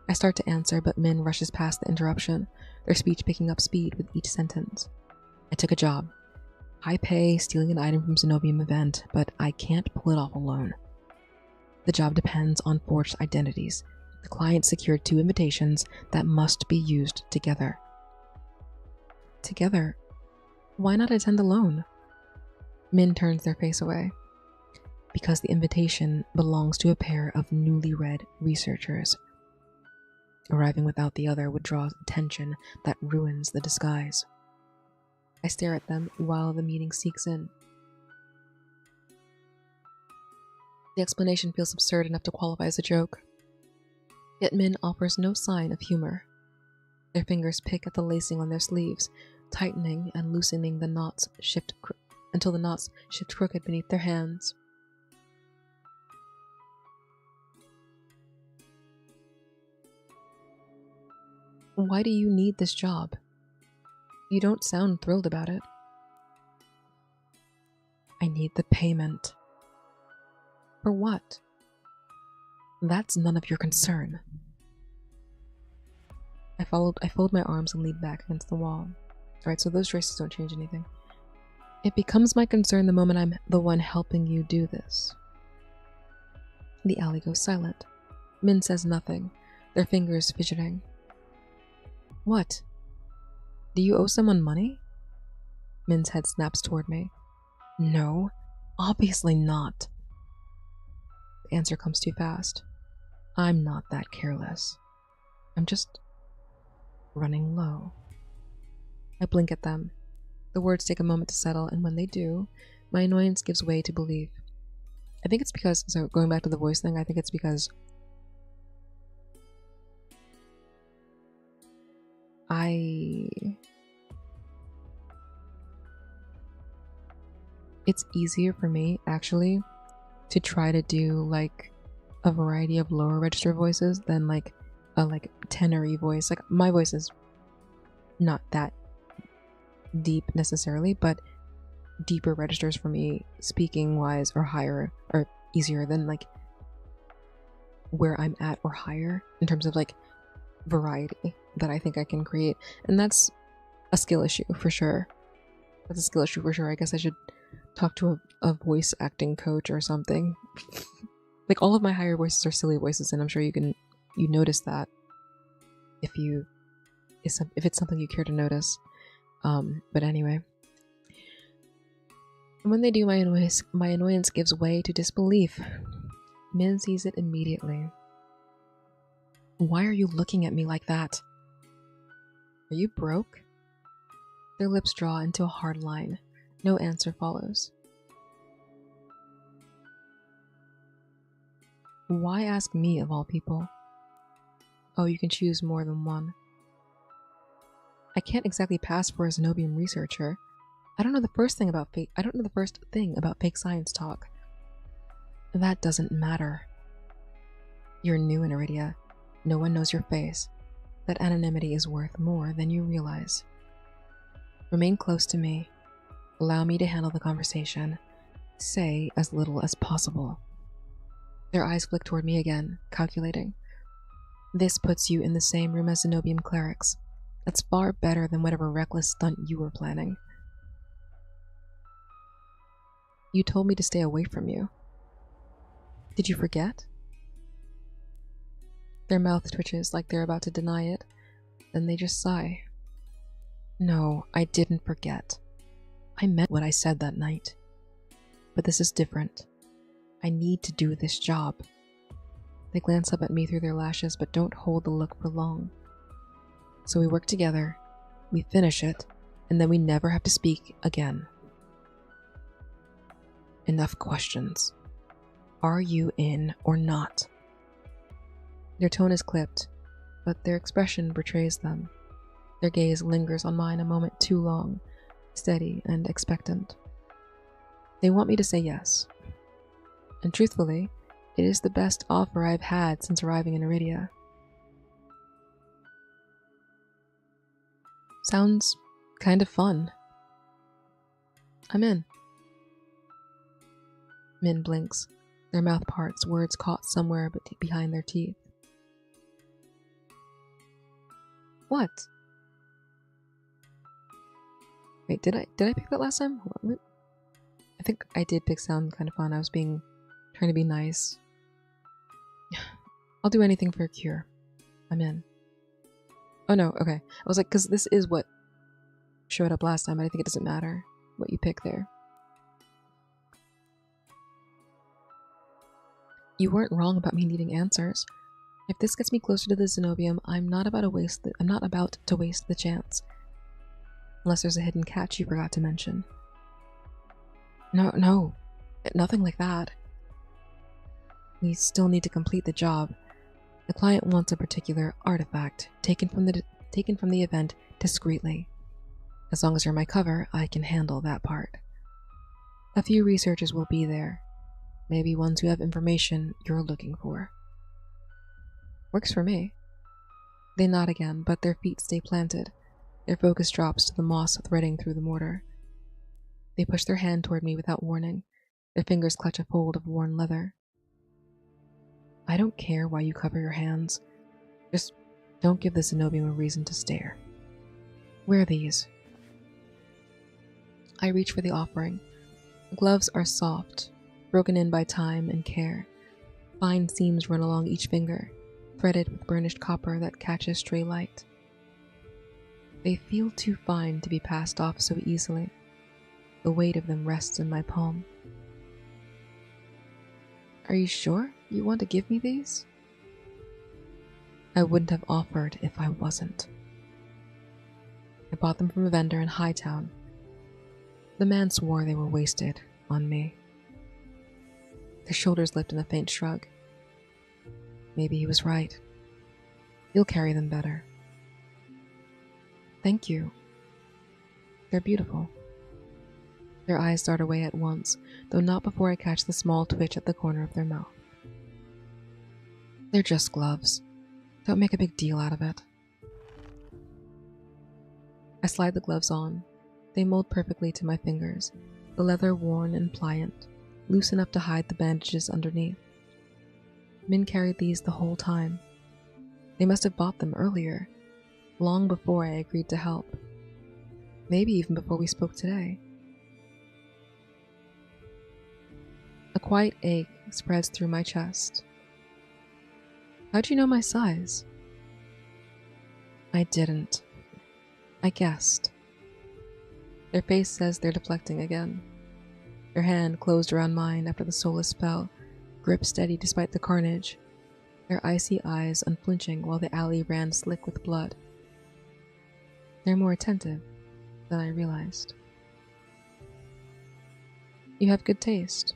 I start to answer, but Min rushes past the interruption, their speech picking up speed with each sentence. I took a job. High pay, stealing an item from Zenobium event, but I can't pull it off alone. The job depends on forged identities. The client secured 2 invitations that must be used together. Together? Why not attend alone? Min turns their face away. Because the invitation belongs to a pair of newly-read researchers. Arriving without the other would draw attention that ruins the disguise. I stare at them while the meeting sinks in. The explanation feels absurd enough to qualify as a joke. Yet Min offers no sign of humor. Their fingers pick at the lacing on their sleeves, tightening and loosening the knots until the knots shift crooked beneath their hands. Why do you need this job? You don't sound thrilled about it. I need the payment. For what? That's none of your concern. I fold my arms and lean back against the wall. Alright, so those choices don't change anything. It becomes my concern the moment I'm the one helping you do this. The alley goes silent. Min says nothing, their fingers fidgeting. What? Do you owe someone money? Min's head snaps toward me. No, obviously not. The answer comes too fast. I'm not that careless. I'm just running low. I blink at them. The words take a moment to settle, and when they do, my annoyance gives way to belief. I think it's because, so going back to the voice thing, I think it's because it's easier for me, actually, to try to do, like, a variety of lower register voices than, like, a, like, tenory voice. Like, my voice is not that deep, necessarily, but deeper registers for me, speaking-wise, are higher, or easier than, like, where I'm at or higher, in terms of, like, variety that I think I can create. And that's a skill issue, for sure. That's a skill issue, for sure. I guess I should talk to a voice acting coach or something. Like, all of my higher voices are silly voices, and I'm sure you notice that if it's something you care to notice. But anyway. And when they do, my annoyance gives way to disbelief. Min sees it immediately. Why are you looking at me like that? Are you broke? Their lips draw into a hard line. No answer follows. Why ask me, of all people? Oh, you can choose more than one. I can't exactly pass for a Zenobium researcher. I don't know the first thing about fake science talk. That doesn't matter. You're new in Iridia. No one knows your face. That anonymity is worth more than you realize. Remain close to me. Allow me to handle the conversation. Say as little as possible. Their eyes flick toward me again, calculating. This puts you in the same room as Zenobian clerics. That's far better than whatever reckless stunt you were planning. You told me to stay away from you. Did you forget? Their mouth twitches like they're about to deny it, then they just sigh. No, I didn't forget. I meant what I said that night. But this is different. I need to do this job. They glance up at me through their lashes, but don't hold the look for long. So we work together, we finish it, and then we never have to speak again. Enough questions. Are you in or not? Their tone is clipped, but their expression betrays them. Their gaze lingers on mine a moment too long, steady and expectant. They want me to say yes. And truthfully, it is the best offer I've had since arriving in Iridia. Sounds kind of fun. I'm in. Min blinks, their mouth parts, words caught somewhere behind their teeth. What? Wait, did I pick that last time? I think I did pick sound kind of fun. I was trying to be nice. I'll do anything for a cure. I'm in. Oh no, okay. I was like, because this is what showed up last time, but I think it doesn't matter what you pick there. You weren't wrong about me needing answers. If this gets me closer to the Zenobium, I'm not about to waste the chance. Unless there's a hidden catch you forgot to mention. No, nothing like that. We still need to complete the job. The client wants a particular artifact taken from the event discreetly. As long as you're my cover, I can handle that part. A few researchers will be there. Maybe ones who have information you're looking for. Works for me. They nod again, but their feet stay planted. Their focus drops to the moss threading through the mortar. They push their hand toward me without warning. Their fingers clutch a fold of worn leather. I don't care why you cover your hands. Just don't give the Zenobium a reason to stare. Wear these. I reach for the offering. The gloves are soft, broken in by time and care. Fine seams run along each finger, threaded with burnished copper that catches stray light. They feel too fine to be passed off so easily. The weight of them rests in my palm. Are you sure you want to give me these? I wouldn't have offered if I wasn't. I bought them from a vendor in Hightown. The man swore they were wasted on me. His shoulders lift in a faint shrug. Maybe he was right. You'll carry them better. Thank you. They're beautiful. Their eyes dart away at once, though not before I catch the small twitch at the corner of their mouth. They're just gloves. Don't make a big deal out of it. I slide the gloves on. They mold perfectly to my fingers, the leather worn and pliant, loose enough to hide the bandages underneath. Min carried these the whole time. They must have bought them earlier, long before I agreed to help. Maybe even before we spoke today. A quiet ache spreads through my chest. How'd you know my size? I didn't. I guessed. Their face says they're deflecting again. Their hand closed around mine after the soulless spell, grip steady despite the carnage, their icy eyes unflinching while the alley ran slick with blood. They're more attentive than I realized. You have good taste.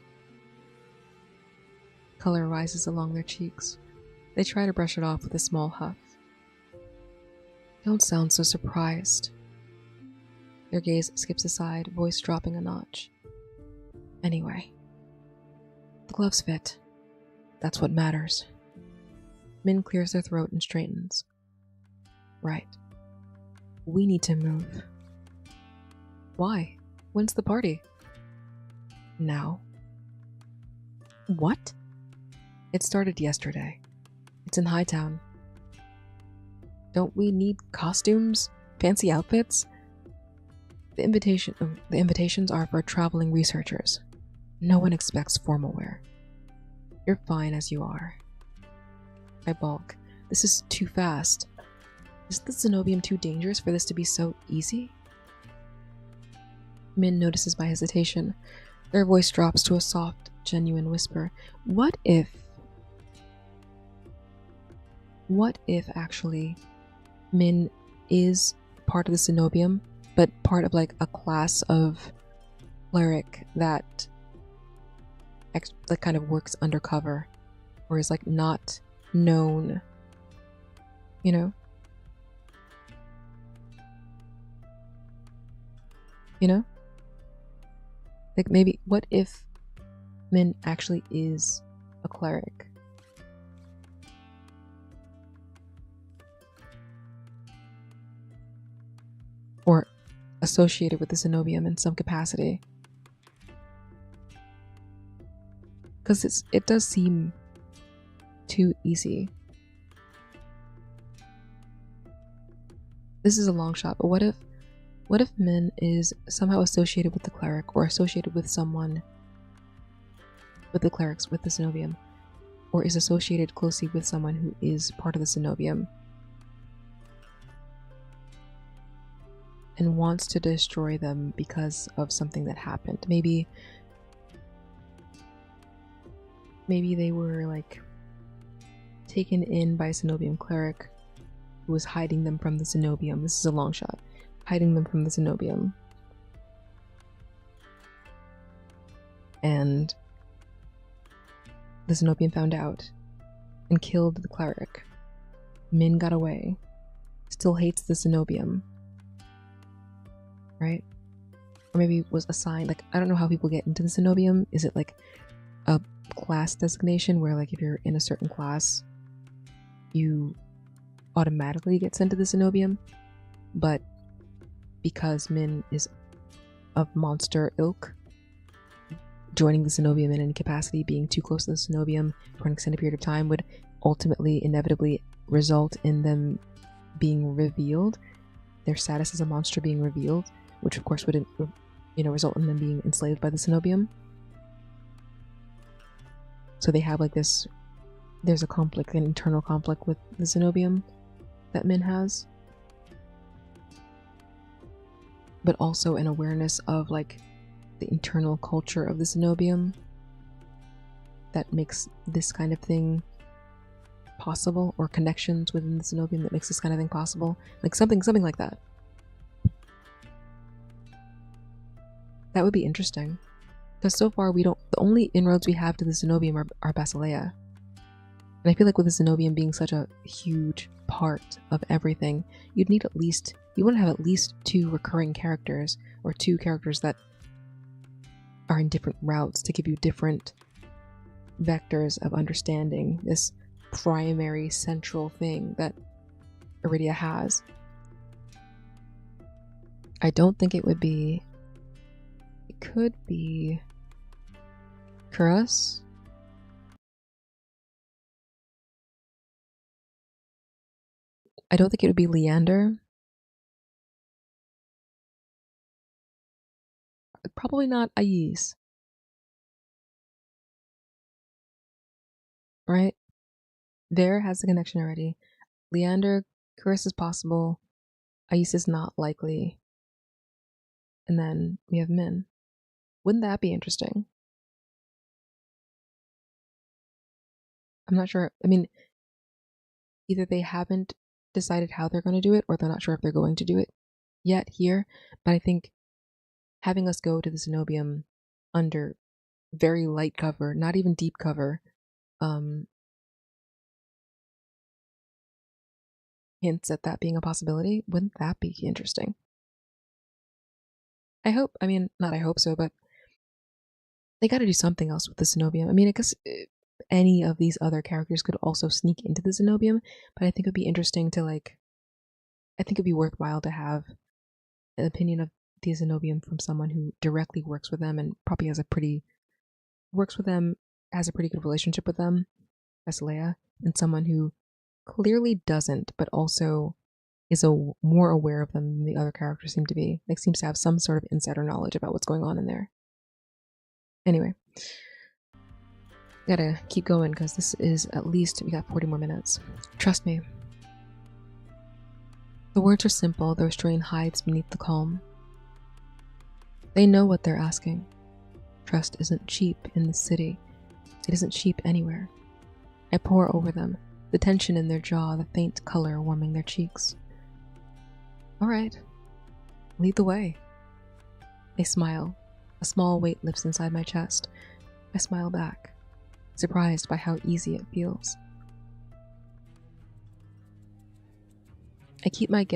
Color rises along their cheeks. They try to brush it off with a small huff. Don't sound so surprised. Their gaze skips aside, voice dropping a notch. Anyway, The gloves fit. That's what matters. Min clears their throat and straightens. Right. We need to move. Why? When's the party? Now. What? It started yesterday. It's in Hightown. Don't we need costumes? Fancy outfits? The invitations are for traveling researchers. No one expects formal wear. You're fine as you are. I balk. This is too fast. Is the Zenobium too dangerous for this to be so easy? Min notices my hesitation. Their voice drops to a soft, genuine whisper. What if actually Min is part of the Zenobium, but part of like a class of cleric that kind of works undercover, or is like not known, you know? Like maybe, what if Min actually is a cleric? Or associated with the Zenobium in some capacity? Because it does seem too easy. This is a long shot, but what if Min is somehow associated with the cleric, or associated with someone with the clerics, with the Zenobium, or is associated closely with someone who is part of the Zenobium and wants to destroy them because of something that happened? Maybe they were like taken in by a Zenobium cleric who was hiding them from the Zenobium. This is a long shot. Hiding them from the Zenobium. And the Zenobium found out and killed the cleric. Min got away. Still hates the Zenobium. Right? Or maybe was assigned, like, I don't know how people get into the Zenobium. Is it like a class designation where like if you're in a certain class you automatically get sent to the Zenobium? But because Min is of monster ilk, joining the Zenobium in any capacity, being too close to the Zenobium for an extended period of time, would ultimately, inevitably result in them being revealed, their status as a monster being revealed, which of course would, result in them being enslaved by the Zenobium. So they have like this, there's a conflict, an internal conflict with the Zenobium that Min has, but also an awareness of like the internal culture of the Zenobium that makes this kind of thing possible, or connections within the Zenobium that makes this kind of thing possible, like something like that. That would be interesting, because so far the only inroads we have to the Zenobium are Basileia. And I feel like with the Zenobium being such a huge part of everything, you want to have at least 2 recurring characters, or 2 characters that are in different routes to give you different vectors of understanding this primary central thing that Iridia has. I don't think it would be... It could be Kuras. I don't think it would be Leander. Probably not Ais. Right? There has the connection already. Leander, Kuras is possible. Ais is not likely. And then we have Min. Wouldn't that be interesting? I'm not sure. I mean, either they haven't decided how they're going to do it, or they're not sure if they're going to do it yet here. But I think having us go to the Zenobium under very light cover, not even deep cover, hints at that being a possibility. Wouldn't that be interesting? I hope so, but They gotta do something else with the Cenobium. I mean, I guess any of these other characters could also sneak into the Cenobium, but I think it'd be interesting to, like, I think it'd be worthwhile to have an opinion of the Zenobium from someone who directly works with them and probably works with them, has a pretty good relationship with them, as Leia, and someone who clearly doesn't, but also is more aware of them than the other characters seem to be. Like, seems to have some sort of insider knowledge about what's going on in there. Anyway, gotta keep going because this is at least, we got 40 more minutes. Trust me. The words are simple, their strain hides beneath the calm. They know what they're asking. Trust isn't cheap in the city. It isn't cheap anywhere. I pore over them, the tension in their jaw, the faint color warming their cheeks. All right, lead the way. They smile. A small weight lifts inside my chest. I smile back, surprised by how easy it feels. I keep I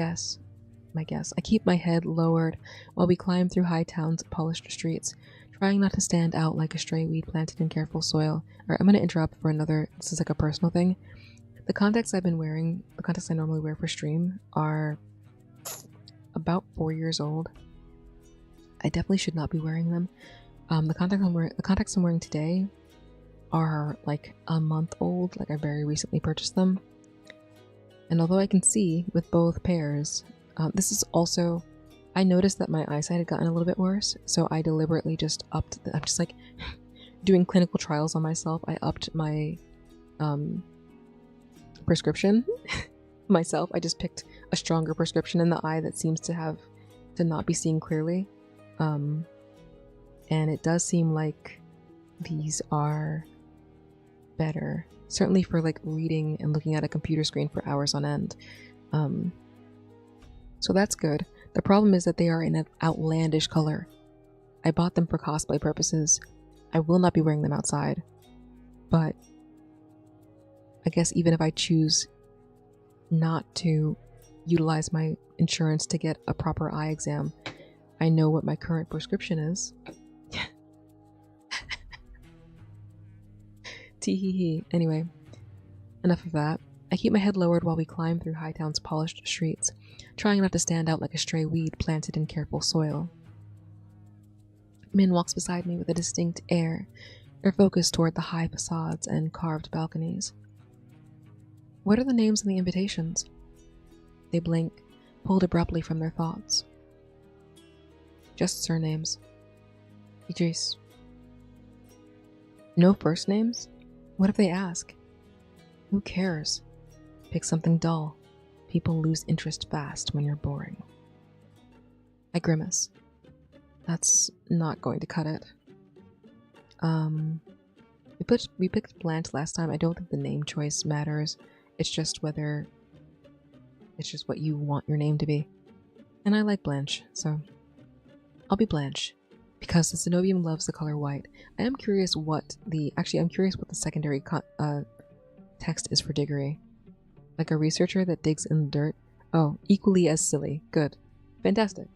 keep my head lowered while we climb through High Town's polished streets, trying not to stand out like a stray weed planted in careful soil. Alright, I'm gonna interrupt for another, this is like a personal thing. The contacts I've been wearing, the contacts I normally wear for stream, are about 4 years old. I definitely should not be wearing them. The contacts I'm wearing today are like a month old, like I very recently purchased them. And although I can see with both pairs, this is also, I noticed that my eyesight had gotten a little bit worse, so I deliberately just upped, I'm just like doing clinical trials on myself. I upped my prescription myself. I just picked a stronger prescription in the eye that seems to not be seeing clearly. And it does seem like these are better. Certainly for like reading and looking at a computer screen for hours on end. So that's good. The problem is that they are in an outlandish color. I bought them for cosplay purposes. I will not be wearing them outside. But I guess even if I choose not to utilize my insurance to get a proper eye exam, I know what my current prescription is. Tee-hee-hee. Anyway, enough of that. I keep my head lowered while we climb through Hightown's polished streets, trying not to stand out like a stray weed planted in careful soil. Min walks beside me with a distinct air, her focus toward the high facades and carved balconies. What are the names on the invitations? They blink, pulled abruptly from their thoughts. Just surnames. Idris. No first names? What if they ask? Who cares? Pick something dull. People lose interest fast when you're boring. I grimace. That's not going to cut it. We picked Blanche last time. I don't think the name choice matters. It's just what you want your name to be. And I like Blanche, so I'll be Blanche. Because the Cenobium loves the color white. I'm curious what the secondary text is for Diggory. Like a researcher that digs in the dirt. Oh, equally as silly. Good. Fantastic.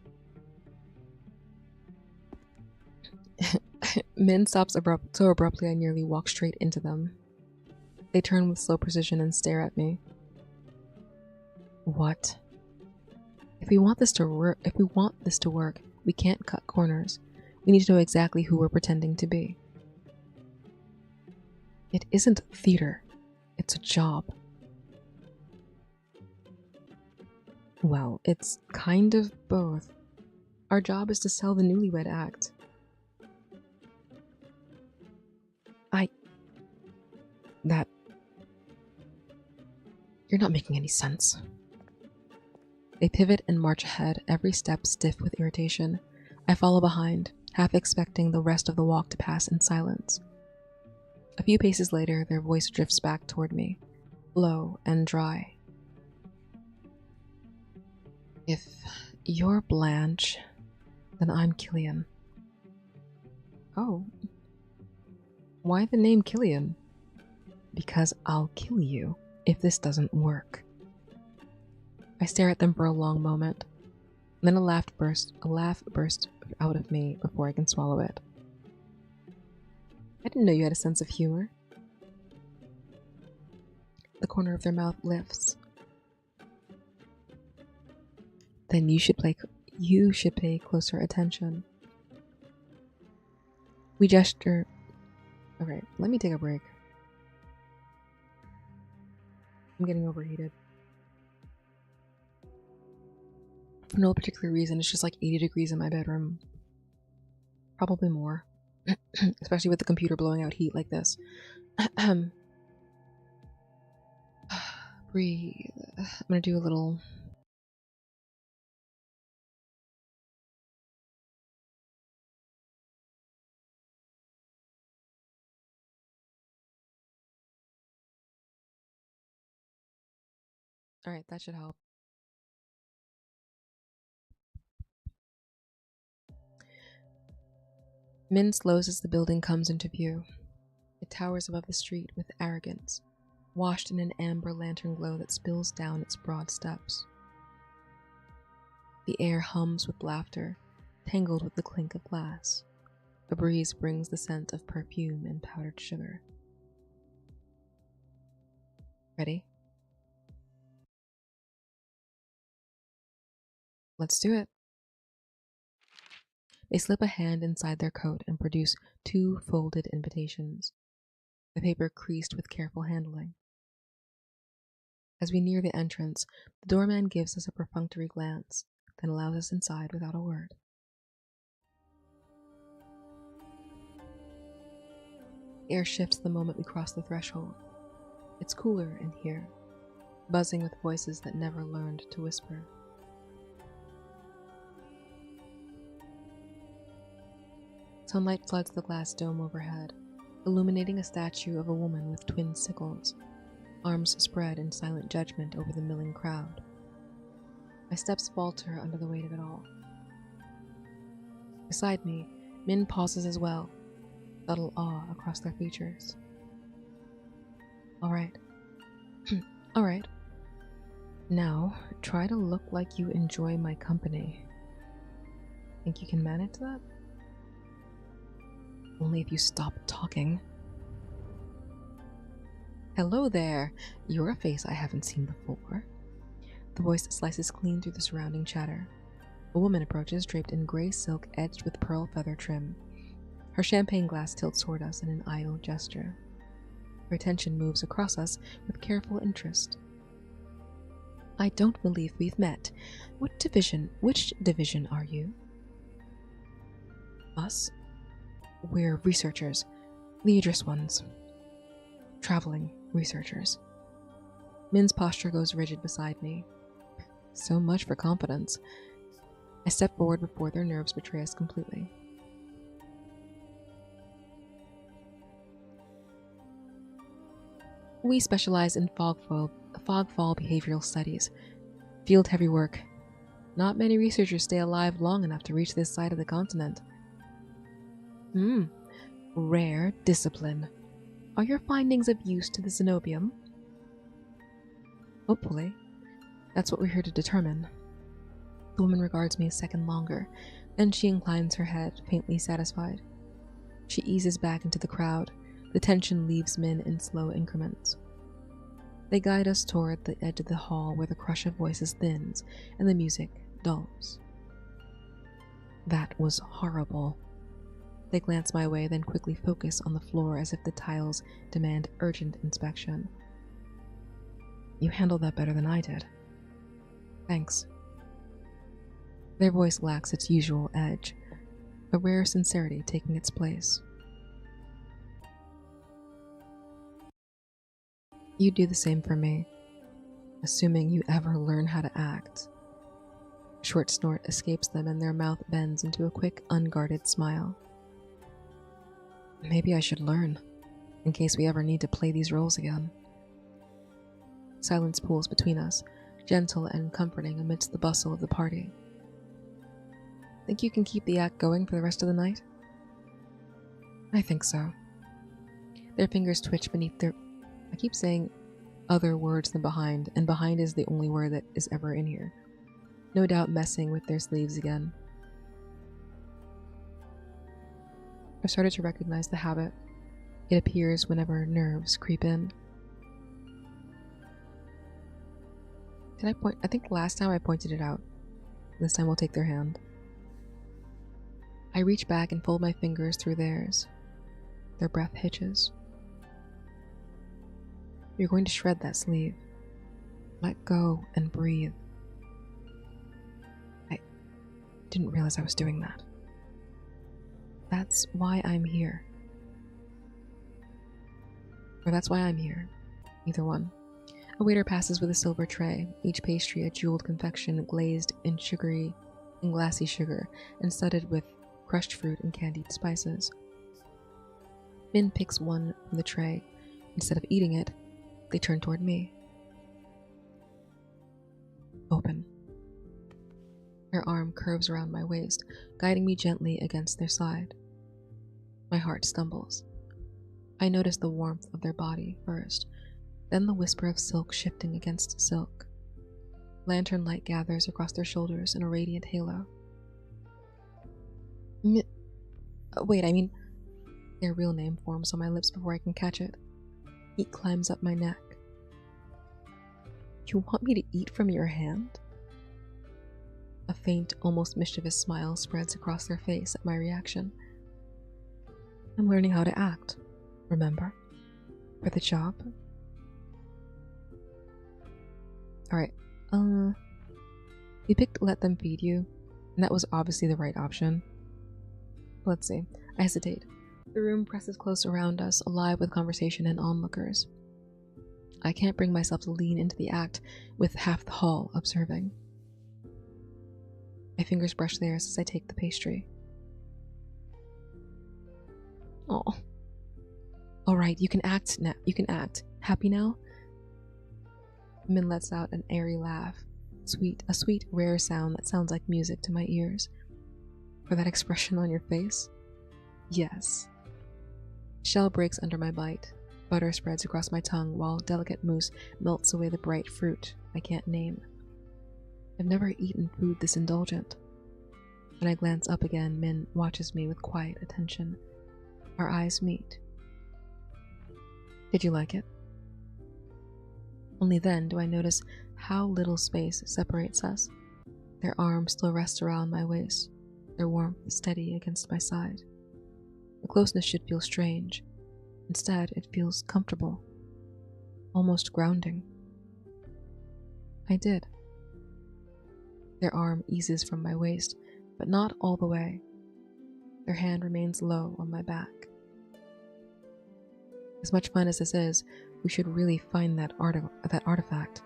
Min stops so abruptly I nearly walk straight into them. They turn with slow precision and stare at me. What? If we want this to work, we can't cut corners. We need to know exactly who we're pretending to be. It isn't theater. It's a job. Well, it's kind of both. Our job is to sell the Newlywed Act. You're not making any sense. They pivot and march ahead, every step stiff with irritation. I follow behind, half expecting the rest of the walk to pass in silence. A few paces later, their voice drifts back toward me, low and dry. If you're Blanche, then I'm Killian. Oh. Why the name Killian? Because I'll kill you if this doesn't work. I stare at them for a long moment. Then a laugh bursts out of me before I can swallow it. I didn't know you had a sense of humor. The corner of their mouth lifts. Then you should pay closer attention. We gesture. Okay, let me take a break. I'm getting overheated. For no particular reason, it's just like 80 degrees in my bedroom. Probably more. Especially with the computer blowing out heat like this. Breathe. I'm gonna do a little... Alright, that should help. Min slows as the building comes into view. It towers above the street with arrogance, washed in an amber lantern glow that spills down its broad steps. The air hums with laughter, tangled with the clink of glass. A breeze brings the scent of perfume and powdered sugar. Ready? Let's do it. They slip a hand inside their coat and produce 2 folded invitations, the paper creased with careful handling. As we near the entrance, the doorman gives us a perfunctory glance, then allows us inside without a word. The air shifts the moment we cross the threshold. It's cooler in here, buzzing with voices that never learned to whisper. Sunlight floods the glass dome overhead, illuminating a statue of a woman with twin sickles, arms spread in silent judgment over the milling crowd. My steps falter under the weight of it all. Beside me, Min pauses as well, subtle awe across their features. All right. All right. Now, try to look like you enjoy my company. Think you can manage that? Only if you stop talking. Hello there. You're a face I haven't seen before. The voice slices clean through the surrounding chatter. A woman approaches, draped in gray silk edged with pearl feather trim. Her champagne glass tilts toward us in an idle gesture. Her attention moves across us with careful interest. I don't believe we've met. Which division are you? Us? We're researchers. The Idris ones. Traveling researchers. Min's posture goes rigid beside me. So much for confidence. I step forward before their nerves betray us completely. We specialize in fogfall behavioral studies. Field heavy work. Not many researchers stay alive long enough to reach this side of the continent. Rare discipline. Are your findings of use to the Zenobium? Hopefully. That's what we're here to determine. The woman regards me a second longer, then she inclines her head, faintly satisfied. She eases back into the crowd. The tension leaves Min in slow increments. They guide us toward the edge of the hall where the crush of voices thins and the music dulls. That was horrible. They glance my way, then quickly focus on the floor as if the tiles demand urgent inspection. You handled that better than I did. Thanks. Their voice lacks its usual edge, a rare sincerity taking its place. You do the same for me, assuming you ever learn how to act. A short snort escapes them and their mouth bends into a quick, unguarded smile. Maybe I should learn, in case we ever need to play these roles again. Silence pools between us, gentle and comforting amidst the bustle of the party. Think you can keep the act going for the rest of the night? I think so. Their fingers twitch beneath their... I keep saying other words than behind, and behind is the only word that is ever in here. No doubt messing with their sleeves again. I've started to recognize the habit. It appears whenever nerves creep in. Did I point? I think last time I pointed it out. This time we'll take their hand. I reach back and fold my fingers through theirs. Their breath hitches. You're going to shred that sleeve. Let go and breathe. I didn't realize I was doing that. That's why I'm here. Or that's why I'm here. Either one. A waiter passes with a silver tray, each pastry a jeweled confection glazed in glassy sugar and studded with crushed fruit and candied spices. Min picks one from the tray. Instead of eating it, they turn toward me. Open. Her arm curves around my waist, guiding me gently against their side. My heart stumbles. I notice the warmth of their body first, then the whisper of silk shifting against silk. Lantern light gathers across their shoulders in a radiant halo. Their real name forms on my lips before I can catch it. Heat climbs up my neck. You want me to eat from your hand? A faint, almost mischievous smile spreads across their face at my reaction. I'm learning how to act, remember? For the job? Alright, we picked let them feed you, and that was obviously the right option. Let's see. I hesitate. The room presses close around us, alive with conversation and onlookers. I can't bring myself to lean into the act with half the hall observing. My fingers brush theirs as I take the pastry. Oh. Alright, you can act now. You can act. Happy now? Min lets out an airy laugh. A sweet, rare sound that sounds like music to my ears. For that expression on your face? Yes. Shell breaks under my bite. Butter spreads across my tongue while delicate mousse melts away the bright fruit I can't name. I've never eaten food this indulgent. When I glance up again, Min watches me with quiet attention. Our eyes meet. Did you like it? Only then do I notice how little space separates us. Their arms still rest around my waist, their warmth steady against my side. The closeness should feel strange. Instead, it feels comfortable, almost grounding. I did. Their arm eases from my waist, but not all the way. Their hand remains low on my back. As much fun as this is, we should really find that artifact.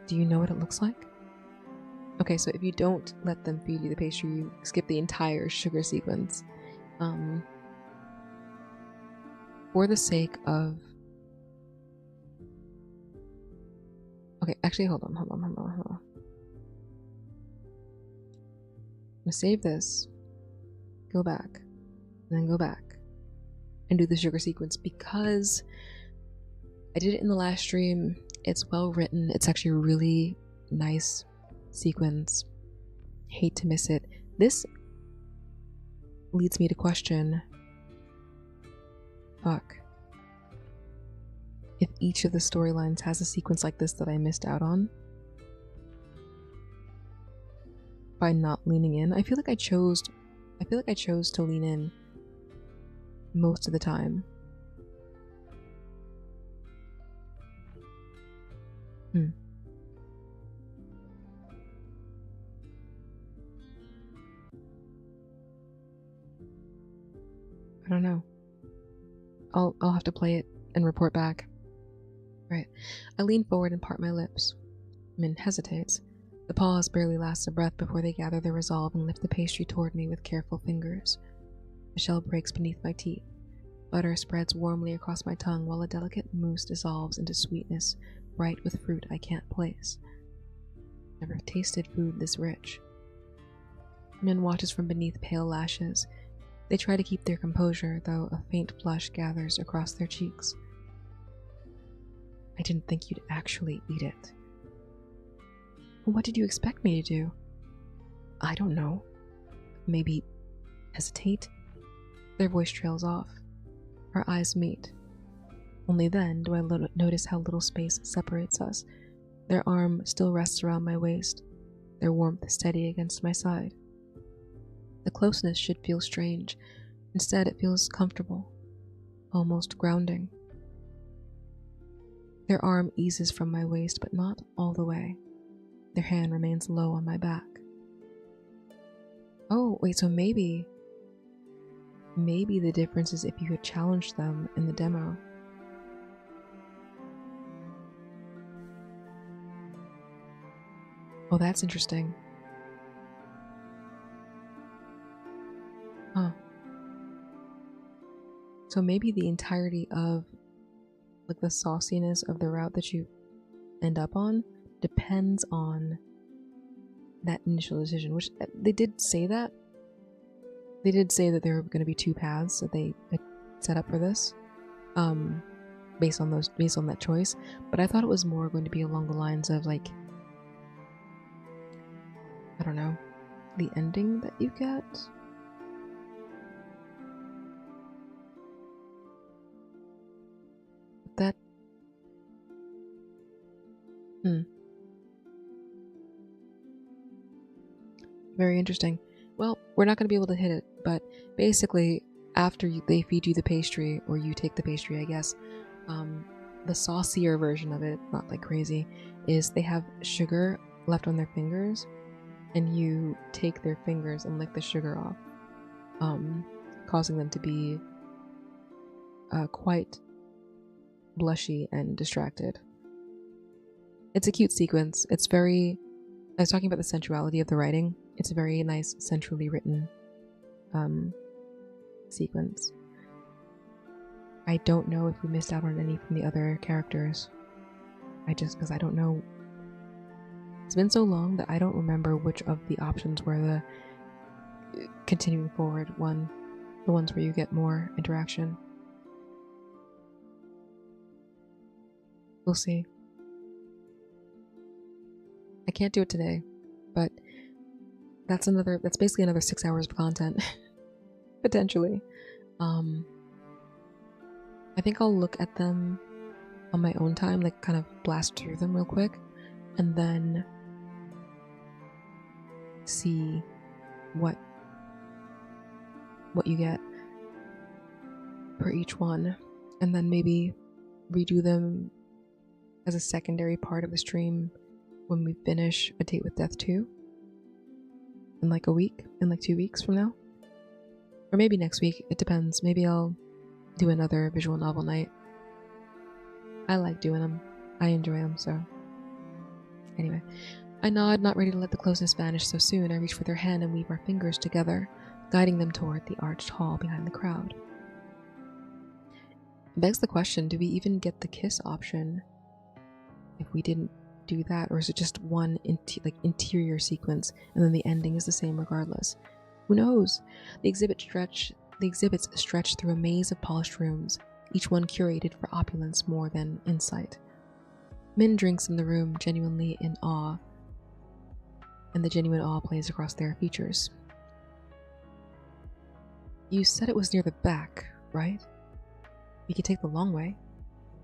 Do you know what it looks like? Okay, so if you don't let them feed you the pastry, you skip the entire sugar sequence. For the sake of... Okay, actually, hold on. I'm gonna save this, go back, and then go back, and do the sugar sequence because I did it in the last stream. It's well written. It's actually a really nice sequence. Hate to miss it. This leads me to question, if each of the storylines has a sequence like this that I missed out on by not leaning in. I feel like I chose to lean in most of the time. I don't know. I'll have to play it and report back. Right. I lean forward and part my lips. Min hesitates. The pause barely lasts a breath before they gather their resolve and lift the pastry toward me with careful fingers. The shell breaks beneath my teeth. Butter spreads warmly across my tongue while a delicate mousse dissolves into sweetness, bright with fruit I can't place. Never tasted food this rich. Min watches from beneath pale lashes. They try to keep their composure, though a faint blush gathers across their cheeks. I didn't think you'd actually eat it. What did you expect me to do? I don't know. Maybe hesitate? Their voice trails off. Our eyes meet. Only then do I notice how little space separates us. Their arm still rests around my waist, their warmth steady against my side. The closeness should feel strange. Instead, it feels comfortable, almost grounding. Their arm eases from my waist, but not all the way. Their hand remains low on my back. Oh, wait, so maybe the difference is if you had challenged them in the demo. Oh, that's interesting. Huh. So maybe the entirety of like the sauciness of the route that you end up on depends on that initial decision, which they did say that. They did say that there were going to be two paths that they had set up for this, based on that choice. But I thought it was more going to be along the lines of like, I don't know, the ending that you get. That. Very interesting. Well, we're not going to be able to hit it, but basically, after they feed you the pastry, or you take the pastry, I guess, the saucier version of it, not like crazy, is they have sugar left on their fingers, and you take their fingers and lick the sugar off, causing them to be quite blushy and distracted. It's a cute sequence. It's very... I was talking about the sensuality of the writing. It's a very nice, centrally written sequence. I don't know if we missed out on any from the other characters. Because I don't know. It's been so long that I don't remember which of the options were the continuing forward one. The ones where you get more interaction. We'll see. I can't do it today, but that's basically another 6 hours of content. Potentially. I think I'll look at them on my own time, like kind of blast through them real quick, and then see what you get per each one, and then maybe redo them as a secondary part of the stream when we finish A Date with Death 2 in like 2 weeks from now, or maybe next week. It depends. Maybe I'll do another visual novel night. I like doing them. I enjoy them. So anyway, I nod, not ready to let the closeness vanish so soon. I reach for their hand and weave our fingers together, guiding them toward the arched hall behind the crowd. It begs the question, do we even get the kiss option if we didn't do that, or is it just one interior sequence and then the ending is the same regardless? Who knows? The exhibits stretch through a maze of polished rooms, each one curated for opulence more than insight. Min drinks in the room, genuinely in awe, and the genuine awe plays across their features. You said it was near the back, right? We could take the long way,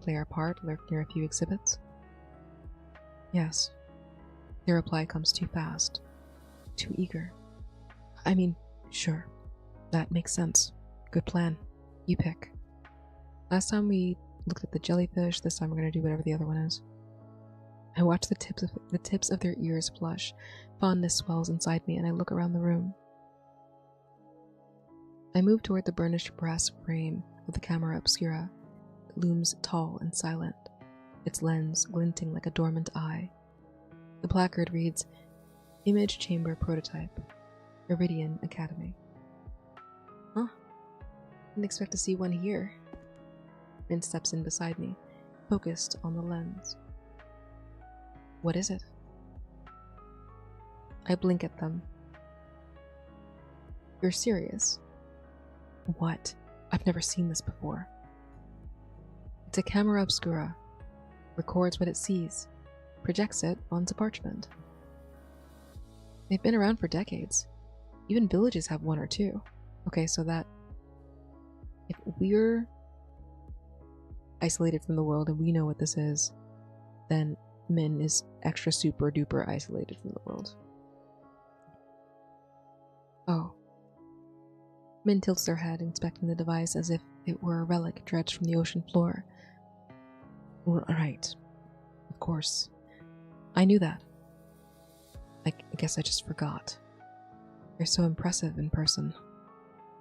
play our part, lurk near a few exhibits. Yes. Their reply comes too fast. Too eager. I mean, sure. That makes sense. Good plan. You pick. Last time we looked at the jellyfish, this time we're going to do whatever the other one is. I watch the tips of their ears flush. Fondness swells inside me and I look around the room. I move toward the burnished brass frame of the camera obscura. It looms tall and silent, its lens glinting like a dormant eye. The placard reads, Image Chamber Prototype, Iridian Academy. Huh? Didn't expect to see one here. Min steps in beside me, focused on the lens. What is it? I blink at them. You're serious? What? I've never seen this before. It's a camera obscura. Records what it sees, projects it onto parchment. They've been around for decades. Even villages have one or two. Okay, so that if we're isolated from the world, and we know what this is, then Min is extra super duper isolated from the world. Oh. Min tilts their head, inspecting the device as if it were a relic dredged from the ocean floor. Right. Of course. I knew that. I guess I just forgot. They're so impressive in person.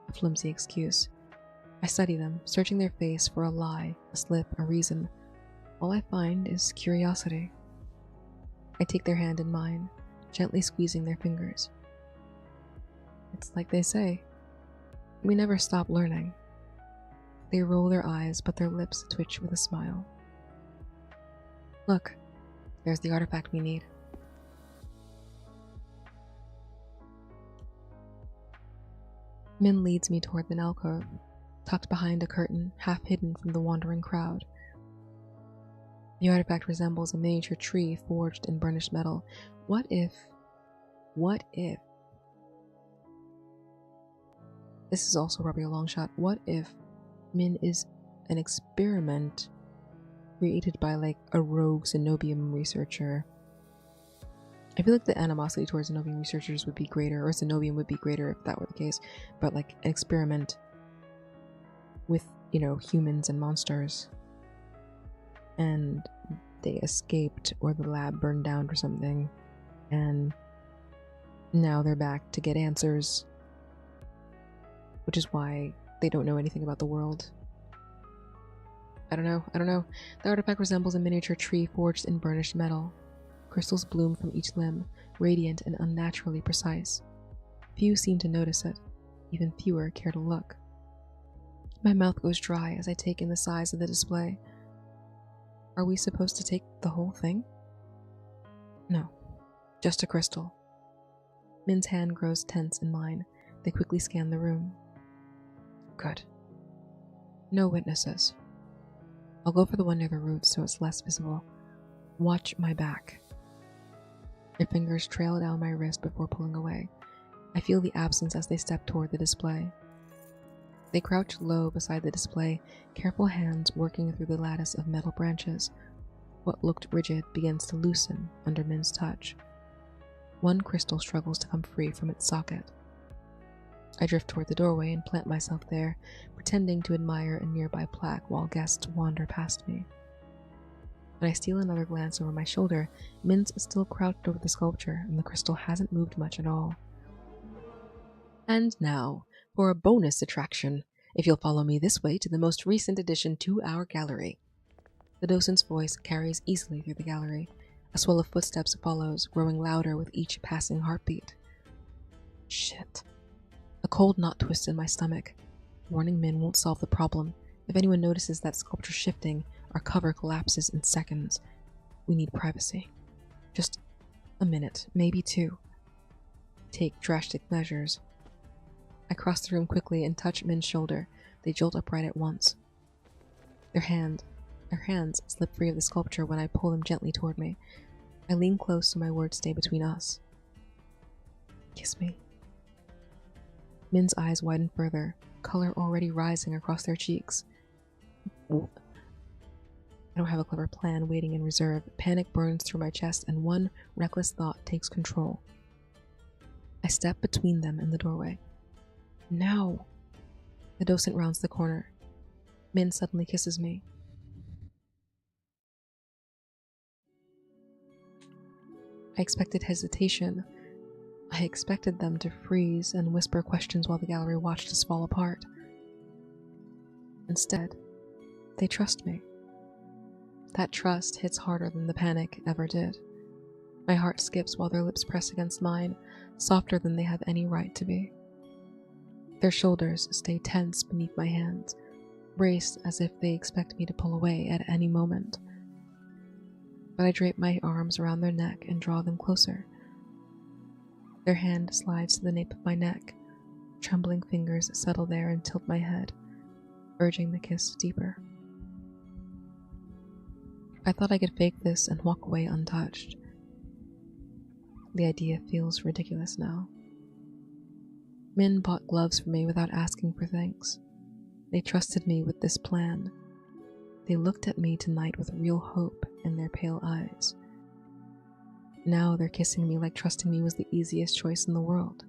A flimsy excuse. I study them, searching their face for a lie, a slip, a reason. All I find is curiosity. I take their hand in mine, gently squeezing their fingers. It's like they say, we never stop learning. They roll their eyes, but their lips twitch with a smile. Look, there's the artifact we need. Min leads me toward the alcove, tucked behind a curtain, half hidden from the wandering crowd. The artifact resembles a miniature tree forged in burnished metal. What if... This is also probably a long shot. What if Min is an experiment created by, like, a rogue Cenobium researcher? I feel like the animosity towards Cenobium researchers would be greater, or Cenobium would be greater if that were the case, but, like, an experiment with, you know, humans and monsters, and they escaped, or the lab burned down or something, and now they're back to get answers, which is why they don't know anything about the world. I don't know. The artifact resembles a miniature tree forged in burnished metal. Crystals bloom from each limb, radiant and unnaturally precise. Few seem to notice it. Even fewer care to look. My mouth goes dry as I take in the size of the display. Are we supposed to take the whole thing? No, just a crystal. Min's hand grows tense in mine. They quickly scan the room. Good. No witnesses. I'll go for the one near the roots so it's less visible. Watch my back. Their fingers trail down my wrist before pulling away. I feel the absence as they step toward the display. They crouch low beside the display, careful hands working through the lattice of metal branches. What looked rigid begins to loosen under Min's touch. One crystal struggles to come free from its socket. I drift toward the doorway and plant myself there, pretending to admire a nearby plaque while guests wander past me. When I steal another glance over my shoulder, Min's still crouched over the sculpture, and the crystal hasn't moved much at all. And now, for a bonus attraction, if you'll follow me this way to the most recent addition to our gallery. The docent's voice carries easily through the gallery. A swell of footsteps follows, growing louder with each passing heartbeat. Shit. A cold knot twists in my stomach. Warning Min won't solve the problem. If anyone notices that sculpture shifting, our cover collapses in seconds. We need privacy. Just a minute, maybe two. Take drastic measures. I cross the room quickly and touch Min's shoulder. They jolt upright at once. Their hands slip free of the sculpture when I pull them gently toward me. I lean close so my words stay between us. Kiss me. Min's eyes widen further, color already rising across their cheeks. I don't have a clever plan waiting in reserve. Panic burns through my chest, and one reckless thought takes control. I step between them and the doorway. No! The docent rounds the corner. Min suddenly kisses me. I expected hesitation. I expected them to freeze and whisper questions while the gallery watched us fall apart. Instead, they trust me. That trust hits harder than the panic ever did. My heart skips while their lips press against mine, softer than they have any right to be. Their shoulders stay tense beneath my hands, braced as if they expect me to pull away at any moment. But I drape my arms around their neck and draw them closer. Their hand slides to the nape of my neck. Trembling fingers settle there and tilt my head, urging the kiss deeper. I thought I could fake this and walk away untouched. The idea feels ridiculous now. Min bought gloves for me without asking for thanks. They trusted me with this plan. They looked at me tonight with real hope in their pale eyes. Now they're kissing me like trusting me was the easiest choice in the world.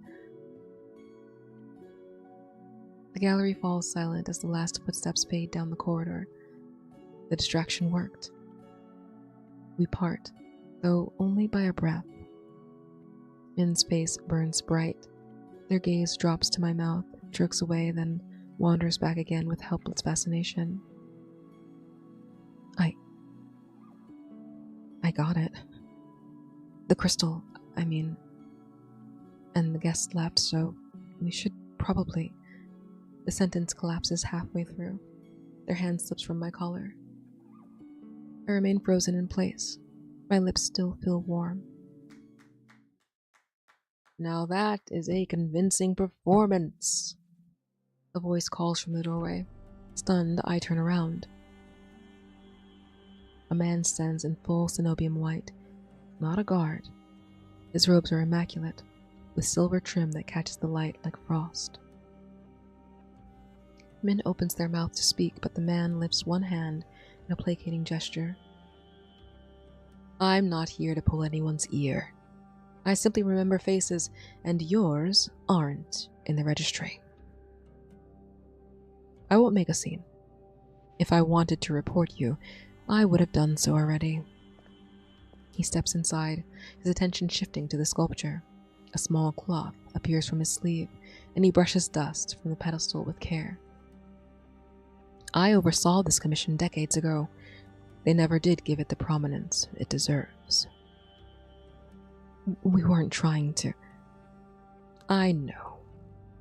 The gallery falls silent as the last footsteps fade down the corridor. The distraction worked. We part, though only by a breath. Min's face burns bright. Their gaze drops to my mouth, jerks away, then wanders back again with helpless fascination. I got it. The crystal, I mean. And the guest left, so we should probably. The sentence collapses halfway through. Their hand slips from my collar. I remain frozen in place. My lips still feel warm. Now that is a convincing performance. A voice calls from the doorway. Stunned, I turn around. A man stands in full cenobium white, not a guard. His robes are immaculate, with silver trim that catches the light like frost. Min opens their mouth to speak, but the man lifts one hand in a placating gesture. I'm not here to pull anyone's ear. I simply remember faces, and yours aren't in the registry. I won't make a scene. If I wanted to report you, I would have done so already. He steps inside, his attention shifting to the sculpture. A small cloth appears from his sleeve, and he brushes dust from the pedestal with care. I oversaw this commission decades ago. They never did give it the prominence it deserves. We weren't trying to. I know.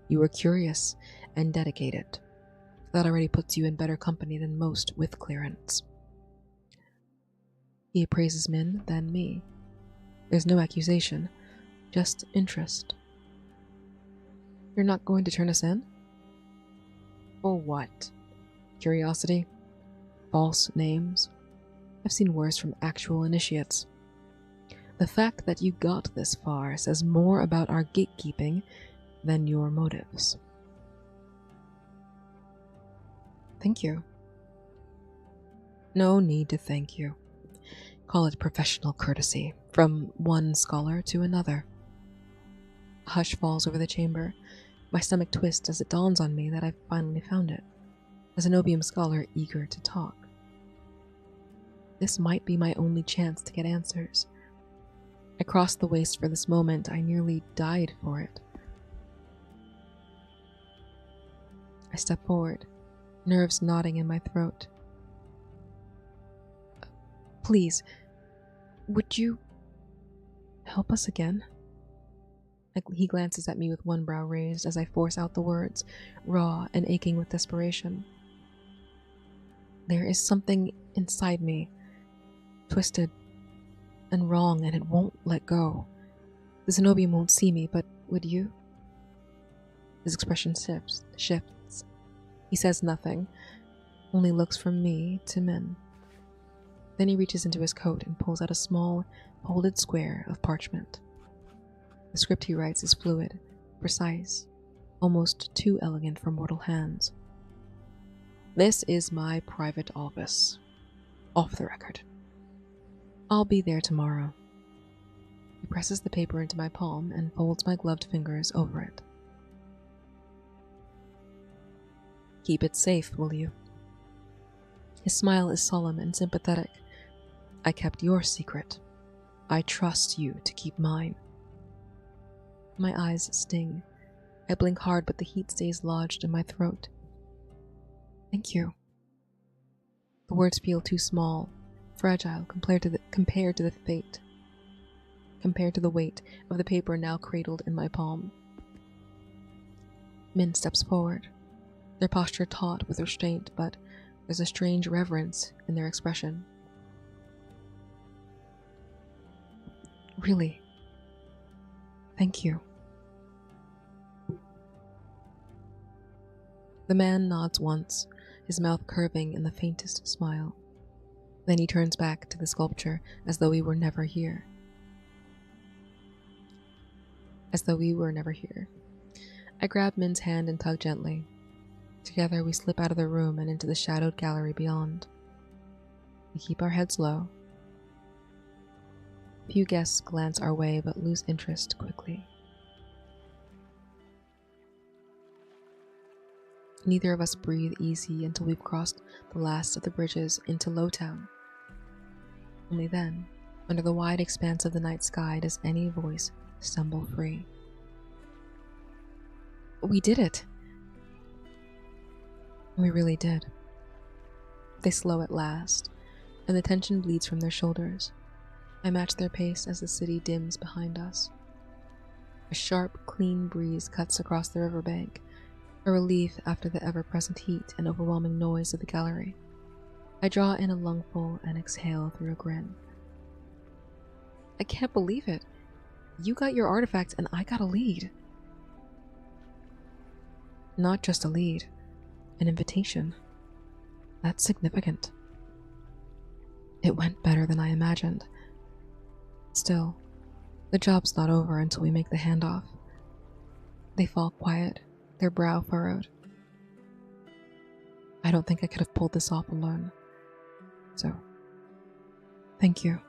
You were curious and dedicated. That already puts you in better company than most with clearance. He appraises Min, then me. There's no accusation, just interest. You're not going to turn us in? For what? Curiosity? False names? I've seen worse from actual initiates. The fact that you got this far says more about our gatekeeping than your motives. Thank you. No need to thank you. Call it professional courtesy, from one scholar to another. A hush falls over the chamber. My stomach twists as it dawns on me that I've finally found it. A Zenobium scholar eager to talk. This might be my only chance to get answers. I crossed the waste for this moment. I nearly died for it. I step forward, nerves knotting in my throat. Please, would you help us again? He glances at me with one brow raised as I force out the words, raw and aching with desperation. There is something inside me, twisted and wrong, and it won't let go. The Zenobium won't see me, but would you? His expression shifts. He says nothing, only looks from me to Min. Then he reaches into his coat and pulls out a small, folded square of parchment. The script he writes is fluid, precise, almost too elegant for mortal hands. This is my private office. Off the record. I'll be there tomorrow. He presses the paper into my palm and folds my gloved fingers over it. Keep it safe, will you? His smile is solemn and sympathetic. I kept your secret. I trust you to keep mine. My eyes sting. I blink hard, but the heat stays lodged in my throat. Thank you. The words feel too small, fragile compared to the weight of the paper now cradled in my palm. Min steps forward, their posture taut with restraint, but there's a strange reverence in their expression. Really, thank you. The man nods once, his mouth curving in the faintest smile. Then he turns back to the sculpture as though we were never here. I grab Min's hand and tug gently. Together we slip out of the room and into the shadowed gallery beyond. We keep our heads low. Few guests glance our way but lose interest quickly. Neither of us breathe easy until we've crossed the last of the bridges into Lowtown. Only then, under the wide expanse of the night sky, does any voice stumble free. We did it! We really did. They slow at last, and the tension bleeds from their shoulders. I match their pace as the city dims behind us. A sharp, clean breeze cuts across the riverbank, a relief after the ever-present heat and overwhelming noise of the gallery. I draw in a lungful and exhale through a grin. I can't believe it. You got your artifact and I got a lead. Not just a lead, an invitation. That's significant. It went better than I imagined. Still, the job's not over until we make the handoff. They fall quiet, their brow furrowed. I don't think I could have pulled this off alone. So, thank you.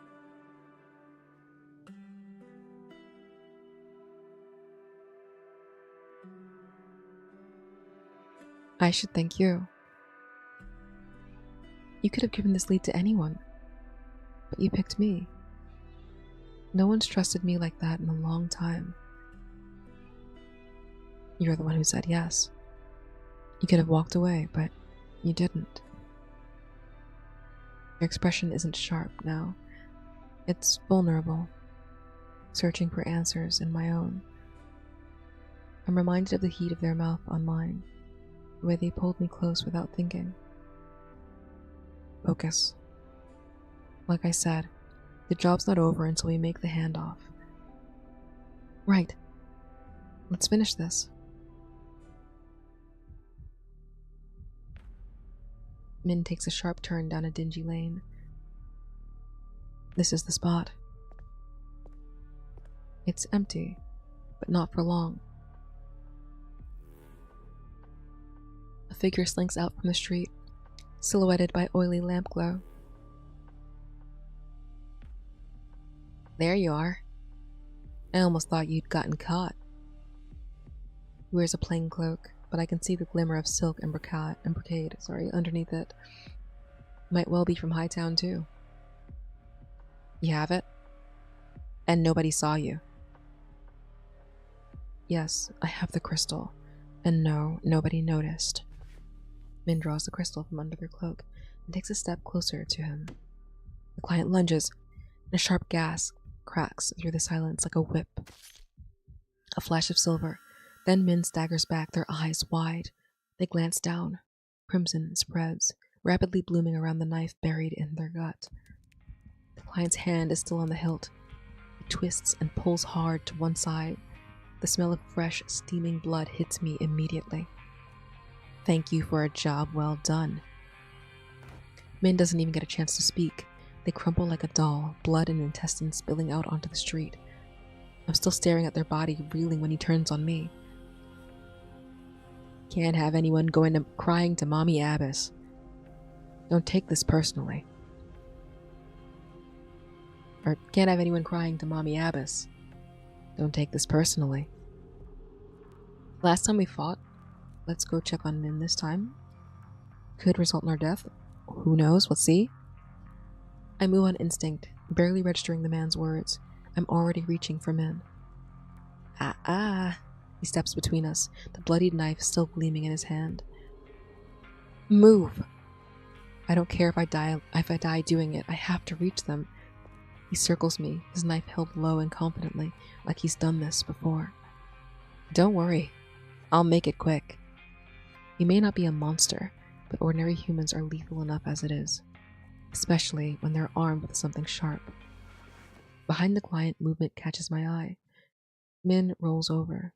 I should thank you. You could have given this lead to anyone, but you picked me. No one's trusted me like that in a long time. You're the one who said yes. You could have walked away, but you didn't. Your expression isn't sharp now. It's vulnerable, searching for answers in my own. I'm reminded of the heat of their mouth on mine, the way they pulled me close without thinking. Focus. Like I said, the job's not over until we make the handoff. Right. Let's finish this. Min takes a sharp turn down a dingy lane. This is the spot. It's empty, but not for long. A figure slinks out from the street, silhouetted by oily lamp glow. There you are. I almost thought you'd gotten caught. He wears a plain cloak, but I can see the glimmer of silk and brocade underneath it. Might well be from Hightown too. You have it? And nobody saw you? Yes, I have the crystal. And no, nobody noticed. Min draws the crystal from under their cloak and takes a step closer to him. The client lunges, and a sharp gasp cracks through the silence like a whip. A flash of silver. Then Min staggers back, their eyes wide. They glance down. Crimson spreads, rapidly blooming around the knife buried in their gut. The client's hand is still on the hilt. He twists and pulls hard to one side. The smell of fresh, steaming blood hits me immediately. Thank you for a job well done. Min doesn't even get a chance to speak. They crumple like a doll, blood and intestines spilling out onto the street. I'm still staring at their body, reeling when he turns on me. Can't have anyone crying to Mommy Abbess. Don't take this personally. Or can't have anyone crying to Mommy Abbess. Don't take this personally. Last time we fought, let's go check on Min this time. Could result in our death. Who knows? We'll see. I move on instinct, barely registering the man's words. I'm already reaching for Min. He steps between us, the bloodied knife still gleaming in his hand. Move! I don't care if I die doing it. I have to reach them. He circles me, his knife held low and confidently, like he's done this before. Don't worry. I'll make it quick. He may not be a monster, but ordinary humans are lethal enough as it is, especially when they're armed with something sharp. Behind the client, movement catches my eye. Min rolls over.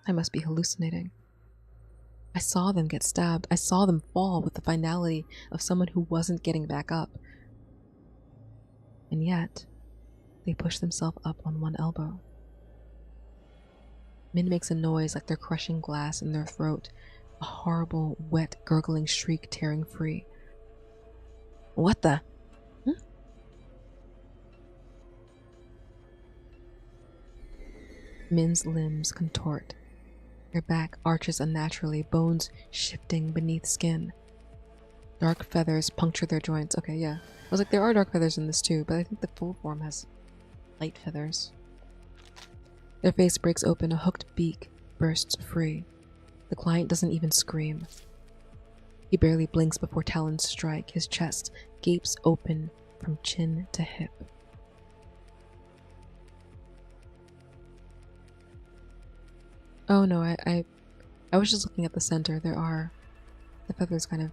I must be hallucinating. I saw them get stabbed. I saw them fall with the finality of someone who wasn't getting back up. And yet, they push themselves up on one elbow. Min makes a noise like they're crushing glass in their throat, a horrible, wet, gurgling shriek tearing free. What the? Min's limbs contort. Her back arches unnaturally, bones shifting beneath skin. Dark feathers puncture their joints. Okay, yeah. I was like, there are dark feathers in this too, but I think the full form has light feathers. Their face breaks open, a hooked beak bursts free. The client doesn't even scream. He barely blinks before talons strike. His chest gapes open from chin to hip. Oh no, I was just looking at the center. The feathers kind of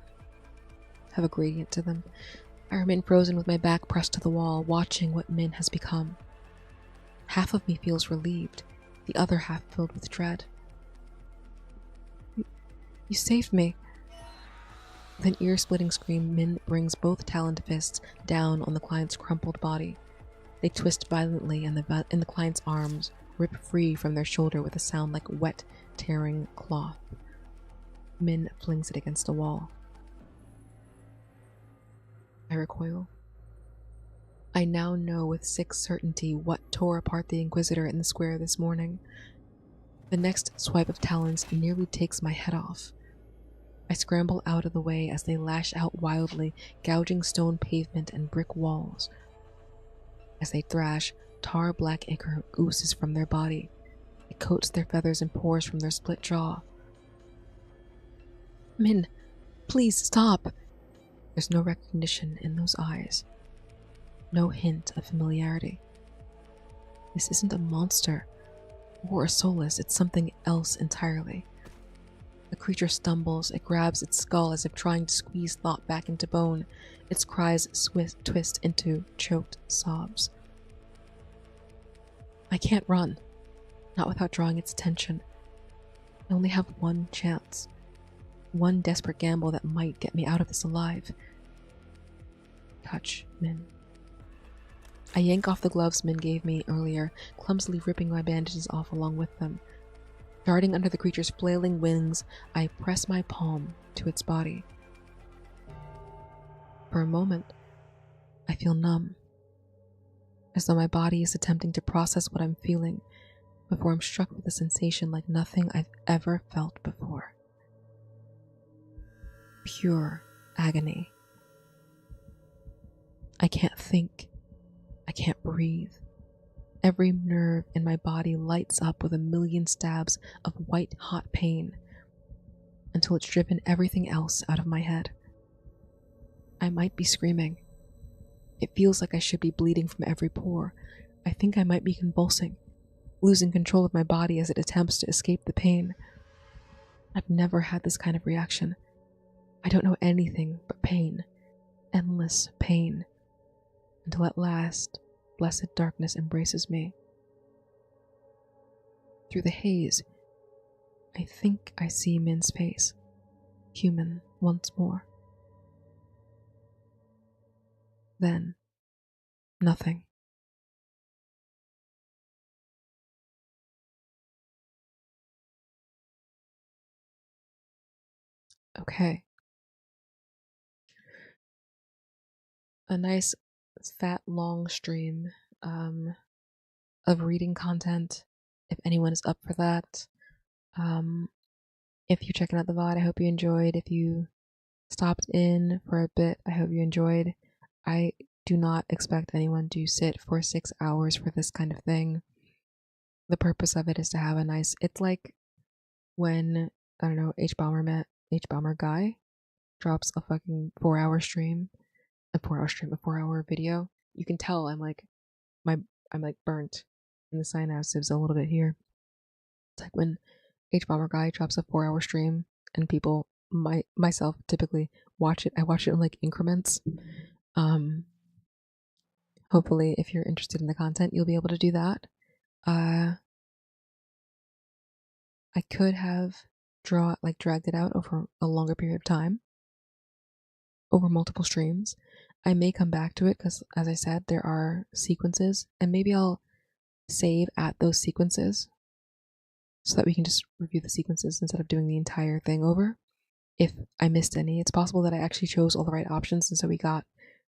have a gradient to them. I remain frozen with my back pressed to the wall, watching what Min has become. Half of me feels relieved, the other half filled with dread. You saved me. With an ear-splitting scream, Min brings both taloned fists down on the client's crumpled body. They twist violently, and the client's arms rip free from their shoulder with a sound like wet, tearing cloth. Min flings it against a wall. I recoil. I now know with sick certainty what tore apart the Inquisitor in the square this morning. The next swipe of talons nearly takes my head off. I scramble out of the way as they lash out wildly, gouging stone pavement and brick walls. As they thrash, tar-black ichor oozes from their body. It coats their feathers and pours from their split jaw. Min, please stop. There's no recognition in those eyes. No hint of familiarity. This isn't a monster or a soulless, it's something else entirely. The creature stumbles, it grabs its skull as if trying to squeeze thought back into bone. Its cries twist into choked sobs. I can't run, not without drawing its attention. I only have one chance. One desperate gamble that might get me out of this alive. Touch, Min. I yank off the gloves Min gave me earlier, clumsily ripping my bandages off along with them. Darting under the creature's flailing wings, I press my palm to its body. For a moment, I feel numb, as though my body is attempting to process what I'm feeling before I'm struck with a sensation like nothing I've ever felt before. Pure agony. I can't think. I can't breathe. Every nerve in my body lights up with a million stabs of white-hot pain until it's driven everything else out of my head. I might be screaming. It feels like I should be bleeding from every pore. I think I might be convulsing, losing control of my body as it attempts to escape the pain. I've never had this kind of reaction. I don't know anything but pain. Endless pain. Until at last, blessed darkness embraces me. Through the haze, I think I see Min's face, human once more. Then, nothing. Okay. A nice, fat, long stream of reading content, if anyone is up for that. If you're checking out the VOD, I hope you enjoyed. If you stopped in for a bit, I hope you enjoyed. I do not expect anyone to sit for 6 hours for this kind of thing. The purpose of it is to have a nice, it's like when, I don't know, H-Bomber guy drops a fucking 4-hour stream, a 4-hour video. You can tell I'm like burnt in the synapses a little bit here. It's like when H-Bomber guy drops a 4-hour stream and people, myself typically watch it. I watch it in like increments. Hopefully if you're interested in the content, you'll be able to do that. I could have dragged it out over a longer period of time, over multiple streams. I may come back to it because, as I said, there are sequences, and maybe I'll save at those sequences so that we can just review the sequences instead of doing the entire thing over. If I missed any, it's possible that I actually chose all the right options, and so we got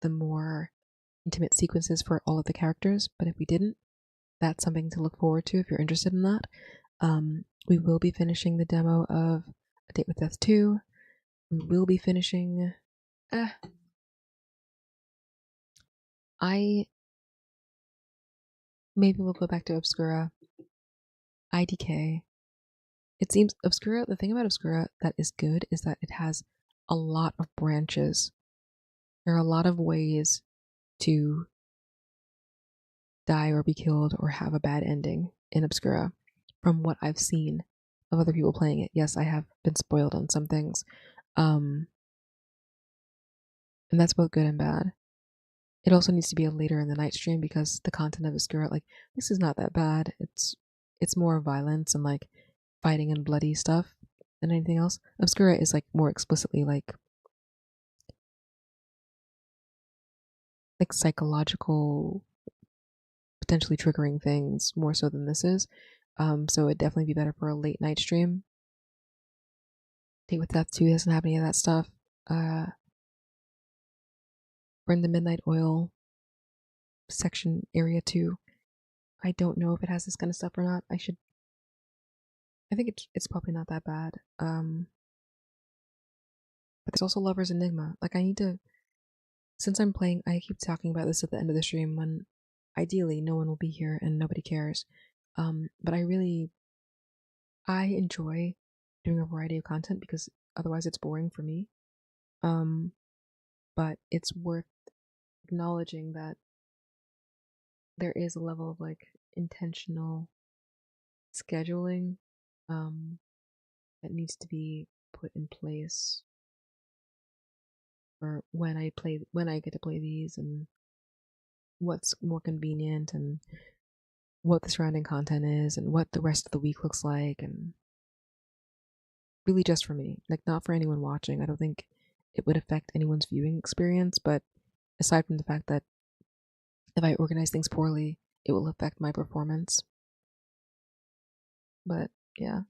the more intimate sequences for all of the characters, but if we didn't, that's something to look forward to if you're interested in that. We will be finishing the demo of A Date with Death 2. We will be finishing... Maybe we'll go back to Obscura. IDK. It seems Obscura, the thing about Obscura that is good is that it has a lot of branches. There are a lot of ways to die or be killed or have a bad ending in Obscura from what I've seen of other people playing it. Yes, I have been spoiled on some things. And that's both good and bad. It also needs to be a later in the night stream because the content of Obscura, like, this is not that bad. It's more violence and like fighting and bloody stuff than anything else. Obscura is like more explicitly like psychological, potentially triggering things more so than this is. So it'd definitely be better for a late night stream. Date with Death 2 doesn't have any of that stuff. Burn the Midnight Oil section area 2. I don't know if it has this kind of stuff or not. I think it's probably not that bad. But there's also Lover's Enigma. Like, I need to, since I'm playing, I keep talking about this at the end of the stream when ideally no one will be here and nobody cares. But I enjoy doing a variety of content because otherwise it's boring for me. But it's worth acknowledging that there is a level of like intentional scheduling that needs to be put in place for when I get to play these and what's more convenient and what the surrounding content is and what the rest of the week looks like, and really just for me, like not for anyone watching. I don't think it would affect anyone's viewing experience, but aside from the fact that if I organize things poorly, it will affect my performance. But yeah.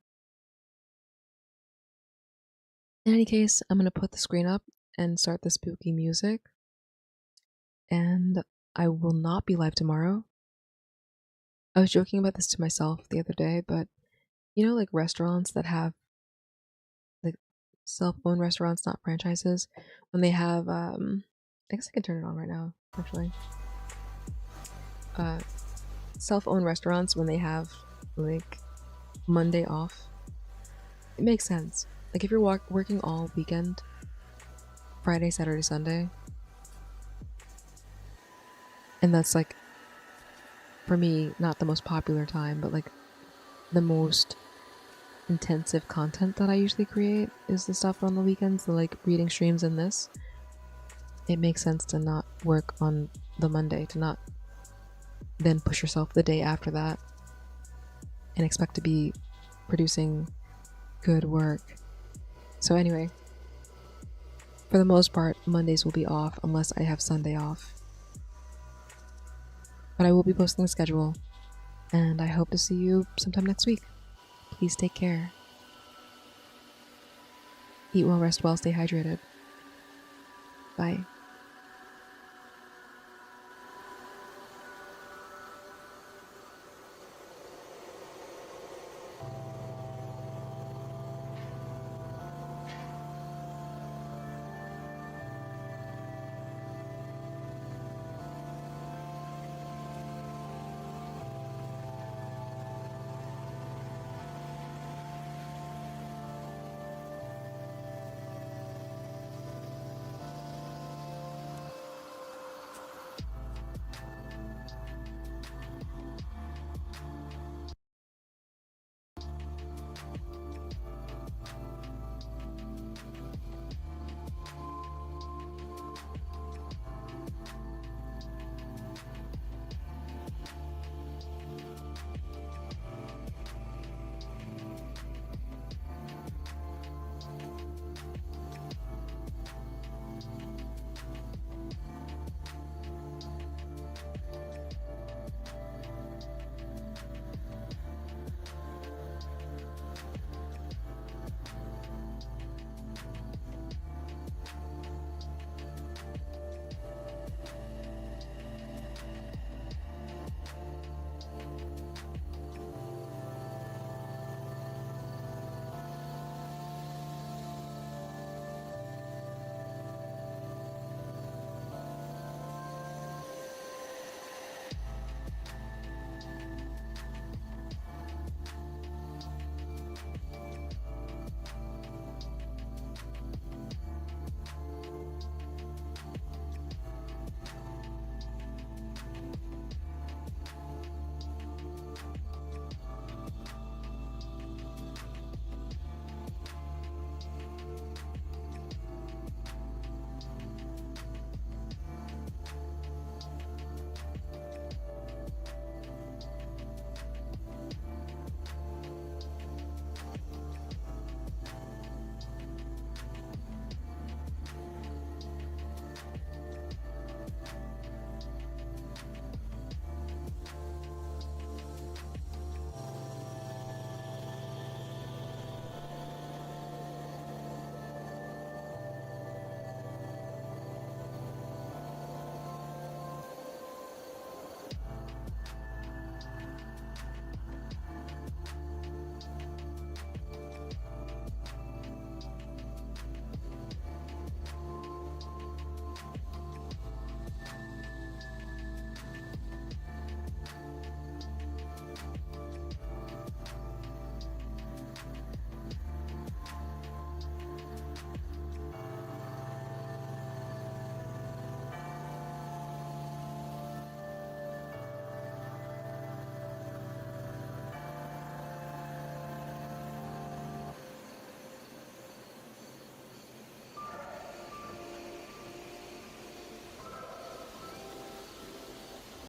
In any case, I'm going to put the screen up and start the spooky music. And I will not be live tomorrow. I was joking about this to myself the other day, but you know, like restaurants that have like self-owned restaurants, not franchises, when they have I guess I can turn it on right now, actually. Self-owned restaurants, when they have like Monday off, it makes sense. Like if you're working all weekend, Friday, Saturday, Sunday, and that's like, for me, not the most popular time, but like the most intensive content that I usually create is the stuff on the weekends, the like reading streams and this. It makes sense to not work on the Monday, to not then push yourself the day after that and expect to be producing good work. So anyway, for the most part, Mondays will be off unless I have Sunday off. But I will be posting the schedule, and I hope to see you sometime next week. Please take care. Eat well, rest well, stay hydrated. Bye.